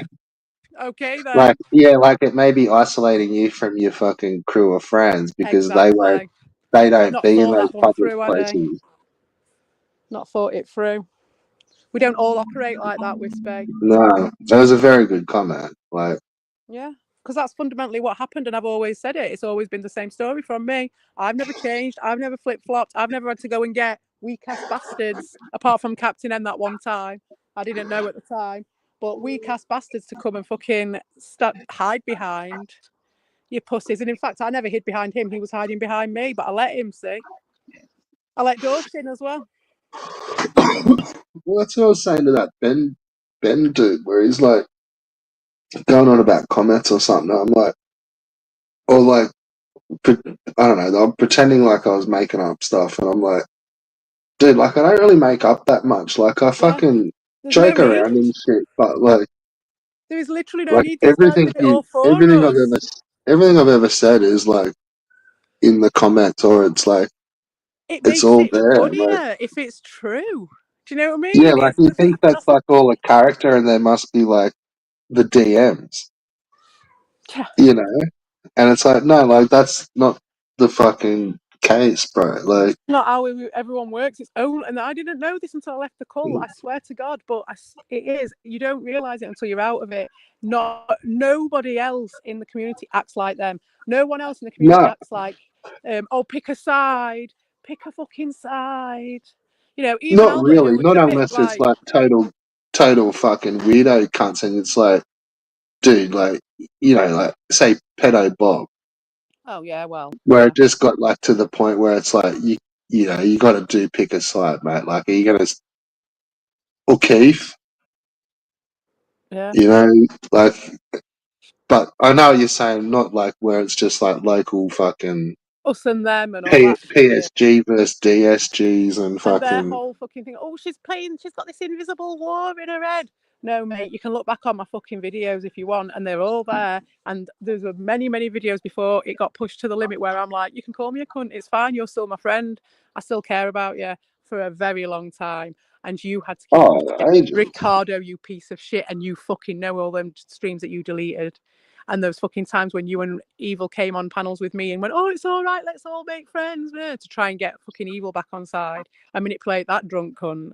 Okay, Like, then. yeah, like it may be isolating you from your fucking crew of friends because Exactly. they don't Not be in thought those that one public through, had they? places. Not thought it through. We don't all operate like that, Wispy. No, that was a very good comment. Like, Yeah, because that's fundamentally what happened, and I've always said it. It's always been the same story from me. I've never changed. I've never flip flopped. I've never had to go and get weak ass bastards, apart from Captain N that one time. I didn't know at the time, but weak ass bastards to come and fucking hide behind you pussies. And in fact, I never hid behind him. He was hiding behind me, but I let him see. I let Dorsh in as well. well, that's what I was saying to that Ben dude, where he's like going on about comments or something. I'm like, or like, I don't know. I'm pretending like I was making up stuff, and I'm like, dude, like I don't really make up that much. Like I Yeah, fucking there's no joke need. around and shit, but like, There is literally no like need. These guys did it all for us. everything I've ever said is like in the comments, or it's like It it's makes all it there. Like, funnier if it's true. Do you know what I yeah, mean? like It's you think that's that's like all a character, and there must be like the DMs, yeah. you know, and it's like no, like that's not the fucking case, bro. Like, not how everyone works. It's own, and I didn't know this until I left the cult. I swear to God, but it is. You don't realize it until you're out of it. Nobody else in the community acts like them. No one else in the community no, acts like, oh, pick a side, pick a fucking side. You know, even not Albert, really. who was Not a bit unless it's like, like total fucking weirdo cunts, and it's like, dude, like, you know, like say pedo Bob, oh yeah, well, where yeah, it just got like to the point where it's like you know you got to do pick a side, mate. Like, are you gonna or Keith, yeah, you know, like. But I know what you're saying, not like where it's just like local fucking us and them and all that shit. PSG versus DSGs and And their fucking. whole fucking thing, oh, she's got this invisible war in her head. No, mate, you can look back on my fucking videos if you want, and they're all there. And there's many, many videos before it got pushed to the limit where I'm like, you can call me a cunt, it's fine, you're still my friend. I still care about you for a very long time. And you had to keep Oh, saying, agents. Ricardo, you piece of shit, and you fucking know all them streams that you deleted. And those fucking times when you and Evil came on panels with me and went, oh, it's all right, let's all make friends, to try and get fucking Evil back on side. I manipulate that drunk cunt.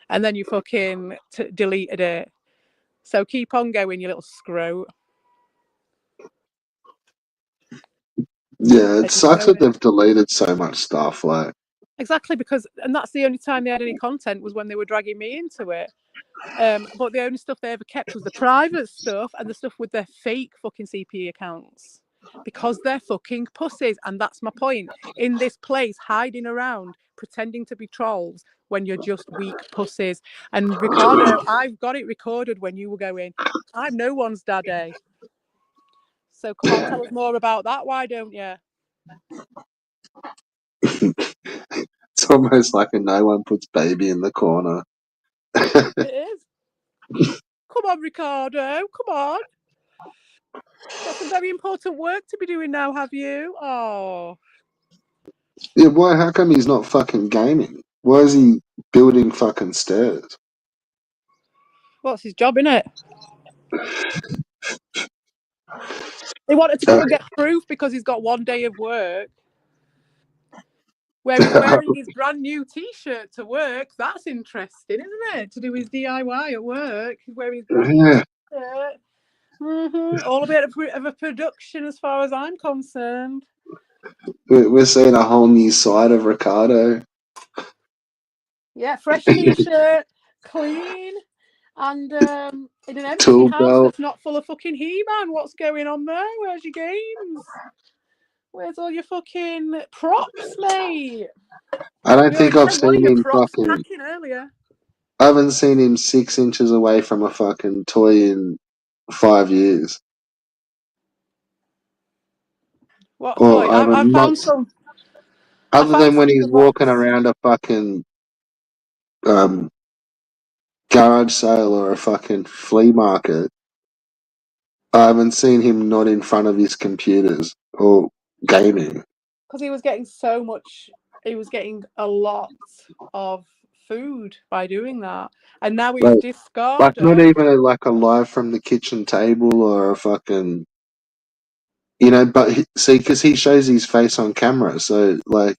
And then you fucking deleted it. So keep on going, you little scrote. Yeah, it And you sucks know that it. they've deleted so much stuff. Like, Exactly, and that's the only time they had any content was when they were dragging me into it. But the only stuff they ever kept was the private stuff and the stuff with their fake fucking CP accounts. Because they're fucking pussies. And that's my point. In this place, hiding around, pretending to be trolls when you're just weak pussies. And Ricardo, I've got it recorded when you were going, I'm no one's daddy. So come on, tell us more about that. Why don't you? it's almost like a no one puts baby in the corner. It is. Come on, Ricardo. Come on. Got some very important work to be doing now, have you? Oh. Yeah, why? How come he's not fucking gaming? Why is he building fucking stairs? What's his job, innit? They wanted to come and get proof because he's got 1 day of work. Where he's wearing his brand new T-shirt to work. That's interesting, isn't it? To do his DIY at work. He's wearing his brand new T-shirt. All a bit of a production as far as I'm concerned. We're seeing a whole new side of Ricardo. Yeah, fresh T-shirt, clean, and in an empty Tool house belt. that's not full of fucking He-Man. What's going on there? Where's your games? Where's all your fucking props, mate? I don't think I've One of seen your him props fucking. packing earlier. I haven't seen him 6 inches away from a fucking toy in 5 years. What toy? Or I I'm not. found some. Other than when some he's in the walking box. around a fucking um, garage sale or a fucking flea market, I haven't seen him not in front of his computers or gaming. Because he was getting so much. He was getting a lot of food by doing that, and now he's Like not discarded. even like a live from the kitchen table or a fucking, you know. But see, because he shows his face on camera, so like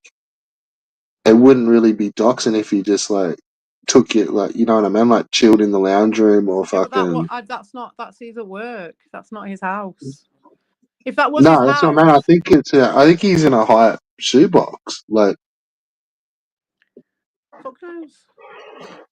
it wouldn't really be doxing if he just like took it, like, you know what I mean, like chilled in the lounge room or Yeah, but fucking. that's not. That's his at work. That's not his house. If that was his No, that's what I mean. house, I think he's in a high shoebox. Like, fuck knows.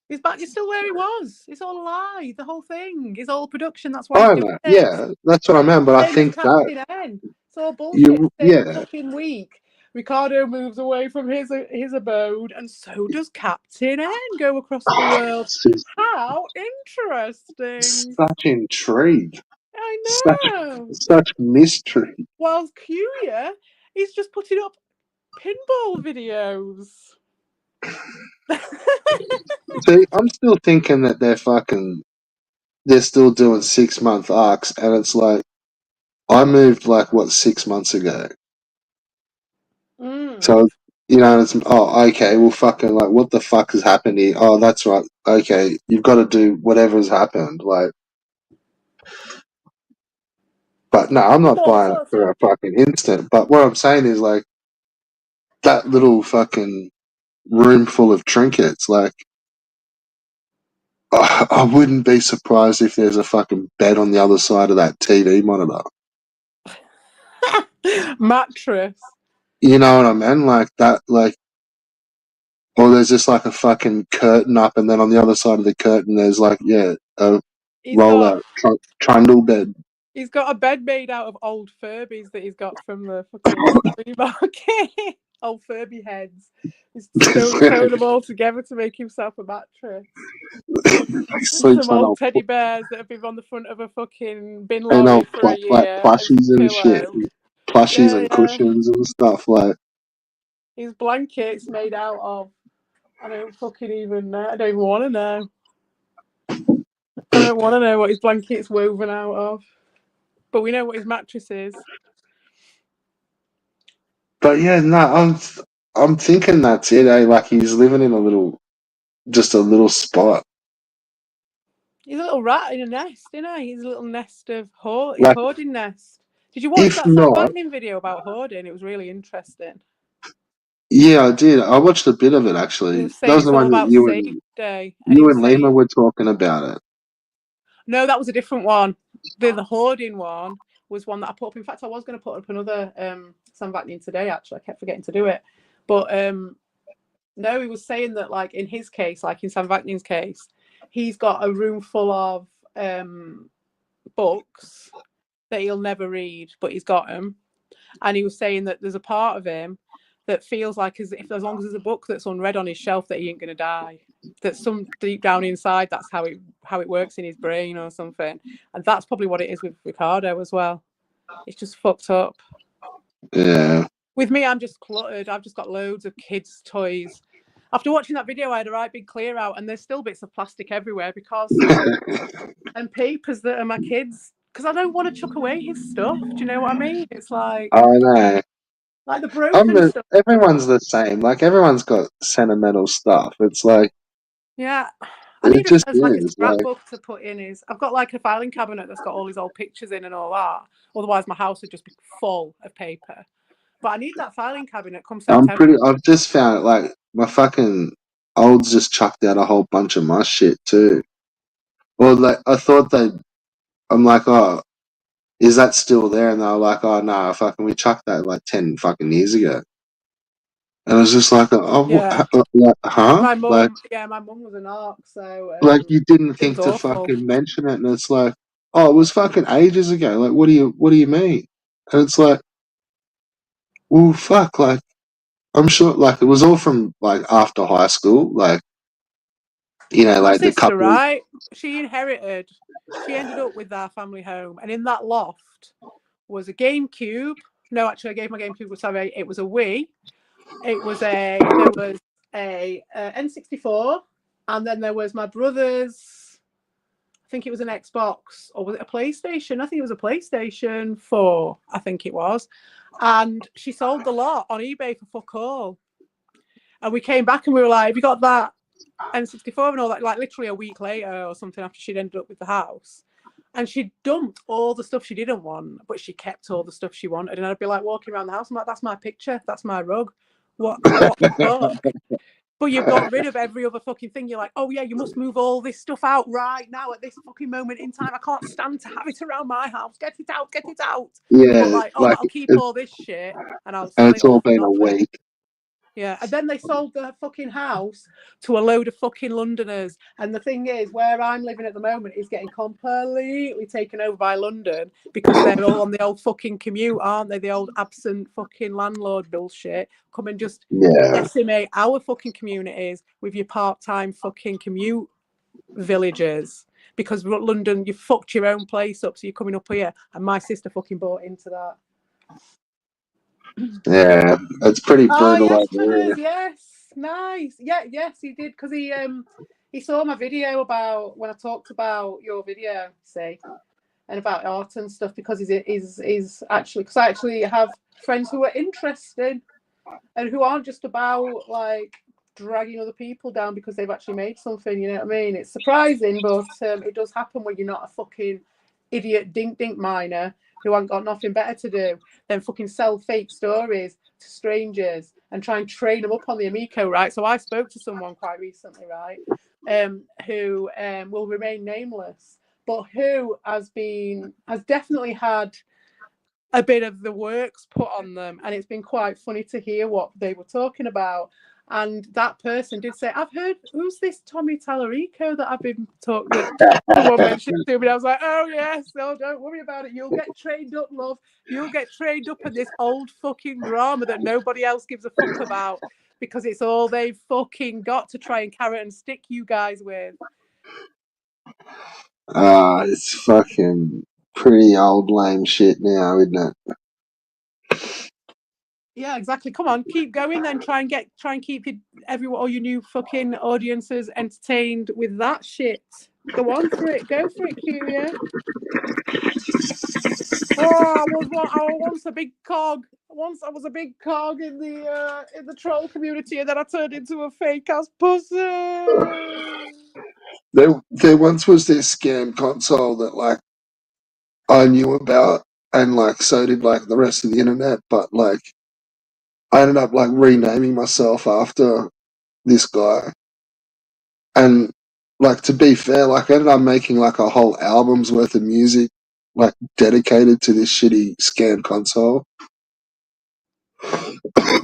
He's back. He's still where he was. It's all a lie. The whole thing is all production. That's why he's I doing know, it. yeah, that's what I meant. But I Same as think that Captain N. It's all bullshit. Same yeah, fucking week. Ricardo moves away from his abode, and so does Captain N go across the world. it's just How interesting! such intrigue, I such know. such mystery. Whilst Cuya is just putting up pinball videos. See, I'm still thinking that they're still doing 6 month arcs, and it's like I moved like what 6 months ago. So, you know, it's okay, well, fucking, like, what the fuck has happened here? Oh, that's right. Okay, you've got to do whatever's happened. Like, but no, I'm not buying it So for a fucking instant. But what I'm saying is, like, that little fucking room full of trinkets. Like, I wouldn't be surprised if there's a fucking bed on the other side of that TV monitor. Mattress. You know what I mean? Like that, like, or there's just like a fucking curtain up, and then on the other side of the curtain, there's like, a roll-out trundle bed. He's got a bed made out of old Furbies that he's got from the fucking flea market. Old Furby heads. He's sewn them all together to make himself a mattress. Sleeps Some on old teddy bears that have been on the front of a fucking bin and lorry for a year. like plushies and shit, plushies and cushions and stuff. Like, his blankets made out of. I don't fucking even know. I don't even want to know. I don't want to know what his blanket's woven out of. But we know what his mattress is. but yeah, no, I'm thinking that's it. Like, he's living in just a little spot. He's a little rat in a nest, isn't he? He's a little nest of his Like, hoarding nest. Did you watch if that Sam not, Bagnin video about hoarding? It was really interesting. yeah, I did. I watched a bit of it, actually. He was That saying was it's the all one that about Save Day. And he you was and Lima saying, were talking about it. no, that was a different one. The hoarding one was one that I put up. In fact, I was going to put up another Sam Bagnin today, actually. I kept forgetting to do it. But no, he was saying that, like, in his case, like in Sam Bagnin's case, he's got a room full of books that he'll never read, but he's got them. And he was saying that there's a part of him that feels like as long as there's a book that's unread on his shelf, that he ain't going to die. That some deep down inside, that's how it works in his brain or something. And that's probably what it is with Ricardo as well. It's just fucked up. Yeah. With me, I'm just cluttered. I've just got loads of kids' toys. After watching that video, I had a right big clear out, and there's still bits of plastic everywhere and papers that are my kids'. Because I don't want to chuck away his stuff. Do you know what I mean? It's like, I know. the broken stuff. Everyone's the same. Like, everyone's got sentimental stuff. It's like, Yeah. I it need just a is. Like, scrapbook to put in. I've got like a filing cabinet that's got all these old pictures in and all that. Otherwise, my house would just be full of paper. But I need that filing cabinet come September. I've just found, like, my fucking olds just chucked out a whole bunch of my shit too. Well, like, I'm like, oh, is that still there? And they were like, oh, no, fucking, we chucked that like 10 fucking years ago. And I was just like, oh, Yeah. huh? My Like, mum was an arc, so like, you didn't it was think to awful. fucking mention it, and it's like, oh, it was fucking ages ago. Like, what do you mean? And it's like, well, fuck, like, I'm sure, like, it was all from like after high school, like, you know, My like the sister, couple. right? She ended up with our family home, and in that loft was a GameCube. No, actually, I gave my GameCube. Sorry, it was a Wii. There was a N64, and then there was my brother's. I think it was an Xbox, or was it a PlayStation? I think it was a PlayStation 4. I think it was, and she sold the lot on eBay for fuck all. And we came back and we were like, "Have you got that N64 and all that?" Like literally a week later or something after she'd ended up with the house. And she dumped all the stuff she didn't want, but she kept all the stuff she wanted. And I'd be like walking around the house, I'm like, that's my picture, that's my rug. What the fuck? But you've got rid of every other fucking thing. You're like, oh yeah, you must move all this stuff out right now at this fucking moment in time. I can't stand to have it around my house. Get it out, get it out. Yeah, But like, oh, like, but I'll keep all this shit and I'll and sell it's it all all for been a nothing. week. Yeah, and then they sold the fucking house to a load of fucking Londoners. And the thing is, where I'm living at the moment is getting completely taken over by London because they're all on the old fucking commute, aren't they? The old absent fucking landlord bullshit. Come and just decimate our fucking communities with your part-time fucking commute villagers. Because London, you fucked your own place up, so you're coming up here. And my sister fucking bought into that. Yeah, it's pretty brutal. Oh, yes, over yes, nice. Yeah, yes, he did because he saw my video about when I talked about your video, see, and about art and stuff because he's actually because I actually have friends who are interested and who aren't just about like dragging other people down because they've actually made something. You know what I mean? It's surprising, but it does happen when you're not a fucking idiot dink miner who ain't got nothing better to do than fucking sell fake stories to strangers and try and train them up on the Amico, right? So I spoke to someone quite recently, right, who will remain nameless, but who has definitely had a bit of the works put on them, and it's been quite funny to hear what they were talking about. And that person did say, "I've heard, who's this Tommy Tallarico that I've been talking that someone mentioned to me?" And I was like, "Oh yes, no, don't worry about it. You'll get trained up, love. You'll get trained up in this old fucking drama that nobody else gives a fuck about, because it's all they've fucking got to try and carrot and stick you guys with." It's fucking pretty old lame shit now, isn't it? Yeah, exactly. Come on, keep going then. Try and keep all your new fucking audiences entertained with that shit. Go on for it. Go for it, Curia. Oh, I was once a big cog. Once I was a big cog in the troll community, and then I turned into a fake ass pussy. There once was this scam console that like I knew about, and like so did like the rest of the internet, but like I ended up like renaming myself after this guy. And like to be fair, like I ended up making like a whole album's worth of music like dedicated to this shitty scam console.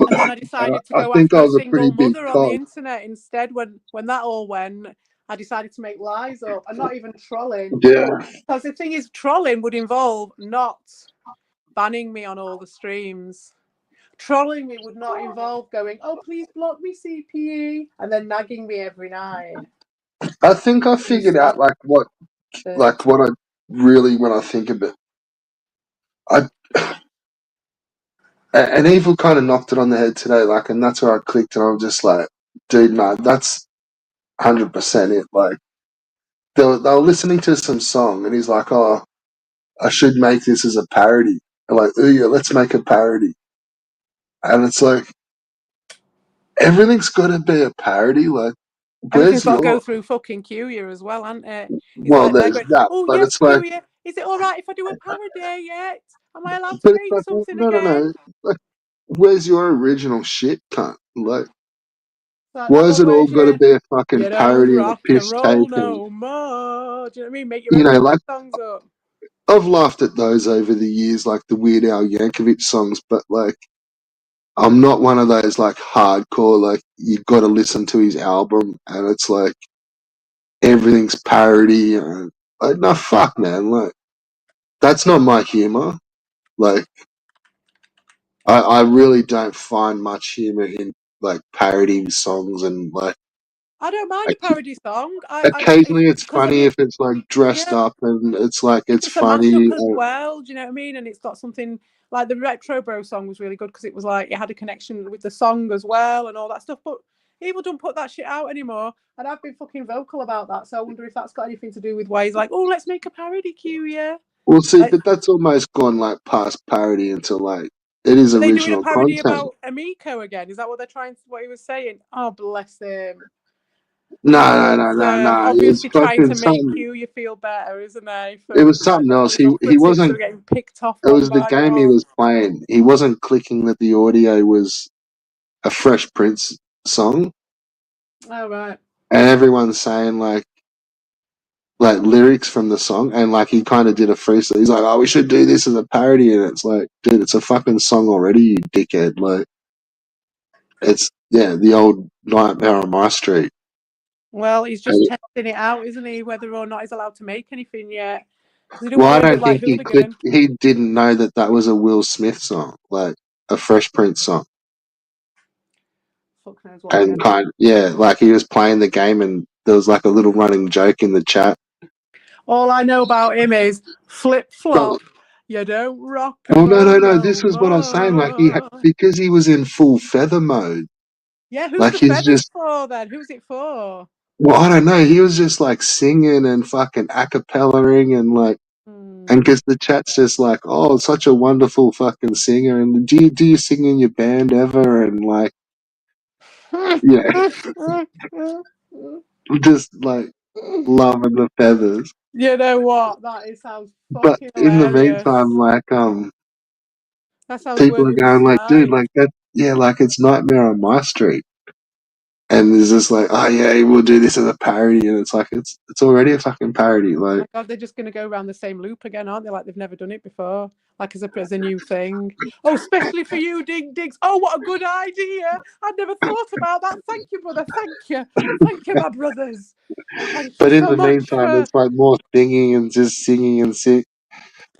And then I decided to I go think after I a was a single pretty big mother on the cog. internet instead. When that all went, I decided to make lies up and not even trolling. Yeah. Because the thing is, trolling would involve not banning me on all the streams. Trolling me would not involve going, "Oh, please block me, CPE," and then nagging me every night. I think I You figured out stop it. what I really when I think of it. I and Evil kind of knocked it on the head today, like, and that's where I clicked, and I was just like, dude, no, that's 100% it. Like, they were listening to some song, and he's like, oh, I should make this as a parody. I'm like, oh yeah, let's make a parody. And it's like, everything's got to be a parody. Like, Everything's where's got to go your? through fucking Curia as well, hasn't it? He's Well, like, they're there's going, that, "Oh but yes, it's like, Curia. Is it all right if I do a parody yet? Am I allowed to but it's make like, well, something no, no, again?" no. Like, where's your original shit, cunt? Like, Like, why has "Oh, it all where's got to your be a fucking you don't parody and a rock and piss roll take? And no more"? Do you know what I mean? Make your you own know, fucking like songs up. I've laughed at those over the years, like the Weird Al Yankovic songs, but like I'm not one of those like hardcore, like you got to listen to his album and it's like everything's parody and like no fuck man, like that's not my humor. Like I really don't find much humor in like parodying songs and like I don't mind a oc- parody song. occasionally it's Because I funny mean, if it's like dressed yeah, up and it's like if it's it's a mashup funny. as well, do you know what I mean? And it's got something like the Retro Bro song was really good because it was like it had a connection with the song as well and all that stuff. But people don't put that shit out anymore, and I've been fucking vocal about that. So I wonder if that's got anything to do with why he's like, "Oh, let's make a parody cue, yeah." We'll see, Like, but that's almost gone like past parody into like it is are they doing a original parody content. about Amico again? Is that what they're trying? What he was saying? Oh, bless him. No, no, no, He's no, no. It was obviously trying fucking to make something. you feel better, isn't he? It For was something all else. his He operatives that are wasn't. getting picked off It one was the by game he one. was playing. He wasn't clicking that the audio was a Fresh Prince song, Oh, right. and everyone's saying like lyrics from the song, and like he kind of did a freestyle. He's like, "Oh, we should do this as a parody," and it's like, dude, it's a fucking song already, you dickhead. Like, it's the old Nightmare on My Street. Well, he's just testing it out, isn't he? Whether or not he's allowed to make anything yet. Because he don't Well, I want to end up don't like think he could. Hooligan. He didn't know that that was a Will Smith song, like a Fresh Prince song, Fuck knows what he knows. and like he was playing the game, and there was like a little running joke in the chat. All I know about him is flip But flop. You don't rock oh and no, no, roll no! no This was what I was saying. Like more. because he was in full feather mode. Yeah, who's Like the he's feathers just for then? Who's it for? well, I don't know. He was just like singing and fucking acapellaing and like. And because the chat's just like, oh, such a wonderful fucking singer, and do you sing in your band ever? And like, yeah, just like loving the feathers. You know what? That sounds But fucking in the meantime, hilarious. like That sounds people are worthy of a going like, dude, slide. like that. yeah, like it's Nightmare on My Street. And there's just like, oh yeah, we'll do this as a parody, and it's like it's already a fucking parody. Oh Like, my God, they're just going to go around the same loop again, aren't they? Like they've never done it before, like as a new thing. Oh, especially for you, Ding Digs. Oh, what a good idea! I'd never thought about that. Thank you, brother. Thank you, my brothers. Thank you but in so the much meantime, for. it's like more singing and just singing and sing.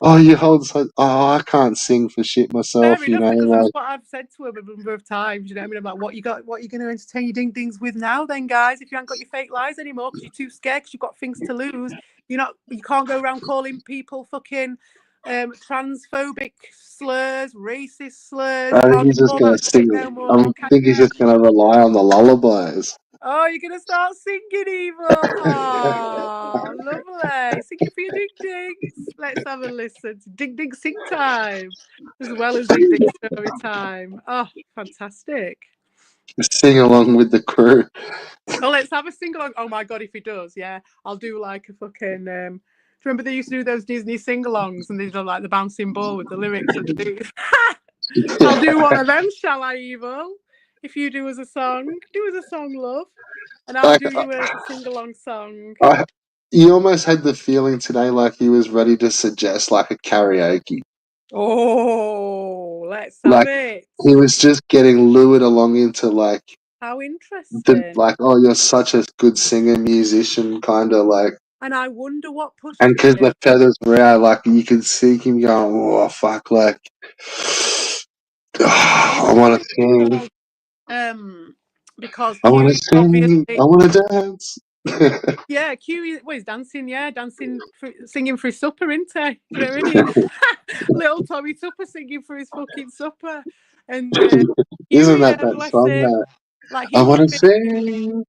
Oh, you hold so. Oh, I can't sing for shit Fair myself, you enough, know. because that's Like, what I've said to him a number of times. You know what I mean? I'm like, what you got? What are you going to entertain your ding dings with now, then, guys? If you haven't got your fake lies anymore because you're too scared because you've got things to lose, you can't go around calling people fucking transphobic slurs, racist slurs. You I think can't he's do just all gonna that shit sing. no I more, can think he's you? just gonna rely on the lullabies. Oh, you're gonna start singing, Evil. Oh, lovely. Singing for your ding dings. Let's have a listen to Ding Ding Sing Time as well as Ding Ding Story Time. Oh, fantastic. Sing along with the crew. Oh, let's have a sing along. Oh my God, if he does, yeah, I'll do like a fucking. Do you remember they used to do those Disney sing-alongs and they did like the bouncing ball with the lyrics and things? I'll do one of them, shall I, Evil? If you do as a song, do as a song, love. And I'll Like, do you as a sing-along song. you almost had the feeling today like he was ready to suggest like a karaoke. Oh, let's have Like it. he was just getting lured along into like How interesting. like, oh, you're such a good singer, musician, kind of like. And I wonder what pushed And because him. the feathers were out, like you could see him going, oh fuck, like I I wonder want if to it's sing, because I want to Q sing, obviously. I want to dance. Yeah, Q. Well, he's dancing. Yeah, singing for his supper, isn't he? Do you know what I mean? Little Tommy Tupper singing for his fucking supper, and Isn't Huey, that that bless song him, that like I he want would to be. sing,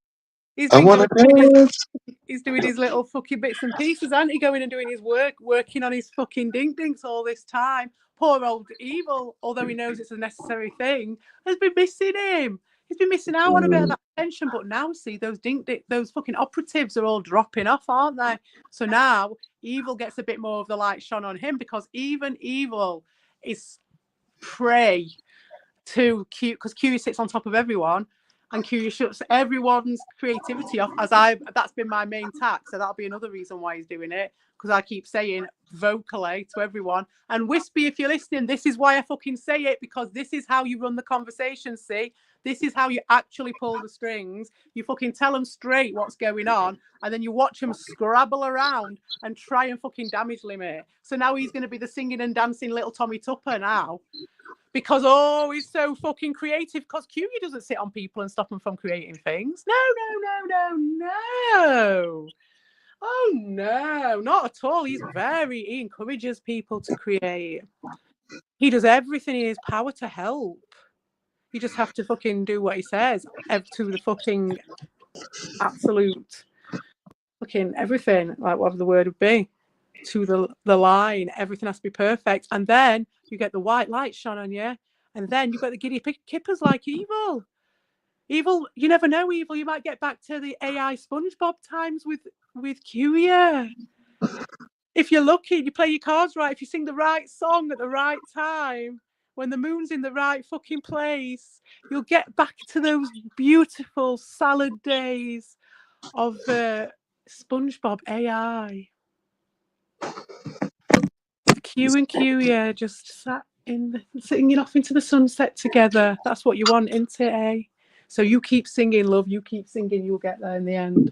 He's I been want going to doing his. dance. He's doing his little fucking bits and pieces, and he going and doing his work, working on his fucking ding dings all this time. Poor old Evil, although he knows it's a necessary thing, has been missing him. He's been missing out on a bit of that attention, but now see those fucking operatives are all dropping off, aren't they? So now Evil gets a bit more of the light shone on him because even Evil is prey to Q because Q sits on top of everyone and Q shuts everyone's creativity off that's been my main tack. So that'll be another reason why he's doing it. Because I keep saying vocally to everyone and Wispy, if you're listening, this is why I fucking say it, because this is how you run the conversation. See, this is how you actually pull the strings. You fucking tell them straight what's going on, and then you watch them scrabble around and try and fucking damage limit. So now he's going to be the singing and dancing little Tommy Tupper now. Because he's so fucking creative. Because Curie doesn't sit on people and stop them from creating things. No. Oh no, not at all. He encourages people to create. He does everything in his power to help. You just have to fucking do what he says to the fucking absolute fucking everything, like whatever the word would be, to the line. Everything has to be perfect, and then you get the white light shone on you, and then you got the giddy kippers like Evil. Evil, you never know, Evil. You might get back to the AI SpongeBob times with Curia. If you're lucky, you play your cards right. If you sing the right song at the right time, when the moon's in the right fucking place, you'll get back to those beautiful salad days of SpongeBob AI. With Q and Q, yeah, just singing off into the sunset together. That's what you want, isn't it, eh? So you keep singing, love. You keep singing. You'll get there in the end.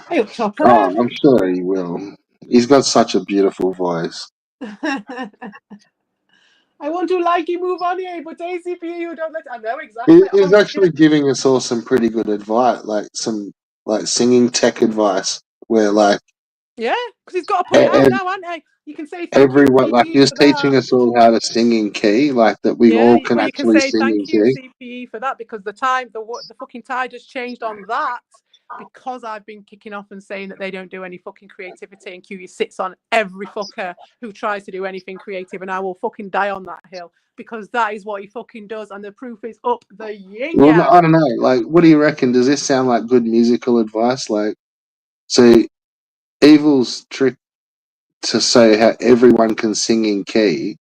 Hey, up, Chopper. Oh, I'm sure he will. He's got such a beautiful voice. I want to like you move on here, but Daisy for you don't let. I know exactly. He's Oh, actually giving us all some pretty good advice, like some like singing tech advice, where like yeah, because he's got to put it out ev- now, hasn't he? You can say thank you, everyone, like CPE, he's for that. teaching us all how to sing in key, like that we Yeah, all can well, you can actually say sing in thank you, key. CPE, for that, because the fucking tide has changed on that, because I've been kicking off and saying that they don't do any fucking creativity, and QE sits on every fucker who tries to do anything creative, and I will fucking die on that hill, because that is what he fucking does, and the proof is up the yin Well, yang. I don't know. Like, what do you reckon? Does this sound like good musical advice? Like, so Evil's trick to say how everyone can sing in key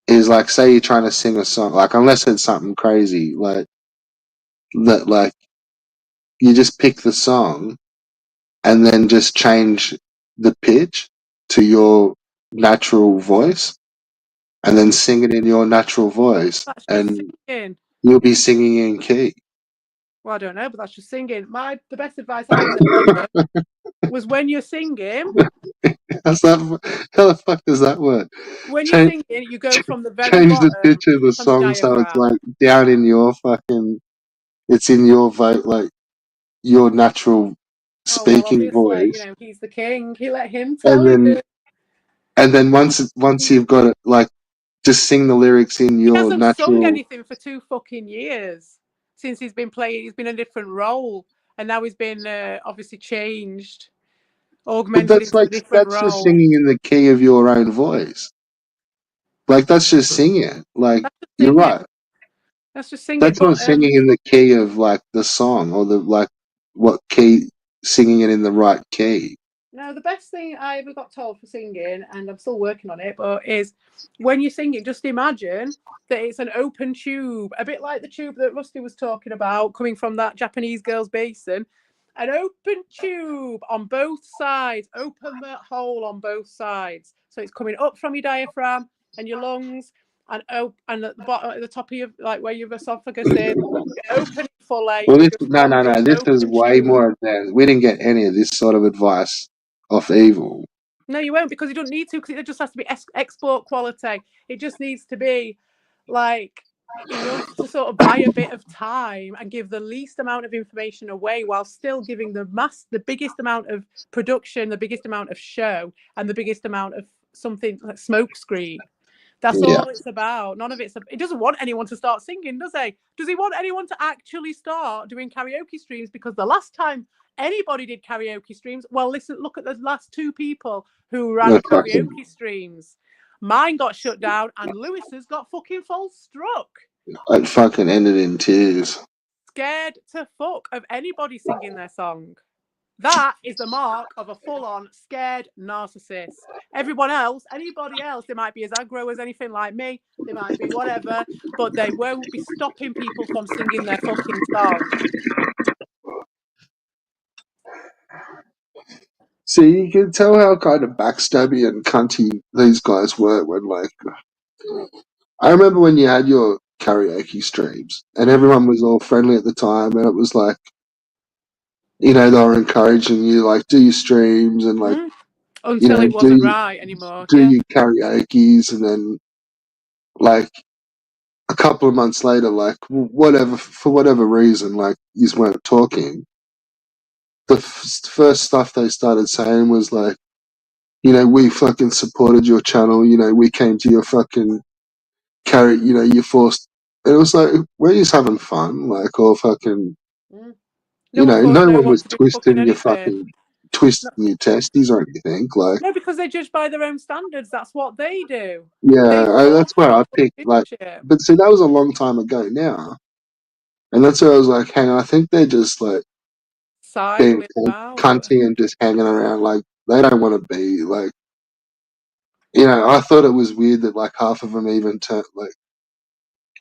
is like, say you're trying to sing a song, like unless it's something crazy, like that, like you just pick the song and then just change the pitch to your natural voice, and then sing it in your natural voice, That's just and singing. you'll be singing in key. Well, I don't know, but that's just singing. The best advice I was ever given was when you're singing. How's that? How the fuck does that work? When you're Change, singing, you go from the very change the bottom pitch of the from your song so it's diaphragm. like down in your fucking. It's in your vote, like your natural Oh well, speaking obviously, voice, he's the king. He let him and tell you. then once you've got it, like just sing the lyrics in He your hasn't sung natural. anything for 2 fucking years since he's been playing. He's been in a different role, and now he's been obviously changed, But augmented into a different that's just role. singing in the key of your own voice. Like that's just singing. Like That's just you're singing. right. That's just singing. That's not But singing in the key of like the song or the like what key, singing it in the right key. no, the best thing I ever got told for singing, and I'm still working on it, but is when you're singing, just imagine that it's an open tube, a bit like the tube that Rusty was talking about, coming from that Japanese girl's basin. An open tube on both sides, open that hole on both sides. So it's coming up from your diaphragm and your lungs, and at the bottom, at the top of your, like where your esophagus is, open it fully. Well, You this just no, want no, this no. This is open way tube. more advanced. We didn't get any of this sort of advice off Evil. No, you won't, because you don't need to, because it just has to be export quality. It just needs to be like enough to sort of buy a bit of time and give the least amount of information away while still giving the biggest amount of production, the biggest amount of show, and the biggest amount of something like smoke screen. That's Yeah. all it's about. None of it's. It doesn't want anyone to start singing, does he? Does he want anyone to actually start doing karaoke streams? Because the last time anybody did karaoke streams, well, listen, look at the last 2 people who ran We're fucking. karaoke streams. Mine got shut down, and Lewis's got fucking false struck. It fucking ended in tears. Scared to fuck of anybody singing their song. That is the mark of a full-on scared narcissist. Everyone else, anybody else, they might be as aggro as anything like me, they might be whatever, but they won't be stopping people from singing their fucking song. See, you can tell how kind of backstabby and cunty these guys were when, like, I remember when you had your karaoke streams and everyone was all friendly at the time, and it was like, they were encouraging you, like, do your streams and, like, Until it wasn't do right anymore. do Yeah. your karaoke's, and then, like, a couple of months later, like, whatever, for whatever reason, like, you weren't talking. The first stuff they started saying was like, we fucking supported your channel. We came to your fucking you forced. And it was like, we're just having fun, like, or fucking, No one forced no no one one was to do fucking anything. twisting your testes or anything. Like, No, because they judge by their own standards. That's what they do. They yeah, force that's where I picked, fucking like, shit. but see, that was a long time ago now. And that's where I was like, hang on, I think they're just like being Sidling about. cunty and just hanging around. Like, they don't want to be like, I thought it was weird that like half of them even turned like,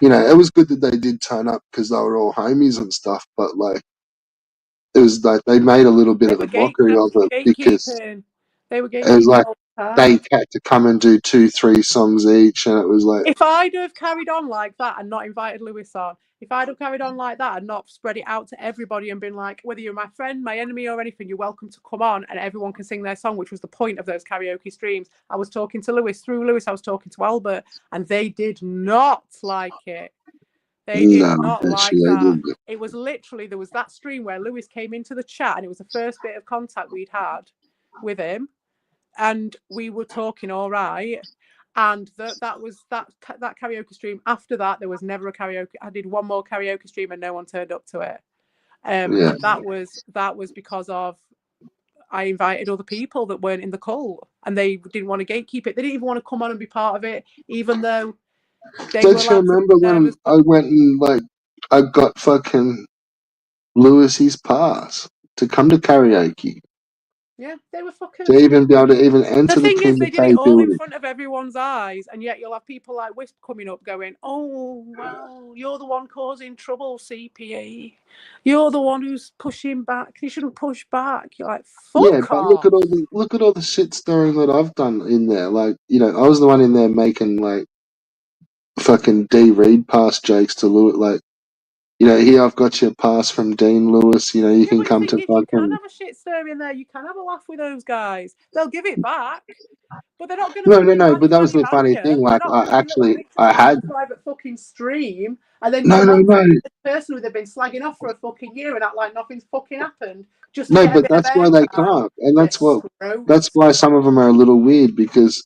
it was good that they did turn up because they were all homies and stuff. But like, it was like they made a little bit They of were a mockery of it because gatekeeping. They were it was gatekeeping like all the they time. had to come and do 2-3 songs each, and it was like, If I'd have carried on like that and not invited Lewis on, if I'd have carried on like that and not spread it out to everybody and been like, whether you're my friend, my enemy, or anything, you're welcome to come on and everyone can sing their song, which was the point of those karaoke streams. I was talking to Lewis. Through Lewis, I was talking to Albert, and they did not like it. They did no, not actually like they that. didn't. It was literally, there was that stream where Lewis came into the chat, and it was the first bit of contact we'd had with him. And we were talking all right. And that was that karaoke stream. After that, there was never a karaoke. I did one more karaoke stream and no one turned up to it. Yeah. And that was because of I invited other people that weren't in the cult, and they didn't want to gatekeep it. They didn't even want to come on and be part of it, even though they were Don't you allowed to be remember there when as I well. went and like I got fucking Lewis's pass to come to karaoke? Yeah, they were fucking. To even be able to even enter The the thing is, they did it premeditated all in building. front of everyone's eyes, and yet you'll have people like Wisp coming up going, "Oh, well, you're the one causing trouble, CPA. You're the one who's pushing back. You shouldn't push back." You're like, Yeah, "Fuck but off." look at all the shit stirring that I've done in there. Like, you know, I was the one in there making like fucking D Reed pass jokes to Lewis. Like, you know, here I've got your pass from Dean Lewis. You know, you Yeah, can but the come thing to is, you can fucking. have a shit stir in there. You can have a laugh with those guys. They'll give it back, but they're not going to No, no, fucking no. But that was the man funny you. thing. They're Like, not going to I be little actually bitches I on had your private fucking stream and then no, go no, back to no, the person who they've been slagging off for a fucking year and act like nothing's fucking happened just to no. get a But bit of that's why they airtime. can't, and They're that's gross. why some of them are a little weird because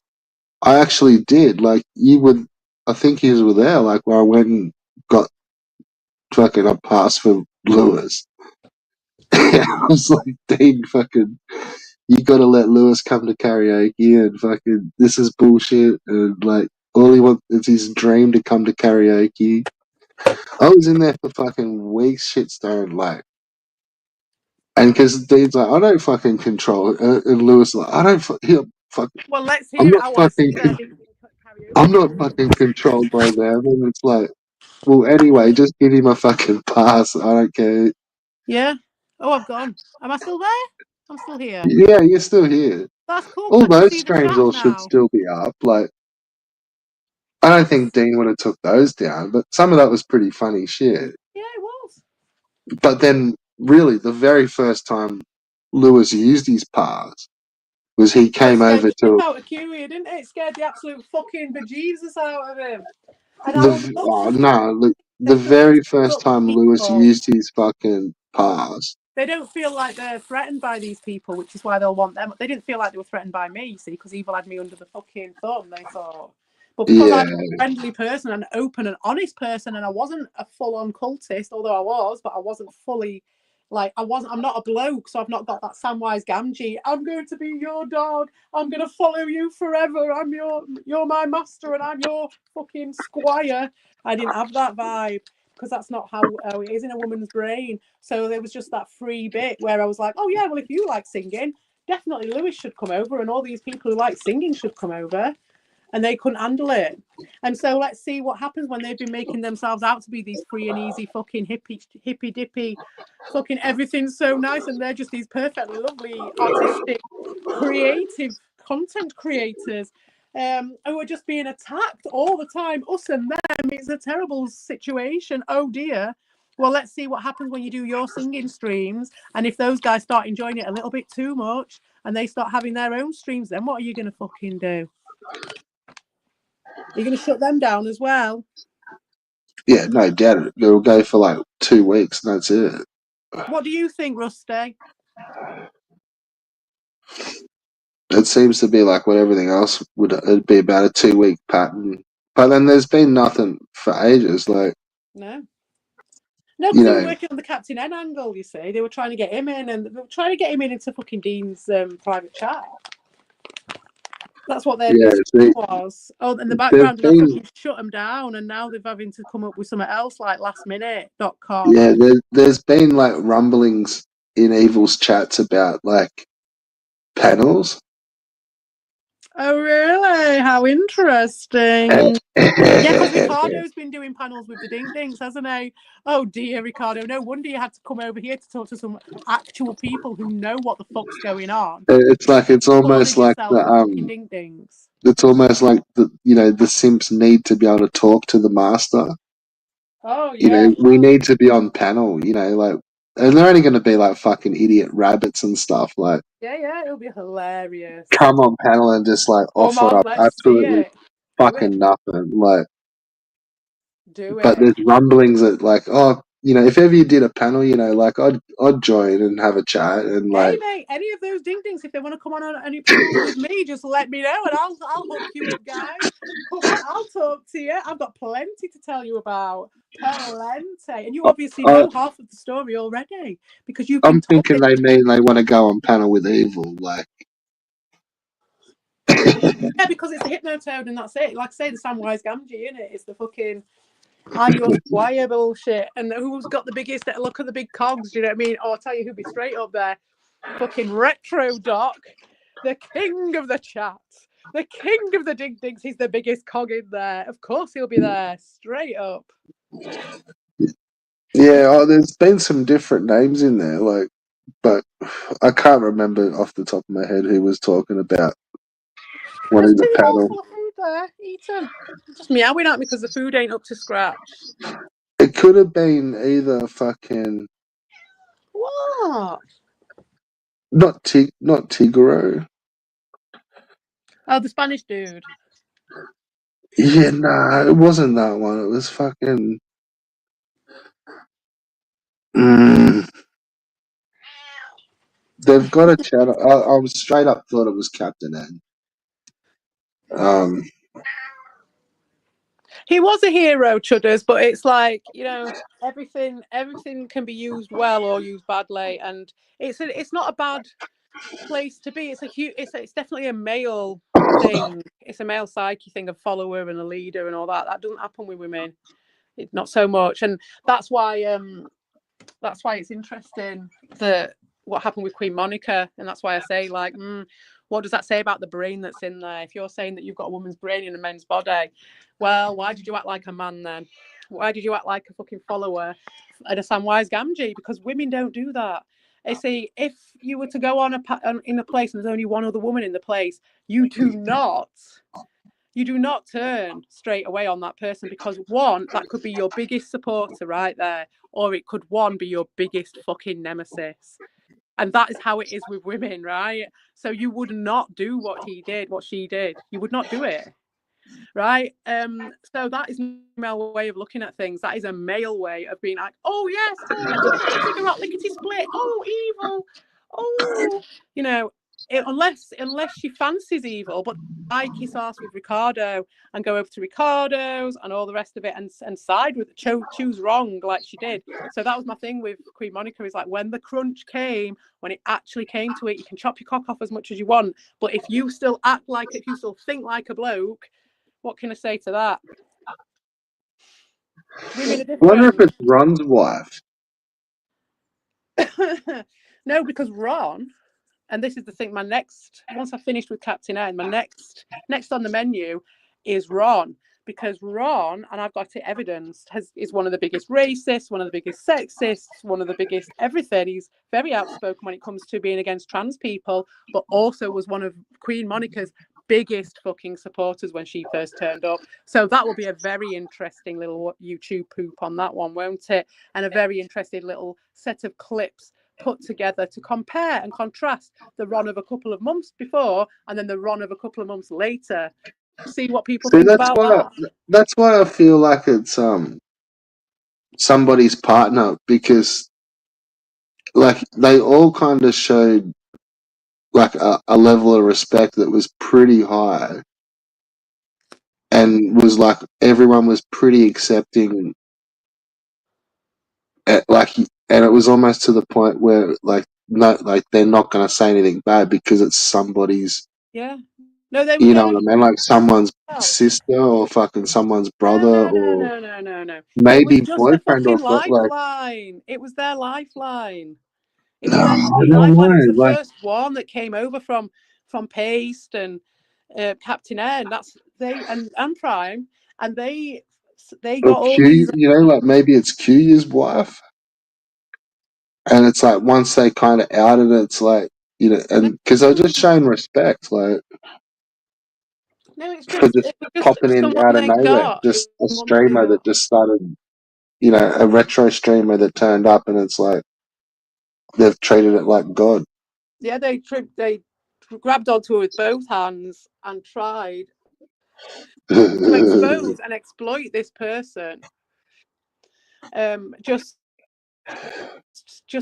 I actually did. Like, you would, I think you were there. Like, where I went and got fucking a pass for Lewis. I was like, Dean, fucking, you gotta let Lewis come to karaoke and fucking, this is bullshit. And like, all he wants is his dream to come to karaoke. I was in there for fucking weeks, shit stirring, like, and because Dean's like, I don't fucking control it. And Lewis like, I don't fuck, Well, let's I'm hear it. not I want to see fucking, their karaoke. I'm not fucking controlled by them. And it's like, well, anyway, just give him a fucking pass. I don't care. Yeah. Oh, I've gone. Am I still there? I'm still here. Yeah, you're still here. That's cool because All I can those see the streams chat all should now. still be up. Like, I don't think Dean would have took those down, but some of that was pretty funny shit. Yeah, it was. But then, really, the very first time Lewis used his pass was he Well, it came scared over the shit to out of Curie, didn't it? It scared the absolute fucking bejesus out of him. And I would love oh to see no, look, the they couldn't very stand first up to time Lewis people. used his fucking pass. They don't feel like they're threatened by these people, which is why they'll want them. They didn't feel like they were threatened by me, you see, because Evil had me under the fucking thumb, they thought. But because I'm Yeah, a friendly person, an open and honest person, and I wasn't a full-on cultist, although I was, but I wasn't fully like I'm not a bloke, so I've not got that Samwise Gamgee. I'm going to be your dog. I'm going to follow you forever. You're my master, and I'm your fucking squire. I didn't have that vibe because that's not how it is in a woman's brain. So there was just that free bit where I was like, oh yeah, well if you like singing, definitely Lewis should come over, and all these people who like singing should come over. And they couldn't handle it. And so let's see what happens when they've been making themselves out to be these free and easy fucking hippy dippy fucking everything's so nice, and they're just these perfectly lovely artistic creative content creators who are just being attacked all the time, us and them. It's a terrible situation. Oh dear. Well, let's see what happens when you do your singing streams, and if those guys start enjoying it a little bit too much and they start having their own streams, then what are you going to fucking do? You're going to shut them down as well? yeah, no doubt it. It'll go for like 2 weeks, and that's it. What do you think, Rusty? It seems to be like what everything else would. It'd be about a 2 week pattern. But then there's been nothing for ages. Like, No. No, you because they were know, working on the Captain N angle, you see. They were trying to get him in, and they were trying to get him in into fucking Dean's private chat. That's what their yeah. mission was. Oh, in the There's background, and I been fucking shut them down, and now they're having to come up with something else like lastminute.com. yeah. There's been like rumblings in Evil's chats about like panels. Oh, really? How interesting. Yeah, because Ricardo's been doing panels with the Ding Dings, hasn't he? Oh dear, Ricardo. No wonder you had to come over here to talk to some actual people who know what the fuck's going on. It's like it's almost Cornered like yourself for fucking Ding Dings. it's almost like the simps need to be able to talk to the master. Oh You yeah. know, we need to be on panel. You know, like, and they're only going to be like fucking idiot rabbits and stuff. Like, Yeah, it'll be hilarious. come on panel and just like Come offer on, up let's see absolutely it. Do it. fucking nothing. Like, Do but it. there's rumblings that like, oh, you know, if ever you did a panel, you know, like I'd join and have a chat and Hey like, mate, any of those Ding Dings, if they want to come on any panels with me, just let me know and I'll hook you up, guys. Come on, I'll talk to you. I've got plenty to tell you about. Plenty. And you obviously I, know half of the story already because you've been I'm told thinking it. they mean they want to go on panel with Evil. Like, Yeah, because it's a hypnotoad and that's it. Like I say, the Samwise Gamgee, innit? It's the fucking I'm your squire bullshit. And who's got the biggest look at the big cogs? Do you know what I mean? Oh, I'll tell you who'd be straight up there. fucking retro doc, the king of the chat, the king of the dig digs. He's the biggest cog in there. Of course he'll be there, straight up. Yeah, there's been some different names in there, like, but I can't remember off the top of my head who was talking about There's wanting to 2 bowls paddle. full of food there. Eat them. Just meowing at me because the food ain't up to scratch. It could have been either fucking What? not Tigro. Oh, the Spanish dude. Yeah, nah, it wasn't that one. It was fucking. They've got a channel. I was straight up thought it was Captain N. He was a hero, Chudders, but it's like, you know, everything can be used well or used badly, and it's not a bad place to be. It's definitely a male thing. It's a male psyche thing, a follower and a leader and all that. That doesn't happen with women. Not so much, and that's why it's interesting that what happened with Queen Monica, and that's why I say, like, what does that say about the brain that's in there? If you're saying that you've got a woman's brain in a man's body, well, why did you act like a man then? Why did you act like a fucking follower and a Samwise Gamgee? Because women don't do that. They say if you were to go in a place and there's only one other woman in the place, you do not turn straight away on that person, because one, that could be your biggest supporter right there, or it could be your biggest fucking nemesis. And that is how it is with women, right? So you would not do what she did. You would not do it. Right? So that is a male way of looking at things. That is a male way of being like, oh yes, oh trigger out lickety split, oh evil, oh, you know, unless she fancies evil. But I kiss ass with Ricardo and go over to Ricardo's and all the rest of it and side with choose wrong like she did. So that was my thing with Queen Monica, is like, when the crunch came, when it actually came to it, you can chop your cock off as much as you want, but if you still think like a bloke, what can I say to that? Women are different. I wonder if it's Ron's wife. No, because Ron, and this is the thing, once I finished with Captain N, my next on the menu is Ron. Because Ron, and I've got it evidenced, is one of the biggest racists, one of the biggest sexists, one of the biggest everything. He's very outspoken when it comes to being against trans people, but also was one of Queen Monica's biggest fucking supporters when she first turned up. So that will be a very interesting little YouTube poop on that one, won't it? And a very interesting little set of clips put together to compare and contrast the Ron of a couple of months before and then the Ron of a couple of months later. See what people think about that. That's why I feel like it's somebody's partner, because like they all kind of showed like a level of respect that was pretty high, and was like everyone was pretty accepting, and it was almost to the point where like they're not going to say anything bad because it's somebody's. Yeah. No, they You know what I mean? Like someone's sister or fucking someone's brother or No. It was maybe just a boyfriend or fucking like. lifeline. It was their lifeline. It No, was their I fucking don't lifeline. It was know. the Like, first one that came over from Paste and Captain N. And Prime, and they or got all Q, these. you know, like maybe it's Q's wife, and it's like once they kind of outed it, it's like, you know, and because they're just showing respect, like No, it's for just just it was popping just in someone out of they nowhere, got. just a Someone they streamer that got. just started, you know, a retro streamer that turned up, and it's like they've treated it like God. Yeah, they grabbed onto her with both hands and tried to expose and exploit this person, just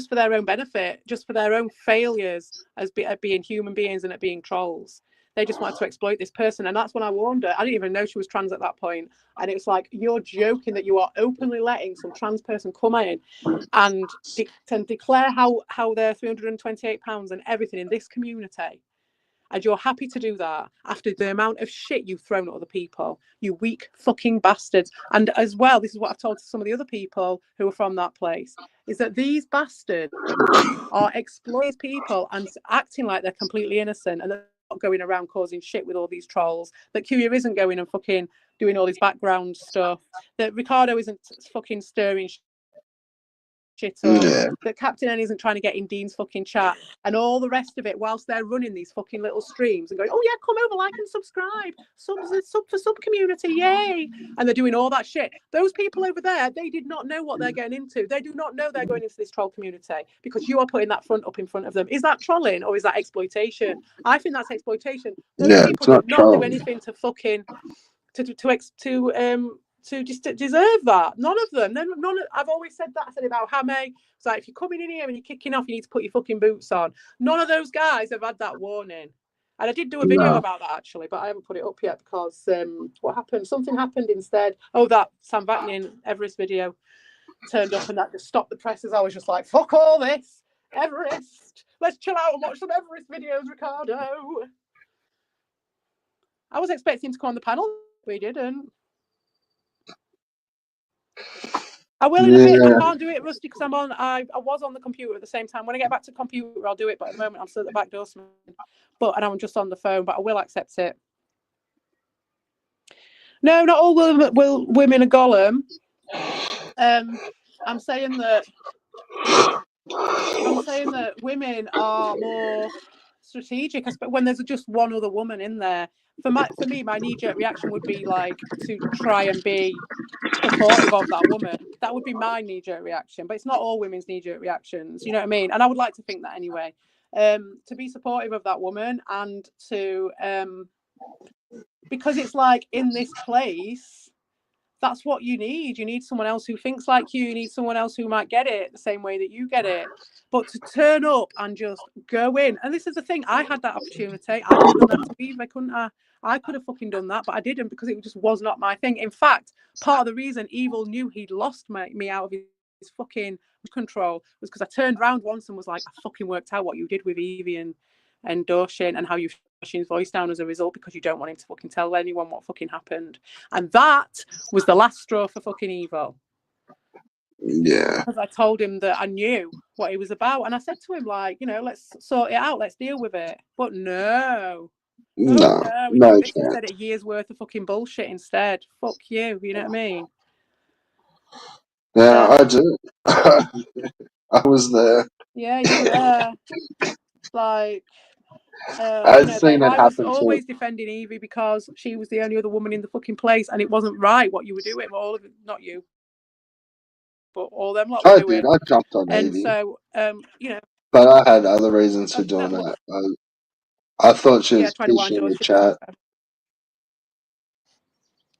for their own benefit, just for their own failures at being human beings and at being trolls. They just wanted to exploit this person, and that's when I warned her. I didn't even know she was trans at that point, and it was like, you're joking that you are openly letting some trans person come in and declare how they're £328 and everything in this community. and you're happy to do that after the amount of shit you've thrown at other people, you weak fucking bastards. And as well, this is what I've told to some of the other people who are from that place, is that these bastards are exploiting people and acting like they're completely innocent, and they're not going around causing shit with all these trolls, that Kuya isn't going and fucking doing all this background stuff, that Ricardo isn't fucking stirring shit up, that Captain N isn't trying to get in Dean's fucking chat, and all the rest of it whilst they're running these fucking little streams and going, oh yeah, come over, like and subscribe, sub for sub community, yay, and they're doing all that shit. Those people over there, they did not know what they're getting into. They do not know they're going into this troll community because you are putting that front up in front of them. Is that trolling or is that exploitation? I think that's exploitation. Those people did not do anything to fucking to just deserve that. None of them. I've always said that. I said about Hammy. It's like, if you're coming in here and you're kicking off, you need to put your fucking boots on. None of those guys have had that warning. And I did do a video about that actually, but I haven't put it up yet because what happened? Something happened instead. Oh, that Sam Vaknin Everest video turned up and that just stopped the presses. I was just like, fuck all this. Everest. Let's chill out and watch some Everest videos, Ricardo. I was expecting him to come on the panel, but he didn't. I will in a bit. I can't do it, Rusty, because I was on the computer at the same time. When I get back to the computer, I'll do it. But at the moment, I'm still at the back door. And I'm just on the phone. But I will accept it. No, not all women are Gollum. I'm saying that women are more strategic, when there's just one other woman in there. For me, my knee-jerk reaction would be like to try and be supportive of that woman. That would be my knee-jerk reaction, but it's not all women's knee-jerk reactions, you know what I mean? And I would like to think that anyway. To be supportive of that woman and to because it's like in this place, that's what you need. You need someone else who thinks like you. You need someone else who might get it the same way that you get it. But to turn up and just go in, and this is the thing, I had that opportunity. I could have done that to Eve, couldn't I? I could have fucking done that, but I didn't because it just was not my thing. In fact, part of the reason Evil knew he'd lost me out of his fucking control was because I turned around once and was like, I fucking worked out what you did with Evie and Doshin and how you his voice down as a result because you don't want him to fucking tell anyone what fucking happened. And that was the last straw for fucking Evil. Yeah. Because I told him that I knew what he was about. And I said to him, like, let's sort it out. Let's deal with it. But no. No chance. Instead of a year's worth of fucking bullshit instead. Fuck you. You know what I mean? Yeah, I do. I was there. Yeah, you were there. Like... I've seen it happen. I was always defending Evie because she was the only other woman in the fucking place, and it wasn't right what you were doing. All of it, not you, but all them lot were doing. I jumped on and Evie. So, But I had other reasons for doing that. I thought she was bitchy in the chat.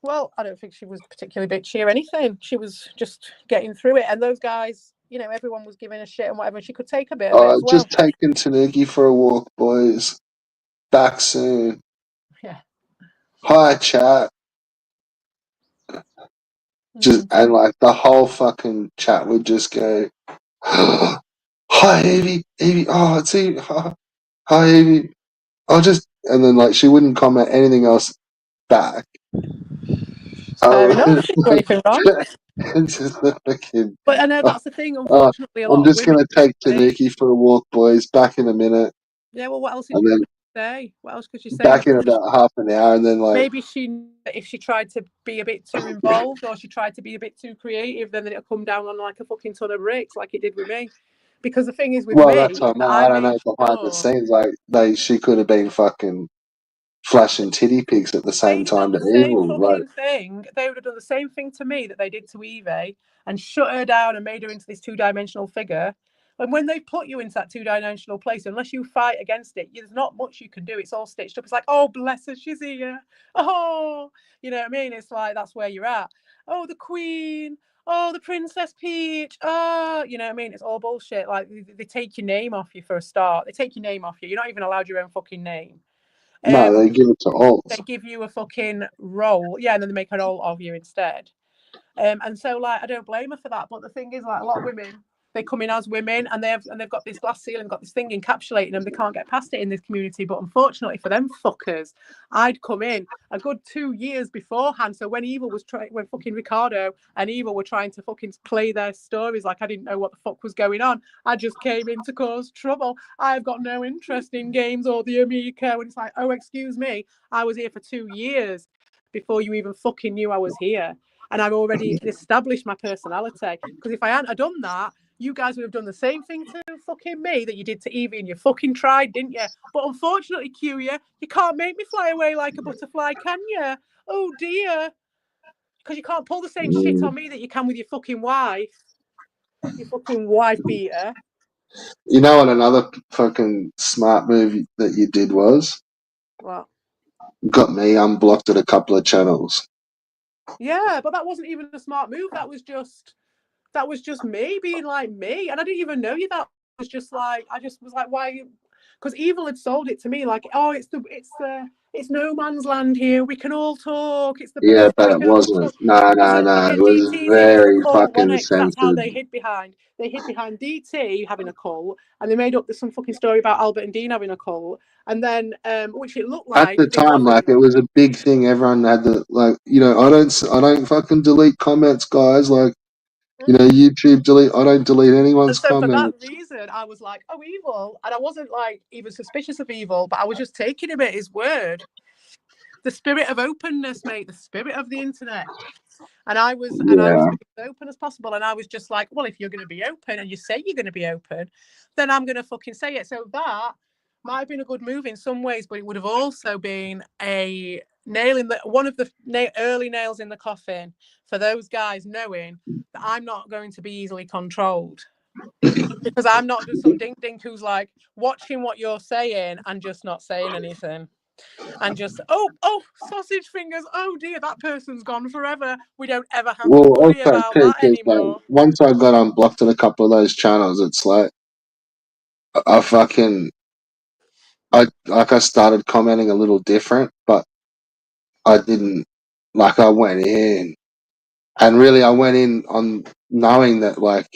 Well, I don't think she was particularly bitchy or anything. She was just getting through it, and those guys, everyone was giving a shit and whatever. And she could take a bit of it as well. Just taking Tanuki for a walk, boys. Back soon. Yeah. Hi, chat. And like the whole fucking chat would just go, hi, Evie. Oh, it's Evie. Hi, Evie. And then like she wouldn't comment anything else back. Fair enough. She didn't do anything wrong. Just the fucking, but I know that's the thing. Unfortunately, a lot. I'm just gonna take Tanuki for a walk, boys. Back in a minute. Yeah. Well, what else did you say? What else could you say? Back in about half an hour, and then like maybe if she tried to be a bit too involved or she tried to be a bit too creative, then it'll come down on like a fucking ton of bricks, like it did with me. Because the thing is with me, that's what I don't know behind the scenes. Like she could have been fucking flashing titty pics at the same time to Evil. They would have done the same thing to me that they did to Evie and shut her down and made her into this two-dimensional figure. And when they put you into that two-dimensional place, unless you fight against it, there's not much you can do. It's all stitched up. It's like, oh, bless her, she's here. Oh, you know what I mean? It's like, that's where you're at. Oh, the Queen. Oh, the Princess Peach. Oh, you know what I mean? It's all bullshit. Like, they take your name off you for a start. They take your name off you. You're not even allowed your own fucking name. No, they give it to all. They give you a fucking role. Yeah, and then they make an alt of you instead. And so, like, I don't blame her for that. But the thing is, like, a lot of women They come in as women, and they've got this glass ceiling, got this thing encapsulating them. They can't get past it in this community. But unfortunately for them fuckers, I'd come in a good 2 years beforehand. So when when fucking Ricardo and Evil were trying to fucking play their stories like I didn't know what the fuck was going on, I just came in to cause trouble. I've got no interest in games or the Amica. And it's like, oh, excuse me, I was here for 2 years before you even fucking knew I was here. And I've already established my personality. Because if I hadn't done that, you guys would have done the same thing to fucking me that you did to Evie, and you fucking tried, didn't you? But unfortunately, Q, you can't make me fly away like a butterfly, can you? Oh dear. Because you can't pull the same shit on me that you can with your fucking wife. Your fucking wife beater. You know what another fucking smart move that you did was? What? Got me unblocked at a couple of channels. Yeah, but that wasn't even a smart move. That was just me being like me. And I didn't even know you. That was just like, I just was like, why? Because Evil had sold it to me like, oh, it's no man's land here. We can all talk. It's the Yeah, birthday. but We it can all wasn't. talk. No, Was no, it no. It fucking was DT's evil very cult, wasn't fucking it? Because that's how censored. they hid behind. They hid behind DT having a cult, and they made up some fucking story about Albert and Dean having a cult, and then which it looked At like the they time, like, wasn't. it was a big thing. Everyone had to, like, you know, I don't fucking delete comments, guys. Like, you know, YouTube delete. I don't delete anyone's And so for that comments. reason, I was like, oh, Evil. And I wasn't like even suspicious of Evil, but I was just taking him at his word. The spirit of openness, mate, the spirit of the internet. And I was Yeah. being as open as possible. And I was just like, well, if you're going to be open and you say you're going to be open, then I'm going to fucking say it. So that might have been a good move in some ways, but it would have also been a nail in the one of the early nails in the coffin for those guys knowing that I'm not going to be easily controlled. Because I'm not just some ding ding who's like watching what you're saying and just not saying anything. And just, oh, sausage fingers, oh dear, that person's gone forever. We don't ever have to Well, worry also about too, that because like anymore. once I got unblocked at a couple of those channels, it's like I fucking I started commenting a little different, but I didn't like I went in and really I went in on knowing that like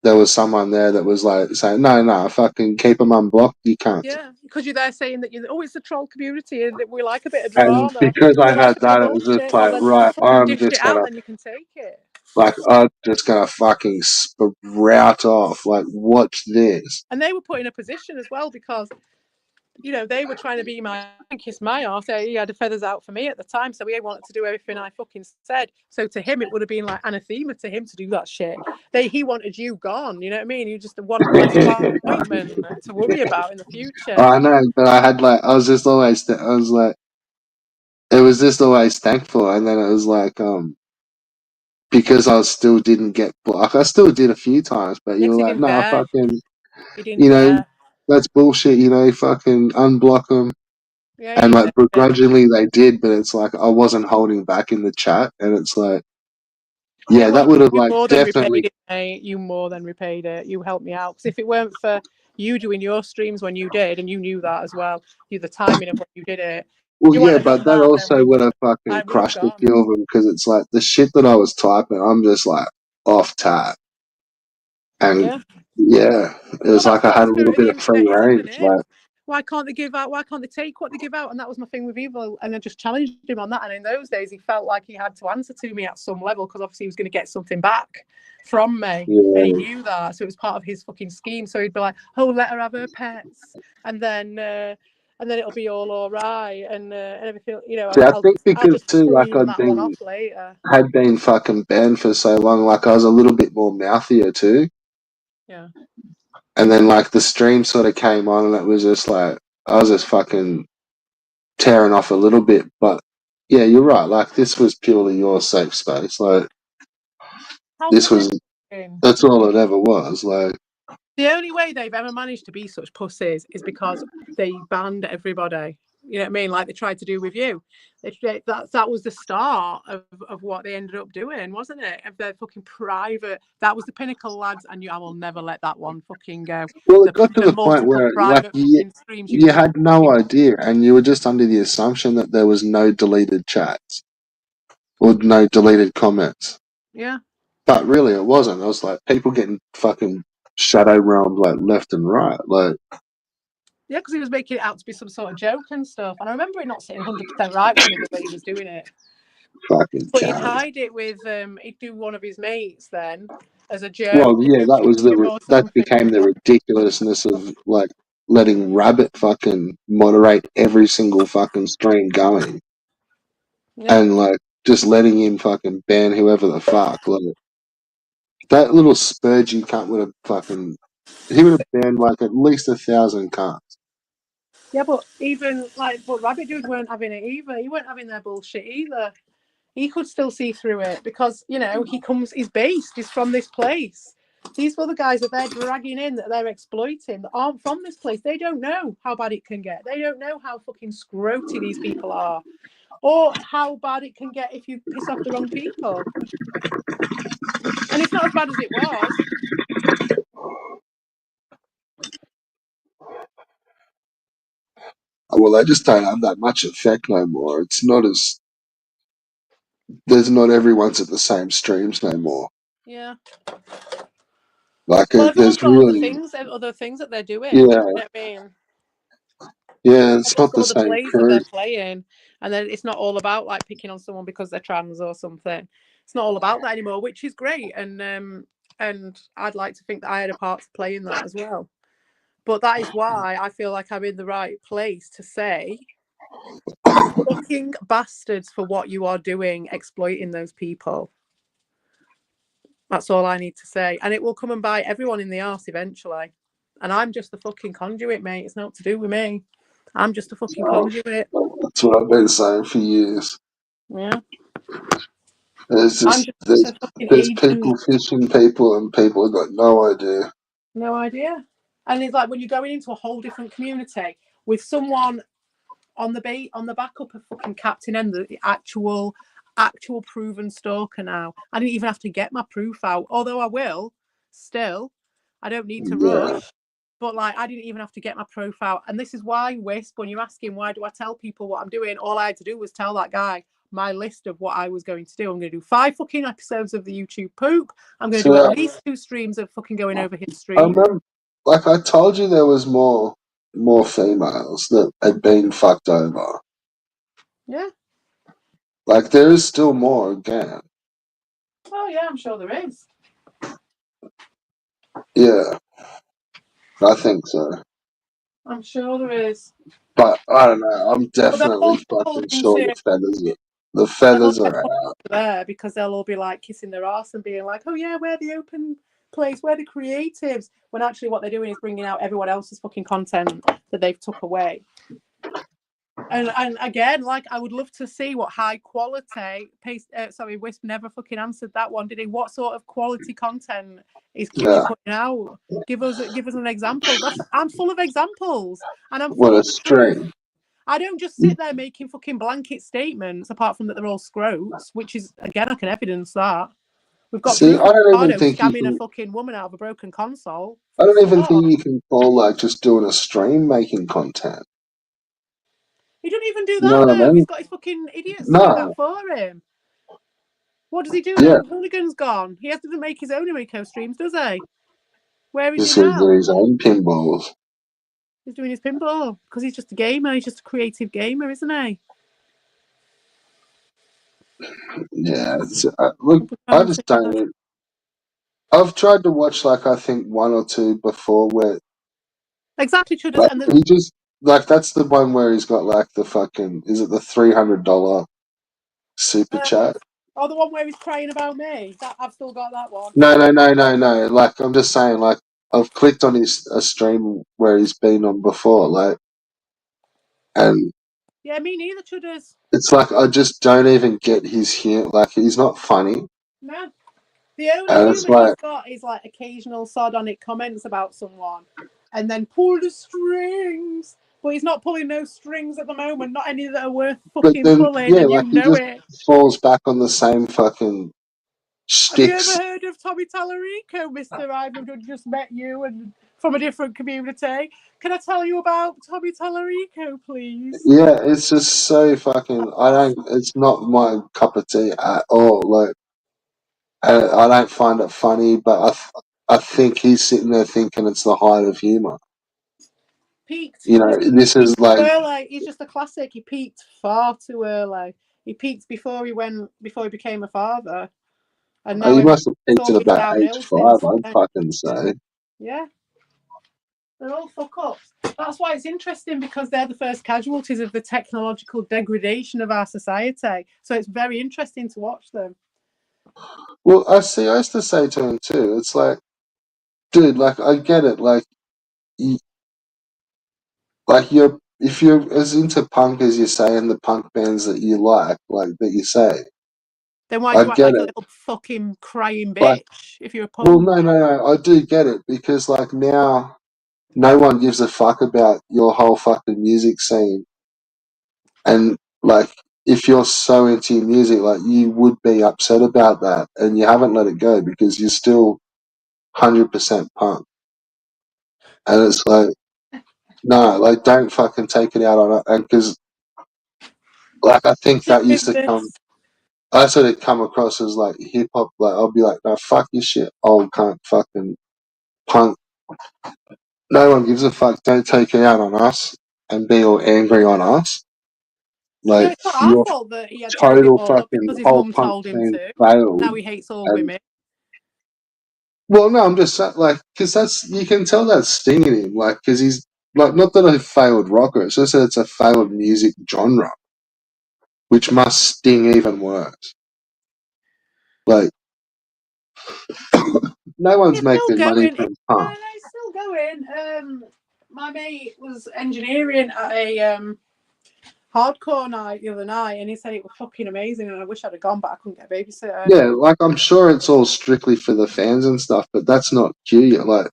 there was someone there that was like saying no fucking keep them unblocked, you can't. Yeah, because you're there saying that it's a troll community and we like a bit of And drama. because I We like had a bit of that, it was just bullshit. Well, like then right, fucking I'm dished it just out, gonna then you can take it. like I'm just gonna fucking sprout off. Like watch this. And they were put in a position as well because they were trying to be my kiss my ass. He had the feathers out for me at the time, so he wanted to do everything I fucking said. So to him, it would have been like anathema to him to do that shit. He wanted you gone. You know what I mean? You just one less appointment to worry about in the future. I know, but I had like I was just always I was like it was just always thankful, and then it was like because I still didn't get blocked. I still did a few times, but you Yes, were he like, didn't no, dare. fucking, He didn't you know, dare. that's bullshit. You know, fucking unblock them. Yeah, And he like did. begrudgingly they did, but it's like I wasn't holding back in the chat, and it's like, Yeah, yeah, well, that would have you like more than repaid definitely. it, mate. You more than repaid it. You helped me out because if it weren't for you doing your streams when you did, and you knew that as well, the timing of when you did it, Well, you yeah, wouldn't have but done that that, then also would have fucking I would have crushed a gone. few of them because it's like the shit that I was typing, I'm just like off tap, and Yeah. yeah, it Well, was that's like I what the had a little spirit of bit the of free internet is, isn't range, it? like. Why can't they give out? Why can't they take what they give out? And that was my thing with Evil. And I just challenged him on that. And in those days, he felt like he had to answer to me at some level because obviously he was going to get something back from me. And he Yeah. knew that. So it was part of his fucking scheme. So he'd be like, oh, let her have her pets. And then it'll be all right. And everything, See, I think I'll because just too, like prune that one off later. had been fucking banned for so long, like I was a little bit more mouthier too. Yeah. And then like the stream sort of came on, and it was just like I was just fucking tearing off a little bit. But yeah, you're right. Like this was purely your safe space. Like How this was convincing. that's all it ever was. Like The only way they've ever managed to be such pussies is because they banned everybody. You know what I mean? Like they tried to do with you. That was the start of what they ended up doing, wasn't it? Of their fucking private. That was the pinnacle, lads. And I will never let that one fucking go. well, it The, got to the the point multiple where like private fucking streams you you did. had no idea, and you were just under the assumption that there was no deleted chats or no deleted comments. Yeah. But really, it wasn't. It was like people getting fucking shadow realms like left and right. Like, Yeah, because he was making it out to be some sort of joke and stuff. And I remember it not sitting 100% right with me the way he was doing it. fucking But he'd cow. hide it with, he'd do one of his mates then as a joke. Well, yeah, that was Or that something. became the ridiculousness of like letting Rabbit fucking moderate every single fucking stream going, Yeah. and like just letting him fucking ban whoever the fuck. Like that little Spurgey cunt would have fucking he would have banned like at least 1,000 cunts. Yeah, but even like, but Rabbit Dude weren't having it either. He weren't having their bullshit either. He could still see through it because, you know, he's based, he's from this place. These other guys that they're dragging in, that they're exploiting, that aren't from this place, they don't know how bad it can get. They don't know how fucking scroty these people are, or how bad it can get if you piss off the wrong people. And it's not as bad as it was. Well, they just don't have that much effect no more. It's not as there's not everyone's at the same streams no more. Yeah. Like Well, everyone's there's got really other things that they're doing. yeah You know what I mean? it's Everyone's not got the other same plays that crew. they're playing, and then it's not all about like picking on someone because they're trans or something. It's not all about that anymore, which is great, and I'd like to think that I had a part to play in that as well. But that is why I feel like I'm in the right place to say, fucking bastards for what you are doing, exploiting those people. That's all I need to say, and it will come and bite everyone in the arse eventually. And I'm just the fucking conduit, mate. It's not to do with me. I'm just a fucking conduit. That's what I've been saying for years. Yeah. There's I'm just just a fucking there's agent. people fishing people and people have got no idea. No idea. And it's like when you're going into a whole different community with someone on the backup of fucking Captain N, the actual proven stalker now. I didn't even have to get my proof out, although I will still. I don't need to Yeah. rush. But like, I didn't even have to get my proof out. And this is why, Wisp, when you're asking why do I tell people what I'm doing, all I had to do was tell that guy my list of what I was going to do. I'm going to do 5 fucking episodes of the YouTube poop. I'm going to do So at least 2 streams of fucking going over his I stream. remember, like I told you, there was more females that had been fucked over. Yeah. Like there is still more again. Oh yeah, I'm sure there is. Yeah, I think so. I'm sure there is. But I don't know. I'm But they'll definitely all fucking sure into the they'll all feathers get are put out. there because they'll all be like kissing their ass and being like, oh yeah, we're the open place, we're the creatives. When actually what they're doing is bringing out everyone else's fucking content that they've took away. And again, like I would love to see what high quality. Wisp never fucking answered that one, did he? What sort of quality content is he Yeah. putting out? Give us an example. I'm full of examples, and I'm What full a of the proof. string. I don't just sit there making fucking blanket statements, apart from that they're all scrotes, which is, again, I can evidence that. We've got See, proof I of don't even Ricardo think you scamming a can. fucking woman out of a broken console I for a don't even start. think you can call like just doing a stream making content. He doesn't even do You know that, what I though. mean? He's got his fucking idiots to do that No. for him. What does he do Yeah. now? Hooligan's gone. He has to make his own Rico streams, does he? Where is he Just so now? his own pinballs. He's doing his pinball because he's just a gamer. He's just a creative gamer, isn't he? Yeah. Look, I just don't. I've tried to watch like I think 1 or 2 before where Exactly, Chudders. like And he just like that's the one where he's got like the fucking is it the $300 super chat? the one where he's crying about me. I've still got that one. No. Like I'm just saying, like I've clicked on a stream where he's been on before, like, and Yeah, me neither, Chudders. it's like I just don't even get his humor. Like he's not funny, No. The only and it's humour he's like, got is like occasional sardonic comments about someone and then pull the strings. But he's not pulling no strings at the moment, not any that are worth but fucking then pulling, yeah, and you like he know just it. falls back on the same fucking Have you ever sticks. heard of Tommy Tallarico, Mr. I've just met you and from a different community? Can I tell you about Tommy Tallarico, please? Yeah, it's just so fucking. I don't. It's not my cup of tea at all. Like, I don't find it funny, but I think he's sitting there thinking it's the height of humor. Peaked. You know, this Peaked is like, early. He's just a classic. He peaked far too early. He peaked before he became a father, and now he it's must have peaked all at been about age downhill 5, since. I'd fucking say. Yeah, they're all fuck ups. That's why it's interesting, because they're the first casualties of the technological degradation of our society. So it's very interesting to watch them. Well, I used to say to him too, it's like, dude, like, I get it, like, you, like if you're as into punk as you say and the punk bands that you like that you say, Then why I do you act get like a it. little fucking crying Like, bitch if you're a well, punk? no, I do get it because like now, no one gives a fuck about your whole fucking music scene, and like, if you're so into your music, like, you would be upset about that, and you haven't let it go because you're still 100% punk, and it's like, no, like, don't fucking take it out on it, and because like I think It's your that used to come. business. I sort of come across as like hip hop. Like, I'll be like, no, fuck your shit, old cunt, fucking punk. No one gives a fuck. Don't take it out on us and be all angry on us. No, Like, it's not our your fault that he had to give it total all up fucking because his whole mum punk told him scene to. failed. Now he hates all And women. well, no, I'm just like, because you can tell that's stinging him. Like, because he's like, not that a failed rocker. It's just that it's a failed music genre, which must sting even worse. Like, no one's It's still making money going. from punk. No, it's still going. My mate was engineering at a hardcore night the other night, and he said it was fucking amazing. And I wish I'd have gone, but I couldn't get a babysitter. Yeah, like, I'm sure it's all strictly for the fans and stuff, but that's not cue. Like,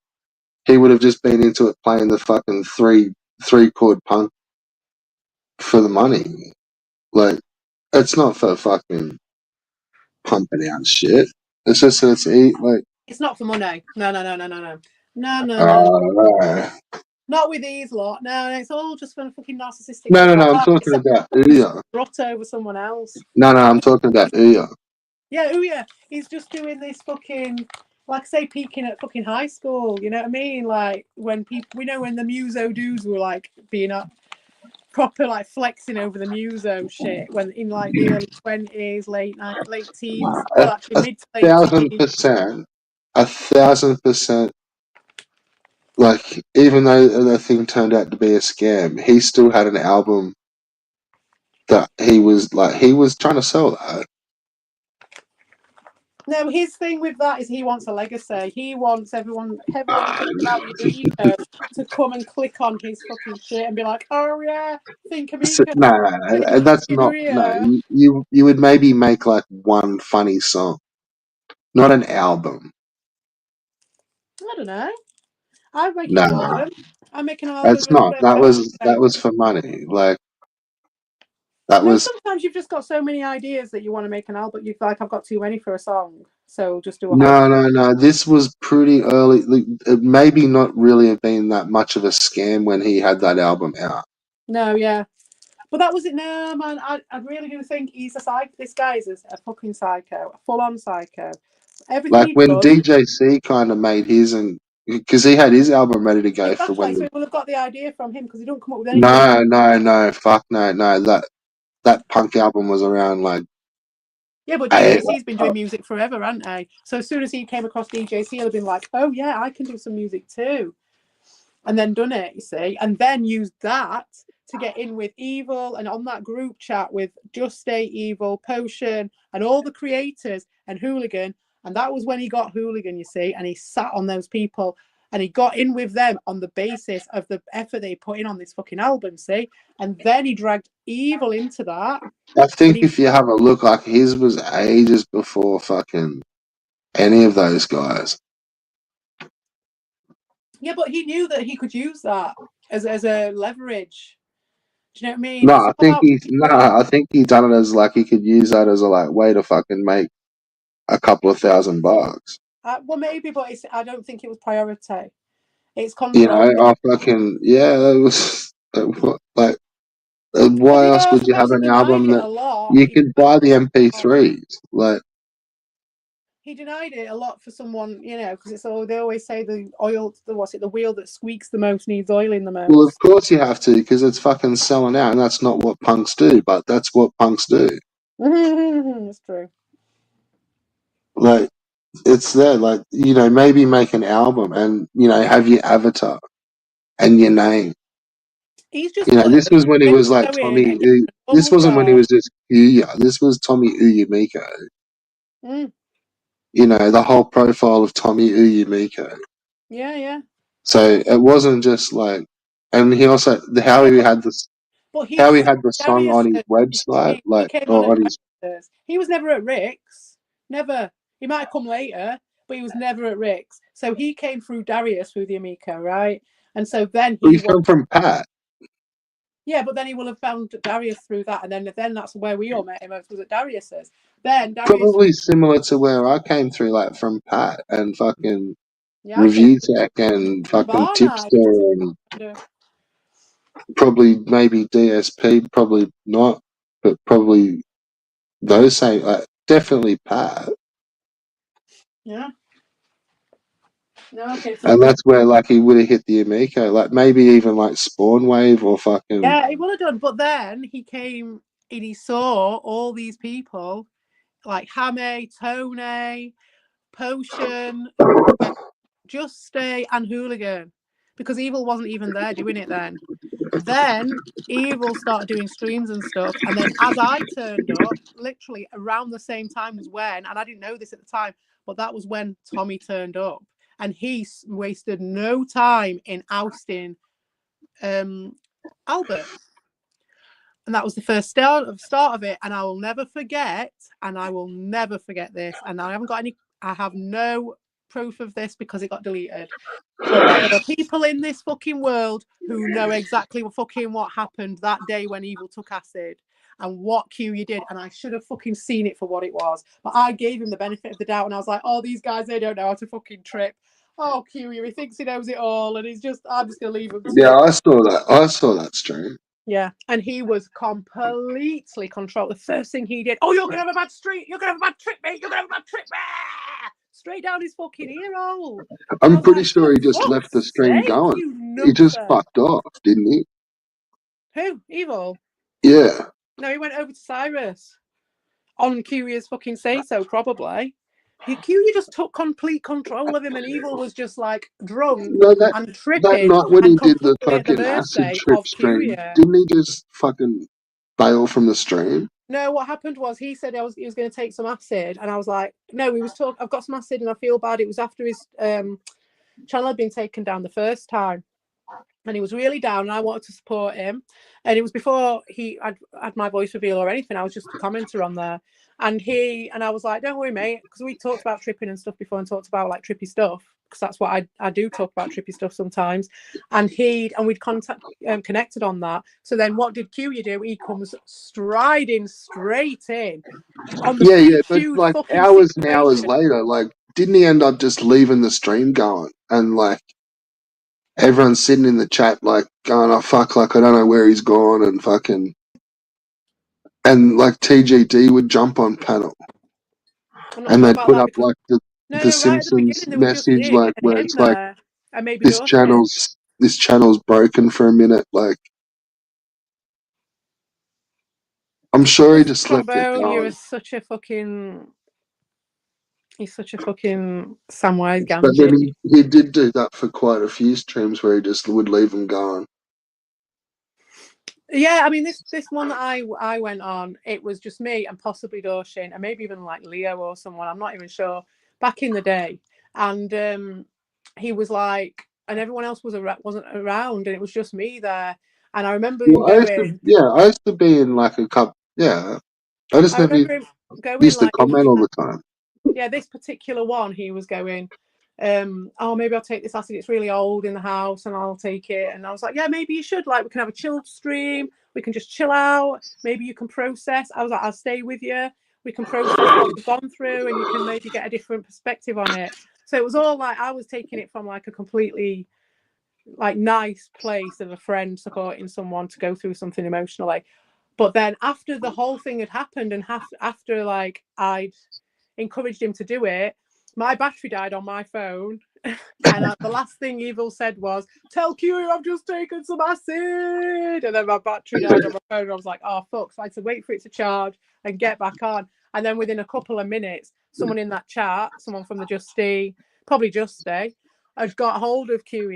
he would have just been into it playing the fucking three chord punk for the money. Like, it's not for fucking pumping out shit. It's just that it's like, It's not for money. No, no, no, no, no, no, no, no, no, no. no, Not with these lot. No, no, it's all just for fucking narcissistic no, shit no, like no. I'm that. talking It's about fucking Ouya. strut over someone else. No, I'm talking about Ouya. Yeah, oh yeah, he's just doing this fucking, like I say, peaking at fucking high school. You know what I mean? Like when people, we know when the muso dudes were like being up proper like flexing over the muso shit when in like the early 20s, late teens, well actually A mid to late thousand teens. percent, 1,000%. Like, even though the thing turned out to be a scam, he still had an album that he was trying to sell that. No, his thing with that is he wants a legacy. He wants everyone heavily educated about the ego to come and click on his fucking shit and be like, oh yeah, think of me. So, no, that's not. No, Yeah. you would maybe make like one funny song, not an album. I don't know. I'd make an No, album. I'm making an album it's not. of That was for money. Like, that no, was sometimes you've just got so many ideas that you want to make an album. You've like, I've got too many for a song, so just do a whole. no. This was pretty early. Like, it maybe not really have been that much of a scam when he had that album out. No, yeah, but that was it. No, man, I really do think he's a psycho. This guy is a fucking psycho, a full-on psycho. Everything Like he when does, DJC kind of made his, and because he had his album ready to go for exactly. when So the he will have got the idea from him because he don't come up with anything. no, fuck no, that punk album was around like Yeah, but I, DJC's been doing music forever, hasn't he? So as soon as he came across DJC, he'll have been like, oh yeah, I can do some music too. And then done it, you see, and then used that to get in with Evil and on that group chat with Just Stay Evil, Potion, and all the creators and Hooligan. And that was when he got Hooligan, you see, and he sat on those people and he got in with them on the basis of the effort they put in on this fucking album, see? And then he dragged Evil into that. I And think he, if you have a look, like, his was ages before fucking any of those guys. yeah, but he knew that he could use that as a leverage. Do you know what I mean? No, It's all about I think he done it as like he could use that as a like way to fucking make a couple of $1,000. well, maybe, but I don't think it was priority. It's You know, control. I fucking yeah, that was like, Because why he else also would you have hasn't an denied album it that a lot. you could buy the MP3s? Like, he denied it a lot for someone, you know, because it's all they always say the wheel that squeaks the most needs oiling the Well, of most. course you have to, because it's fucking selling out, and that's not what punks do, but that's what punks do. It's true. Like, it's there, like, you know, maybe make an album and, you know, have your avatar and your name. He's just You know, put this was when he him was like go in Tommy. and get a This normal wasn't when he job. was just Ouya. This was Tommy Uyumiko. Mm. You know, the whole profile of Tommy Uyumiko. Yeah, yeah. So it wasn't just like, and he also how No, he had this, but he how he was had the song Darius. on his website, He like, came on or at on his. Darius. He was never at Rick's. Never. He might have come later, but he was never at Rick's. So he came through Darius through the Amico, right? And so then Well, he he's was. come from Pat. Yeah, but then he will have found Darius through that, and then that's where we all met him. Was at Darius's. Then Darius. Probably similar to where I came through, like from Pat and fucking Yeah, I came Review Tech and through fucking Barnard. Tipster and probably maybe DSP, probably not, but probably those same, like, definitely Pat. Yeah. No, I came through And him. that's where like he would have hit the Amico, like maybe even like Spawn Wave or fucking. Yeah, he will have done. But then he came and he saw all these people like Hammy, Tony, Potion, Just Stay, and Hooligan, because Evil wasn't even there doing it then. Then Evil started doing streams and stuff, and then as I turned up, literally around the same time was when, and I didn't know this at the time, but that was when Tommy turned up, and he wasted no time in ousting Albert. And that was the first start of it, and I will never forget, this, and I have no proof of this because it got deleted, but there are people in this fucking world who know exactly what happened that day when Evil took acid and what Q did, and I should have fucking seen it for what it was, but I gave him the benefit of the doubt, and I was like, oh, these guys, they don't know how to fucking trip. Oh, Q, he thinks he knows it all, and I'm just gonna leave him to Yeah, it. I saw that. I saw that stream. Yeah, and he was completely controlled. The first thing he did, oh, you're gonna have a bad street, you're gonna have a bad trip, mate, you're gonna have a bad trip, straight down his fucking ear hole. And I I'm was pretty like, sure for he just left the fuck's stream sake, going. you He just nutter. fucked off, didn't he? Who? Evil? Yeah. No, he went over to Cyrus on Curious fucking say so, probably. You just took complete control of him, and Evil was just like drunk No, and that tripping night when he and did the completely at the fucking acid mercy trip of stream, Curia. didn't he just fucking bail from the stream? No, what happened was he said he was going to take some acid, and I was like, no, he was talking. I've got some acid, and I feel bad. It was after his channel had been taken down the first time, and he was really down, and I wanted to support him. And it was before he had my voice reveal or anything. I was just a commenter on there, and I was like, don't worry, mate, because we talked about tripping and stuff before, and talked about like trippy stuff, because that's what I do, talk about trippy stuff sometimes. And we'd connected on that. So then what did Q do? He comes striding straight in on the Yeah, but poo like fucking hours and hours situation. later, like, didn't he end up just leaving the stream going? And like everyone's sitting in the chat, like going, "Oh fuck!" Like I don't know where he's gone, and fucking, and like TGD would jump on panel, I'm not and sure they'd about put that up because like no, the right at the Simpsons beginning there was just message, me like and where him it's like there, and maybe this Dawson. channel's broken for a minute. Like I'm sure he Just just left it Trombone, going. he's such a fucking Samwise But then Gamgee. he did do that for quite a few streams where he just would leave them going. Yeah, I mean this one that I went on, it was just me and possibly Dawson and maybe even like Leo or someone, I'm not even sure, back in the day. And he was like, and everyone else wasn't around, and it was just me there. And I remember him Well, going, I used to be in like a cup. Yeah, I just I never remember him going used to like, it was comment all the time. yeah, this particular one, he was going, oh, maybe I'll take this acid. It's really old in the house, and I'll take it. And I was like, yeah, maybe you should. Like, we can have a chilled stream. We can just chill out. Maybe you can process. I was like, I'll stay with you. We can process what we've gone through, and you can maybe get a different perspective on it. So it was all like I was taking it from like a completely like nice place of a friend supporting someone to go through something emotionally. But then after the whole thing had happened, and after like encouraged him to do it. My battery died on my phone. And the last thing Evil said was, "Tell Q I've just taken some acid." And then my battery died on my phone. And I was like, "Oh, fuck." So I had to wait for it to charge and get back on. And then within a couple of minutes, someone in that chat, someone from the Justy, probably Justy, had got hold of Q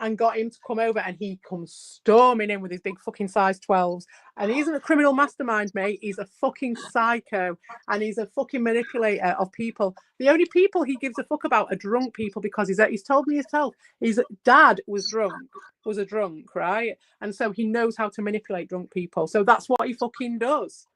and got him to come over. And he comes storming in with his big fucking size 12s. And he isn't a criminal mastermind, mate. He's a fucking psycho. And he's a fucking manipulator of people. The only people he gives a fuck about are drunk people, because he's told me himself, his dad was a drunk, right? And so he knows how to manipulate drunk people. So that's what he fucking does.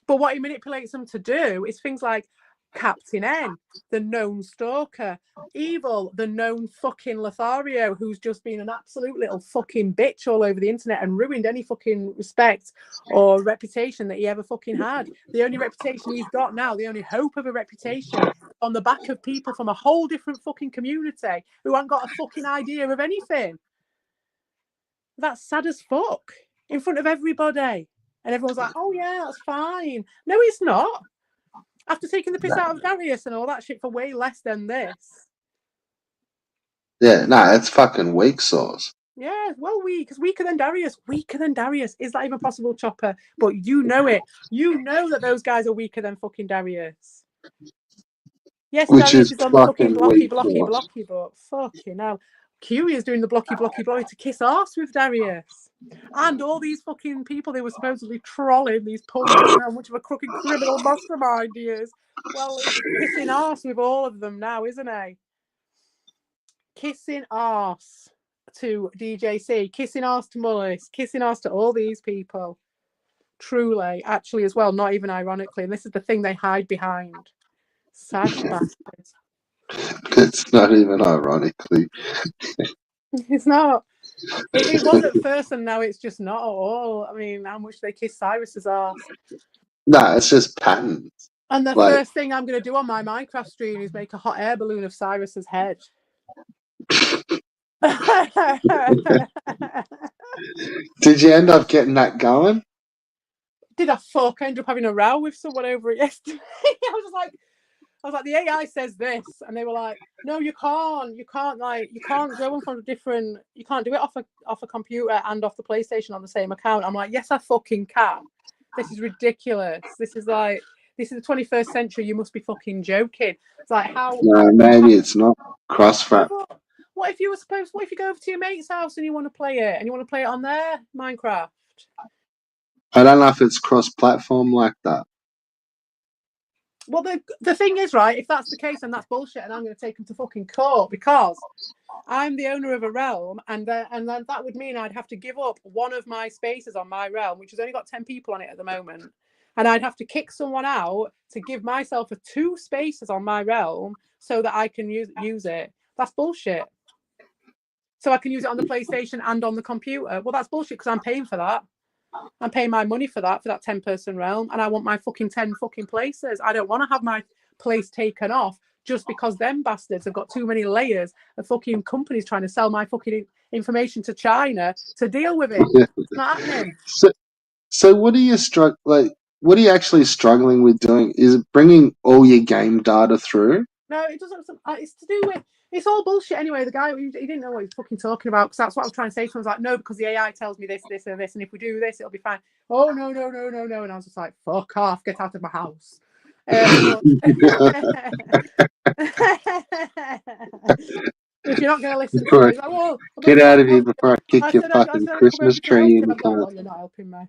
But what he manipulates them to do is things like Captain N, the known stalker, Evil, the known fucking Lothario, who's just been an absolute little fucking bitch all over the internet and ruined any fucking respect or reputation that he ever fucking had. The only reputation he's got now, the only hope of a reputation, on the back of people from a whole different fucking community who haven't got a fucking idea of anything. That's sad as fuck. In front of everybody. And everyone's like, "Oh yeah, that's fine." No, it's not. After taking the piss out of Darius and all that shit for way less than this. Yeah, no, it's fucking weak sauce. Yeah, well, because weaker than Darius. Weaker than Darius. Is that even possible, Chopper? But you know it. You know that those guys are weaker than fucking Darius. Yes, Which Darius is is on the fucking fucking blocky, weak blocky, sauce. blocky, but fucking hell. Q is doing the blocky, blocky, blocky to kiss arse with Darius. And all these fucking people they were supposedly trolling, these punks, and how much of a crooked criminal mastermind he is. Well, he's kissing arse with all of them now, isn't he? Kissing arse to DJC, kissing arse to Mullis, kissing arse to all these people. Truly, actually, as well, not even ironically. And this is the thing they hide behind. Sad bastards. It's not even ironically. It's not. It was at first, and now it's just not at all. I mean, how much they kiss Cyrus's ass. No, it's just patterns. And the Like- first thing I'm going to do on my Minecraft stream is make a hot air balloon of Cyrus's head. Did you end up getting that going? Did I fuck? I ended up having a row with someone over it yesterday. I was like, the AI says this, and they were like, "No, you can't go on from a different, you can't do it off a computer and off the PlayStation on the same account." I'm like, "Yes, I fucking can. This is ridiculous. This is the 21st century. You must be fucking joking." It's like, how? No, maybe it's not cross-frat. What if you go over to your mate's house and you want to play it, and you want to play it on their Minecraft? I don't know if it's cross-platform like that. Well, the thing is, right, if that's the case, then that's bullshit, and I'm going to take them to fucking court, because I'm the owner of a realm, and then that would mean I'd have to give up one of my spaces on my realm, which has only got 10 people on it at the moment, and I'd have to kick someone out to give myself 2 spaces on my realm so that I can use it. That's bullshit. So I can use it on the PlayStation and on the computer. Well, that's bullshit, because I'm paying for that. I'm paying my money for that 10-person realm, and I want my fucking 10 fucking places. I don't want to have my place taken off just because them bastards have got too many layers of fucking companies trying to sell my fucking information to China to deal with it. It's not happening. So what are you what are you actually struggling with doing? Is it bringing all your game data through? No, it doesn't. It's to do with. It's all bullshit anyway. The guy, he didn't know what he was fucking talking about, because that's what I was trying to say to him. I was like, "No, because the AI tells me this, this, and this, and if we do this, it'll be fine." "Oh, no. And I was just like, "Fuck off, get out of my house." If you're not going to listen to me, he's like, "Well, Get out of here before I kick your fucking Christmas tree in the car." "Well, you're not helping me."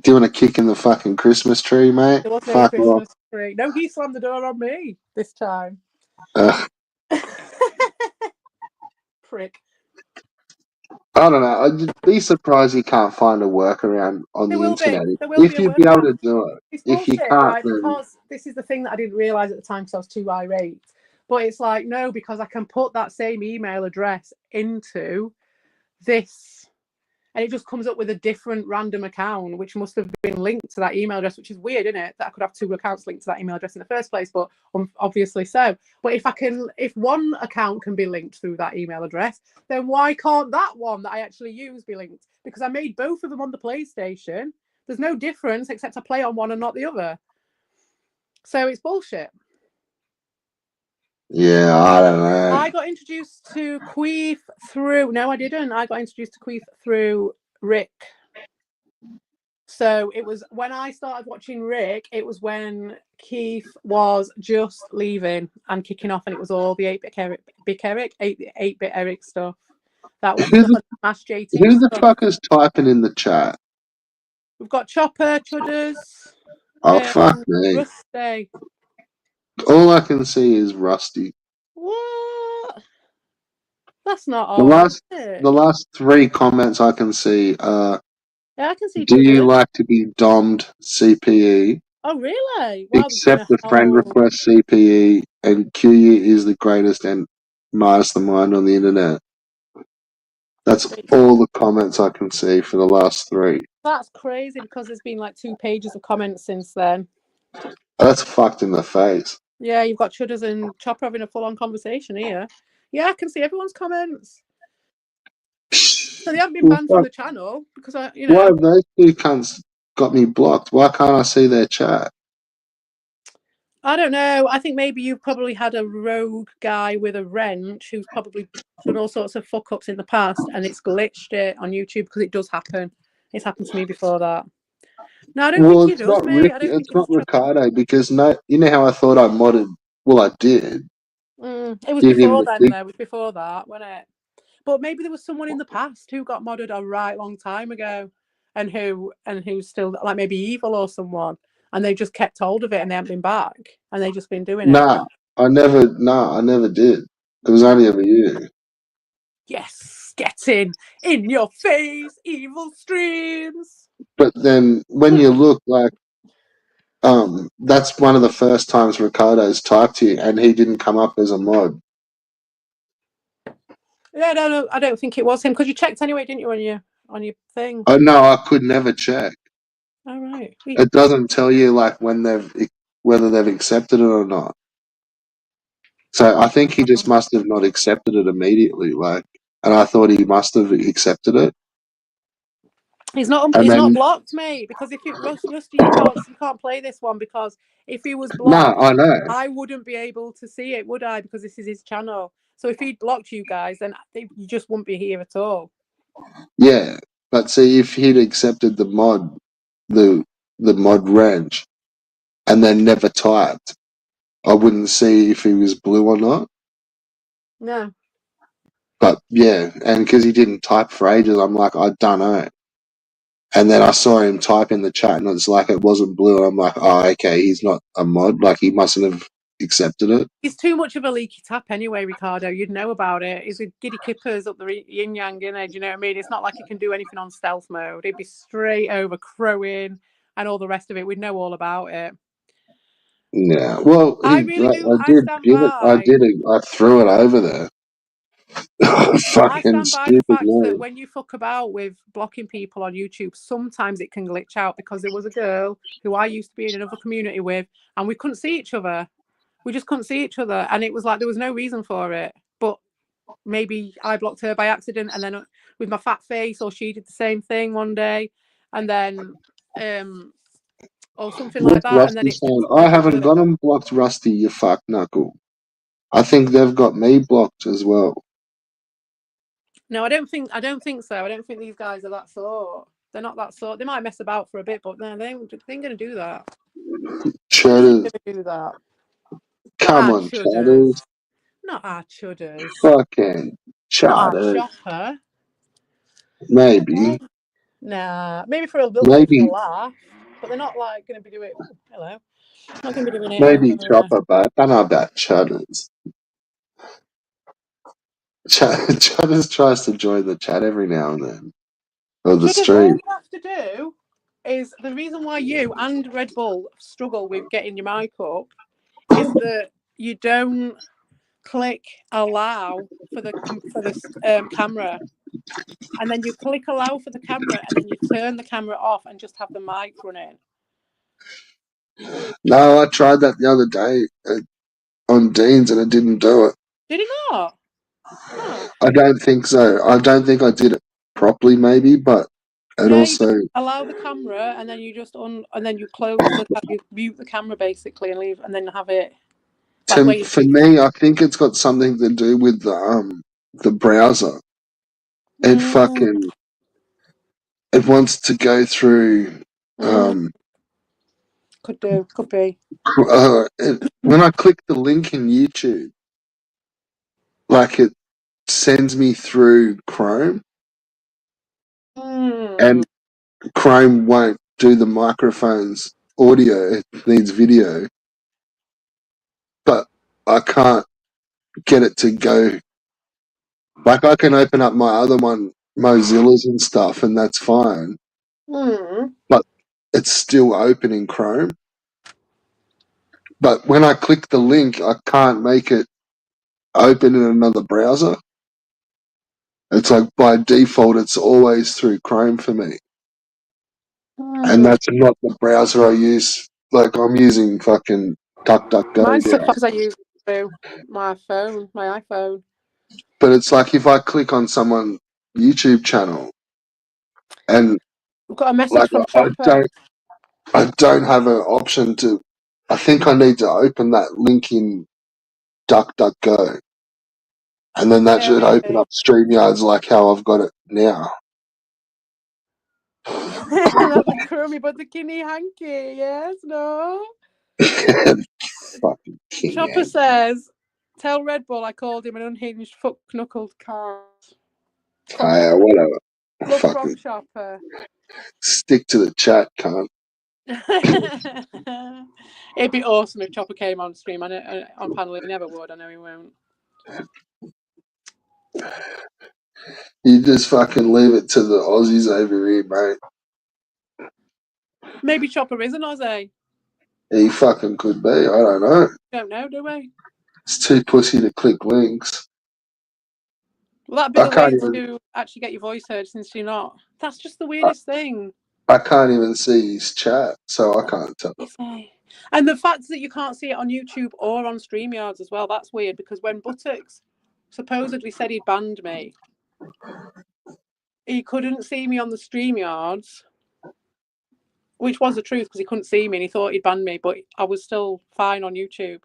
Do you want to kick in the fucking Christmas tree, mate? There was no Fuck Christmas off. tree. No, he slammed the door on me this time. Prick. I don't know. I'd be surprised you can't find a workaround on the internet. If you'd be able to do it. It's if you bullshit, can't, right? Because this is the thing that I didn't realise at the time, because I was too irate. But it's like, no, because I can put that same email address into this, and it just comes up with a different random account, which must have been linked to that email address, which is weird, isn't it? That I could have 2 accounts linked to that email address in the first place, but obviously so. But if one account can be linked through that email address, then why can't that one that I actually use be linked? Because I made both of them on the PlayStation. There's no difference except I play on one and not the other. So it's bullshit. Yeah, I don't know. I got introduced to Queef through. No, I didn't. I got introduced to Queef through Rick. So it was when I started watching Rick, it was when Keith was just leaving and kicking off, and it was all the 8-bit Eric stuff. That was Who stuff the, and Smash JT who the stuff. fuck is typing in the chat? We've got Chopper, Chudders, Oh, fuck me. Rusty. All I can see is Rusty. What? That's not The odd, is last, it? the last 3 comments I can see are, Yeah, I can see do you Chudders. like to be dommed CPE? Oh, really? Wow, there's been Accept a the friend whole... request CPE, and QU is the greatest and mastermind on the internet. That's all the comments I can see for the last 3. That's crazy because there's been like 2 pages of comments since then. That's fucked in the face. Yeah, you've got Chudders and Chopper having a full-on conversation here. Yeah, I can see everyone's comments. So they haven't been banned from the channel because Why have those 2 cunts got me blocked? Why can't I see their chat? I don't know. I think maybe you've probably had a rogue guy with a wrench who's probably done all sorts of fuck-ups in the past, and it's glitched it on YouTube because it does happen. It's happened to me before that. No, I don't think he It's does, not mate. Rick. I don't think It's it's not Ricardo because you know how I thought I modded. Well, I did. It was Give him before the then, big. though. It was before that, wasn't it? But maybe there was someone in the past who got modded a right long time ago, and who's still like maybe evil or someone, and they just kept hold of it and they haven't been back, and they just been doing it. Nah, I never did. It was only ever you. Yes, get in your face, evil streams. But then when you look like, that's one of the first times Ricardo's typed to you, and he didn't come up as a mod. Yeah, no, I don't think it was him because you checked anyway, didn't you, on your thing? Oh no, I could never check. All right. It doesn't tell you like whether they've accepted it or not. So I think he just must have not accepted it immediately. Like, and I thought he must have accepted it. He's not blocked, mate. Because if it Rusty, you can't play this one because if he was blocked, No, I know. I wouldn't be able to see it, would I? Because this is his channel. So if he'd blocked you guys, then you just wouldn't be here at all. Yeah, but see, if he'd accepted the mod, the mod range, and then never typed, I wouldn't see if he was blue or not. No. But yeah, and because he didn't type for ages, I'm like, I don't know. And then I saw him type in the chat, and it's like it wasn't blue. And I'm like, oh, okay, he's not a mod. Like he mustn't have accepted it. He's too much of a leaky tap anyway, Ricardo. You'd know about it. He's with giddy kippers up the yin yang, innit? Do you know what I mean? It's not like he can do anything on stealth mode. He'd be straight over crowing and all the rest of it. We'd know all about it. Yeah, well, I really do. I did give it. I threw it over there. I Fucking stand by the stupid fact man. that when you fuck about with blocking people on YouTube, sometimes it can glitch out because there was a girl who I used to be in another community with, and we couldn't see each other. We just couldn't see each other, and it was like there was no reason for it. But maybe I blocked her by accident, and then with my fat face, or she did the same thing one day, and then or something like that, and then Rusty it saying, just I haven't got him blocked, Rusty, you fuck knuckle. I think they've got me blocked as well. No, I don't think so. I don't think these guys are that sort. They're not that sort. They might mess about for a bit, but no, they ain't going to do that. Chudders. Going to do that. Come on, Chudders. Not our Chudders. Fucking Not Chudders. our Chopper. Maybe. Nah, maybe for a little bit of a laugh, but they're not like going to be doing. Hello. Not going to be doing it. Maybe Chopper, but I don't know about Chudders. Chudders tries to join the chat every now and then. Or the Chudders, all stream. you have to do is the reason why you and Red Bull struggle with getting your mic up is that you don't click allow for the camera, and then you click allow for the camera, and then you turn the camera off and just have the mic running. No, I tried that the other day on Dean's and it didn't do it. Did it not? Oh. I don't think so. I don't think I did it properly, maybe, but And Yeah, you also, just allow the camera, and then you just and then you close you mute the camera basically, and leave, and then have it like wait. for me, I think it's got something to do with the browser. It Mm, fucking it wants to go through mm, could be. when I click the link in YouTube, like it sends me through Chrome, Mm, and Chrome won't do the microphone's audio; it needs video. But I can't get it to go. Like I can open up my other one, Mozilla's and stuff, and that's fine. mm, But it's still open in Chrome. But when I click the link, I can't make it open in another browser. It's like by default, it's always through Chrome for me. And mm. that's not the browser I use. Like I'm using fucking DuckDuckGo Mine's now. because I use it through my phone, my iPhone. But it's like if I click on someone's YouTube channel and I've got a message like from I Chopper. don't have an option to. I think I need to open that link in DuckDuckGo, and then that Yeah, should open maybe. up StreamYards like how I've got it now. Not the crummy, but the kinny hanky. Yes, no. Fucking king, Chopper man. says, "Tell Red Bull I called him an unhinged fuck knuckled cunt." From Whatever. love from Fucking Chopper. stick to the chat, cunt. It'd be awesome if Chopper came on stream. I know on panel he never would. I know he won't. You just fucking leave it to the Aussies over here, mate. Maybe Chopper is an Aussie. He fucking could be. I don't know. Don't know, do we? It's too pussy to click links. Well, that'd be I the way can't even. to actually get your voice heard, since you're not. That's just the weirdest thing. I can't even see his chat, so I can't tell. You say. And the fact that you can't see it on YouTube or on StreamYards as well, that's weird, because when Buttocks supposedly said he'd banned me, he couldn't see me on the StreamYards, which was the truth because he couldn't see me and he thought he'd banned me, but I was still fine on YouTube.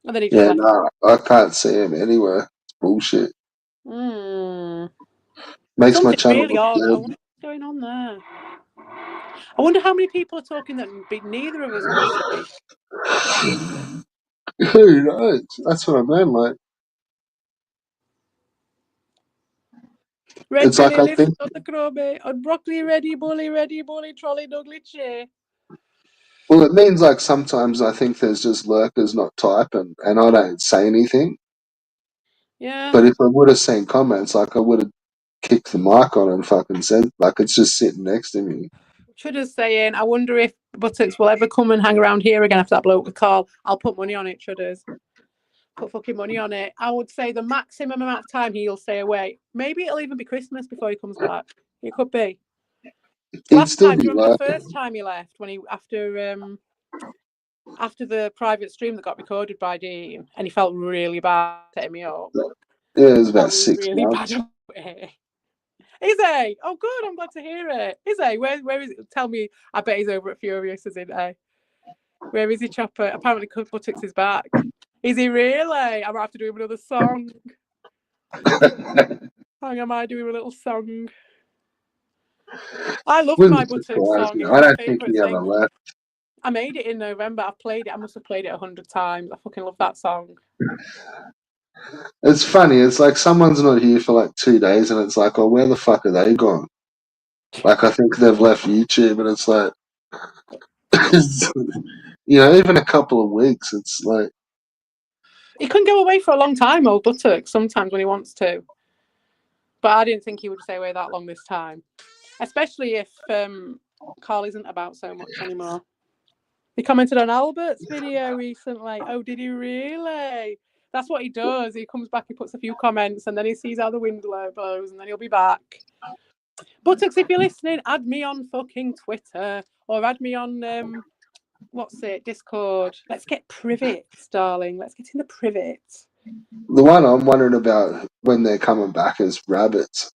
And then he just Yeah, left. no, I can't see him anywhere. It's bullshit. Makes my Something channel really look odd. I dead. wonder what's going on there. I wonder how many people are talking that neither of us could see. Who knows? That's what I mean. Like, Red it's like belly I lift think. on the crowbay, on broccoli ready, bully, trolley, dugly chair. Well, it means like sometimes I think there's just lurkers not typing, and I don't say anything. Yeah. But if I would have seen comments, like I would have kicked the mic on and fucking said, like it's just sitting next to me. Chudder's saying, I wonder if Buttocks will ever come and hang around here again after that bloke with Carl. I'll put money on it, Chudders. Put fucking money on it. I would say the maximum amount of time he'll stay away. Maybe it'll even be Christmas before he comes back. It could be. He'd Last still time, do be you remember the lurking. first time he left when he after the private stream that got recorded by Dean, and he felt really bad setting me up. Yeah, it was about Felt 6 really months. bad about it. Is he? Oh, good. I'm glad to hear it. Is he? Where is it? Tell me. I bet he's over at Furious, isn't he? Where is he, Chopper? Apparently, Buttocks is back. Is he really? I might have to do him another song. Hang am I doing a little song? I loved my Wouldn't Buttocks surprise song. me. It was I my don't think favourite he ever thing. left. I made it in November. I've played it. I must have played it 100 times. I fucking love that song. It's funny. It's like someone's not here for like 2 days, and it's like, oh, where the fuck are they gone? Like I think they've left YouTube, and it's like, even a couple of weeks. It's like He can go away for a long time, old Buttocks, sometimes when he wants to. But I didn't think he would stay away that long this time. Especially if Carl isn't about so much anymore. He commented on Albert's video recently. Oh, did he really? That's what he does. He comes back, he puts a few comments, and then he sees how the wind blows, and then he'll be back. Buttocks, if you're listening, add me on fucking Twitter or add me on Discord. Let's get privets, darling. Let's get in the privets. the one I'm wondering about when they're coming back is rabbits.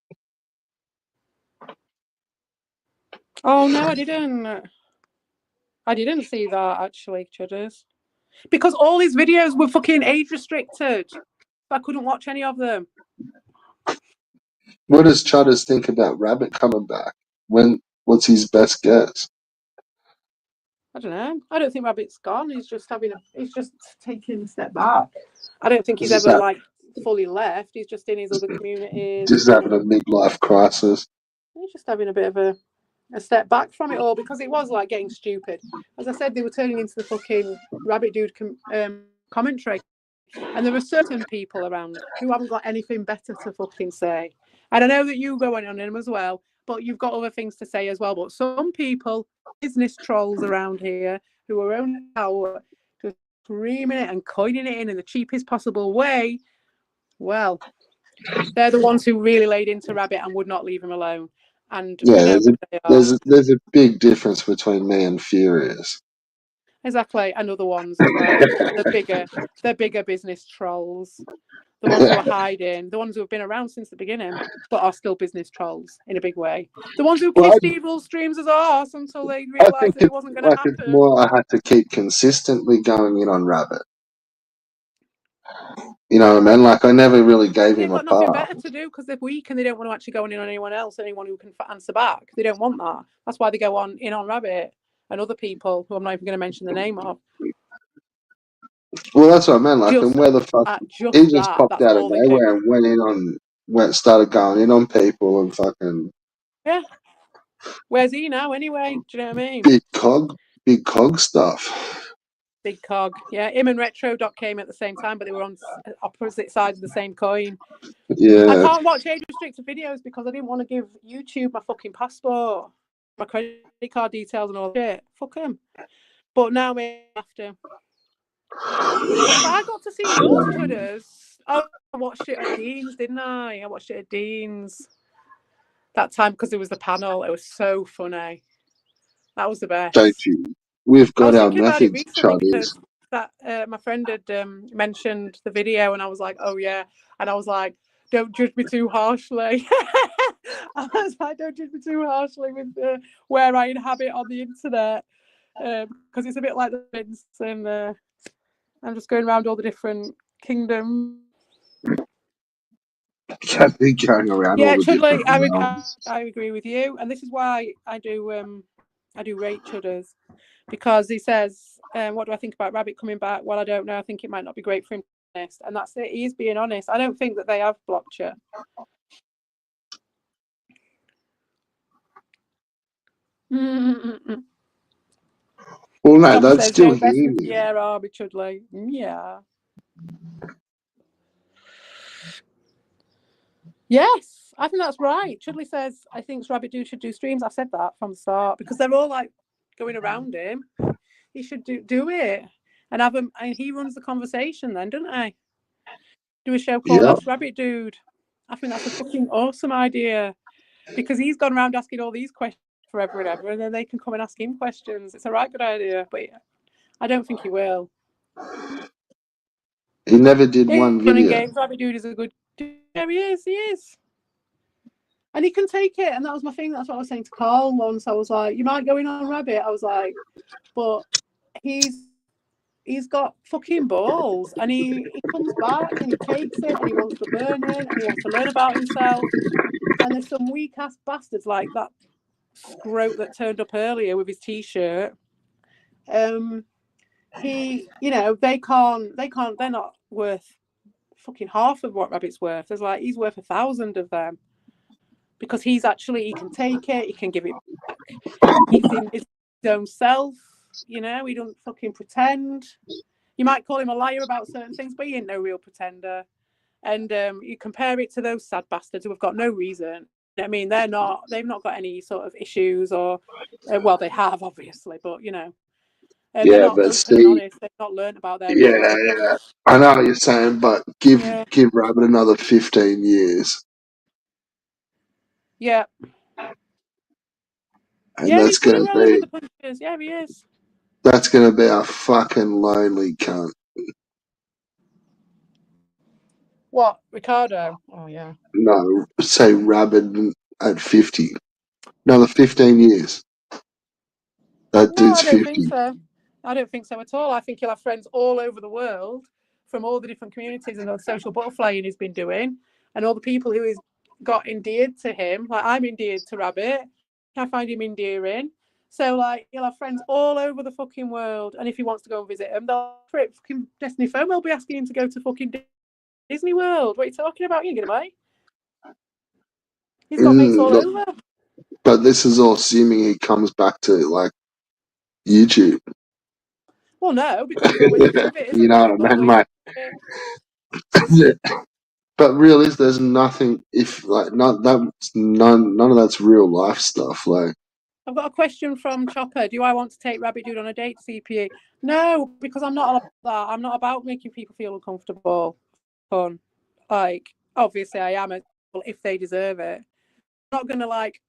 Oh no, I didn't. I didn't see that actually, Chudders. Because all his videos were fucking age restricted. I couldn't watch any of them. What does Chudders think about Rabbit coming back? What's his best guess? I don't know. I don't think Rabbit's gone. He's just taking a step back. I don't think he's Just, ever like fully left. He's just in his other communities. just having a midlife crisis. He's just having a bit of a step back from it all because it was like getting stupid. As I said, they were turning into the fucking Rabbit Dude commentary. And there are certain people around who haven't got anything better to fucking say. And I know that you go on him as well, but you've got other things to say as well. But some people, business trolls around here, who are only out just screaming it and coining it in the cheapest possible way, well, they're the ones who really laid into Rabbit and would not leave him alone. And we Yeah, know who they are. there's a big difference between me and Furious. Exactly, and other ones as well. The bigger business trolls. The ones who are hiding, the ones who have been around since the beginning, but are still business trolls in a big way. The ones who Well, kissed Evil's streams as arse until they I realised think that it wasn't going to it's happen. more I had to keep consistently going in on Rabbit. You know what I mean? Like I never really gave They've him a got nothing pass. better to do because they're weak and they don't want to actually go in on anyone else, anyone who can answer back. They don't want that. That's why they go on in on Rabbit and other people who I'm not even going to mention the name of. Well, that's what I meant. Like, and where the fuck he just popped That's out of all they care. nowhere and started going in on people and fucking. Yeah. Where's he now anyway? Do you know what I mean? Big cog stuff. Big cog. Yeah, him and Retro came at the same time, but they were on opposite sides of the same coin. Yeah. I can't watch age restricted videos because I didn't want to give YouTube my fucking passport, my credit card details and all that shit. Fuck them. But now we have to. But I got to see yours, Chudders. Oh, I watched it at Dean's, didn't I? I watched it at Dean's that time because it was the panel. It was so funny. That was the best. Don't you? We've got our methods, because that my friend had mentioned the video, and I was like, oh yeah, and I was like, don't judge me too harshly. I was like, don't judge me too harshly with where I inhabit on the internet, because it's a bit like the Prince, and I'm just going around all the different kingdoms. Can't be going around all the different I agree with you, and this is why I do rate Chudders, because he says, what do I think about Rabbit coming back? Well, I don't know. I think it might not be great for him to be honest, and that's it. He's being honest. I don't think that they have blocked you. Well, no, that's still him. Yeah, Arby Chudley. Yeah. Yes, I think that's right. Chudley says, I think Rabbit Dude should do streams. I said that from the start because they're all like going around him. He should do it and have him, and he runs the conversation then, doesn't he? Do a show called Ask Rabbit Dude. I think that's a fucking awesome idea because he's gone around asking all these questions forever and ever, and then they can come and ask him questions. It's a right good idea, but I don't think he will. He never did one video. Games. Rabbit Dude is a good. Yeah, he is. And he can take it, and that was my thing. That's what I was saying to Carl once. I was like, "You might go in on Rabbit." I was like, "But he's got fucking balls, and he comes back and he takes it, and he wants to learn it, and he wants to learn about himself." And there's some weak ass bastards like that scrote that turned up earlier with his t-shirt. They can't. They're not worth fucking half of what Rabbit's worth. There's like he's worth 1,000 of them. Because he can take it, he can give it back. He's in his own self, he don't fucking pretend. You might call him a liar about certain things, but he ain't no real pretender. And you compare it to those sad bastards who have got no reason. I mean, they've not got any sort of issues or, well, they have obviously, but they're not open and honest. They've not learned about their Yeah. I know what you're saying, but give Rabbit another 15 years. Yeah. And that's going to be. With the punches. Yeah, he is. That's going to be a fucking lonely cunt. What, Ricardo? Oh yeah. No, say Rabbit at 50. Another 15 years. That No, dude's I don't think 50. so. I don't think so at all. I think he'll have friends all over the world from all the different communities and the social butterflying he's been doing, and all the people who he's got endeared to him. Like I'm endeared to Rabbit. I find him endearing. So like he'll have friends all over the fucking world, and if he wants to go and visit them, they'll fucking Destiny Foam will be asking him to go to fucking Disney World. What are you talking about? You can get away. He's got mates all Look, over. but this is all assuming he comes back to like YouTube. Well, no, because there's always the privet, You isn't know there? There's what I mean, always mate? But real is there's nothing if like not that's none of that's real life stuff. Like I've got a question from Chopper. Do I want to take Rabbit Dude on a date, CPE? No, because I'm not about that. I'm not about making people feel uncomfortable. Fun. Like, obviously I am if they deserve it. I'm not gonna like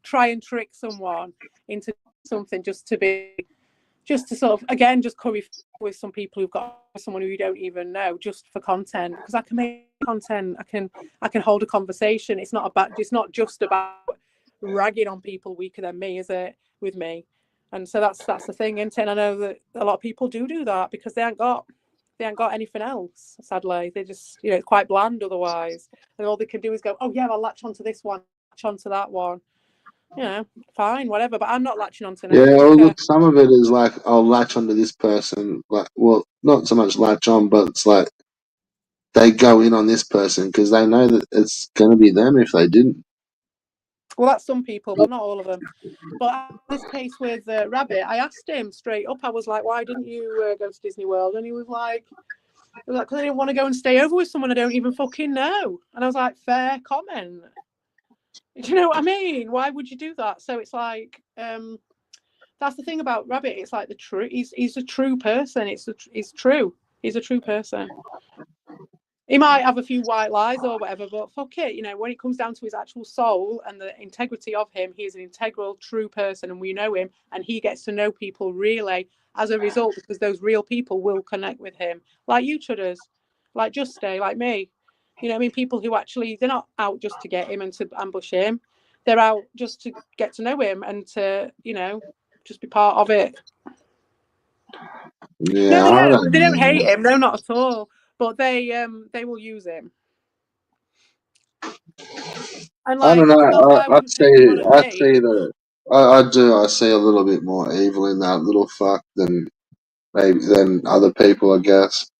try and trick someone into something just to sort of again just curry with some people who've got someone who you don't even know just for content, because I can make content, I can hold a conversation. It's not just about ragging on people weaker than me, is it, with me? And so that's the thing, isn't it? And I know that a lot of people do that because they ain't got anything else, sadly. They just, it's quite bland otherwise, and all they can do is go, oh yeah, I'll latch onto this one, latch onto that one, fine, whatever. But I'm not latching onto no yeah, well, fucker. look, some of it is like I'll latch onto this person. Like, well, not so much latch on, but it's like they go in on this person because they know that it's going to be them if they didn't. Well, that's some people, but not all of them. But in this case with Rabbit, I asked him straight up. I was like, "Why didn't you go to Disney World?" And he was like, "Because I didn't want to go and stay over with someone I don't even fucking know." And I was like, "Fair comment." Do you know what I mean? Why would you do that? So it's like, that's the thing about Rabbit. It's like the true. He's a true person. It's true. He's a true person. He might have a few white lies or whatever, but fuck it. When it comes down to his actual soul and the integrity of him, he is an integral, true person, and we know him, and he gets to know people really as a result, because those real people will connect with him, like you chudders, like Just Stay, like me. I mean, people who actually, they're not out just to get him and to ambush him. They're out just to get to know him and to, just be part of it. Yeah, No, I they don't don't hate know. him. No, not at all. But they will use him. And I don't like, it's not that know. I wouldn't take him on a I date. see that. I do. I see a little bit more evil in that little fuck than other people, I guess.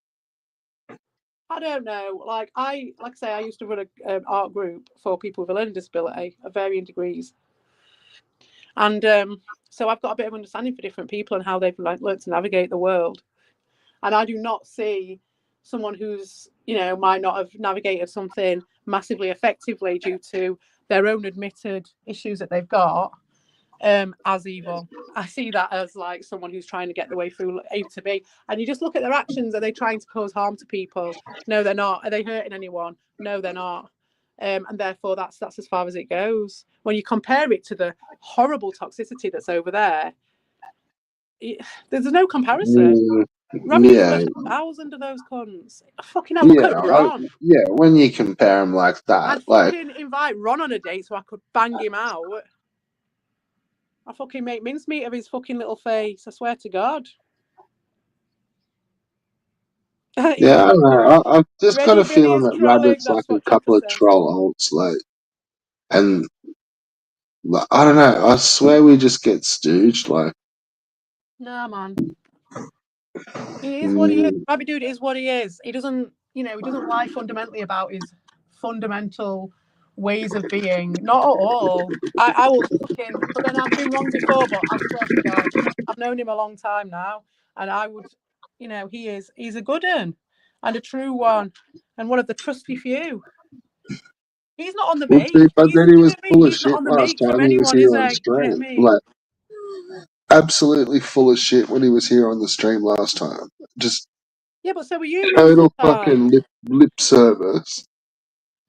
I don't know. Like I say, I used to run an art group for people with a learning disability of varying degrees, and so I've got a bit of understanding for different people and how they've learned to navigate the world. And I do not see someone who's might not have navigated something massively effectively due to their own admitted issues that they've got as evil. I see that as like someone who's trying to get the way through A to B. And you just look at their actions. Are they trying to cause harm to people? No, they're not. Are they hurting anyone? No, they're not. And therefore, that's as far as it goes. When you compare it to the horrible toxicity that's over there, there's no comparison. Mm, Rabbit Dude's yeah, worth 1,000 of those cunts. Fucking hell, look yeah, at Ron. yeah. When you compare them like that, I'd like fucking invite Ron on a date so I could bang him out. I fucking make mincemeat of his fucking little face. I swear to God. yeah, I don't know. I've just got a Radio Billy feeling is that trolling. Rabbit's like That's a what Chopper couple of says. troll alts, like, and like, I don't know. I swear we just get stooged, like. Nah, man. He is what he is. Mm, Rabbit Dude is what he is. He doesn't, he doesn't lie fundamentally about his fundamental ways of being. Not at all. I will fucking, but then I've been wrong before, but I swear to God, I've known him a long time now. And I would, he's a good un and a true one and one of the trusty few. He's not on the well, make. but He's, then do he you know was what I mean? full of He's not shit on the last make from time he was anyone, is here on he? Do you know what I stream. mean? Like, absolutely full of shit when he was here on the stream last time. Just Yeah, but so were you most of total the time. fucking lip service.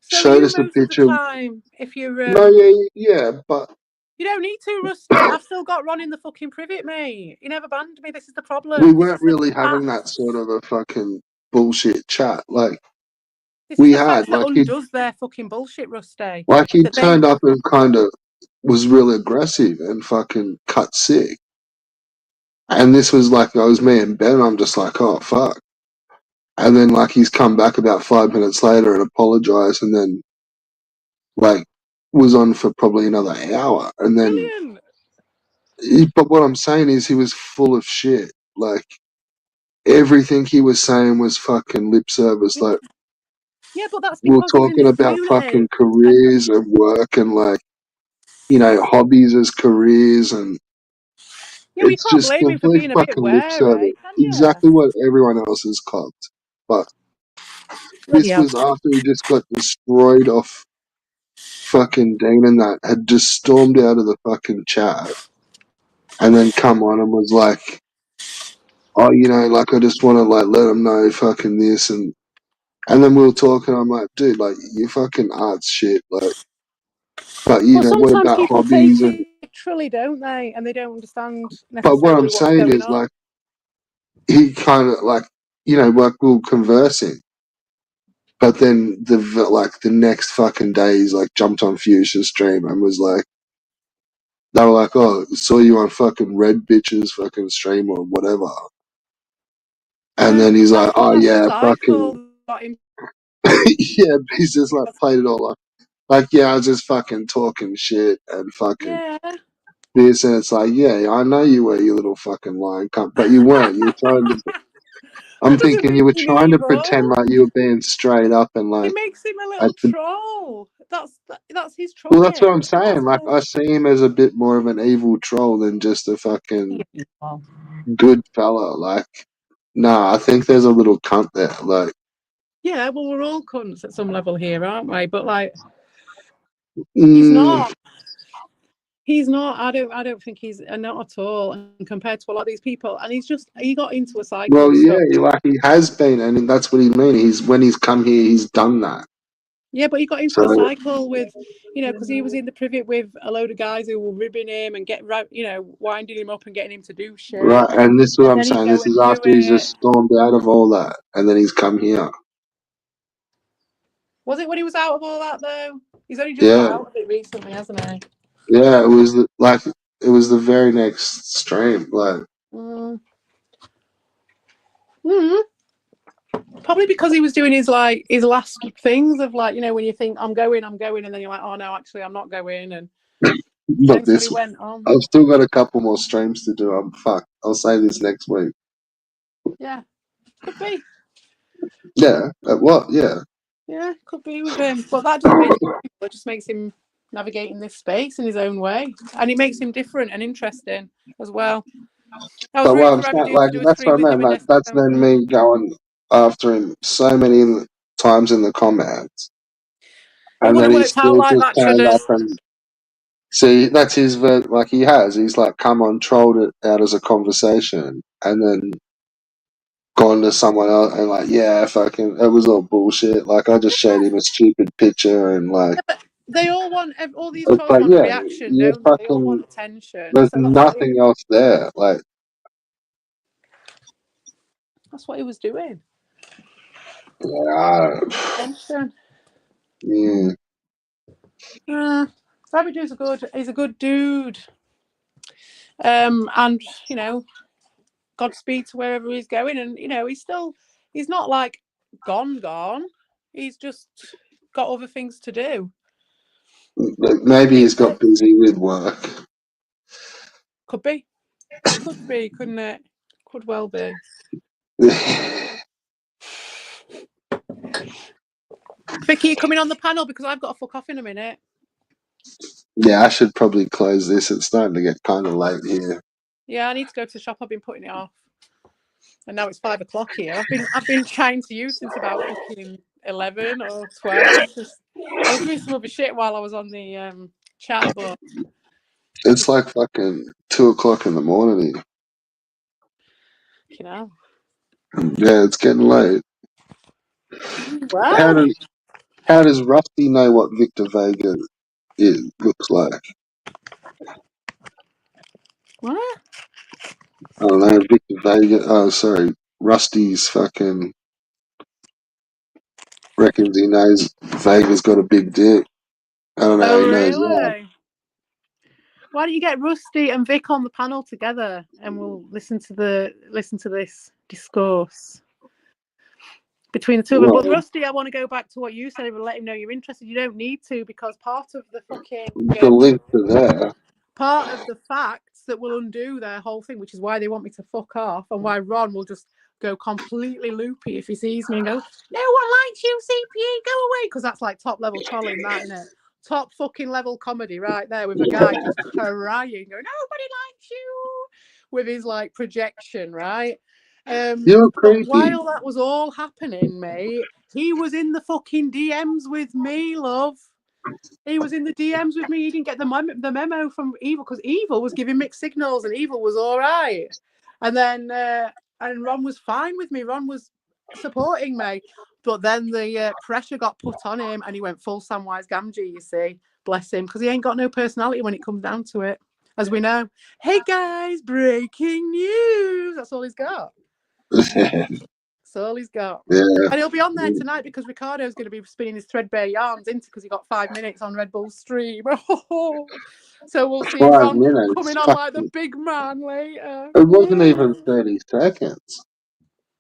So are Showed you us a most of the picture. time. If you're No, yeah, but you don't need to, Rusty. I've still got Ron in the fucking privet, mate. You never banned me. This is the we problem. This weren't is the really having that facts. sort of a fucking bullshit chat. Like This is we the had, facts that undoes their fucking bullshit, Rusty. like he That they turned up and kind of was really aggressive and fucking cut sick. And this was like, it was me and Ben, and I'm just like, oh, fuck. And then, like, he's come back about 5 minutes later and apologized, and then, like, was on for probably another hour. And then, Brilliant. but what I'm saying is he was full of shit. Like, everything he was saying was fucking lip service. Like, Yeah, but that's we were because he's in talking the about toilet. fucking careers and work and, like, you know, hobbies as careers, and Yeah, we it's can't just blame him for complete being a bit fucking lip wary, service. can you? Exactly what everyone else has copped. But Bloody this hell. was after he just got destroyed off fucking Dean, and that had just stormed out of the fucking chat and then come on and was like, oh, you know, like, I just want to, like, let him know fucking this. And then we were talking, I'm like, dude, like, you fucking art's shit. Like, but, you Well, know, what sometimes about people take hobbies? And it literally, don't they? And they don't understand but what I'm necessarily what's saying going is, on. like, he kind of, like, you know, like, we were conversing. But then the next fucking day, he's like jumped on Fuchsia's stream and was like, they were like, oh, saw you on fucking Red Bitches fucking stream or whatever. And then he's like, oh That's the yeah, fucking cycle. yeah. He's just like played it all up. Like, yeah, I was just fucking talking shit and fucking Yeah. this, and it's like, yeah, I know you were, you little fucking lying cunt, but you weren't. You were trying to. I'm That doesn't thinking mean you were he's trying to pretend evil. like you were being straight up and It like makes him a at little the. troll. That's his Well, that's what trolling. I'm saying. That's Like, all. I see him as a bit more of an evil troll than just a fucking Yeah. good fella. Like, nah, I think there's a little cunt there. Like, Yeah, well, we're all cunts at some level here, aren't we? But like, he's mm, not. He's not. I don't think he's not at all. And compared to a lot of these people, and he got into a cycle well, of yeah, stuff. like he has been, and that's what he mean. When he's come here, he's done that. Yeah, but he got into So a cycle with, because he was in the privet with a load of guys who were ribbing him and winding him up and getting him to do shit. right, and this is what And I'm then he'd saying. go This and is do after he's it. just stormed out of all that, and then he's come here. Was it when he was out of all that though? He's only just got Yeah, out of it recently, hasn't he? yeah. It was the very next stream. Like, Mm. Mm. Probably because he was doing his last things of when you think I'm going, and then you're like, oh no, actually I'm not going, and look, then so he this. went on. I've still got a couple more streams to do. I'm fucked. I'll say this next week. Yeah, could be. Yeah. What? Yeah. Yeah, could be with him. But that doesn't make him evil. It just makes him navigating this space in his own way. And it makes him different and interesting as well. I was But what rooting I'm for saying, Amadou like, to do a that's stream what with I him meant. and Like, that's then Nestor. me going after him so many times in the comments, It and would then have he worked out still like just that, should turned have. up and see. That's his like he has. He's like come on, trolled it out as a conversation, and then gone to someone else and like, yeah, fucking, it was all bullshit. Like, I just showed him a stupid picture and like, They all these trolls but want a yeah, reaction, you're don't they? They all fucking. want attention. There's So nothing else there. Like, that's what he was doing. yeah, Attention. yeah. He's a good dude. And Godspeed to wherever he's going. And he's not like gone. He's just got other things to do. Maybe he's got busy with work. Could be, couldn't it? Could well be. Vicky, you coming on the panel because I've got to fuck off in a minute. Yeah, I should probably close this. It's starting to get kind of late here. Yeah, I need to go to the shop. I've been putting it off, and now it's 5 o'clock here. I've been chatting to you since about fucking 11 or 12. I was doing some other shit while I was on the chat, but It's like fucking 2 o'clock in the morning here. Yeah, it's getting late. How Well, does how does Rusty know what Victor Vega looks like? what? I don't know, Victor Vega. Oh, sorry, Rusty's fucking reckons he knows Vega's got a big dick. I don't know how Oh, he knows that. really? Why don't you get Rusty and Vic on the panel together, and we'll listen to this discourse between the two of them. But Rusty, I want to go back to what you said and let him know you're interested. You don't need to, because part of the fucking The link to there. part of the facts that will undo their whole thing, which is why they want me to fuck off, and why Ron will just go completely loopy if he sees me and go, "No one likes you, CPE, go away," because that's like top level trolling, that, isn't it? Top fucking level comedy right there, with a guy just crying, going, "Nobody likes you," with his like projection, right? You're But creepy. while that was all happening, mate, he was in the fucking DMs with me, love. He was in the DMs with me. He didn't get the memo from Evil, because Evil was giving mixed signals and Evil was all right. And then and Ron was fine with me. Ron was supporting me. But then the pressure got put on him and he went full Samwise Gamgee, you see. Bless him, because he ain't got no personality when it comes down to it, as we know. Hey guys, breaking news. That's all he's got. That's all he's got. Yeah. And he'll be on there tonight because Ricardo's going to be spinning his threadbare yarns into, because he got 5 minutes on Red Bull's stream. So we'll see 5 Ron minutes. coming on like the big man later. It wasn't even 30 seconds.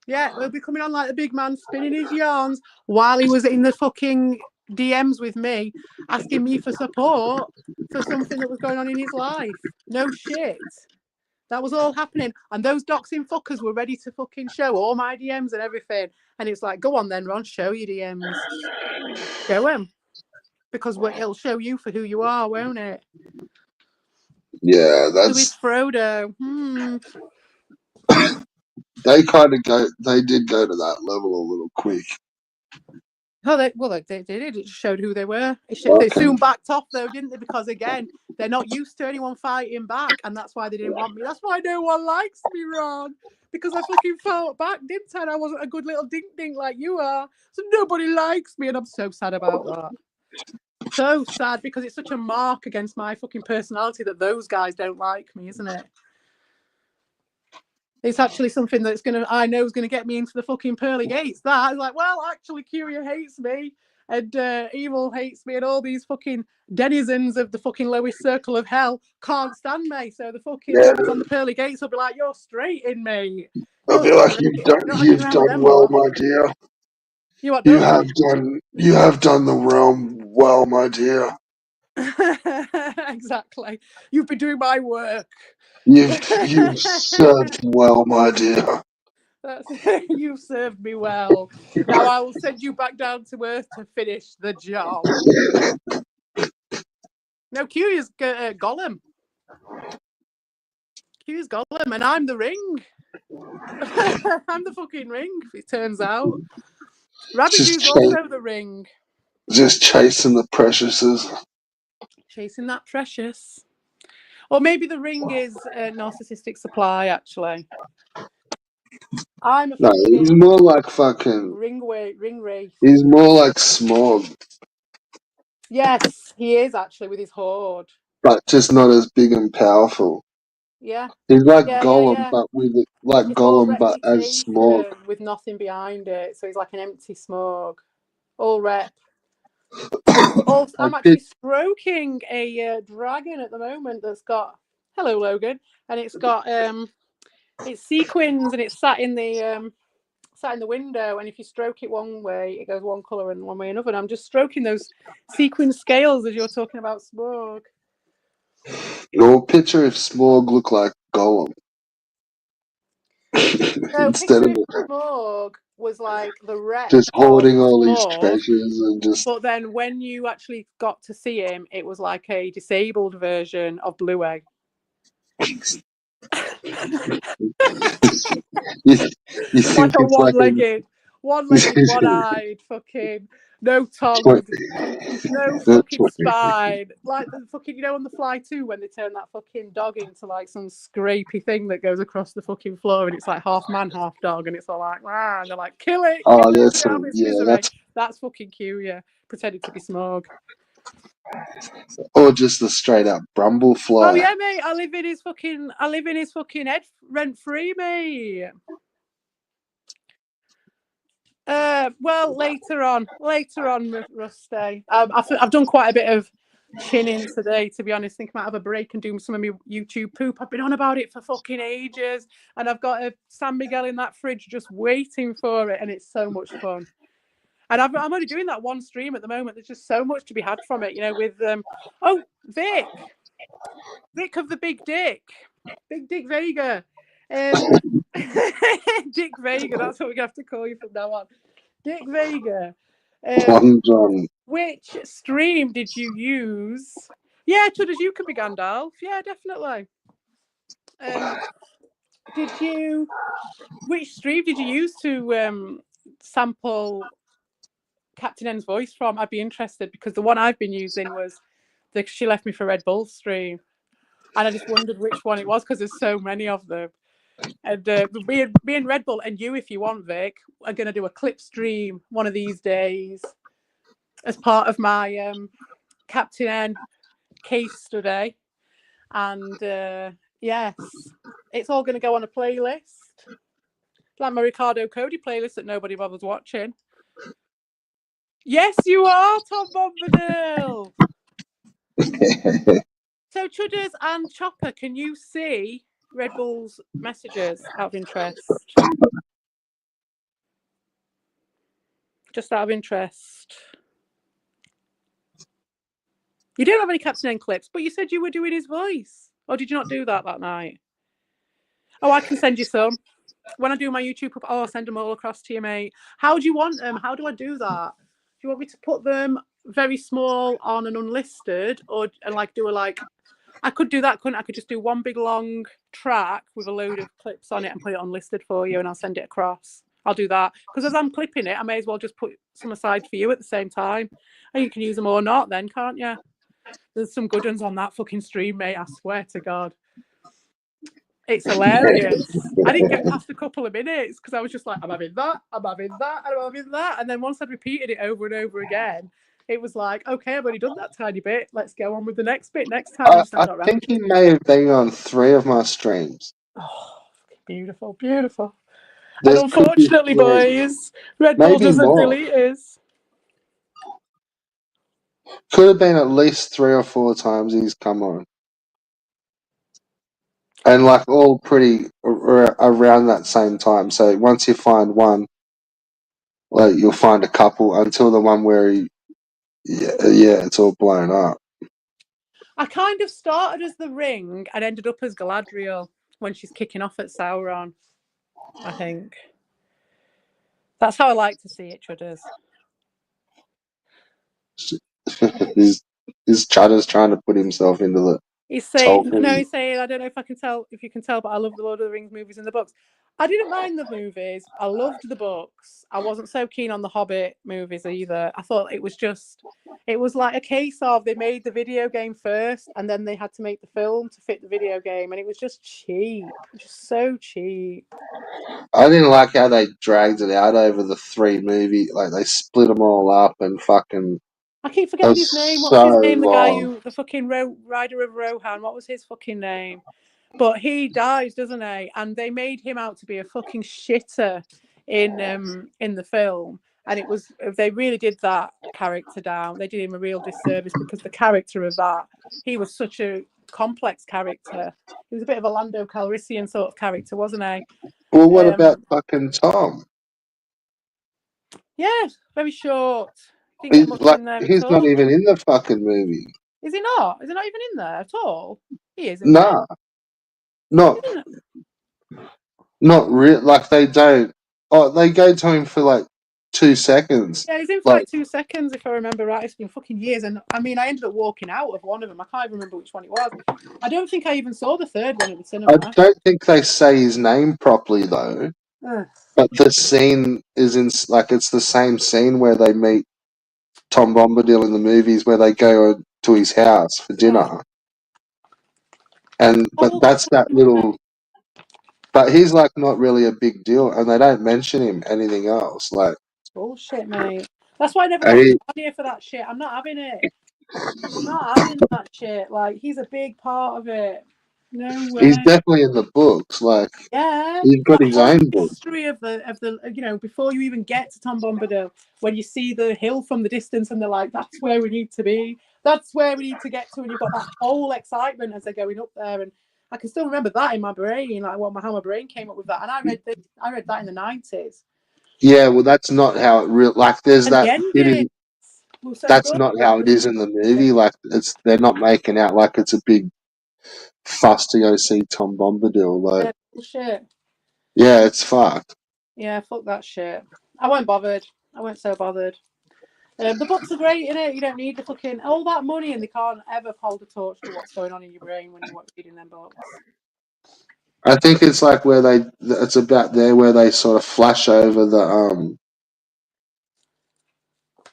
Yeah, he'll be coming on like the big man, spinning his yarns while he was in the fucking DMs with me, asking me for support for something that was going on in his life. No shit. That was all happening. And those doxing fuckers were ready to fucking show all my DMs and everything. And it's like, go on then, Ron, show your DMs. Show them. Because it'll show you for who you are, won't it? Yeah, Who is Frodo? They did go to that level a little quick. Oh, they did. It showed who they were. They soon backed off, though, didn't they? Because, again, they're not used to anyone fighting back. And that's why they didn't want me. That's why no one likes me, Ron. Because I fucking fought back, didn't I? And I wasn't a good little dink-dink like you are. So nobody likes me. And I'm so sad about that. So sad, because it's such a mark against my fucking personality that those guys don't like me, isn't it? It's actually something that's I know is gonna get me into the fucking pearly gates. That is like, well, actually, Curia hates me, and Evil hates me, and all these fucking denizens of the fucking lowest circle of hell can't stand me. So the fucking whoever's on the pearly gates will be like, "You're straight in, mate." I'll be like, you've done well, my dear. You have done the realm well, my dear. Exactly. You've been doing my work. You've served well, my dear. You've served me well. Now I will send you back down to earth to finish the job. No, Q is Gollum. Q is Gollum, and I'm the ring. I'm the fucking ring, it turns out. Rabbitu's also the ring. Just chasing the preciouses. Chasing that precious. Or maybe the ring is a narcissistic supply, actually. I'm a fucking... No, he's more like fucking... Ring wraith. He's more like Smog. Yes, he is, actually, with his horde. But just not as big and powerful. Yeah. He's like Gollum, but with Gollum, but as Smog. With nothing behind it. So he's like an empty Smog. All rep. I'm actually stroking a dragon at the moment that's got... Hello, Logan. And it's got... it's sequins, and it's sat in the window, and if you stroke it one way, it goes one colour, and one way another. And I'm just stroking those sequin scales as you're talking about Smog. No, picture if Smog looked like Gollum. No, Instead of Smog was like the rep, just holding all these Smog, treasures and just... But then when you actually got to see him, it was like a disabled version of Bluey. you think like a it's one-legged, one-eyed, fucking no tongue, no fucking spine. Like the fucking, on The Fly 2 when they turn that fucking dog into like some scrapey thing that goes across the fucking floor, and it's like half man, half dog, and it's all like, wow, and they're like, kill it, that's fucking cute, yeah. Pretending to be Smog. Or just the straight up Brumblefly. Oh yeah, mate. I live in his fucking head rent free, mate. Well, later on, Rusty. I've done quite a bit of chinning today, to be honest. Think I might have a break and do some of my YouTube poop. I've been on about it for fucking ages, and I've got a San Miguel in that fridge just waiting for it, and it's so much fun. And I'm only doing that one stream at the moment. There's just so much to be had from it, with Vic of the Big Dick, Big Dick Vega, Dick Vega. That's what we're gonna have to call you from now on, Dick Vega. Long John. Which stream did you use? Yeah, Chudders, you can be Gandalf. Yeah, definitely. Which stream did you use to sample Captain N's voice from? I'd be interested, because the one I've been using was the She Left Me for Red Bull stream, and I just wondered which one it was, because there's so many of them. And me and Red Bull, and you, if you want, Vic, are going to do a clip stream one of these days as part of my Captain N case study. And yes, it's all going to go on a playlist, like my Ricardo Cody playlist that nobody bothers watching. Yes, you are, Tom Bombadil. So, Chudders and Chopper, can you see Red Bull's messages out of interest? Just out of interest. You don't have any Captain N clips, but you said you were doing his voice. Or did you not do that night? Oh, I can send you some. When I do my YouTube, I'll send them all across to you, mate. How do you want them? How do I do that? Do you want me to put them very small on an unlisted, and do I could do that, couldn't I? I could just do one big long track with a load of clips on it and put it unlisted for you, and I'll send it across. I'll do that, because as I'm clipping it, I may as well just put some aside for you at the same time, and you can use them or not then, can't you? There's some good ones on that fucking stream, mate, I swear to God. It's hilarious. I didn't get past a couple of minutes because I was just like, I'm having that, I'm having that, I'm having that. And then once I'd repeated it over and over again, it was like, okay, I've already done that tiny bit. Let's go on with the next bit next time. I think he may have been on 3 of my streams. Oh, beautiful, beautiful. There and unfortunately, boys, Red Bull doesn't delete his. Could have been at least 3 or 4 times he's come on. And all pretty around that same time. So once you find one, you'll find a couple until the one where it's all blown up. I kind of started as the Ring and ended up as Galadriel when she's kicking off at Sauron, I think. That's how I like to see it, Chudders. His Chudder's trying to put himself into the... He's saying, I don't know if you can tell, but I love the Lord of the Rings movies and the books. I didn't mind the movies. I loved the books. I wasn't so keen on the Hobbit movies either. I thought it was like a case of they made the video game first and then they had to make the film to fit the video game, and it was just cheap. Just so cheap. I didn't like how they dragged it out over the 3 movies. They split them all up and fucking... I keep forgetting his name. What's his name? The guy the fucking rider of Rohan. What was his fucking name? But he dies, doesn't he? And they made him out to be a fucking shitter in the film. And they really did that character down. They did him a real disservice, because the character of that, he was such a complex character. He was a bit of a Lando Calrissian sort of character, wasn't he? Well, what about fucking Tom? Yeah, very short. He's not even in the fucking movie. Is he not? Is he not even in there at all? He is. Nah. Not real. They don't. Oh, they go to him for 2 seconds. Yeah, he's in for 2 seconds, if I remember right. It's been fucking years, and I mean, I ended up walking out of one of them. I can't even remember which one it was. I don't think I even saw the third one at the cinema. I don't think they say his name properly though. But the scene is it's the same scene where they meet Tom Bombadil in the movies, where they go to his house for dinner. But that's that little... But he's not really a big deal, and they don't mention him anything else. Bullshit, mate. That's why I never got on here for that shit. I'm not having it. I'm not having that shit. He's a big part of it. No He's way. definitely in the books. Like Yeah, he's got that his whole own book. history of the before you even get to Tom Bombadil, when you see the hill from the distance and they're like, that's where we need to be, that's where we need to get to, and you've got that whole excitement as they're going up there, and I can still remember that in my brain, like how my brain came up with that, and I read that in the 90s, Yeah, well, that's not how it real. Like, there's and the that bit ending in. was so That's good. not how it is in the movie. Like, they're not making out like it's a big fuss to go see Tom Bombadil. Like, Yeah, bullshit. yeah, it's fucked. Yeah, fuck that shit. I weren't bothered. I weren't so bothered. The books are great, innit? You don't need the fucking all that money, and they can't ever hold a torch to what's going on in your brain when you're reading them books. I think it's like where they. It's about there where they sort of flash over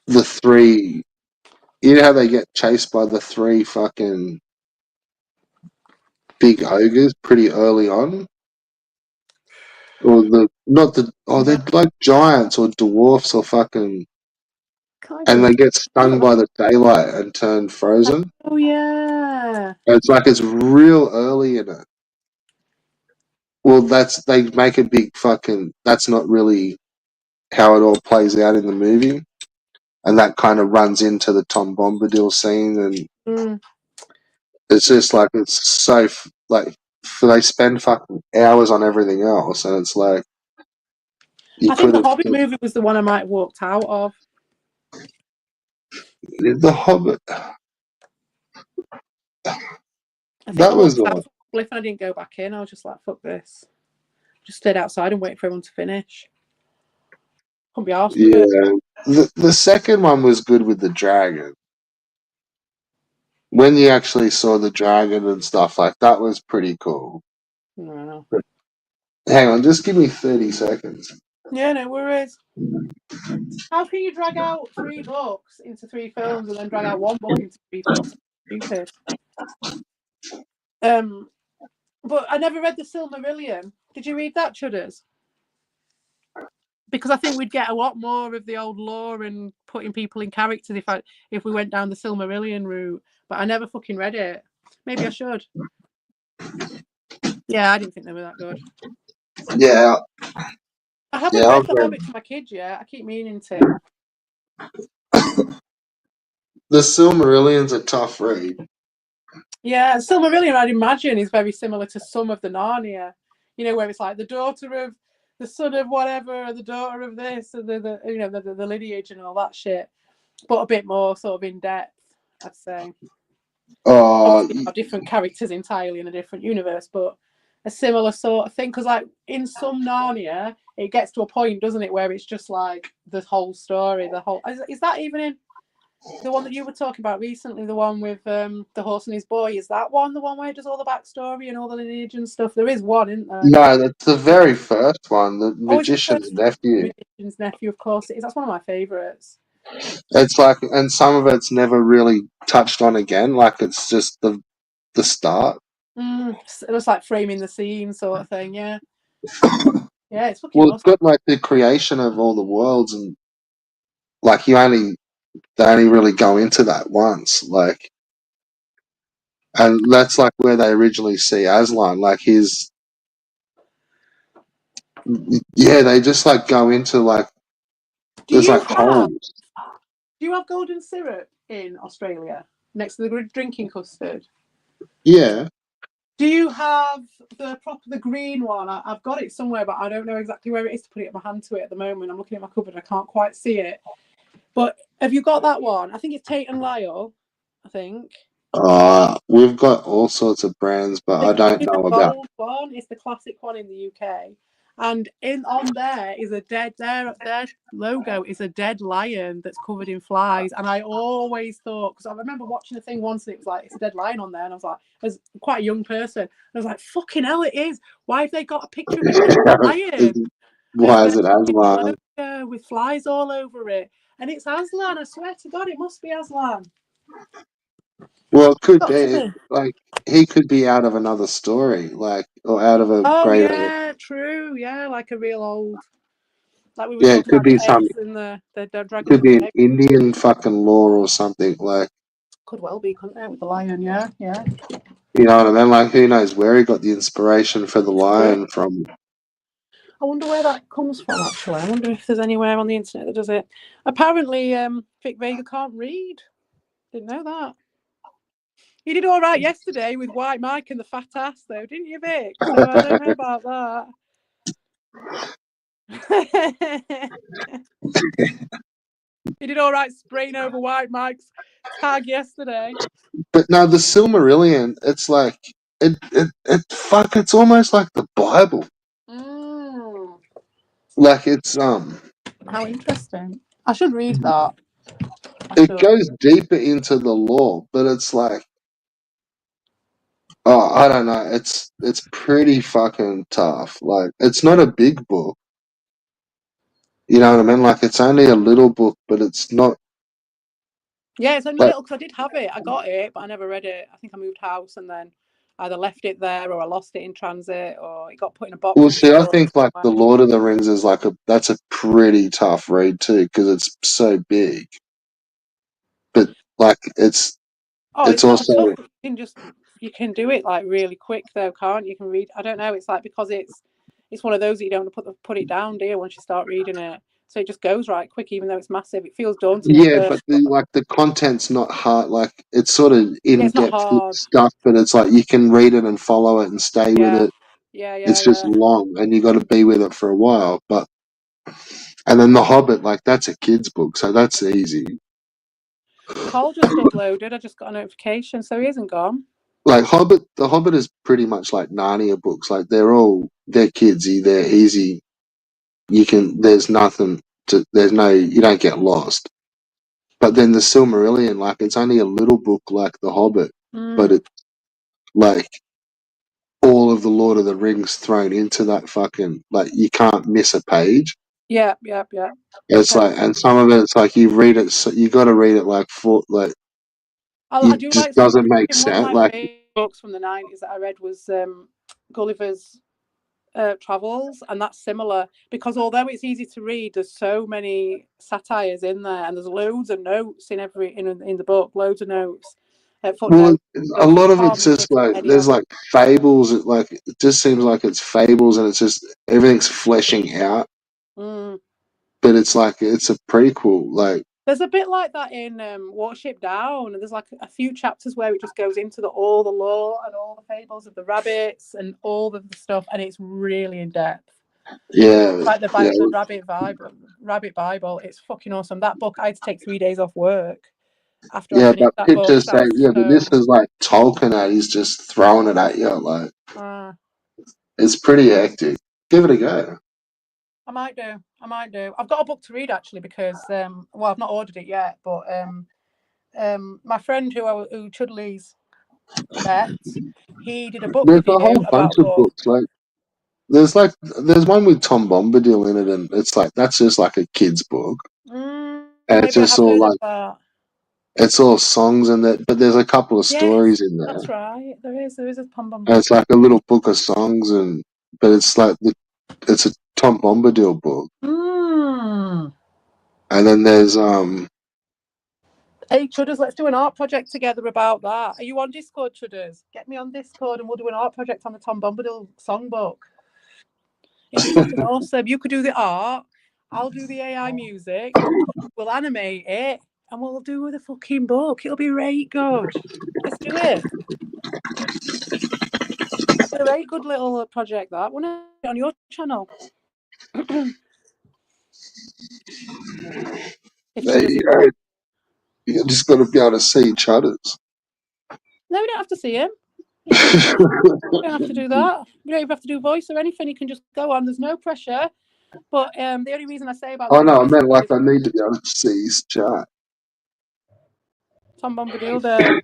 the three. You know how they get chased by the three fucking big ogres pretty early on, or the not the No, they're like giants or dwarfs or fucking, kind and of. they get stung by the daylight and turn frozen. Oh yeah. It's like it's real early in it. Well, they make a big fucking. That's not really how it all plays out in the movie, and that kind of runs into the Tom Bombadil scene, and Mm. it's just like it's so like they spend fucking hours on everything else, and it's like you I think could the have Hobbit movie was the one I might have walked out of. the Hobbit. I think That I was walked out of Cliff and I didn't go back in. I was just like, fuck this. Just stayed outside and waited for everyone to finish. Couldn't be arsed with yeah. it. The second one was good with the dragon. When you actually saw the dragon and stuff, like that was pretty cool. No. Hang on, just give me 30 seconds. Yeah, no worries. How can you drag out 3 books into 3 films and then drag out 1 book into 3 films? Stupid. But I never read the Silmarillion. Did you read that, Chudders? Because I think we'd get a lot more of the old lore and putting people in characters if we went down the Silmarillion route. But I never fucking read it. Maybe I should. Yeah, I didn't think they were that good. Yeah, I haven't yeah, read I've The read. Hobbit to my kids yet. I keep meaning to. The Silmarillion's a tough read. Yeah, Silmarillion, I'd imagine, is very similar to some of the Narnia. You know, where it's like the daughter of the son of whatever, the daughter of this, and the lineage and all that shit. But a bit more sort of in depth, I'd say. Uh, Obviously, not different characters entirely in a different universe, but a similar sort of thing. Because, like, in some Narnia, it gets to a point, doesn't it, where it's just like the whole story, the whole. Is that even in the one that you were talking about recently? The one with the horse and his boy. Is that one the one where it does all the backstory and all the lineage and stuff? There is one, isn't there? no, that's the very first one, the Oh, is it the Magician's first one? Nephew. Magician's Nephew, of course it is. That's one of my favourites. It's like, and some of it's never really touched on again. Like it's just the start. It was like framing the scene sort of thing. Yeah, yeah, it's fucking Well, it's awesome. got like the creation of all the worlds, and like they only really go into that once. Like, and that's like where they originally see Aslan. Like yeah, they just like go into like Do there's you like have holes. Do you have golden syrup in Australia next to the drinking custard? Yeah. Do you have the green one? I've got it somewhere, but I don't know exactly where it is to put it my hand to it at the moment. I'm looking at my cupboard, I can't quite see it. But have you got that one? I think it's Tate and Lyle. I think. We've got all sorts of brands, but I don't It's the know about. gold one. It's the classic one in the UK. And on there is their logo is a dead lion that's covered in flies. And I always thought, because I remember watching a thing once and it was like, it's a dead lion on there. And I was like, as quite a young person, I was like, fucking hell, it is. Why have they got a picture of a dead lion Why is it in the Aslan? logo with flies all over it? And it's Aslan. I swear to God, it must be Aslan. Well, it could Got to be. be. Like he could be out of another story, like or out of a Oh greater. yeah, true. Yeah, like a real old, like we were Yeah, it talking could about be the some. eggs and the dragons Could and be the an eggs. Indian fucking lore or something. Like Could well be, couldn't it, with the lion? Yeah, yeah. You know what I mean? Like, who knows where he got the inspiration for the lion from? I wonder where that comes from, actually. I wonder if there's anywhere on the internet that does it. Apparently, Vic Vega can't read. Didn't know that. You did all right yesterday with White Mike and the fat ass, though, didn't you, Vic? So I don't know about that. You did all right spraying over White Mike's tag yesterday. But no, the Silmarillion, it's like it's almost like the Bible. Like it's How interesting. I should read that. it goes deeper into the lore, but it's like, oh, I don't know, it's pretty fucking tough. Like, it's not a big book. You know what I mean? Like, it's only a little book, but it's not. Yeah, it's only Like, little because I did have it. I got it, but I never read it. I think I moved house and then either left it there or I lost it in transit or it got put in a box. well, see, I think like the Lord of the Rings is like that's a pretty tough read too because it's so big. But like, it's it's not also tough. You can do it like really quick though, can't you? You can read. I don't know. It's like because it's one of those that you don't want to put it down, do you? Once you start reading it, so it just goes right quick, even though it's massive. It feels daunting at yeah, but first. the content's not hard. Like, it's sort of Yeah, in it's not depth hard. stuff, but it's like you can read it and follow it and stay with Yeah, it. yeah. It's just long, and you got to be with it for a while. And then The Hobbit, like, that's a kid's book, so that's easy. Carl just uploaded. I just got a notification, so he isn't gone. Like The Hobbit is pretty much like Narnia books. Like, they're kidsy, they're easy. There's nothing you don't get lost. But then the Silmarillion, like, it's only a little book like The Hobbit, but it's like all of the Lord of the Rings thrown into that fucking, like, you can't miss a page. Yeah. It's like, and some of it's like you read it, so you got to read it like I it do just like some. doesn't make One of sense. my Like, favorite books from the 90s that I read was Gulliver's Travels, and that's similar because although it's easy to read, there's so many satires in there, and there's loads of notes in the book, loads of notes, well, footnotes. a So lot you of can't it's just miss like any there's of it. like fables. Like, it just seems like it's fables, and it's just everything's fleshing out. But it's like it's a prequel. Like, there's a bit like that in Watership Down, and there's like a few chapters where it just goes into all the lore and all the fables of the rabbits and all of the stuff, and it's really in depth. yeah, Like the Rabbit Bible. It's fucking awesome. That book, I had to take 3 days off work after I yeah. finished But that people book. just say, yeah, but this is like Tolkien, and he's just throwing it at you. Like, it's pretty hectic. Give it a go. I might do. I've got a book to read actually because I've not ordered it yet, but my friend who Chudley's met, he did a book There's a review whole bunch about of book. books. There's one with Tom Bombadil in it, and it's like that's just like a kid's book, and it's Maybe I just have all heard of like that. it's all songs and that, but there's a couple of Yes, stories in there. that's right. There is a Tom And Bombadil. it's like a little book of songs, but it's like it's a Tom Bombadil book. And then there's Hey Chudders, let's do an art project together about that. Are you on Discord, Chudders? Get me on Discord and we'll do an art project on the Tom Bombadil songbook. It's fucking awesome. You could do the art, I'll do the AI music, we'll animate it, and we'll do the fucking book. It'll be right good. Let's do it. It's a very good little project that. Wouldn't it, on your channel? If there Chudders you is... go. You just got to be able to see each other's. No, we don't have to see him. You don't have to do that. You don't even have to do voice or anything. You can just go on. There's no pressure. But the only reason I say about Oh doing no, I voice meant like is I need to be able to see his chat. Tom Bombadil Day.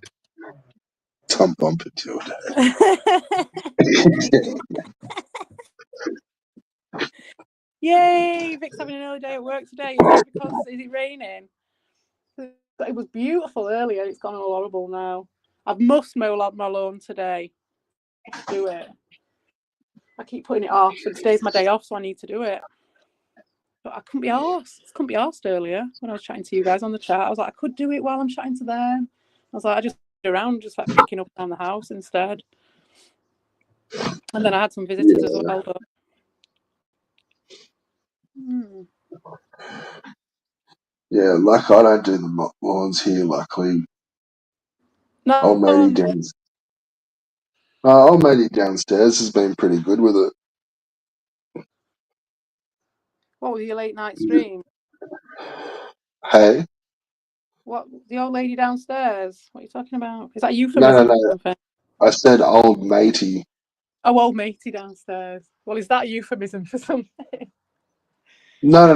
Tom Bombadil. Yay! Vic's having an early day at work today. Is it raining? It was beautiful earlier. It's gone all horrible now. I must mow my lawn today. Do it. I keep putting it off, and today's my day off, so I need to do it. But I couldn't be arsed. Couldn't be arsed earlier when I was chatting to you guys on the chat. I was like, I could do it while I'm chatting to them. I was like, I just around, just like picking up around the house instead. And then I had some visitors as well. But... Yeah, like I don't do the lawns here, luckily. No, Old matey downstairs has been pretty good with it. what was your late night stream? Hey? What, the old lady downstairs? What are you talking about? Is that a euphemism? No. I said old matey. Oh, old matey downstairs. Well, is that a euphemism for something? No.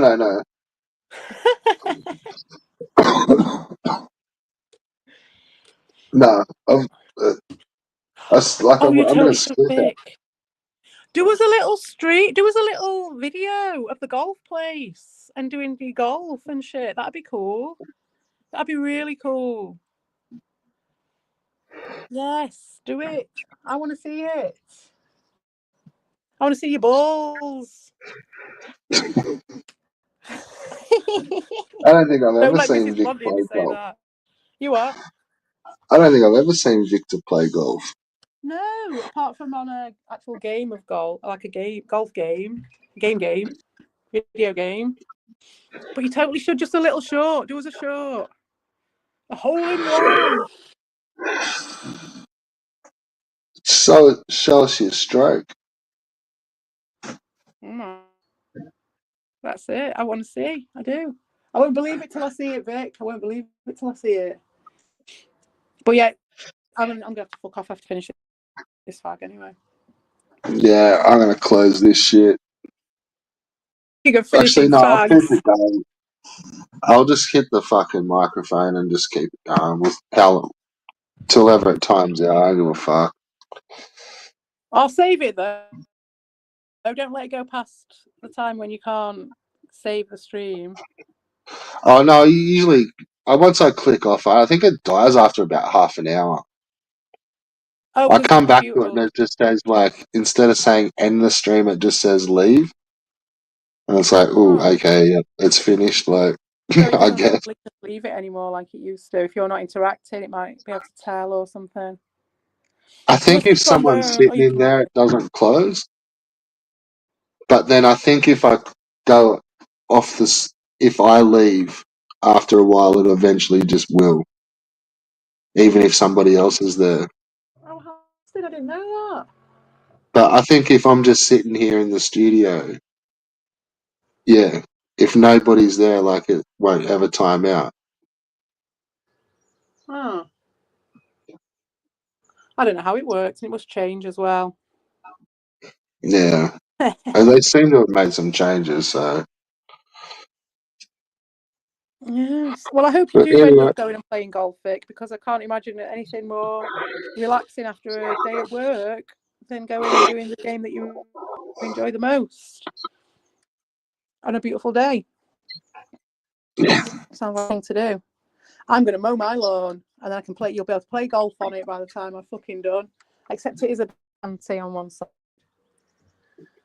No, I'm Oh, you gonna totally should split that. pick. Do us a little street. Do us a little video of the golf place and doing the golf and shit. That'd be cool. That'd be really cool. Yes, do it. I want to see it. I want to see your balls. I don't think I've Don't ever let seen Mrs. Vic Blondie play say golf. that. You what? I don't think I've ever seen Victor play golf. No, apart from on a actual game of golf, like a golf game, video game. But you totally should. Just a little short. Do us a short. A hole in one. So show us your stroke. That's it. I want to see. I do. I won't believe it till I see it, Vic. I won't believe it till I see it. But yeah, I'm gonna have to fuck off. I have to finish this fag anyway. Yeah, I'm gonna close this shit. You go finishing Actually, no, I'll keep fags. it going. I'll just hit the fucking microphone and just keep it going with till ever it times out. I don't give a fuck. I'll save it though. Don't let it go past the time when you can't save the stream. Oh no, usually once I click off, I think it dies after about half an hour. Oh, I because come the back to it computer. and it just says like instead of saying end the stream, it just says leave, and it's like, oh, okay, yeah, it's finished. Like, So it I doesn't guess. leave it anymore like it used to. If you're not interacting, it might be able to tell or something. I think if someone's sitting in there, it doesn't close. But then I think if I go off this, if I leave after a while, it eventually just will, even if somebody else is there. Oh, I didn't know that. But I think if I'm just sitting here in the studio, yeah, if nobody's there, like it won't ever time out. Oh. I don't know how it works, and it must change as well. Yeah. And they seem to have made some changes, so. Yes. Well, I hope you But do end anyway, up going and playing golf, Vic, because I can't imagine anything more relaxing after a day at work than going and doing the game that you enjoy the most on a beautiful day. Sounds like a thing to do. I'm going to mow my lawn, and then I can play. You'll be able to play golf on it by the time I'm fucking done. Except it is a ante on one side.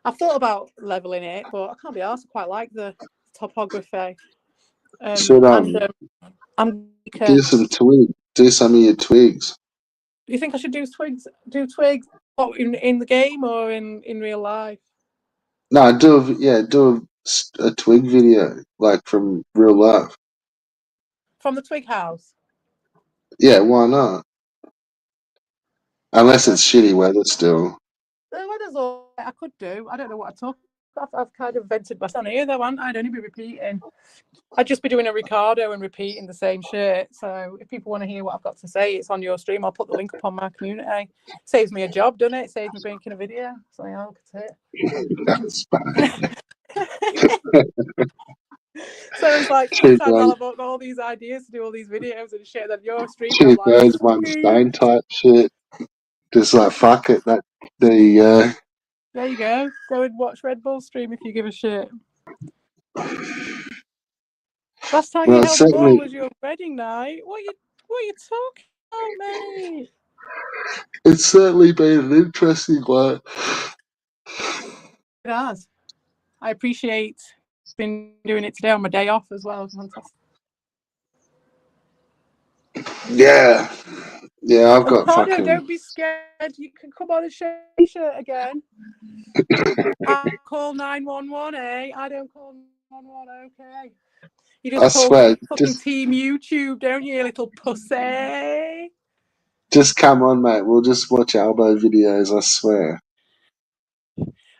I've thought about leveling it, but I can't be arsed. I quite like the topography. should I'm do some twigs. Do some of your twigs. Do you think I should do twigs? Do twigs in the game or in real life? No, do a twig video like from real life. From the twig house. Yeah, why not? Unless it's shitty weather still. The weather's all I could do. I don't know what I took. I've kind of vented myself here though. I'd only be repeating. I'd just be doing a Ricardo and repeating the same shit. So if people want to hear what I've got to say, it's on your stream. I'll put the link up on my community. Saves me a job, doesn't it? Saves me making a video. So yeah, look at it. That's fine. So it's like Two sometimes I'll birds, have all these ideas to do all these videos and shit. Then your stream, I'm two like, birds, one sweet. stone type shit. Just like fuck it. There you go. There you go. Go and watch Red Bull stream if you give a shit. Last time you held the ball was your wedding night. What are you talking about, mate? It's certainly been an interesting one. It has. I appreciate been doing it today on my day off as well. Fantastic. Yeah. Yeah, I've got Ricardo, fucking. don't be scared. You can come on and show your shirt again. I call 911, eh? I don't call 911, okay. You I just call swear, fucking Team YouTube, don't you, little pussy? just come on, mate. We'll just watch elbow videos. I swear.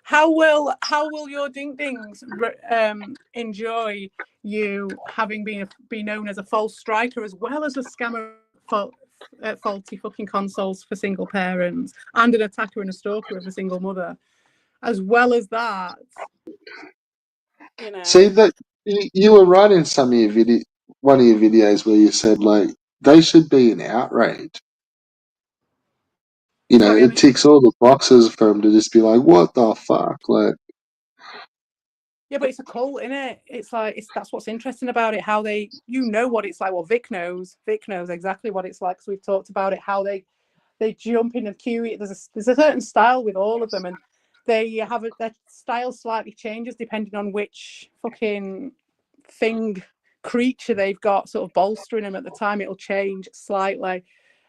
How will your ding dings enjoy you having been known as a false striker as well as a scammer faulty fucking consoles for single parents and an attacker and a stalker of a single mother, as well as that, you know. See that you were right in some of your one of your videos where you said like they should be an outrage. You know, Sorry, I it missed it. ticks all the boxes for them to just be like, "What the fuck?" Like, Yeah, but it's a cult, isn't it? It's like that's what's interesting about it. How they, what it's like. Well, Vic knows. Vic knows exactly what it's like. So we've talked about it. How they jump in and queue. There's a certain style with all of them, and they have their style slightly changes depending on which fucking creature they've got sort of bolstering them at the time. It'll change slightly,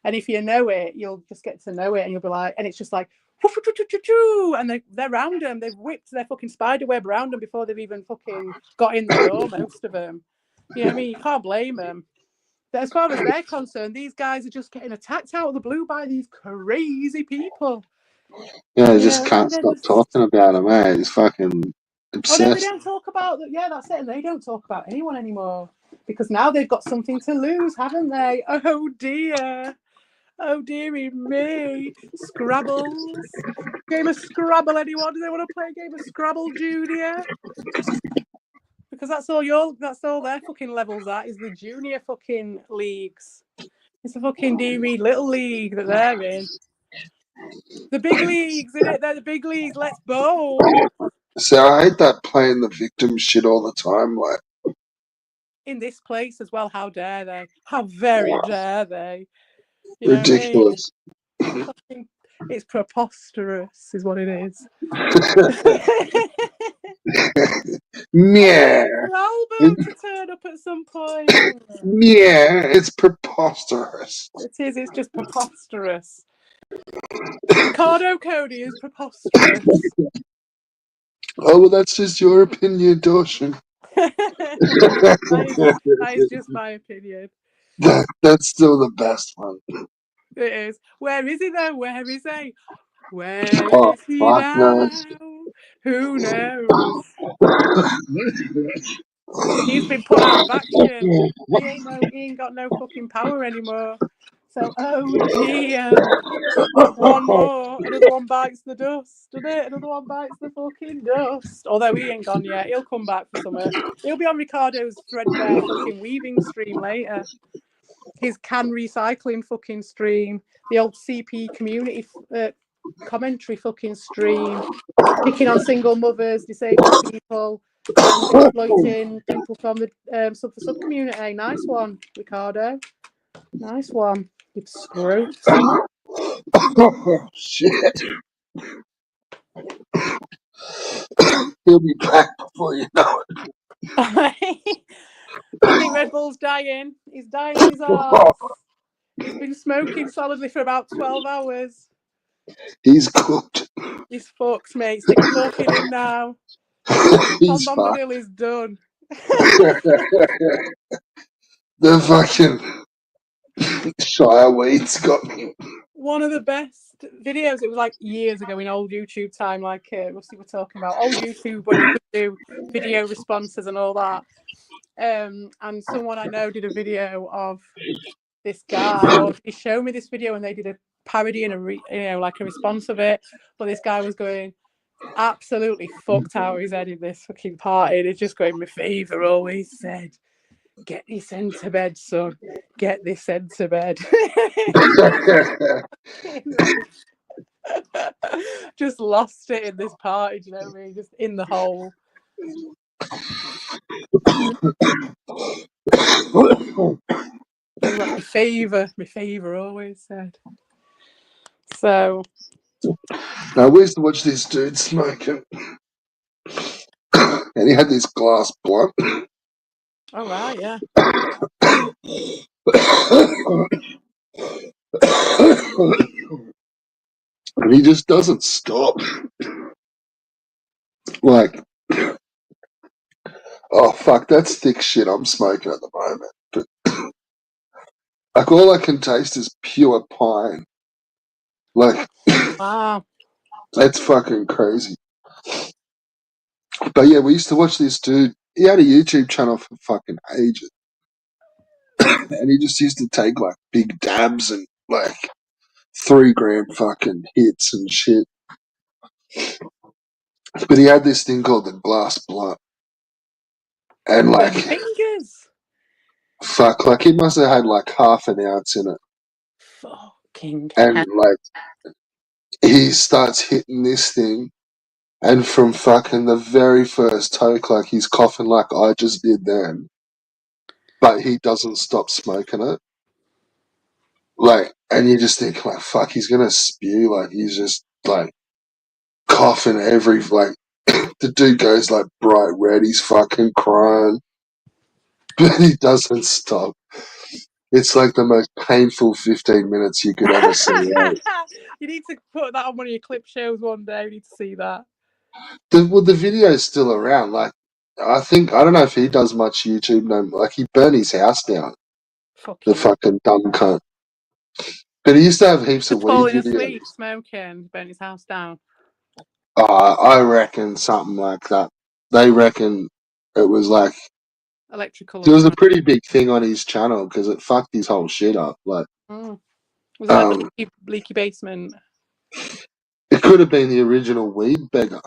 and if you know it, you'll just get to know it, and you'll be like, and it's just like, and they're around them. They've whipped their fucking spider web around them before they've even fucking got in the door. Most of them, you know what I mean? You can't blame them. But as far as they're concerned, these guys are just getting attacked out of the blue by these crazy people. yeah, they You just know, can't they're stop just. talking about them. Eh? It's fucking Oh no, they obsessed. don't talk about that. Yeah, that's it. They don't talk about anyone anymore because now they've got something to lose, haven't they? Oh dear. Oh dearie me. Scrabbles. Game of Scrabble, anyone? Do they want to play a game of Scrabble, Junior? Because that's all their fucking levels at is the junior fucking leagues. It's a fucking dearie little league that they're in. The big leagues, in it? They're the big leagues. Let's bowl. So I hate that playing the victim shit all the time. Like, In this place as well, how dare they? How very dare they? You know what I mean? ridiculous. It's preposterous, is what it is. They're Yeah, waiting for Albo to turn up at some point. yeah, it's preposterous. It is, it's just preposterous. Ricardo Cody is preposterous. Oh, well, that's just your opinion, Dawson. that is just my opinion. That's still the best one. It is. Where is he though? Where is he? Where Oh, is he fuck now? knows. Who knows? He's been put out of action. He ain't got no fucking power anymore. So oh dear. One more. Another one bites the dust, doesn't it? Another one bites the fucking dust. Although he ain't gone yet. He'll come back for summer. He'll be on Ricardo's threadbare fucking weaving stream later. His can recycling fucking stream. The old CP community commentary fucking stream. Picking on single mothers, disabled people, and exploiting people from the sub community. Nice one, Ricardo. Nice one. You scrotes. Oh, shit. He'll be back before you know I think Red Bull's dying. He's dying in his arse. He's been smoking solidly for about 12 hours. it. He's cooked. He's fucked, mate. Stick a fork in him now. Tom He's fucked. Bombadil is done. The fucking Shire weeds got me. One of the best videos, it was like years ago in old YouTube time, like Rusty were talking about old YouTube when you could do video responses and all that. And someone I know did a video of this guy, or he showed me this video and they did a parody and like a response of it. But this guy was going absolutely fucked out of his head in this fucking party. And it's just going, my favour always said, get this into bed, son. Get this into bed. Just lost it in this party, do you know what I mean? Just in the hole. Like my favour always said. So Now, we used to watch this dude smoking, and he had this glass blunt. all right, yeah. and he just doesn't stop. Like, oh fuck, that's thick shit I'm smoking at the moment. But like, all I can taste is pure pine. Like, Wow. that's fucking crazy. But yeah, we used to watch this dude. He had a YouTube channel for fucking ages, and he just used to take like big dabs and like 3 gram fucking hits and shit. But he had this thing called the glass blunt, and Burn your like, fingers. fuck, like he must have had like half an ounce in it, Fucking and hell. like he starts hitting this thing, and from fucking the very first toke, like he's coughing like I just did then, but he doesn't stop smoking it. Like, and you just think like, fuck, he's gonna spew. Like, he's just like coughing every like. The dude goes like bright red. He's fucking crying, but he doesn't stop. It's like the most painful 15 minutes you could ever see. Right? You need to put that on one of your clip shows one day. We need to see that. The video's still around. Like, I don't know if he does much YouTube. No, like he burned his house down. The Fucking fucking dumb cunt. But he used to have heaps of just weed falling videos. asleep, smoking, burn his house down. I reckon something like that. They reckon it was like Electrical it or was a something. pretty big thing on his channel because it fucked his whole shit up. Like, Was it like um, the leaky basement? it could have been the original weed beggar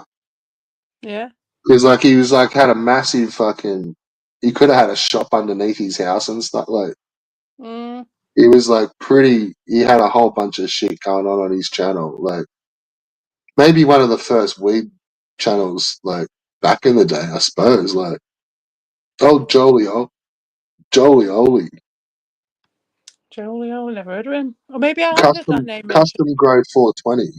Yeah. because like he was like had a massive fucking. He could have had a shop underneath his house and stuff. Like, Mm. he was like pretty. He had a whole bunch of shit going on his channel. Like, maybe one of the first weed channels, like back in the day, I suppose. Like, oh Jolly Jolio, never heard of him. Or maybe I have heard that name mentioned. Custom Grow 420.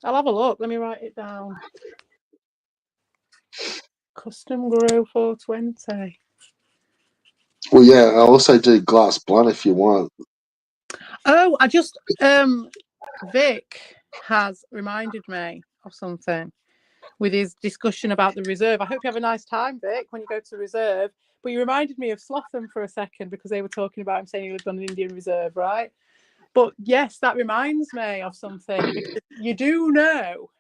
I'll have a look. Let me write it down. Custom Grow 420. Well, yeah, I also do glass blunt if you want. Oh, Vic has reminded me of something with his discussion about the reserve. I hope you have a nice time, Vic, when you go to the reserve. But you reminded me of Slotham for a second because they were talking about him saying he lived on an Indian reserve, right? But yes, that reminds me of something because you do know,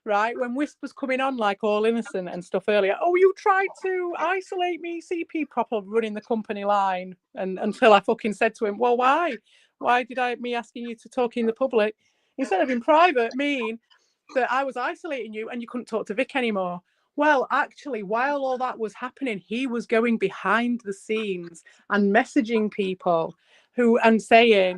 right? When Wisp was coming on like all innocent and stuff earlier, oh, you tried to isolate me, CP proper running the company line, and until I fucking said to him, well, why? Why did me asking you to talk in the public instead of in private mean that I was isolating you and you couldn't talk to Vic anymore? Well, actually, while all that was happening, he was going behind the scenes and messaging people and saying,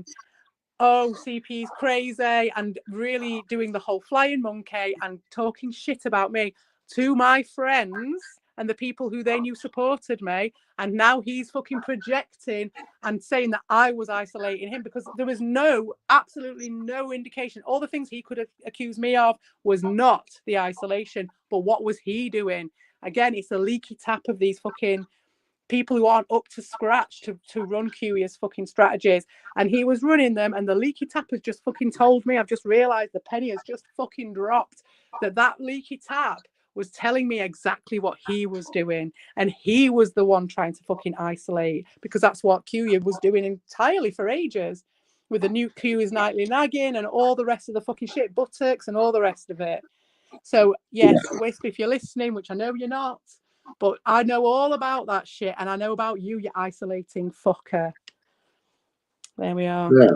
oh, CP's crazy, and really doing the whole flying monkey and talking shit about me to my friends and the people who they knew supported me. And now he's fucking projecting and saying that I was isolating him because there was absolutely no indication. All the things he could accuse me of was not the isolation, but what was he doing? Again, it's a leaky tap of these fucking people who aren't up to scratch to run curious fucking strategies. And he was running them, and the leaky tap has just fucking told me, I've just realised the penny has just fucking dropped, that leaky tap was telling me exactly what he was doing. And he was the one trying to fucking isolate, because that's what Curia was doing entirely for ages, with the new Curia's nightly nagging and all the rest of the fucking shit, buttocks and all the rest of it. So yes, Wisp, if you're listening, which I know you're not, but I know all about that shit, and I know about you, you isolating fucker. There we are. Yeah.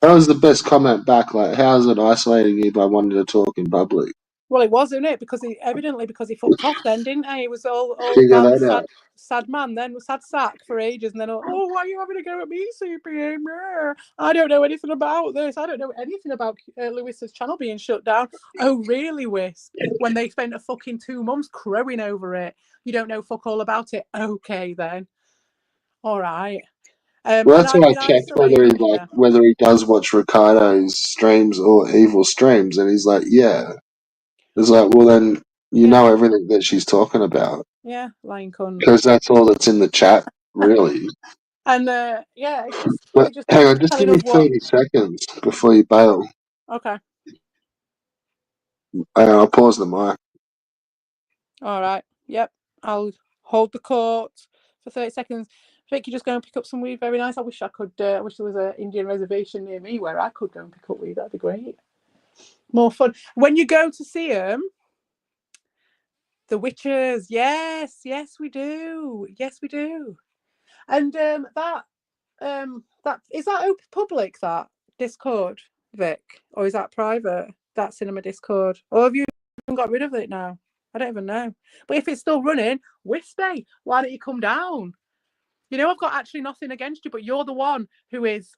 That was the best comment back. Like, how's it isolating you by wanting to talk in public? Well, it was, isn't it? Because he fucked off then, didn't he? He was all Figure about that out. sad man, then sad sack for ages, and then oh, why are you having a go at me, CPM? I don't know anything about this. I don't know anything about Lewis's channel being shut down. Oh, really, Wisp? When they spent a fucking 2 months crowing over it, you don't know fuck all about it. Okay, then. All right. Well, And that's I've why I been checked whether isolating you. whether he does watch Ricardo's streams or Evil streams, and he's like, yeah. It's like, well, then you Yeah, know everything that she's talking about yeah, lying cunt. because that's all that's in the chat, really. And yeah, it's just But you're just hang on, just give telling me us what. 30 seconds before you bail. Okay. I'll pause the mic. All right. Yep. I'll hold the court for 30 seconds. Vic, you just go and pick up some weed. Very nice. I wish I could. I wish there was an Indian reservation near me where I could go and pick up weed. That'd be great. More fun. When you go to see them, the witches. Yes, we do. Yes, we do. And that is that open public, that Discord, Vic, or is that private? That cinema Discord, or have you got rid of it now? I don't even know. But if it's still running, Wispy, why don't you come down? You know, I've got actually nothing against you, but you're the one who is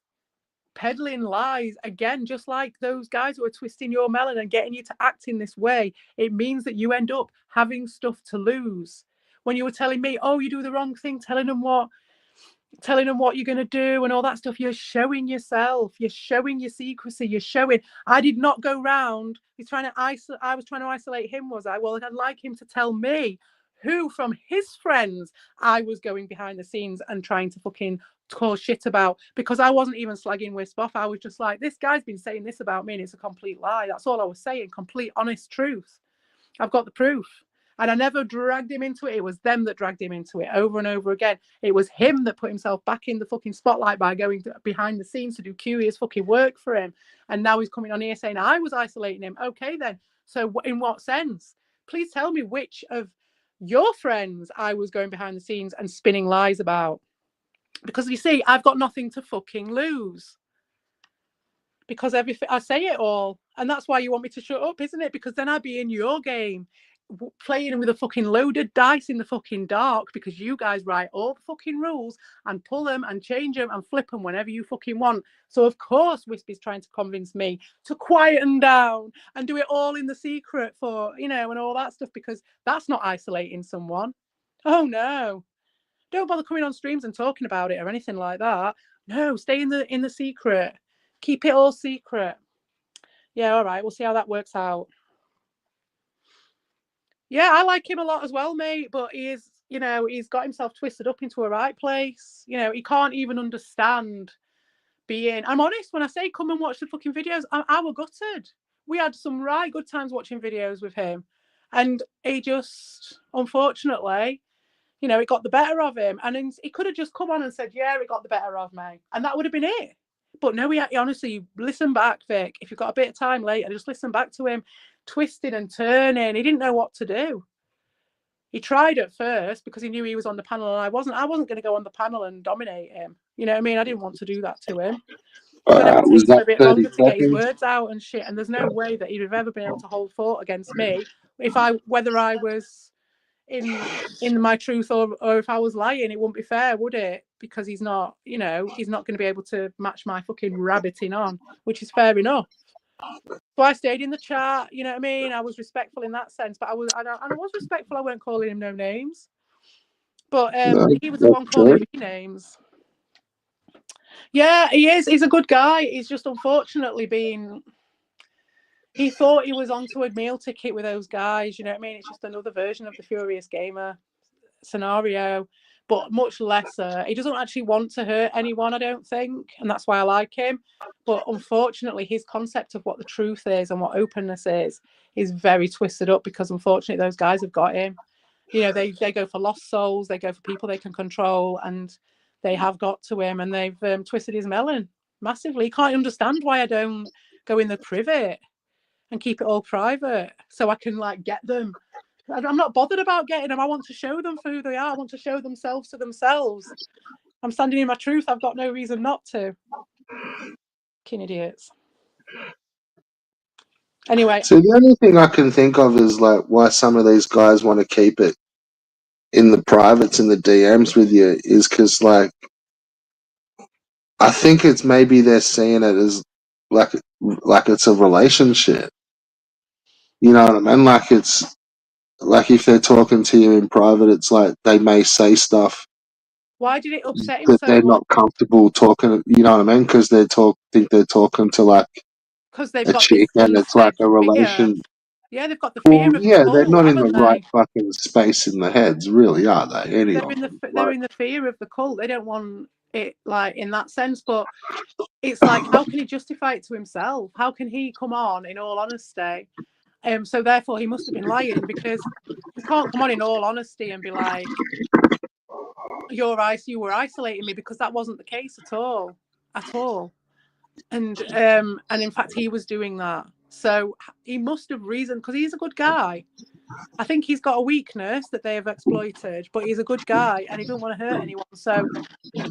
peddling lies again, just like those guys who are twisting your melon and getting you to act in this way. It means that you end up having stuff to lose. When you were telling me, oh, you do the wrong thing, telling them what you're going to do and all that stuff, you're showing yourself, you're showing your secrecy, you're showing. I did not go round. I was trying to isolate him, was I? Well, I'd like him to tell me who from his friends I was going behind the scenes and trying to fucking cause shit about, because I wasn't even slagging Wisp off. I was just like, this guy's been saying this about me and it's a complete lie. That's all I was saying. Complete honest truth. I've got the proof. And I never dragged him into it. It was them that dragged him into it over and over again. It was him that put himself back in the fucking spotlight by going behind the scenes to do curious fucking work for him. And now he's coming on here saying I was isolating him. Okay, then. So in what sense? Please tell me which of your friends I was going behind the scenes and spinning lies about. Because you see, I've got nothing to fucking lose. Because everything I say it all, and that's why you want me to shut up, isn't it? Because then I'd be in your game, playing with a fucking loaded dice in the fucking dark, because you guys write all the fucking rules and pull them and change them and flip them whenever you fucking want. So of course Wispy's trying to convince me to quieten down and do it all in the secret for, you know, and all that stuff, because that's not isolating someone. Oh no. Don't bother coming on streams and talking about it or anything like that. No, stay in the secret. Keep it all secret. Yeah, all right. We'll see how that works out. Yeah, I like him a lot as well, mate. But he's got himself twisted up into a right place. You know, he can't even understand being. I'm honest when I say come and watch the fucking videos. I were gutted. We had some right good times watching videos with him, and he just, unfortunately, you know, it got the better of him. And he could have just come on and said, yeah, it got the better of me, and that would have been it. But no, he honestly, listen back, Vic. If you've got a bit of time later, just listen back to him, twisting and turning. He didn't know what to do. He tried at first because he knew he was on the panel, and I wasn't going to go on the panel and dominate him. You know what I mean? I didn't want to do that to him. So then it Was takes him that a bit 30 longer to get his seconds? words out and shit. And there's no way that he'd have ever been able to hold fort against me whether I was in my truth or if I was lying. It wouldn't be fair, would it? Because he's not going to be able to match my fucking rabbiting on, which is fair enough. So I stayed in the chat, you know what I mean? I was respectful in that sense, but I was respectful. I weren't calling him no names. But he was the one calling me names. Yeah, he is. He's a good guy. He's just unfortunately he thought he was onto a meal ticket with those guys, you know what I mean? It's just another version of the Furious Gamer scenario, but much lesser. He doesn't actually want to hurt anyone, I don't think, and that's why I like him. But unfortunately, his concept of what the truth is and what openness is very twisted up, because unfortunately those guys have got him. You know, they go for lost souls, they go for people they can control, and they have got to him, and they've twisted his melon massively. He can't understand why I don't go in the privet and keep it all private so I can like get them. I'm not bothered about getting them. I want to show them for who they are. I want to show themselves to themselves. I'm standing in my truth. I've got no reason not to. Fucking idiots. Anyway. So the only thing I can think of is like why some of these guys want to keep it in the privates in the DMs with you is because like I think it's maybe they're seeing it as like it's a relationship. You know what I mean? Like it's like if they're talking to you in private, it's like they may say stuff. Why did it upset him that so they're much? not comfortable talking. You know what I mean? Because think they're talking to like because they've a got this chick, and it's like unsaid a fear. relation. Yeah, they've got the Well, fear of the yeah, they're cult, not in the haven't right they? fucking space in the heads, really, are they? Any of them? They're in the fear of the cult. They don't want it like in that sense, but it's like, how can he justify it to himself? How can he come on in all honesty? So therefore he must have been lying, because you can't come on in all honesty and be like, you were isolating me, because that wasn't the case at all. And in fact he was doing that. So he must have reasoned, because he's a good guy. I think he's got a weakness that they have exploited, but he's a good guy and he doesn't want to hurt anyone. So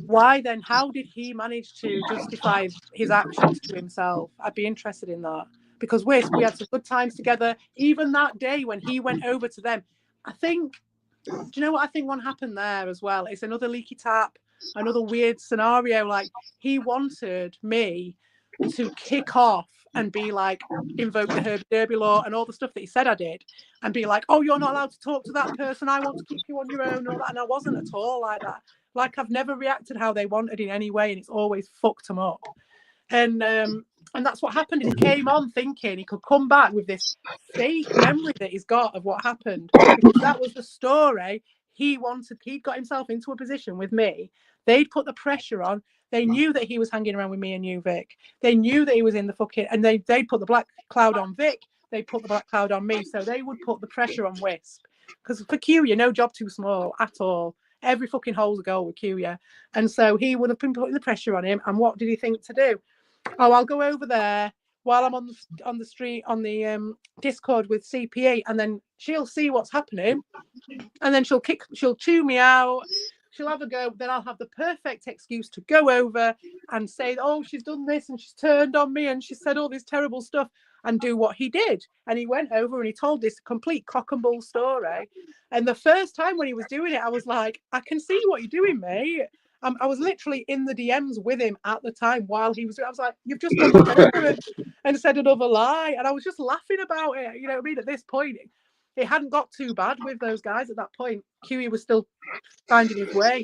why then, how did he manage to justify his actions to himself? I'd be interested in that, because we had some good times together. Even that day when he went over to them, I think, do you know what I think one happened there as well? It's another leaky tap, another weird scenario. Like, he wanted me to kick off and be like, invoke the Herbie Derby law and all the stuff that he said I did, and be like, oh, you're not allowed to talk to that person, I want to keep you on your own and all that. And I wasn't at all like that. Like, I've never reacted how they wanted in any way, and it's always fucked them up. And that's what happened. He came on thinking he could come back with this fake memory that he's got of what happened, because that was the story he wanted. He'd got himself into a position with me. They'd put the pressure on. They knew that he was hanging around with me and you, Vic. They knew that he was in the fucking, and they put the black cloud on Vic. They put the black cloud on me. So they would put the pressure on Wisp, because for Q, you're no job too small at all. Every fucking hole's a goal with Q, yeah. And so he would have been putting the pressure on him. And what did he think to do? Oh, I'll go over there while I'm on the street on the Discord with CPA, and then she'll see what's happening, and then she'll chew me out. She'll have a go. Then I'll have the perfect excuse to go over and say, oh, she's done this and she's turned on me and she said all this terrible stuff, and do what he did. And he went over and he told this complete cock and bull story. And the first time when he was doing it, I was like, I can see what you're doing, mate. I was literally in the DMs with him at the time while he was doing it. I was like, you've just gone over and said another lie. And I was just laughing about it. You know what I mean? At this point, it hadn't got too bad with those guys at that point. Huey was still finding his way.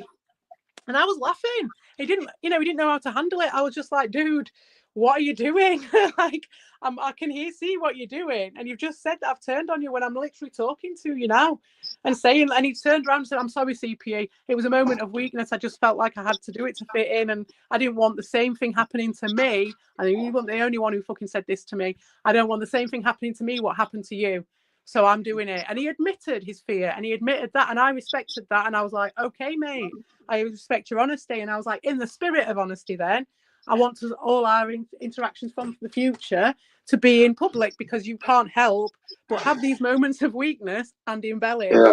And I was laughing. He didn't know how to handle it. I was just like, dude, what are you doing? Like, I can see what you're doing. And you've just said that I've turned on you when I'm literally talking to you now. And he turned around and said, I'm sorry, CPA. It was a moment of weakness. I just felt like I had to do it to fit in. And I didn't want the same thing happening to me. And you weren't the only one who fucking said this to me. I don't want the same thing happening to me what happened to you. So I'm doing it. And he admitted his fear, and he admitted that. And I respected that. And I was like, okay, mate, I respect your honesty. And I was like, in the spirit of honesty, then I want all our interactions from the future to be in public, because you can't help but have these moments of weakness and embellish. Yeah,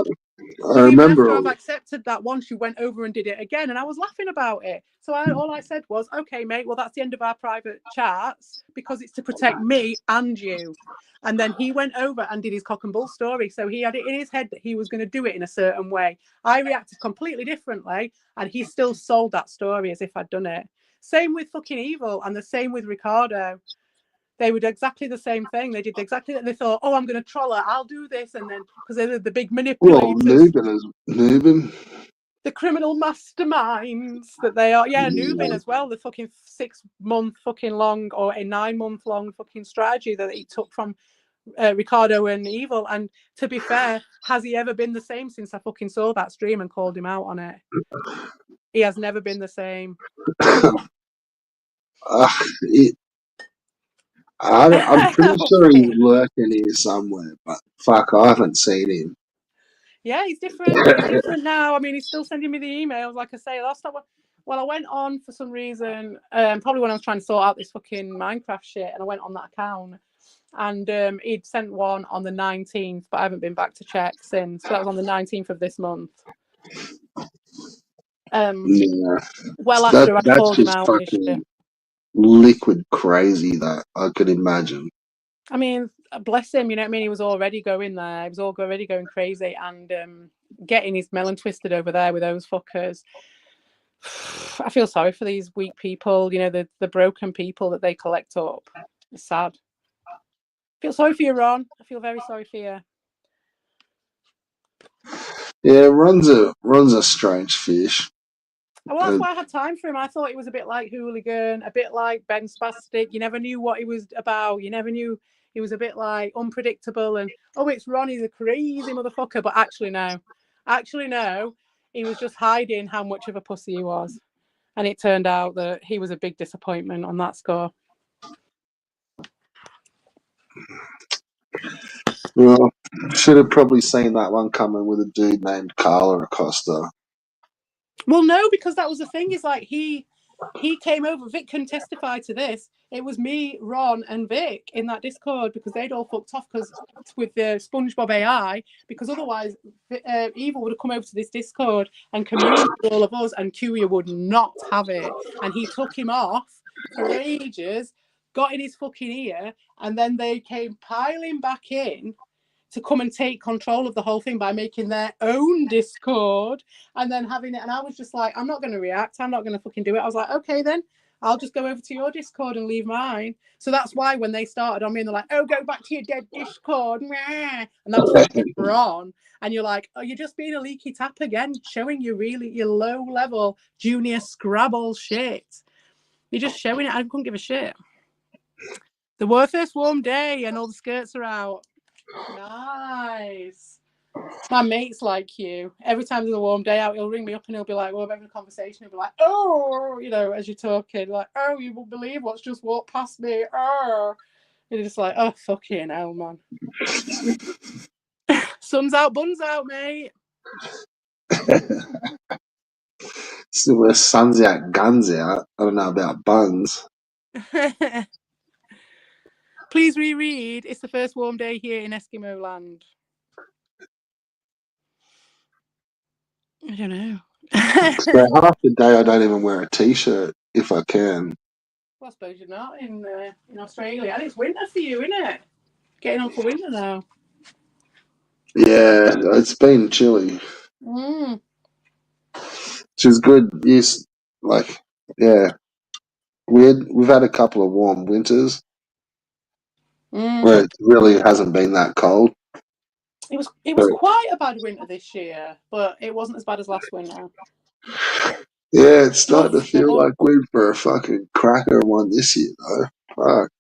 So even after I've accepted that once, you went over and did it again, and I was laughing about it. So all I said was, okay, mate, well, that's the end of our private chats, because it's to protect me and you. And then he went over and did his cock and bull story. So he had it in his head that he was going to do it in a certain way. I reacted completely differently, and he still sold that story as if I'd done it. Same with fucking Evil, and the same with Ricardo. They would exactly the same thing. They did exactly that. They thought, oh, I'm going to troll her. I'll do this. And then, because they're the big manipulators. Nubin. The criminal masterminds that they are. Yeah, Nubin as well. The fucking 6-month fucking long, or a 9-month long fucking strategy that he took from Ricardo and Evil. And to be fair, has he ever been the same since I fucking saw that stream and called him out on it? He has never been the same. I'm pretty sure he's lurking here somewhere, but fuck, I haven't seen him. Yeah, he's different. He's different now. I mean, he's still sending me the emails. Like I say, last time, I went on for some reason, probably when I was trying to sort out this fucking Minecraft shit, and I went on that account, and he'd sent one on the 19th, but I haven't been back to check since. So that was on the 19th of this month. Well, after I called him out on his shit. Liquid crazy, that I could imagine. I mean, bless him, you know what I mean? He was already going there. He was already going crazy, and getting his melon twisted over there with those fuckers. I feel sorry for these weak people, you know, the broken people that they collect up. It's sad. I feel sorry for you, Ron. I feel very sorry for you. Yeah, Ron's a strange fish. Well, that's why I had time for him. I thought he was a bit like Hooligan, a bit like Ben Spastic. You never knew what he was about. You never knew. He was a bit like unpredictable, and it's Ron, he's a crazy motherfucker. But actually no, he was just hiding how much of a pussy he was. And it turned out that he was a big disappointment on that score. Well, should have probably seen that one coming with a dude named Carla Acosta. Well, no, because that was the thing. Is like he came over. Vic can testify to this. It was me, Ron, and Vic in that Discord because they'd all fucked off because with the SpongeBob AI. Because otherwise, Evil would have come over to this Discord and communed with all of us, and Kuya would not have it. And he took him off for ages, got in his fucking ear, and then they came piling back in to come and take control of the whole thing by making their own Discord and then having it. And I was just like, I'm not going to react. I'm not going to fucking do it. I was like, okay, then I'll just go over to your Discord and leave mine. So that's why when they started on me, and they're like, oh, go back to your dead Discord. And that was from Ron. And you're like, oh, you're just being a leaky tap again, showing you really your low level junior Scrabble shit. You're just showing it. I couldn't give a shit. The first warm day and all the skirts are out. Nice. My mate's like you. Every time there's a warm day out, he'll ring me up and he'll be like, well, we're having a conversation. He'll be like, oh, you know, as you're talking, like, oh, you won't believe what's just walked past me. Oh. And you're just like, oh, fucking hell, man. Sun's out, buns out, mate. So where sun's out, guns out. I don't know about buns. Please reread. It's the first warm day here in Eskimo land. I don't know. So half the day I don't even wear a t-shirt if I can. Well, I suppose you're not in Australia. And it's winter for you, isn't it? Getting on for winter now. Yeah, it's been chilly. Mm. Which is good. Yes, like, yeah. We've had a couple of warm winters where it really hasn't been that cold. It was quite a bad winter this year, but it wasn't as bad as last winter. Yeah, it's starting to feel like we're in for a fucking cracker one this year, though. Fuck.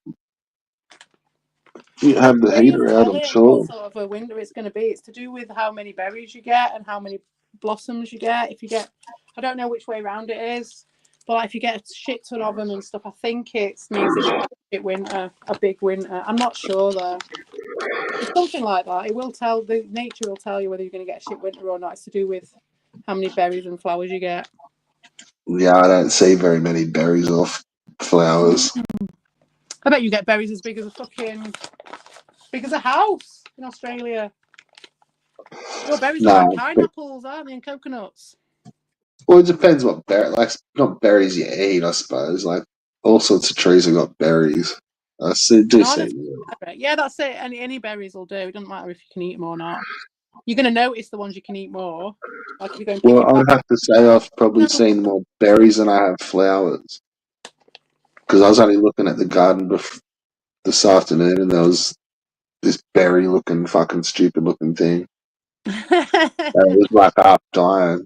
You have the heater out, I'm sure. What sort of a winter it's going to be. It's to do with how many berries you get and how many blossoms you get. If you get, I don't know which way around it is, but like if you get a shit ton of them and stuff, I think it means it's a shit winter, a big winter. I'm not sure though. It's something like that. It will tell, the nature will tell you whether you're going to get a shit winter or not. It's to do with how many berries and flowers you get. Yeah, I don't see very many berries off flowers. I bet you get berries as big as a house in Australia. Your berries are like pineapples, aren't they, and coconuts? Well, it depends what berry. Like, not berries you eat, I suppose. Like, all sorts of trees have got berries. I do see. Yeah, that's it. Any berries will do. It doesn't matter if you can eat them or not. You're going to notice the ones you can eat more. Like if you go and pick Well, I'd have to say I've probably seen more berries than I have flowers. Because I was only looking at the garden this afternoon, and there was this berry-looking, fucking stupid-looking thing. It was like half dying.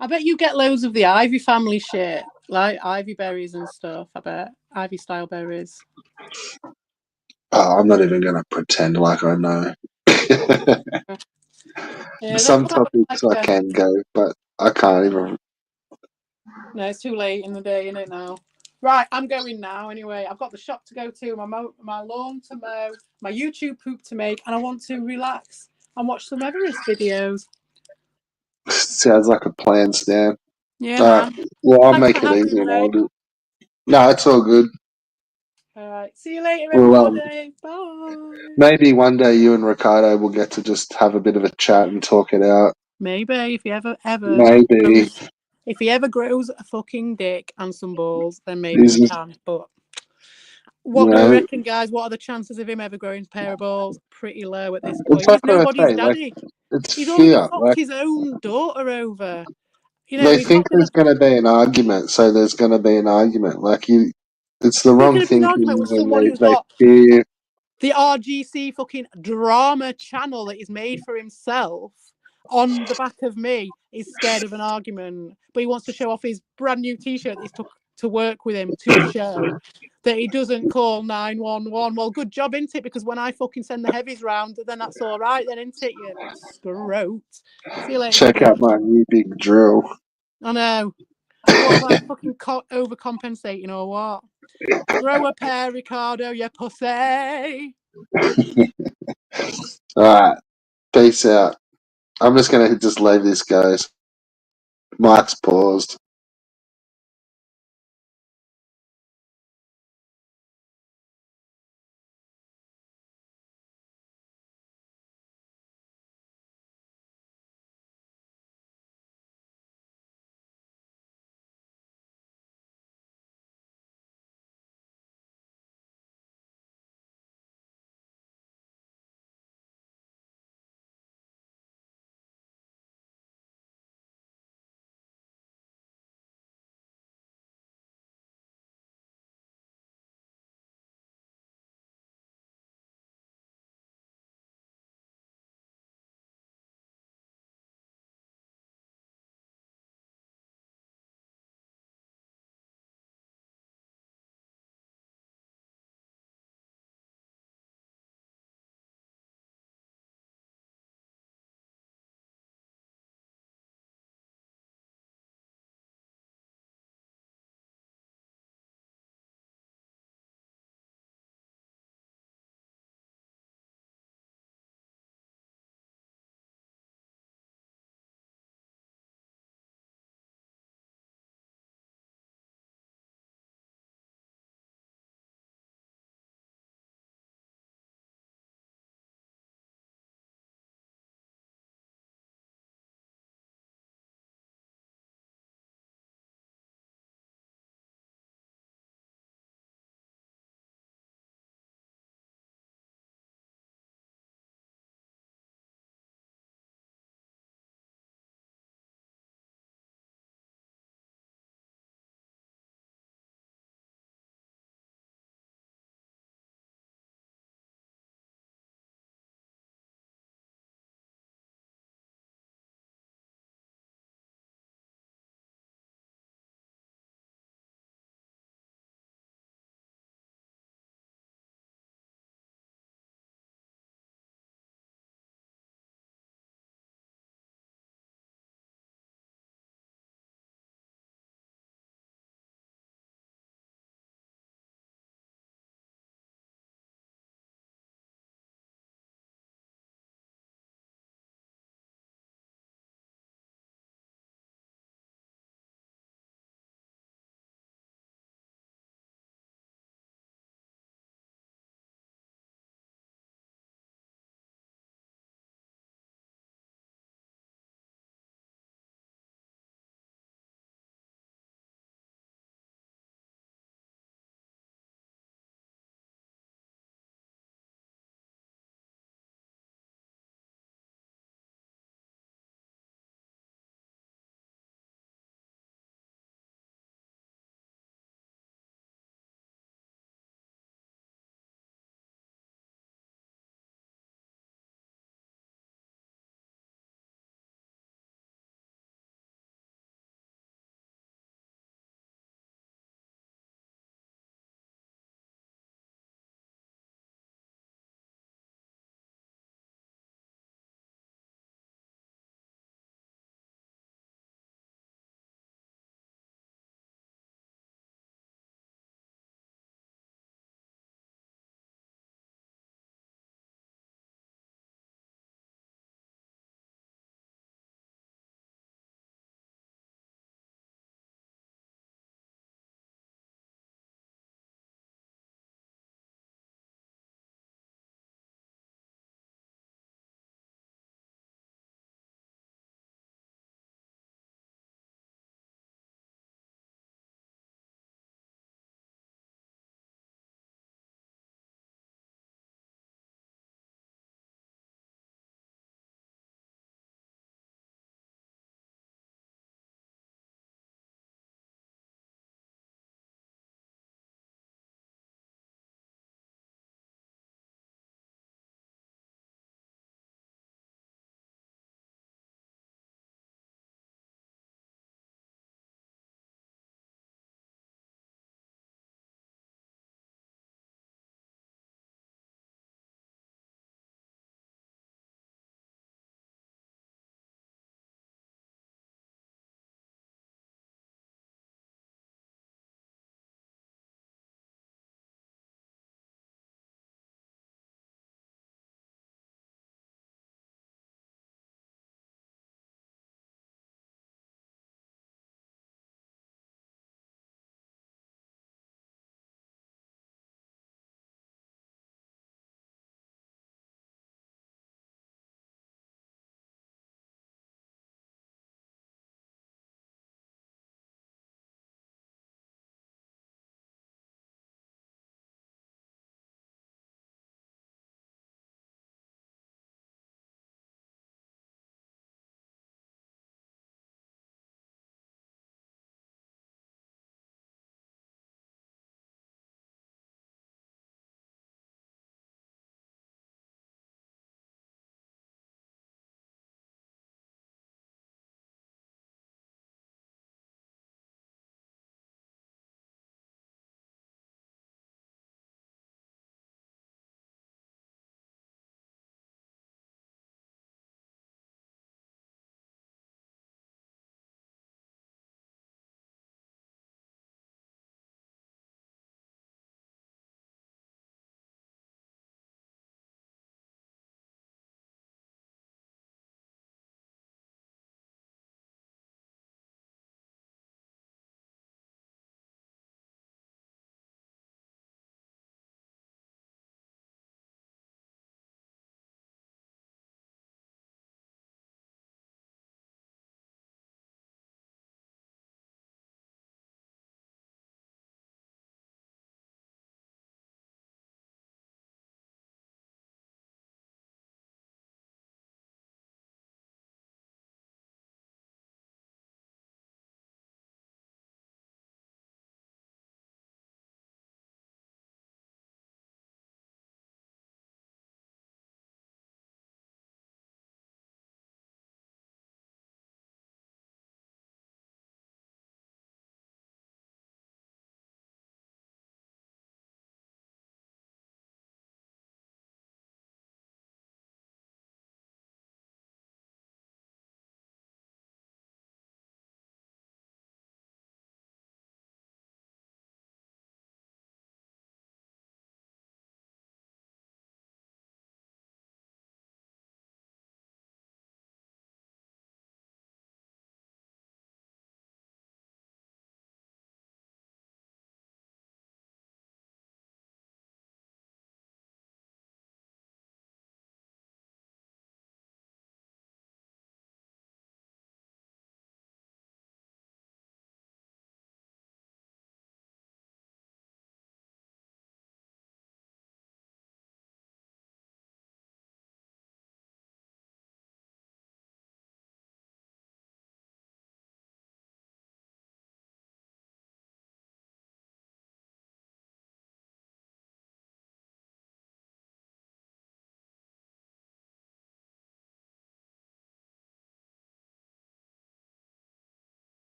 I bet you get loads of the ivy family shit, like ivy berries and stuff. I bet ivy style berries. Oh, I'm not even going to pretend like I know. Yeah, Some topics I can go, but I can't even. No, it's too late in the day, isn't it now? Right, I'm going now anyway. I've got the shop to go to, my lawn to mow, my YouTube poop to make, and I want to relax and watch some Everest videos. Sounds like a plan, Stan. Yeah, man. Well, I'll make it easy and I'll do. No, it's all good. All right. See you later, everybody. Bye. Maybe one day you and Ricardo will get to just have a bit of a chat and talk it out. Maybe if he ever. Maybe. If he ever grows a fucking dick and some balls, then maybe we can. But what do we reckon, guys? What are the chances of him ever growing a pair of balls? Pretty low at this point. He's nobody's daddy. He's already fucked his own daughter over. You know, they think there's going to be an argument, so there's going to be an argument. Like it's the wrong thing when they fear. The RGC fucking drama channel that he's made for himself on the back of me is scared of an argument, but he wants to show off his brand new T-shirt that he's took to work with him to show that he doesn't call 911. Well, good job, isn't it? Because when I fucking send the heavies round, then that's all right, then, isn't it? You scrote. See you later. Check out my new big drill. I know. What am I fucking overcompensating or what? Throw a pair, Ricardo, you pussy. Alright, peace out. I'm just gonna just leave this, guys. Mike's paused.